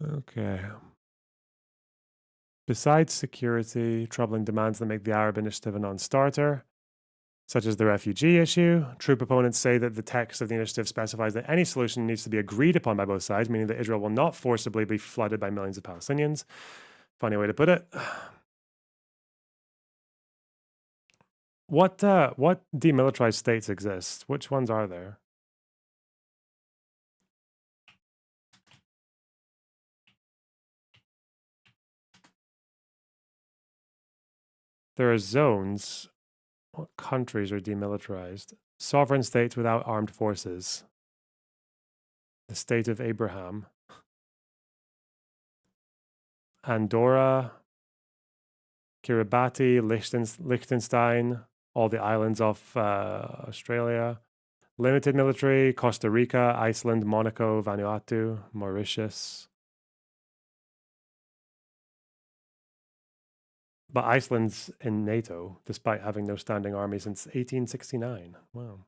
Okay. Besides security, troubling demands that make the Arab Initiative a non-starter, such as the refugee issue, troop opponents say that the text of the initiative specifies that any solution needs to be agreed upon by both sides, meaning that Israel will not forcibly be flooded by millions of Palestinians. Funny way to put it. What demilitarized states exist? Which ones are there? There are zones. What countries are demilitarized? Sovereign states without armed forces. The state of Abraham. Andorra, Kiribati, Liechtenstein, all the islands off Australia. Limited military, Costa Rica, Iceland, Monaco, Vanuatu, Mauritius. But Iceland's in NATO, despite having no standing army since 1869. Wow.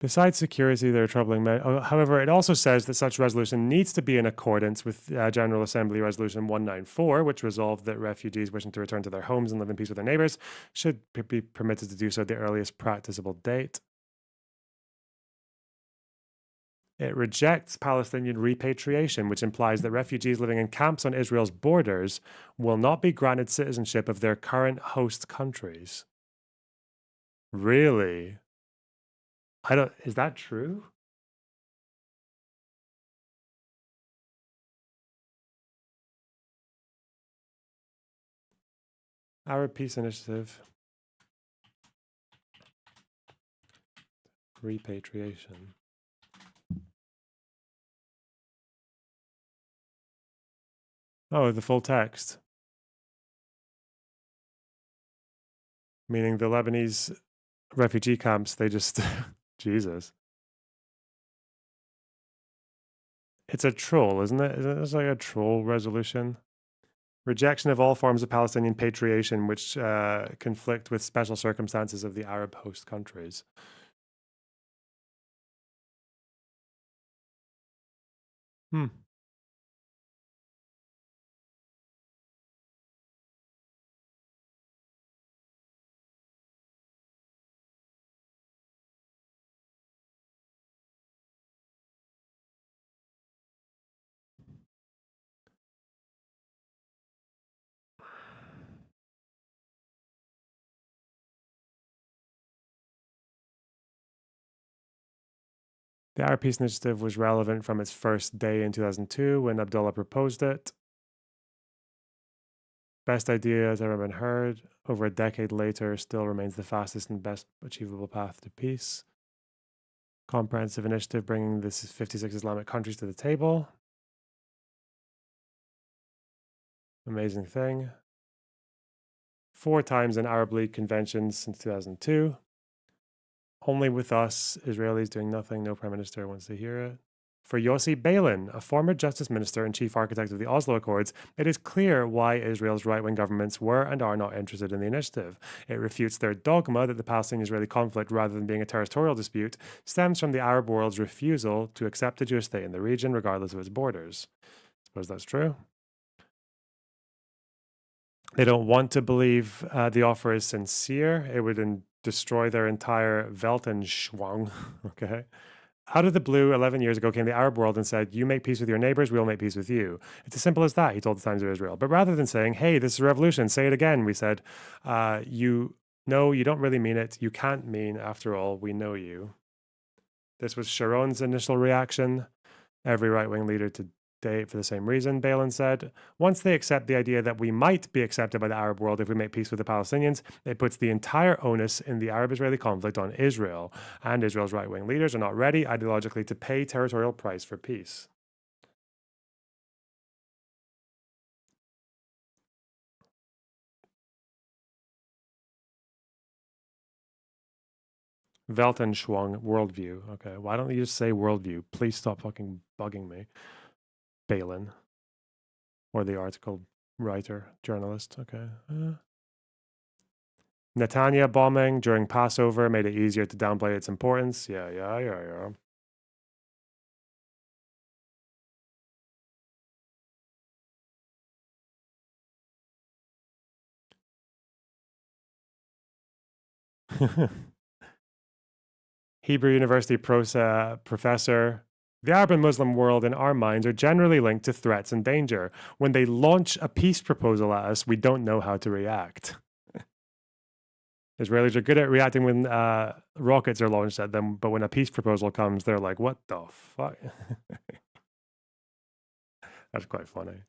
Besides security, there are troubling. However, it also says that such resolution needs to be in accordance with General Assembly Resolution 194, which resolved that refugees wishing to return to their homes and live in peace with their neighbors should be permitted to do so at the earliest practicable date. It rejects Palestinian repatriation, which implies that refugees living in camps on Israel's borders will not be granted citizenship of their current host countries. Really? Is that true? Arab Peace Initiative. Repatriation. Oh, the full text. Meaning the Lebanese refugee camps, they just, Jesus. It's a troll, isn't it? It's like a troll resolution. Rejection of all forms of Palestinian patriation which conflict with special circumstances of the Arab host countries. The Arab Peace Initiative was relevant from its first day in 2002 when Abdullah proposed it. Best idea has ever been heard. Over a decade later, still remains the fastest and best achievable path to peace. Comprehensive initiative bringing the 56 Islamic countries to the table. Amazing thing. 4 times in Arab League conventions since 2002. Only with us, Israelis doing nothing, no prime minister wants to hear it. For Yossi Beilin, a former justice minister and chief architect of the Oslo Accords, it is clear why Israel's right-wing governments were and are not interested in the initiative. It refutes their dogma that the Palestinian-Israeli conflict, rather than being a territorial dispute, stems from the Arab world's refusal to accept a Jewish state in the region, regardless of its borders. Suppose that's true. They don't want to believe the offer is sincere. It would destroy their entire Weltanschauung. Okay. Out of the blue, 11 years ago, came the Arab world and said, you make peace with your neighbors, we'll make peace with you. It's as simple as that, he told the Times of Israel. But rather than saying, hey, this is a revolution, say it again, we said, no, you don't really mean it. You can't mean, after all, we know you. This was Sharon's initial reaction. Every right-wing leader to date for the same reason, Beilin said. Once they accept the idea that we might be accepted by the Arab world if we make peace with the Palestinians, it puts the entire onus in the Arab-Israeli conflict on Israel. And Israel's right-wing leaders are not ready ideologically to pay territorial price for peace. Weltanschauung, worldview. Okay, why don't you just say worldview? Please stop fucking bugging me. Beilin. Or the article writer, journalist. Okay. Netanya bombing during Passover made it easier to downplay its importance. Yeah. Hebrew University professor. The Arab and Muslim world in our minds are generally linked to threats and danger. When they launch a peace proposal at us, we don't know how to react. Israelis are good at reacting when rockets are launched at them, but when a peace proposal comes, they're like, what the fuck? That's quite funny.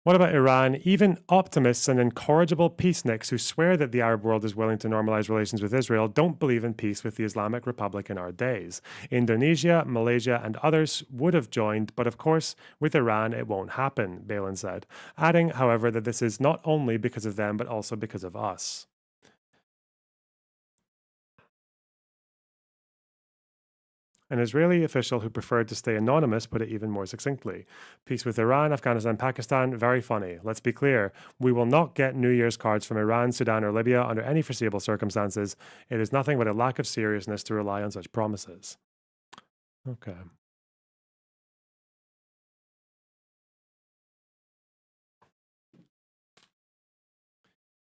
What about Iran? Even optimists and incorrigible peaceniks who swear that the Arab world is willing to normalize relations with Israel don't believe in peace with the Islamic Republic in our days. Indonesia, Malaysia, and others would have joined, but of course, with Iran, it won't happen, Beilin said, adding, however, that this is not only because of them, but also because of us. An Israeli official who preferred to stay anonymous put it even more succinctly. Peace with Iran, Afghanistan, Pakistan, very funny. Let's be clear. We will not get New Year's cards from Iran, Sudan, or Libya under any foreseeable circumstances. It is nothing but a lack of seriousness to rely on such promises. Okay.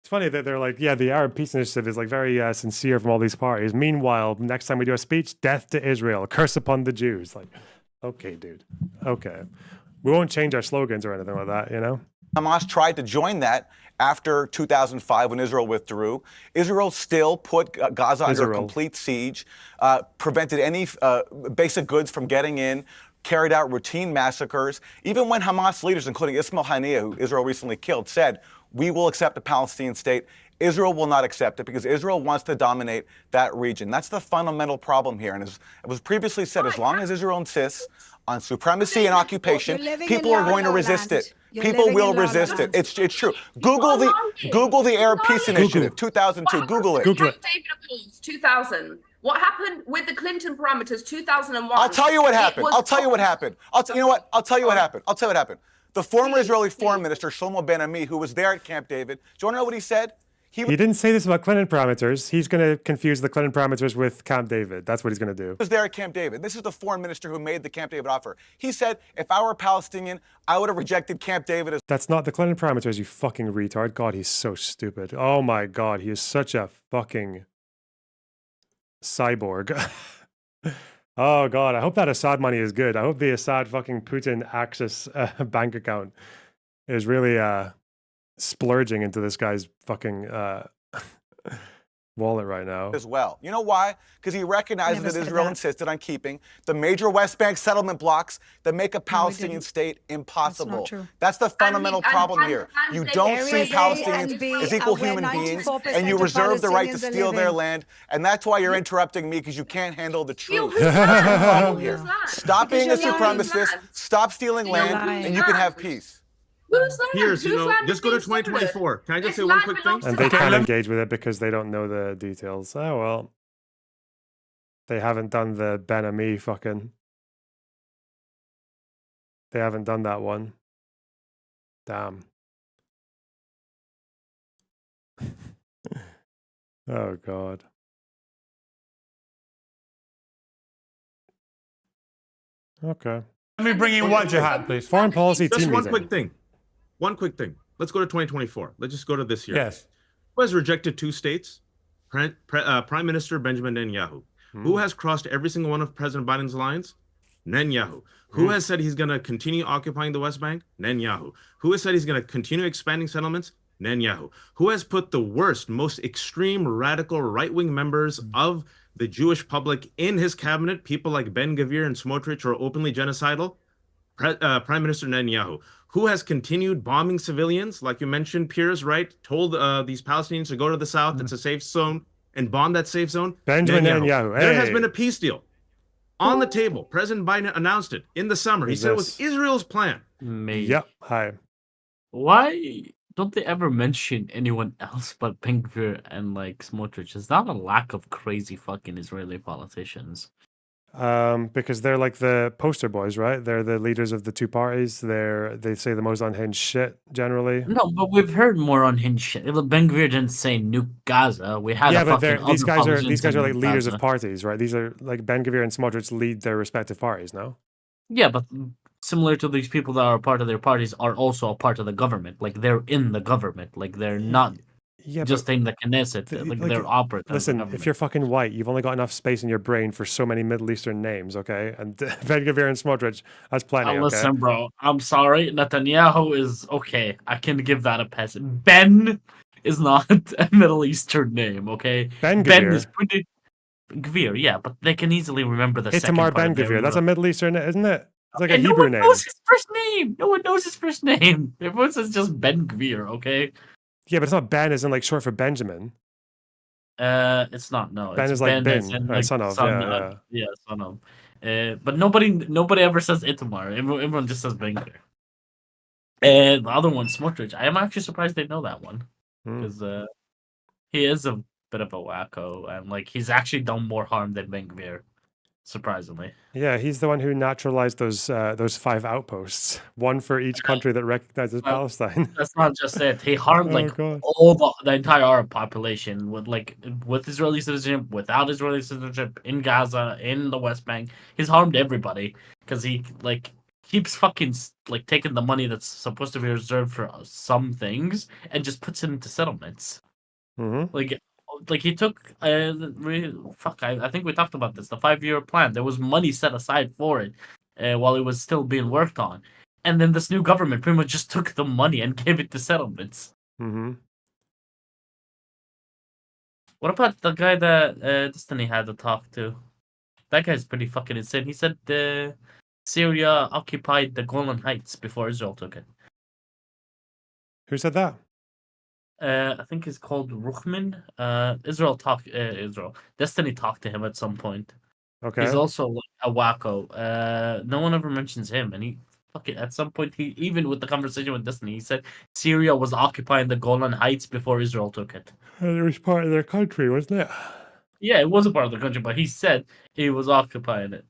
Funny that they're like, yeah, the Arab Peace Initiative is like very sincere from all these parties. Meanwhile, next time we do a speech, death to Israel, curse upon the Jews. Like, okay, dude. Okay. We won't change our slogans or anything like that, you know?
Hamas tried to join that after 2005 when Israel withdrew. Israel still put Gaza under a complete siege, prevented any basic goods from getting in, carried out routine massacres. Even when Hamas leaders, including Ismail Haniyeh, who Israel recently killed, said, we will accept a Palestinian state, Israel will not accept it because Israel wants to dominate that region. That's the fundamental problem here. And as it was previously said, as long as Israel insists on supremacy and occupation, people are going to resist it. People will resist it. It's true. Google the Arab Peace Initiative, 2002. Google it.
David Accords, 2000. What happened with the Clinton parameters, 2001?
I'll tell you what happened. I'll tell you what happened. You know what? I'll tell you what happened. I'll tell you what happened. The former Israeli foreign minister, Shlomo Ben-Ami, who was there at Camp David, do you want to know what he said?
He didn't say this about Clinton parameters. He's going to confuse the Clinton parameters with Camp David. That's what he's going to do.
Was there at Camp David. This is the foreign minister who made the Camp David offer. He said, if I were Palestinian, I would have rejected Camp David as...
That's not the Clinton parameters, you fucking retard. God, he's so stupid. Oh my God, he is such a fucking cyborg. Oh God, I hope that Assad money is good. I hope the Assad fucking Putin Axis bank account is really... splurging into this guy's fucking wallet right now.
As well. You know why? Because he recognizes that Israel insisted on keeping the major West Bank settlement blocks that make a Palestinian state impossible. That's the fundamental problem here. You don't see Palestinians as equal human beings, and you reserve the right to steal their land, and that's why you're interrupting me, because you can't handle the truth. That's the problem here. Stop being a supremacist, stop stealing land, and you can have peace.
Here's, just go to 2024. Can I just say one quick thing?
And they can't engage with it because they don't know the details. Oh, well. They haven't done the Ben-Ami fucking... They haven't done that one. Damn. Oh, God. Okay.
Let me bring in Wajahad, please.
Foreign policy
just
team
one
meeting.
quick thing. One quick thing. Let's go to 2024. Let's just go to this year.
Yes.
Who has rejected 2 states? Prime Minister Benjamin Netanyahu. Who has crossed every single one of President Biden's lines? Netanyahu. Who has said he's going to continue occupying the West Bank? Netanyahu. Who has said he's going to continue expanding settlements? Netanyahu. Who has put the worst, most extreme, radical, right-wing members of the Jewish public in his cabinet? People like Ben-Gvir and Smotrich are openly genocidal? Prime Minister Netanyahu. Who has continued bombing civilians, like you mentioned, Piers, right? Told these Palestinians to go to the south, it's a safe zone, and bomb that safe zone?
Benjamin Netanyahu.
There has been a peace deal on the table. President Biden announced it in the summer. He said it was Israel's plan.
Yep. Hi.
Why don't they ever mention anyone else but Ben-Gvir and like Smotrich? Is that a lack of crazy fucking Israeli politicians?
Because they're like the poster boys, right? They're the leaders of the two parties. They say the most unhinged shit generally.
No, but we've heard more unhinged shit. Ben-Gvir didn't say nuke Gaza. We had
these guys are like leaders of parties, right? These are like Ben-Gvir and Smotrich lead their respective parties, no?
Yeah, but similar to these people that are part of their parties are also a part of the government. Like they're in the government. Like they're not just in the Knesset. Like they're operative.
Listen, if you're fucking white, you've only got enough space in your brain for so many Middle Eastern names, okay? And Ben-Gvir and Smotrich, that's plenty, okay?
Listen, bro, I'm sorry. Netanyahu is okay. I can give that a pass. Ben is not a Middle Eastern name, okay? Ben is pretty... Gvir, yeah, but they can easily remember the second
Itamar
part of
Ben-Gvir, that's a Middle Eastern, isn't it? It's like a
no
Hebrew
one
name.
knows his first name. No one knows his first name. Everyone says just Ben-Gvir, okay?
Yeah, but it's not Ben, isn't like short for Benjamin.
It's not. No,
Ben
it's
is like Ben,
and,
like son of.
Yeah, son of. But nobody ever says Itamar. Everyone just says Ben-Gvir. And the other one, Smotrich. I am actually surprised they know that one because he is a bit of a wacko, and like he's actually done more harm than Ben-Gvir. Surprisingly.
Yeah, he's the one who naturalized those 5 outposts, one for each country that recognizes Palestine.
That's not just it. He harmed all the entire Arab population with Israeli citizenship, without Israeli citizenship, in Gaza, in the West Bank. He's harmed everybody because he keeps fucking taking the money that's supposed to be reserved for some things and just puts it into settlements. Like he took I think we talked about this, the 5-year plan. There was money set aside for it while it was still being worked on, And then this new government pretty much just took the money and gave it to settlements.
Mm-hmm.
What about the guy that Destiny had to talk to? That guy's pretty fucking insane. He said Syria occupied the Golan Heights before Israel took it.
Who said that?
I think he's called Ruchman. Israel. Destiny talked to him at some point.
Okay.
He's also like a wacko. No one ever mentions him, and he fucking at some point he even with the conversation with Destiny, he said Syria was occupying the Golan Heights before Israel took it.
And it was part of their country, wasn't it?
Yeah, it was a part of the country, but he said he was occupying it.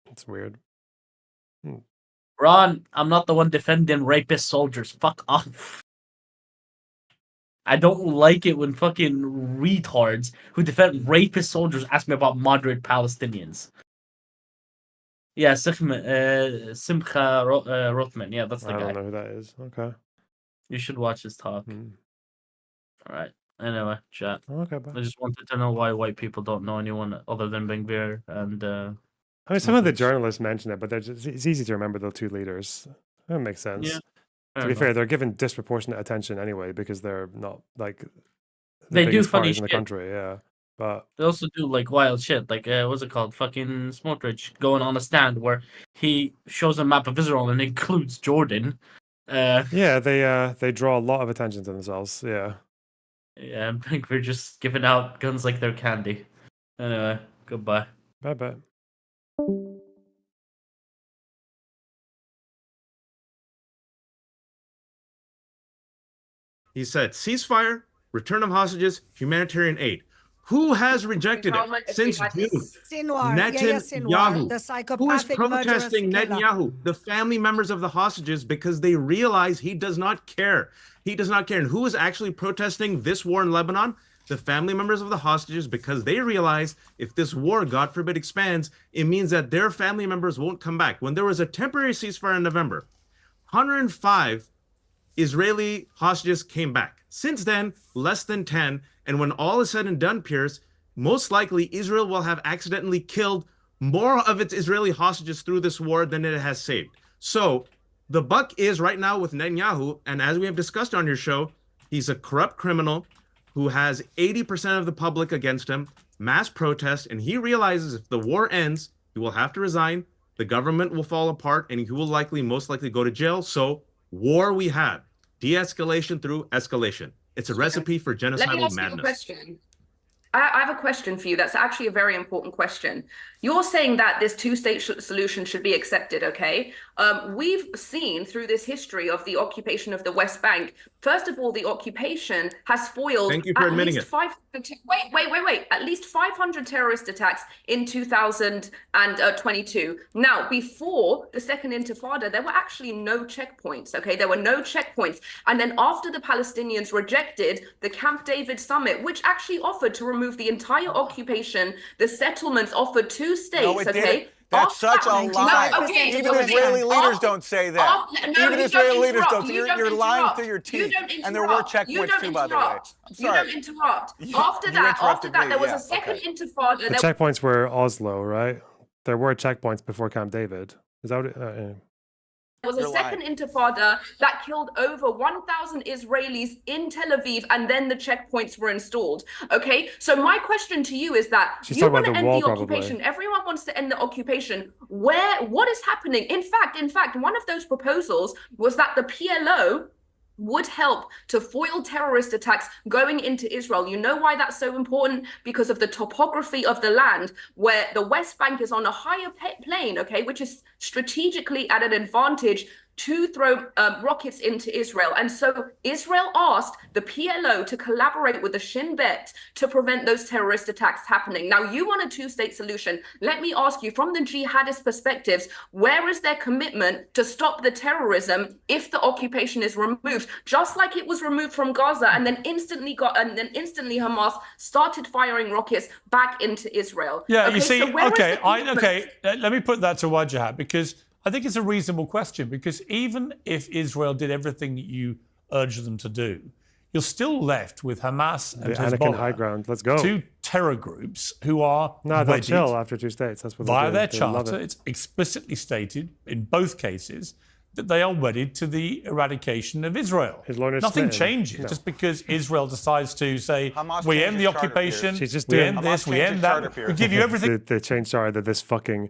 It's weird.
Ron, I'm not the one defending rapist soldiers. Fuck off. I don't like it when fucking retards who defend rapist soldiers ask me about moderate Palestinians. Yeah, Simcha Rothman. Yeah, that's the guy.
I don't know who that is. Okay.
You should watch his talk. All right. Anyway, chat.
Okay, bye.
I just wanted to know why white people don't know anyone other than Ben-Gvir and.
I mean, some of the journalists mention it, but it's easy to remember the two leaders. That makes sense.
Yeah.
To be fair, they're given disproportionate attention anyway because they're not like the
They do
biggest
funny
parties in the
shit.
country. Yeah, but
They also do like wild shit, like what's it called? Fucking Smotrich going on a stand where he shows a map of Israel and includes Jordan.
Yeah, they draw a lot of attention to themselves. Yeah.
Yeah, I think we're just giving out guns like they're candy. Anyway, goodbye.
Bye bye.
He said, ceasefire, return of hostages, humanitarian aid. Who has rejected it since June?
Sinwar.
Netanyahu.
The
Who is
psychopathic
protesting
murderous killer.
Netanyahu? The family members of the hostages, because they realize he does not care. He does not care. And who is actually protesting this war in Lebanon? The family members of the hostages, because they realize if this war, God forbid, expands, it means that their family members won't come back. When there was a temporary ceasefire in November, 105 Israeli hostages came back. Since then, less than 10. And when all is said and done, Pierce, most likely Israel will have accidentally killed more of its Israeli hostages through this war than it has saved. So the buck is right now with Netanyahu. And as we have discussed on your show, he's a corrupt criminal who has 80% of the public against him, mass protest. And he realizes if the war ends, he will have to resign. The government will fall apart and he will most likely go to jail. So war we have. De-escalation through escalation. It's a recipe for genocidal
Let me ask
madness.
you a question. I have a question for you. That's actually a very important question. You're saying that this two-state solution should be accepted, okay? We've seen through this history of the occupation of the West Bank, first of all, the occupation has foiled
Thank you for admitting it.
Wait. At least 500 terrorist attacks in 2022. Now, before the Second Intifada, there were actually no checkpoints, okay? There were no checkpoints. And then after the Palestinians rejected the Camp David summit, which actually offered to remove the entire occupation, the settlements offered two states,
No, it
okay?
didn't. That's such a lie. Even Israeli leaders don't say that. Even Israeli leaders don't. You're lying through your teeth. And there were checkpoints too, by the way. I'm sorry.
You don't interrupt. After that, there was a second intifada.
The checkpoints were Oslo, right? There were checkpoints before Camp David. Is that what
There was a second intifada that killed over 1,000 Israelis in Tel Aviv, and then the checkpoints were installed. Okay, so my question to you is that you want to end the occupation. Everyone wants to end the occupation. What is happening? In fact, one of those proposals was that the PLO would help to foil terrorist attacks going into Israel. You know why that's so important? Because of the topography of the land, where the West Bank is on a higher plane, okay, which is strategically at an advantage to throw rockets into Israel. And so Israel asked the PLO to collaborate with the Shin Bet to prevent those terrorist attacks happening. Now, you want a two-state solution. Let me ask you, from the jihadist perspectives, where is their commitment to stop the terrorism if the occupation is removed? Just like it was removed from Gaza, and then instantly Hamas started firing rockets back into Israel.
Yeah,
okay,
you see,
so
let me put that to Wajahat, because I think it's a reasonable question, because even if Israel did everything that you urge them to do, you're still left with Hamas and
Anakin
Hezbollah,
high ground. Let's go.
two terror groups who are
they'll chill after two states. That's what
via their
they love
charter.
it.
It's explicitly stated in both cases that they are wedded to the eradication of Israel. Nothing changes just because Israel decides to say, we end the occupation, we end this, we end that, we give you everything.
The change charter that this fucking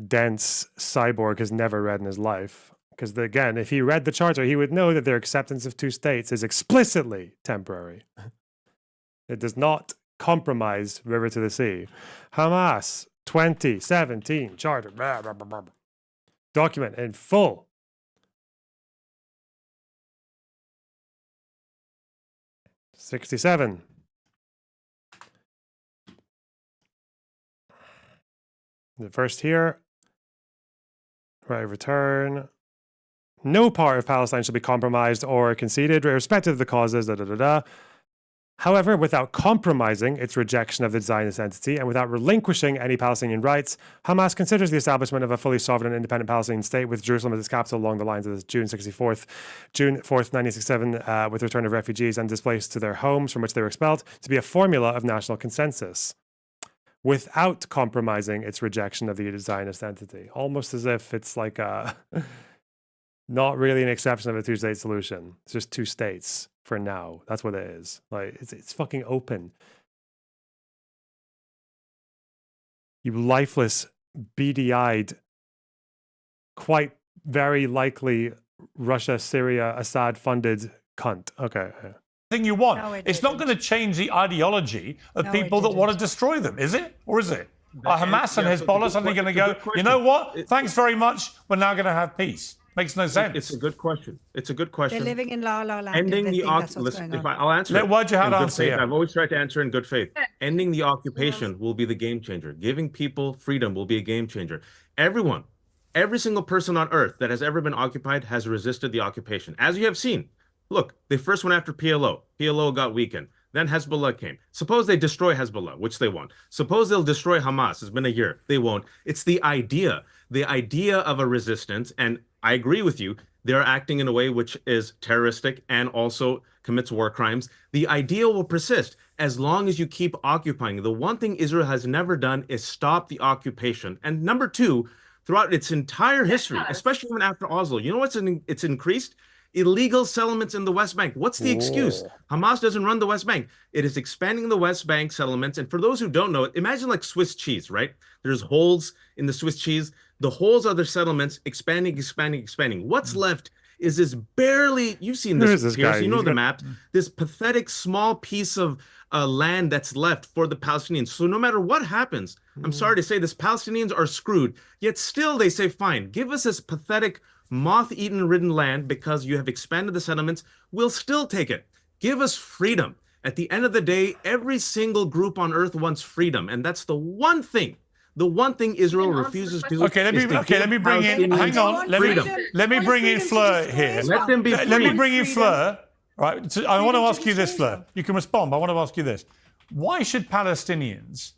dense cyborg has never read in his life. Because again, if he read the charter, he would know that their acceptance of two states is explicitly temporary. It does not compromise river to the sea. Hamas 2017 charter. Blah, blah, blah, blah. Document in full. '67. The first here. Right of return. No part of Palestine shall be compromised or conceded, irrespective of the causes, da da da da. However, without compromising its rejection of the Zionist entity and without relinquishing any Palestinian rights, Hamas considers the establishment of a fully sovereign and independent Palestinian state with Jerusalem as its capital along the lines of the June 4th, 1967, with the return of refugees and displaced to their homes from which they were expelled, to be a formula of national consensus, without compromising its rejection of the Zionist entity. Almost as if it's like a not really an exception of a two-state solution. It's just two states. For now, that's what it is. Like it's fucking open. You lifeless, beady-eyed, quite very likely Russia, Syria, Assad-funded cunt. Okay.
Thing you want. No, it's not going to change the ideology of people that want to destroy them, is it? Or is it? Are Hamas and Hezbollah suddenly going to go, you know what? Thanks very much. We're now going to have peace. Makes no sense.
It's a good question. It's a good question.
They're living in La La Land.
Ending the occupation. I'll answer it.
Why'd you have to answer?
Yeah. I've always tried to answer in good faith. Ending the occupation will be the game changer. Giving people freedom will be a game changer. Everyone, every single person on earth that has ever been occupied has resisted the occupation. As you have seen, look, they first went after PLO. PLO got weakened. Then Hezbollah came. Suppose they destroy Hezbollah, which they won't. Suppose they'll destroy Hamas. It's been a year. They won't. It's the idea of a resistance. And I agree with you. They're acting in a way which is terroristic and also commits war crimes. The idea will persist as long as you keep occupying. The one thing Israel has never done is stop the occupation. And number two, throughout its entire history, especially even after Oslo, you know what's it's increased? Illegal settlements in the West Bank. What's the excuse? Hamas doesn't run the West Bank. It is expanding the West Bank settlements. And for those who don't know, imagine like Swiss cheese, right? There's holes in the Swiss cheese. The holes are the settlements expanding. What's left is this barely, you've seen this, Pierce, you know the map, this pathetic small piece of land that's left for the Palestinians. So no matter what happens, I'm sorry to say this, Palestinians are screwed. Yet still they say, fine, give us this pathetic moth-eaten ridden land because you have expanded the settlements. We'll still take it. Give us freedom. At the end of the day, every single group on earth wants freedom. And that's the one thing Israel refuses to do.
Okay, let me bring in. Hang on. Let me bring in Fleur here.
Let them be free.
Let me bring in Fleur. Right. So I want to ask you this, Fleur. You can respond, but I want to ask you this: why should Palestinians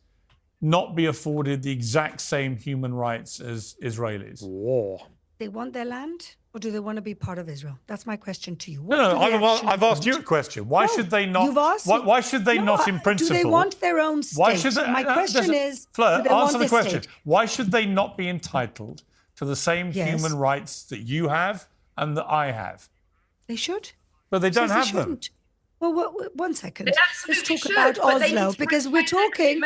not be afforded the exact same human rights as Israelis?
War.
They want their land, or do they want to be part of Israel? That's my question to you.
No, I've asked you a question. Why should they not?
You've asked.
Why should they not, in principle?
Do they want their own state?
Why should they,
my question is,
Fleur,
do they
answer
want
the question.
State?
Why should they not be entitled to the same human rights that you have and that I have?
They should.
But they don't have them.
Well, one second. Let's talk about Oslo, because we're talking.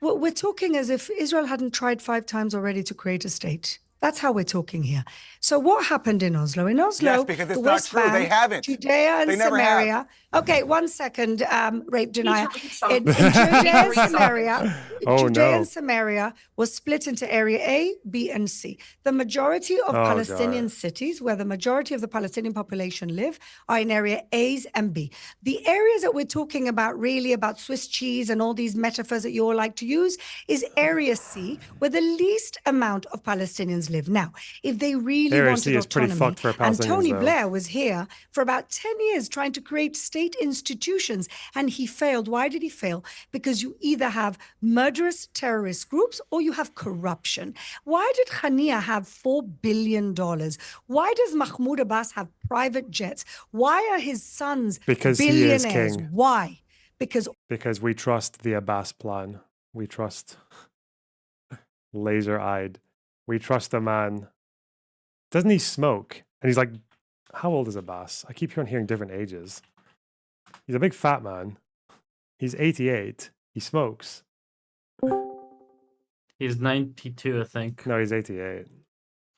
We're talking as if Israel hadn't tried 5 times already to create a state. That's how we're talking here. So what happened in Oslo? In Oslo,
yes, because it's
the
not
West
true.
Bank,
They haven't.
Judea and
They never
Samaria.
have.
Okay, one second, rape denier. In Judea and Samaria, Judea and Samaria was split into area A, B, and C. The majority of Palestinian cities, where the majority of the Palestinian population live, are in area A's and B. The areas that we're talking about, really about Swiss cheese and all these metaphors that you all like to use, is area C, where the least amount of Palestinians live. Now, if they really wanted autonomy, and Tony Blair was here for about 10 years trying to create state institutions, and he failed. Why did he fail? Because you either have murderous terrorist groups or you have corruption. Why did Hania have $4 billion? Why does Mahmoud Abbas have private jets? Why are his sons billionaires?
He is king.
Why?
Because we trust the Abbas plan. We trust laser-eyed. We trust the man Doesn't he smoke? And he's like, how old is Abbas? I keep hearing different ages. He's a big fat man. He's 88. He smokes.
He's 92, I think.
No, he's 88.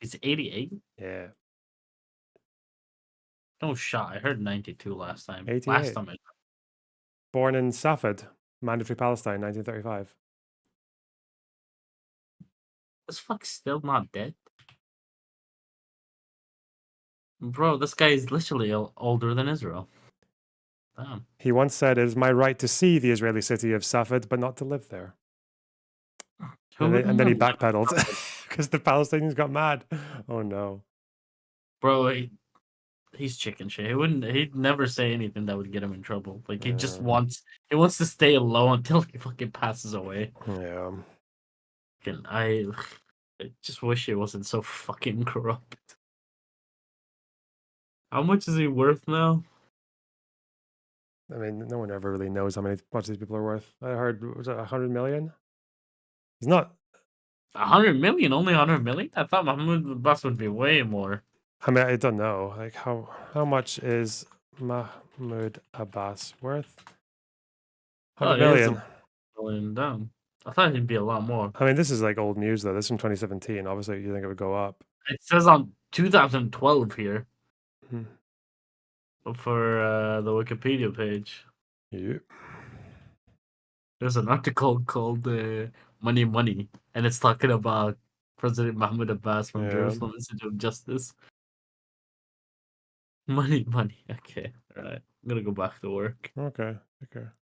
He's 88?
Yeah.
No shot. I heard 92 last time.
88.
Last time I
Born in Safed, Mandatory Palestine, 1935.
This fuck's still not dead. Bro, this guy is literally older than Israel. Damn.
He once said, "It is my right to see the Israeli city of Safed, but not to live there." And then he backpedaled because the Palestinians got mad. Oh no.
Bro, he's chicken shit. He'd never say anything that would get him in trouble. Like he just wants to stay low until he fucking passes away.
Yeah.
I just wish he wasn't so fucking corrupt. How much is he worth now?
I mean, no one ever really knows how much these people are worth. I heard, was it 100 million? He's not.
100 million? Only 100 million? I thought Mahmoud Abbas would be way more.
I mean, I don't know. Like, how much is Mahmoud Abbas worth? 100 million.
Million down. I thought he'd be a lot more.
I mean, this is like old news, though. This is from 2017. Obviously, you think it would go up.
It says on 2012 here.
Hmm.
For the Wikipedia page.
Yeah.
There's an article called Money Money, and it's talking about President Mahmoud Abbas from Jerusalem Institute of Justice. Money. Okay, all right. I'm gonna go back to work.
Okay.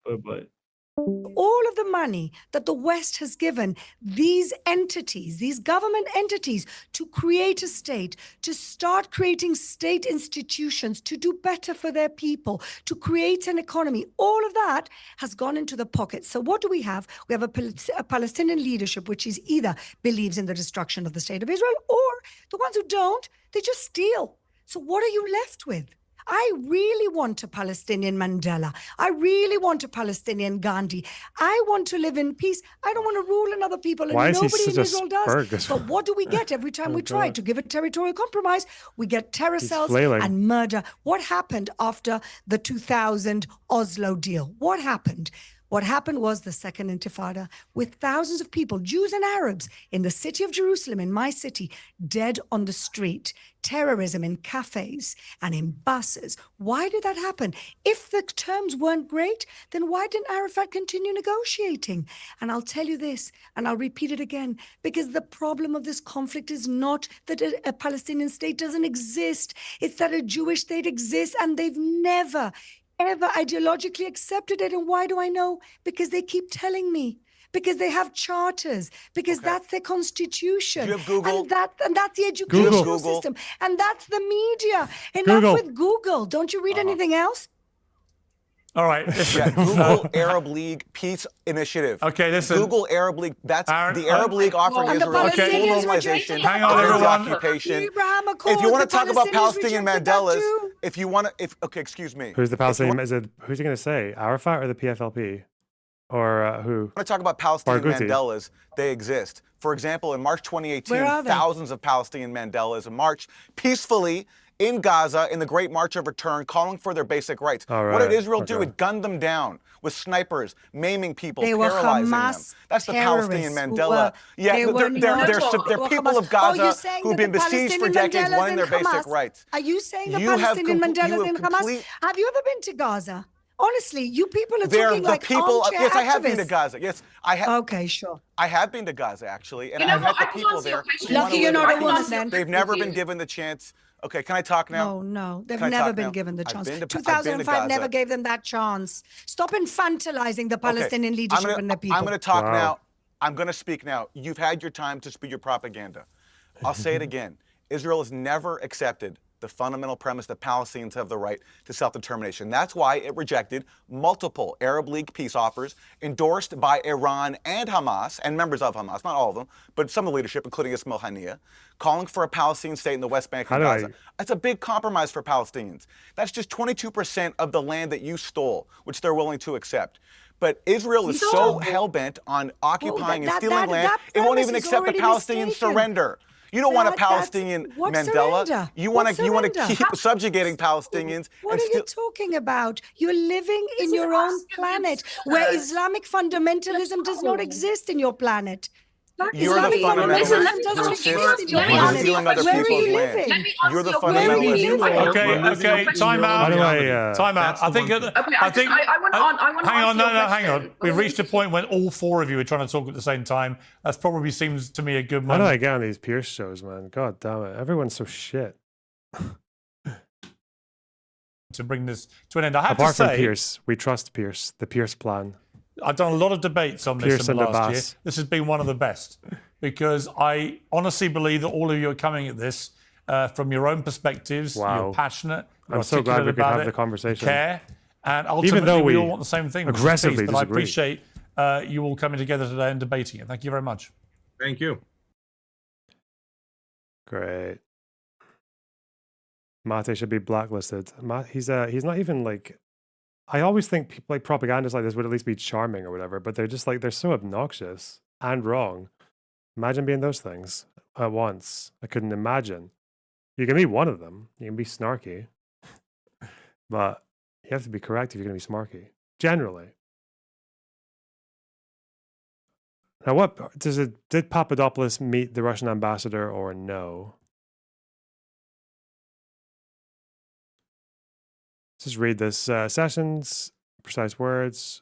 Bye.
All of the money that the West has given these entities, these government entities, to create a state, to start creating state institutions, to do better for their people, to create an economy, all of that has gone into the pocket. So what do we have? We have a Palestinian leadership which is either believes in the destruction of the state of Israel, or the ones who don't, they just steal. So what are you left with? I really want a Palestinian Mandela. I really want a Palestinian Gandhi. I want to live in peace. I don't want to rule another people, and nobody in Israel does. But what do we get every time we try to give a territorial compromise? We get terror cells and murder. What happened after the 2000 Oslo deal? What happened? What happened was the Second Intifada, with thousands of people, Jews and Arabs, in the city of Jerusalem, in my city, dead on the street, terrorism in cafes and in buses. Why did that happen? If the terms weren't great, then why didn't Arafat continue negotiating? And I'll tell you this, and I'll repeat it again, because the problem of this conflict is not that a Palestinian state doesn't exist. It's that a Jewish state exists, and they've never ever ideologically accepted it. And why do I know? Because they keep telling me. Because they have charters. Because that's their constitution.
Do you have Google?
And that's the educational system. And that's the media. Enough with Google. Don't you read anything else?
All right.
Google Arab League Peace Initiative.
Okay, listen.
Google Arab League. That's the Arab League offering Israel full normalization
Hang on,
of
everyone.
the occupation. If you want to talk about Palestinian Mandelas, excuse me.
Who's the Palestinian? Who's he going to say? Arafat or the PFLP? Or who?
I want to talk about Palestinian
Barghouti.
Mandelas. They exist. For example, in March 2018, thousands of Palestinian Mandelas marched peacefully in Gaza in the Great March of Return, calling for their basic rights. What did Israel do? It gunned them down with snipers, maiming people, paralyzing them. That's the Palestinian Mandela. They're people of Gaza who've been besieged for decades, wanting their basic rights.
Are you saying the Palestinian Mandelas in Hamas? Have you ever been to Gaza? Honestly, you people are talking like armchair
Yes, I have
activists.
been to Gaza. Yes, I have.
Okay, sure.
I have been to Gaza, actually, and I've met the people there.
Lucky you're not a woman, then.
They've never been given the chance. Okay, can I talk now?
No, they've never been given the chance. 2005 never gave them that chance. Stop infantilizing the Palestinian leadership and the people.
I'm going to talk now. I'm going to speak now. You've had your time to speak your propaganda. I'll say it again. Israel has never accepted the fundamental premise that Palestinians have the right to self-determination. That's why it rejected multiple Arab League peace offers endorsed by Iran and Hamas, and members of Hamas, not all of them, but some of the leadership, including Ismail Haniyeh, calling for a Palestinian state in the West Bank and Gaza. That's a big compromise for Palestinians. That's just 22% of the land that you stole, which they're willing to accept. But Israel is so hell-bent on occupying and stealing land, it won't even accept the Palestinian surrender. You don't want a
That's-
Palestinian
what
Mandela.
surrender?
You
What
want to
surrender?
keep subjugating Palestinians.
What
and
are you talking about? You're living in your own planet where Islamic fundamentalism does not exist in your planet.
You're the fundamentalist who insists on stealing other
Where are
people's
you
land.
living?
You're the
Where are you
fundamentalist.
living?
Okay, time out.
How do I,
time out. I think.
I want to
hang on,
answer your
hang on.
question.
We've reached a point when all four of you are trying to talk at the same time. That probably seems to me a good
How do
moment.
I get on these Pierce shows, man? God damn it. Everyone's so shit.
To bring this to an end. I have
Apart
to
from
say,
Pierce, we trust Pierce, the Pierce plan.
I've done a lot of debates on this
Pierce
in the
and
last
Abbas.
year. This has been one of the best because I honestly believe that all of you are coming at this from your own perspectives.
Wow.
You're passionate. You're
I'm so glad
articulate
we could
about
have
it,
the conversation.
you care, and ultimately
Even though
we
we
all want the same thing, which is
aggressively
peace, but I
disagree.
appreciate you all coming together today and debating it. Thank you very much.
Thank you.
Great. Mate should be blacklisted. He's not even like. I always think people like propagandists like this would at least be charming or whatever, but they're just like they're so obnoxious and wrong. Imagine being those things at once. I couldn't imagine. You can be one of them. You can be snarky, but you have to be correct if you're going to be smarky. Generally. Now, what did Papadopoulos meet the Russian ambassador or no? Just read this. Sessions, precise words.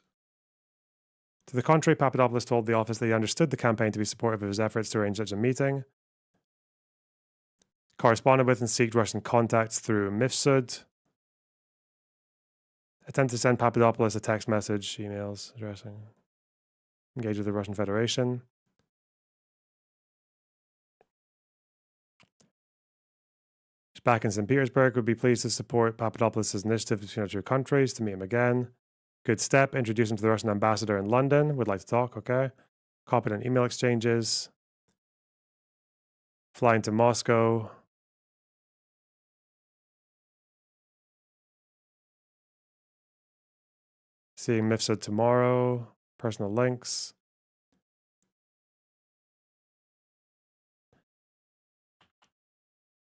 To the contrary, Papadopoulos told the office that he understood the campaign to be supportive of his efforts to arrange such a meeting. Corresponded with and sought Russian contacts through Mifsud. Attempt to send Papadopoulos a text message, emails, addressing. Engage with the Russian Federation. Back in St. Petersburg, would be pleased to support Papadopoulos' initiative between our two countries to meet him again. Good step. Introduce him to the Russian ambassador in London. Would like to talk. Okay. Copied on email exchanges. Flying to Moscow. Seeing Mifsud tomorrow. Personal links.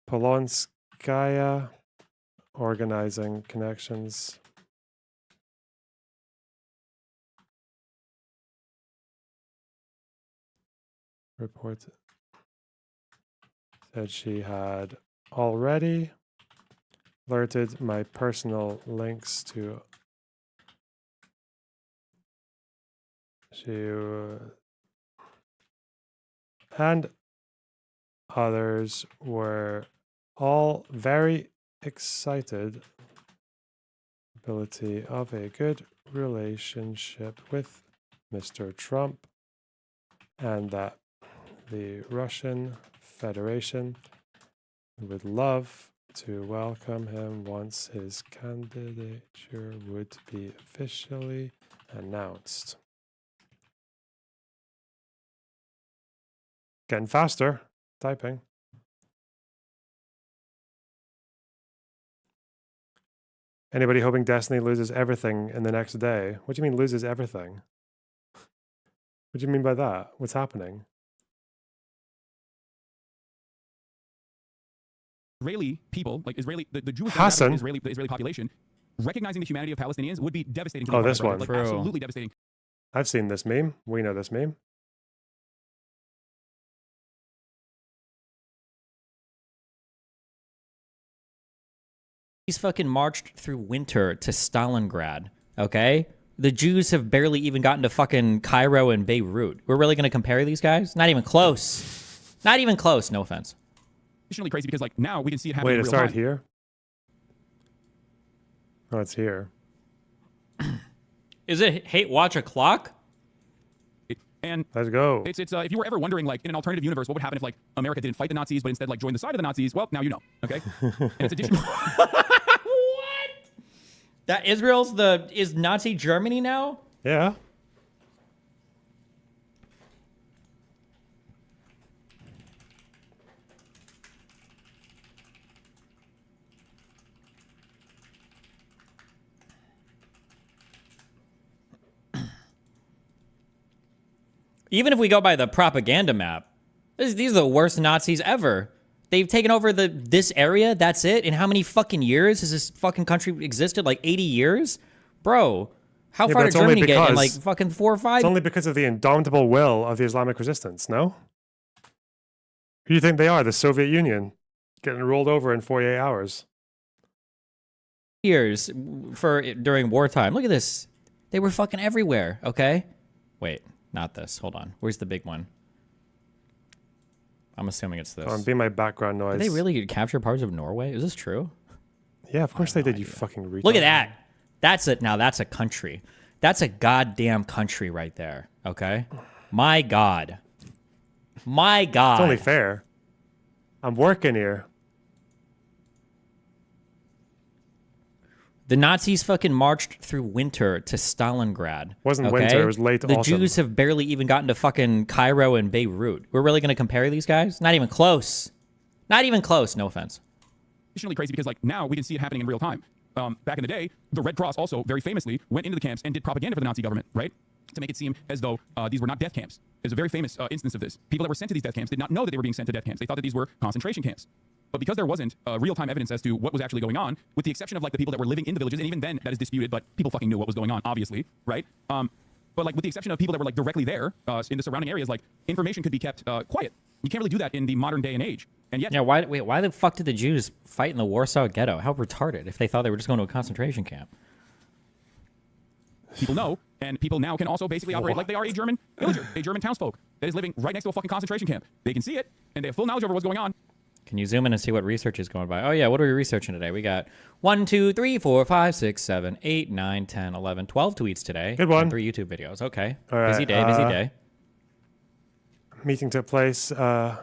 Polonskaya. Organizing connections. Report said she had already alerted my personal links to and others were all very excited ability of a good relationship with Mr. Trump and that the Russian Federation would love to welcome him once his candidature would be officially announced. Getting faster, typing. Anybody hoping Destiny loses everything in the next day? What do you mean loses everything? What do you mean by that? What's happening?
Israeli people, like the Jewish
Hassan.
the Israeli population, recognizing the humanity of Palestinians would be devastating to the
Oh,
entire
this
brotherhood,
one.
like, absolutely devastating.
I've seen this meme. We know this meme.
He's fucking marched through winter to Stalingrad, okay? The Jews have barely even gotten to fucking Cairo and Beirut. We're really going to compare these guys? Not even close. Not even close, no offense.
Additionally crazy because like now we can see it happening
Wait,
in
it
real
started
time.
here? Oh, it's here.
Is it hate watch a clock?
And
let's go.
It's if you were ever wondering, like in an alternative universe, what would happen if like America didn't fight the Nazis but instead like joined the side of the Nazis? Well, now you know. Okay. And it's additional.
That is Nazi Germany now?
Yeah.
Even if we go by the propaganda map, These are the worst Nazis ever. They've taken over this area. That's it. In how many fucking years has this fucking country existed? Like 80 years, bro. How far did Germany get in like fucking 4 or 5?
It's only because of the indomitable will of the Islamic resistance. No. Who do you think they are? The Soviet Union getting rolled over in 48 hours.
Years during wartime. Look at this. They were fucking everywhere. Okay. Wait, not this. Hold on. Where's the big one? I'm assuming it's this.
Be my background noise.
Did they really capture parts of Norway? Is this true?
Yeah, of course they did. You fucking retard.
Look at that. That's it. Now that's a country. That's a goddamn country right there. Okay. My God. My God.
It's only fair. I'm working here.
The Nazis fucking marched through winter to Stalingrad.
Wasn't winter, it was late
The
autumn.
Jews have barely even gotten to fucking Cairo and Beirut. We're really going to compare these guys? Not even close. Not even close, no offense.
Additionally crazy because like now we can see it happening in real time. Back in the day, the Red Cross also very famously went into the camps and did propaganda for the Nazi government, right? To make it seem as though these were not death camps. There's a very famous instance of this. People that were sent to these death camps did not know that they were being sent to death camps. They thought that these were concentration camps. But because there wasn't real-time evidence as to what was actually going on, with the exception of like the people that were living in the villages, and even then that is disputed, but people fucking knew what was going on, obviously, right? But like with the exception of people that were like directly there in the surrounding areas, like information could be kept quiet. You can't really do that in the modern day and age. And yet,
yeah, why the fuck did the Jews fight in the Warsaw Ghetto? How retarded if they thought they were just going to a concentration camp.
People know, and people now can also basically operate like they are a German villager, a German townsfolk that is living right next to a fucking concentration camp. They can see it, and they have full knowledge over what's going on.
Can you zoom in and see what research is going by? Oh yeah, what are we researching today? We got 1, 2, 3, 4, 5, 6, 7, 8, 9, 10, 11, 12 tweets today.
Good one.
And 3 YouTube videos. Okay.
All right,
busy day.
Meeting took place.
The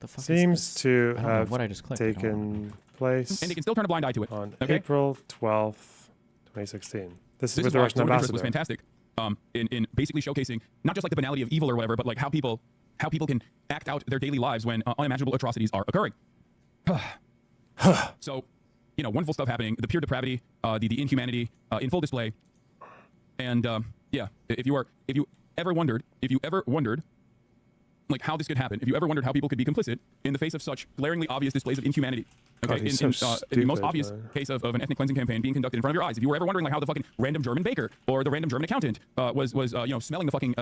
fuck
seems to
I don't know
have
what I just clicked.
taken place.
And they can still turn a blind eye to it.
On
okay?
April 12th, 2016. This is with the
why
Russian
Jordan
ambassador.
was fantastic in basically showcasing not just like the banality of evil or whatever, but like how people can act out their daily lives when unimaginable atrocities are occurring. So, you know, wonderful stuff happening. The pure depravity, the inhumanity in full display. And yeah, if you ever wondered like how this could happen, if you ever wondered how people could be complicit in the face of such glaringly obvious displays of inhumanity, okay,
God,
in the most obvious case of an ethnic cleansing campaign being conducted in front of your eyes, if you were ever wondering like how the fucking random German baker or the random German accountant was you know, smelling the fucking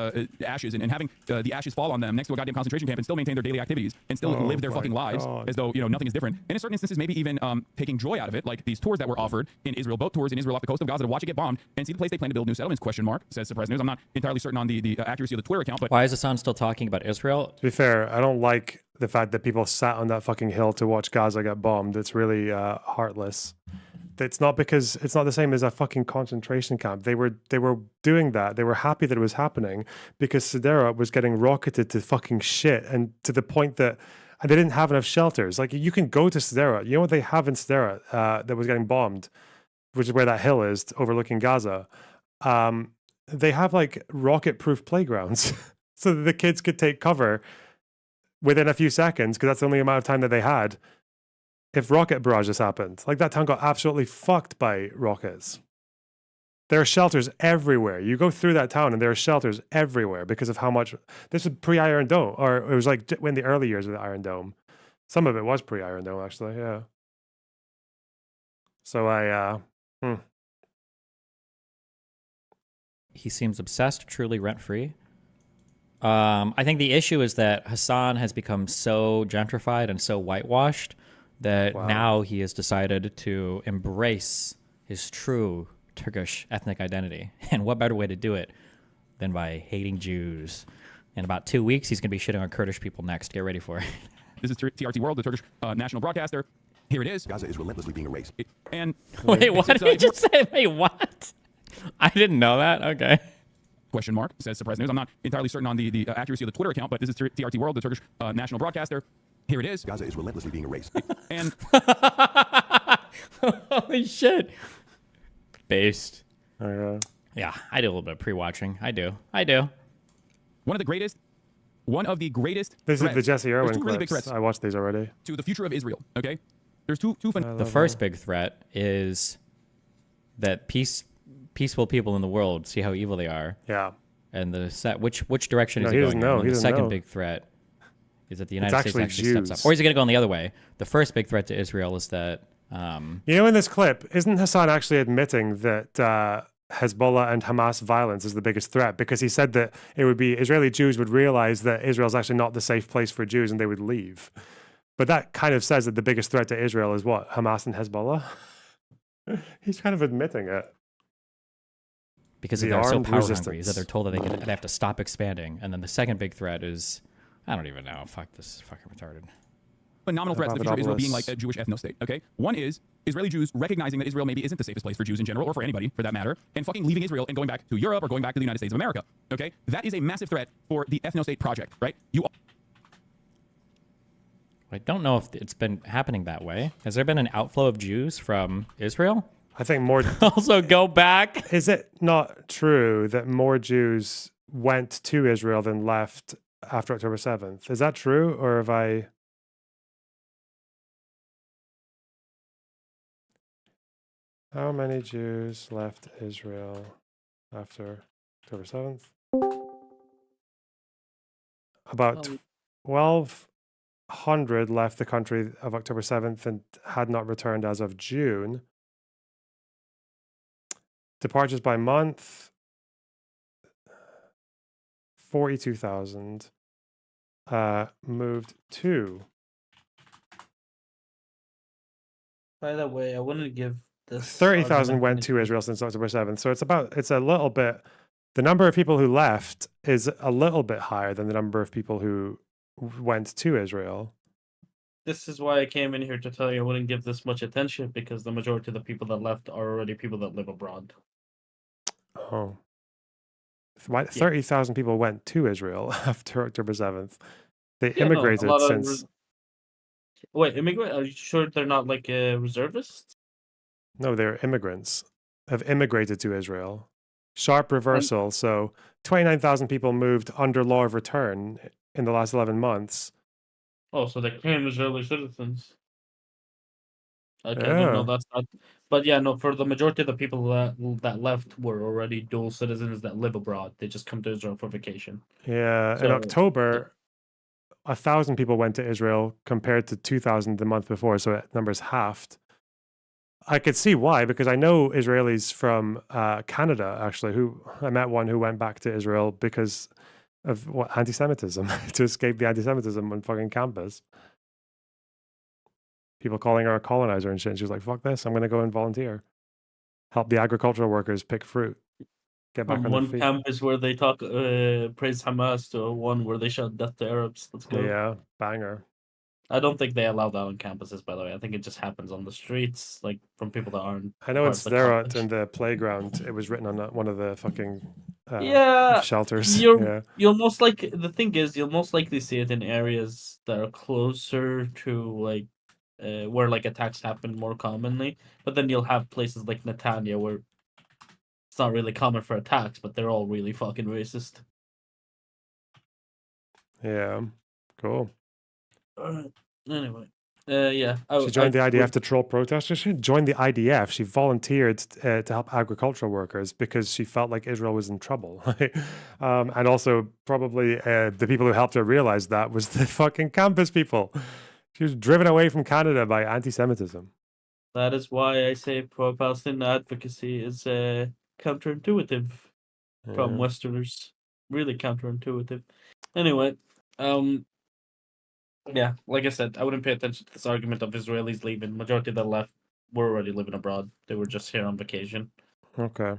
ashes and having the ashes fall on them next to a goddamn concentration camp and still maintain their daily activities and still live their fucking lives as though, you know, nothing is different, and in certain instances maybe even taking joy out of it, like these tours that were offered in Israel, boat tours in Israel off the coast of Gaza to watch it get bombed and see the place they plan to build new settlements, says Surprise News. I'm not entirely certain on the accuracy of the Twitter account, but
why is Hassan still talking about Israel?
To be fair, I don't like the fact that people sat on that fucking hill to watch Gaza get bombed. It's really heartless. It's not because it's not the same as a fucking concentration camp. They were doing that. They were happy that it was happening because Sderot was getting rocketed to fucking shit, and to the point that they didn't have enough shelters. Like, you can go to Sderot. You know what they have in Sderot that was getting bombed, which is where that hill is overlooking Gaza. They have like rocket-proof playgrounds so that the kids could take cover within a few seconds, because that's the only amount of time that they had if rocket barrages happened. Like, that town got absolutely fucked by rockets. There are shelters everywhere. You go through that town and there are shelters everywhere because of how much... This was pre-Iron Dome, or it was like in the early years of the Iron Dome. Some of it was pre-Iron Dome, actually, yeah. So
He seems obsessed, truly rent-free. I think the issue is that Hassan has become so gentrified and so whitewashed that now he has decided to embrace his true Turkish ethnic identity. And what better way to do it than by hating Jews? In about 2 weeks, he's going to be shitting on Kurdish people next. Get ready for it.
This is TRT World, the Turkish national broadcaster. Here it is.
Gaza is relentlessly being erased.
Wait, what did he just say? Wait, what? I didn't know that. Okay.
Question mark, says Surprise News. I'm not entirely certain on the accuracy of the Twitter account, but this is TRT World, the Turkish national broadcaster. Here it is.
Gaza is relentlessly being erased.
And
holy shit. Based.
Yeah,
I do a little bit of pre-watching. I do.
One of the greatest.
This is the Jesse Irwin
two really big
clips.
threats
I watched these already.
to the future of Israel. Okay, there's two.
The first big threat is that peaceful people in the world see how evil they are.
Yeah.
And which direction is
he
it
doesn't
going?
know.
And the second big threat is that the United States actually steps up. Or is it going to go on the other way? The first big threat to Israel is that...
You know, in this clip, isn't Hassan actually admitting that Hezbollah and Hamas violence is the biggest threat? Because he said that it would be Israeli Jews would realize that Israel's actually not the safe place for Jews and they would leave. But that kind of says that the biggest threat to Israel is what? Hamas and Hezbollah? He's kind of admitting it.
Because they're so power hungry, that they're told that they have to stop expanding. And then the second big threat is, I don't even know. Fuck, this is fucking retarded.
Phenomenal threats to the future of Israel being like a Jewish ethno-state, okay? One is Israeli Jews recognizing that Israel maybe isn't the safest place for Jews in general, or for anybody, for that matter, and fucking leaving Israel and going back to Europe or going back to the United States of America, okay? That is a massive threat for the ethno-state project, right?
I don't know if it's been happening that way. Has there been an outflow of Jews from Israel?
I think more...
Also go back?
Is it not true that more Jews went to Israel than left after October 7th? Is that true, or have I... How many Jews left Israel after October 7th? About 1,200 left the country of October 7th and had not returned as of June. Departures by month, 42,000 moved to.
By the way, I wouldn't give this
30,000 went to Israel since October 7th. So it's a little bit, the number of people who left is a little bit higher than the number of people who went to Israel.
This is why I came in here to tell you I wouldn't give this much attention, because the majority of the people that left are already people that live abroad.
Oh. 30,000 people went to Israel after October 7th. They immigrated since...
Wait, immigrant? Are you sure they're not like reservists?
No, they're immigrants. Have immigrated to Israel. Sharp reversal. So 29,000 people moved under law of return in the last 11 months.
Oh, so they became Israeli citizens. Okay,
Yeah.
no, that's not. But yeah, no, for the majority of the people that left were already dual citizens that live abroad. They just come to Israel for vacation.
Yeah, in October, 1,000 people went to Israel compared to 2,000 the month before, so that number's halved. I could see why, because I know Israelis from Canada, actually, who I met one who went back to Israel because of anti-Semitism, to escape the anti-Semitism on fucking campus. People calling her a colonizer and shit. And she was like, fuck this, I'm going to go and volunteer. Help the agricultural workers pick fruit. Get back on
one
their feet.
campus where they praise Hamas to one where they shout death to Arabs. Let's go.
Yeah, banger.
I don't think they allow that on campuses, by the way. I think it just happens on the streets, like from people that aren't.
I know
part
it's
of the
there
college.
in the playground. It was written on one of the fucking shelters.
You'll most like the thing is you'll most likely see it in areas that are closer to like where like attacks happen more commonly. But then you'll have places like Netanya where it's not really common for attacks, but they're all really fucking racist.
Yeah, cool.
Anyway, yeah.
She joined the IDF to troll protesters. She joined the IDF. She volunteered to help agricultural workers because she felt like Israel was in trouble. And also probably the people who helped her realize that was the fucking campus people. She was driven away from Canada by anti-Semitism.
That is why I say pro-Palestinian advocacy is counterintuitive from Westerners. Really counterintuitive. Anyway, yeah, like I said, I wouldn't pay attention to this argument of Israelis leaving. Majority of the left were already living abroad. They were just here on vacation.
Okay.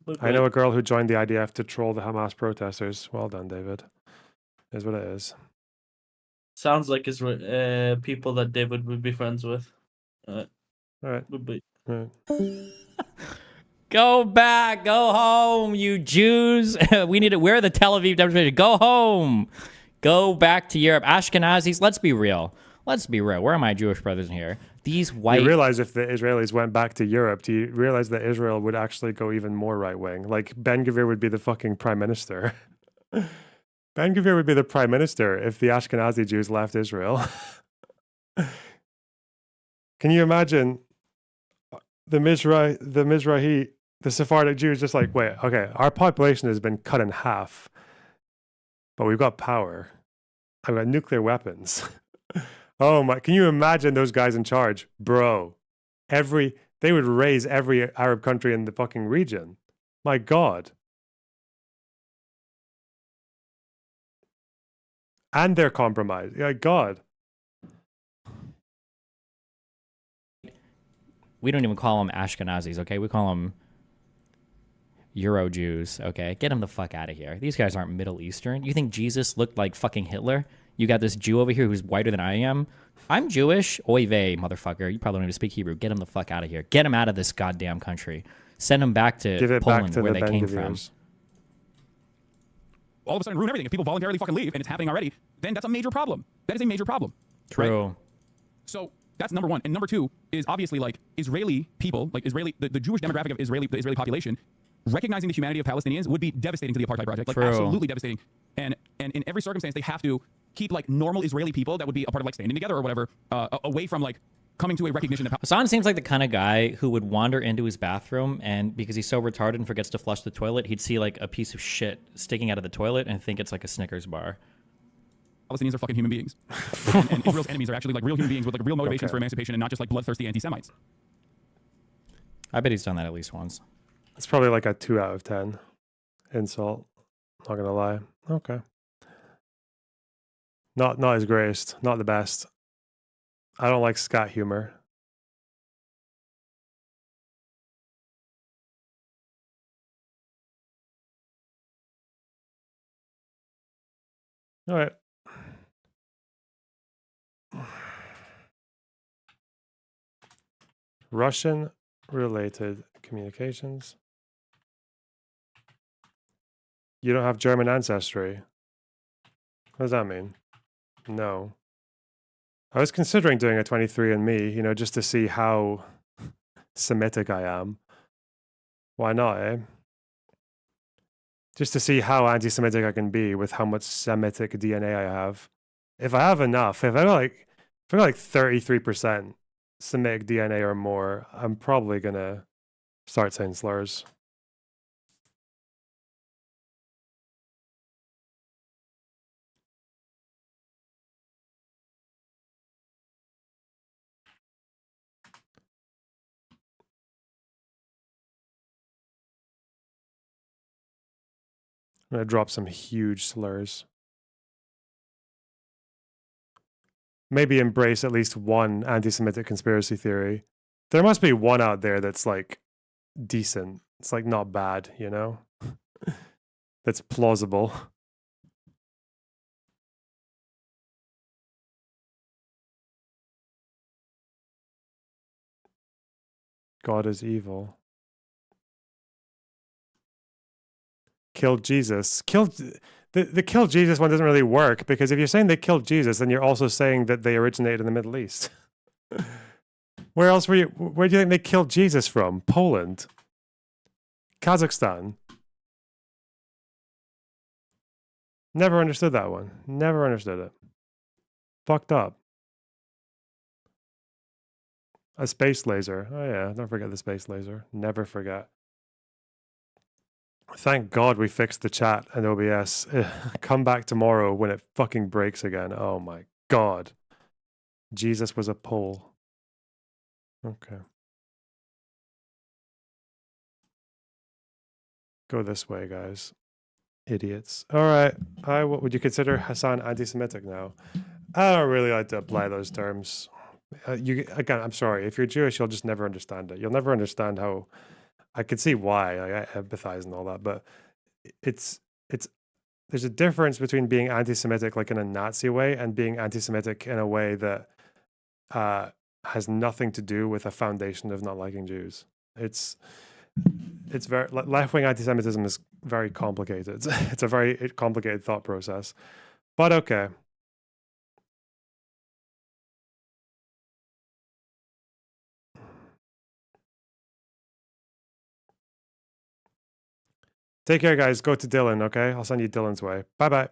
But
I know a girl who joined the IDF to troll the Hamas protesters. Well done, David. Is what it is.
Sounds like people that David would be friends with.
All right.
Would be.
All right.
Go back, go home, you Jews. We're the Tel Aviv demonstration. Go home. Go back to Europe. Ashkenazis, let's be real. Let's be real. Where are my Jewish brothers in here? These white...
You realize if the Israelis went back to Europe, do you realize that Israel would actually go even more right-wing? Like, Ben-Gvir would be the fucking prime minister. Ben-Gvir would be the prime minister if the Ashkenazi Jews left Israel. Can you imagine the Mizrahi, the Sephardic Jews just like, wait, okay, our population has been cut in half, but we've got power. I've got nuclear weapons. Oh my, can you imagine those guys in charge? Bro, they would raise every Arab country in the fucking region. My God. And they're compromised. My God.
We don't even call them Ashkenazis, okay? We call them Euro Jews, okay? Get them the fuck out of here. These guys aren't Middle Eastern. You think Jesus looked like fucking Hitler? You got this Jew over here who's whiter than I am. I'm Jewish. Oy vey, motherfucker. You probably don't even speak Hebrew. Get him the fuck out of here. Get him out of this goddamn country. Send him back to Poland, where they came from.
All of a sudden ruin everything. If people voluntarily fucking leave, and it's happening already, then that's a major problem. That is a major problem.
True.
Right? So that's number one. And number two is obviously like Israeli people, like the Jewish demographic of the Israeli population, recognizing the humanity of Palestinians would be devastating to the apartheid project. Like absolutely devastating. And in every circumstance, they have to keep like normal Israeli people that would be a part of like standing together or whatever, away from like coming to a recognition that
Hassan seems like the kind of guy who would wander into his bathroom, and because he's so retarded and forgets to flush the toilet, he'd see like a piece of shit sticking out of the toilet and think it's like a Snickers bar.
Palestinians are fucking human beings. and Israel's enemies are actually like real human beings with like real motivations for emancipation and not just like bloodthirsty anti-Semites.
I bet he's done that at least once.
It's probably like a 2 out of 10 insult. Not gonna lie. Okay. Not his greatest. Not the best. I don't like scat humor. All right. Russian-related communications. You don't have German ancestry. What does that mean? No. I was considering doing a 23andMe, you know, just to see how Semitic I am. Why not, eh? Just to see how anti-Semitic I can be with how much Semitic DNA I have. If I have enough, if I got like 33% Semitic DNA or more, I'm probably gonna start saying slurs. I'm gonna drop some huge slurs. Maybe embrace at least one anti-Semitic conspiracy theory. There must be one out there that's like decent. It's like not bad, you know? That's plausible. God is evil. Killed Jesus. The kill Jesus one doesn't really work, because if you're saying they killed Jesus, then you're also saying that they originated in the Middle East. Where else were you? Where do you think they killed Jesus from? Poland? Kazakhstan? Never understood that one. Never understood it. Fucked up. A space laser. Oh yeah, don't forget the space laser. Never forget. Thank God we fixed the chat and OBS. Come back tomorrow when it fucking breaks again. Oh my God. Jesus was a Pole. Okay. Go this way, guys. Idiots. All right. Would you consider Hassan anti-Semitic now? I don't really like to apply those terms. Again, I'm sorry. If you're Jewish, you'll just never understand it. You'll never understand how. I could see why. I empathize and all that, but there's a difference between being anti-Semitic like in a Nazi way and being anti-Semitic in a way that has nothing to do with a foundation of not liking Jews. It's very left-wing anti-Semitism is very complicated. It's a very complicated thought process, but okay. Take care, guys. Go to Dylan, okay? I'll send you Dylan's way. Bye-bye.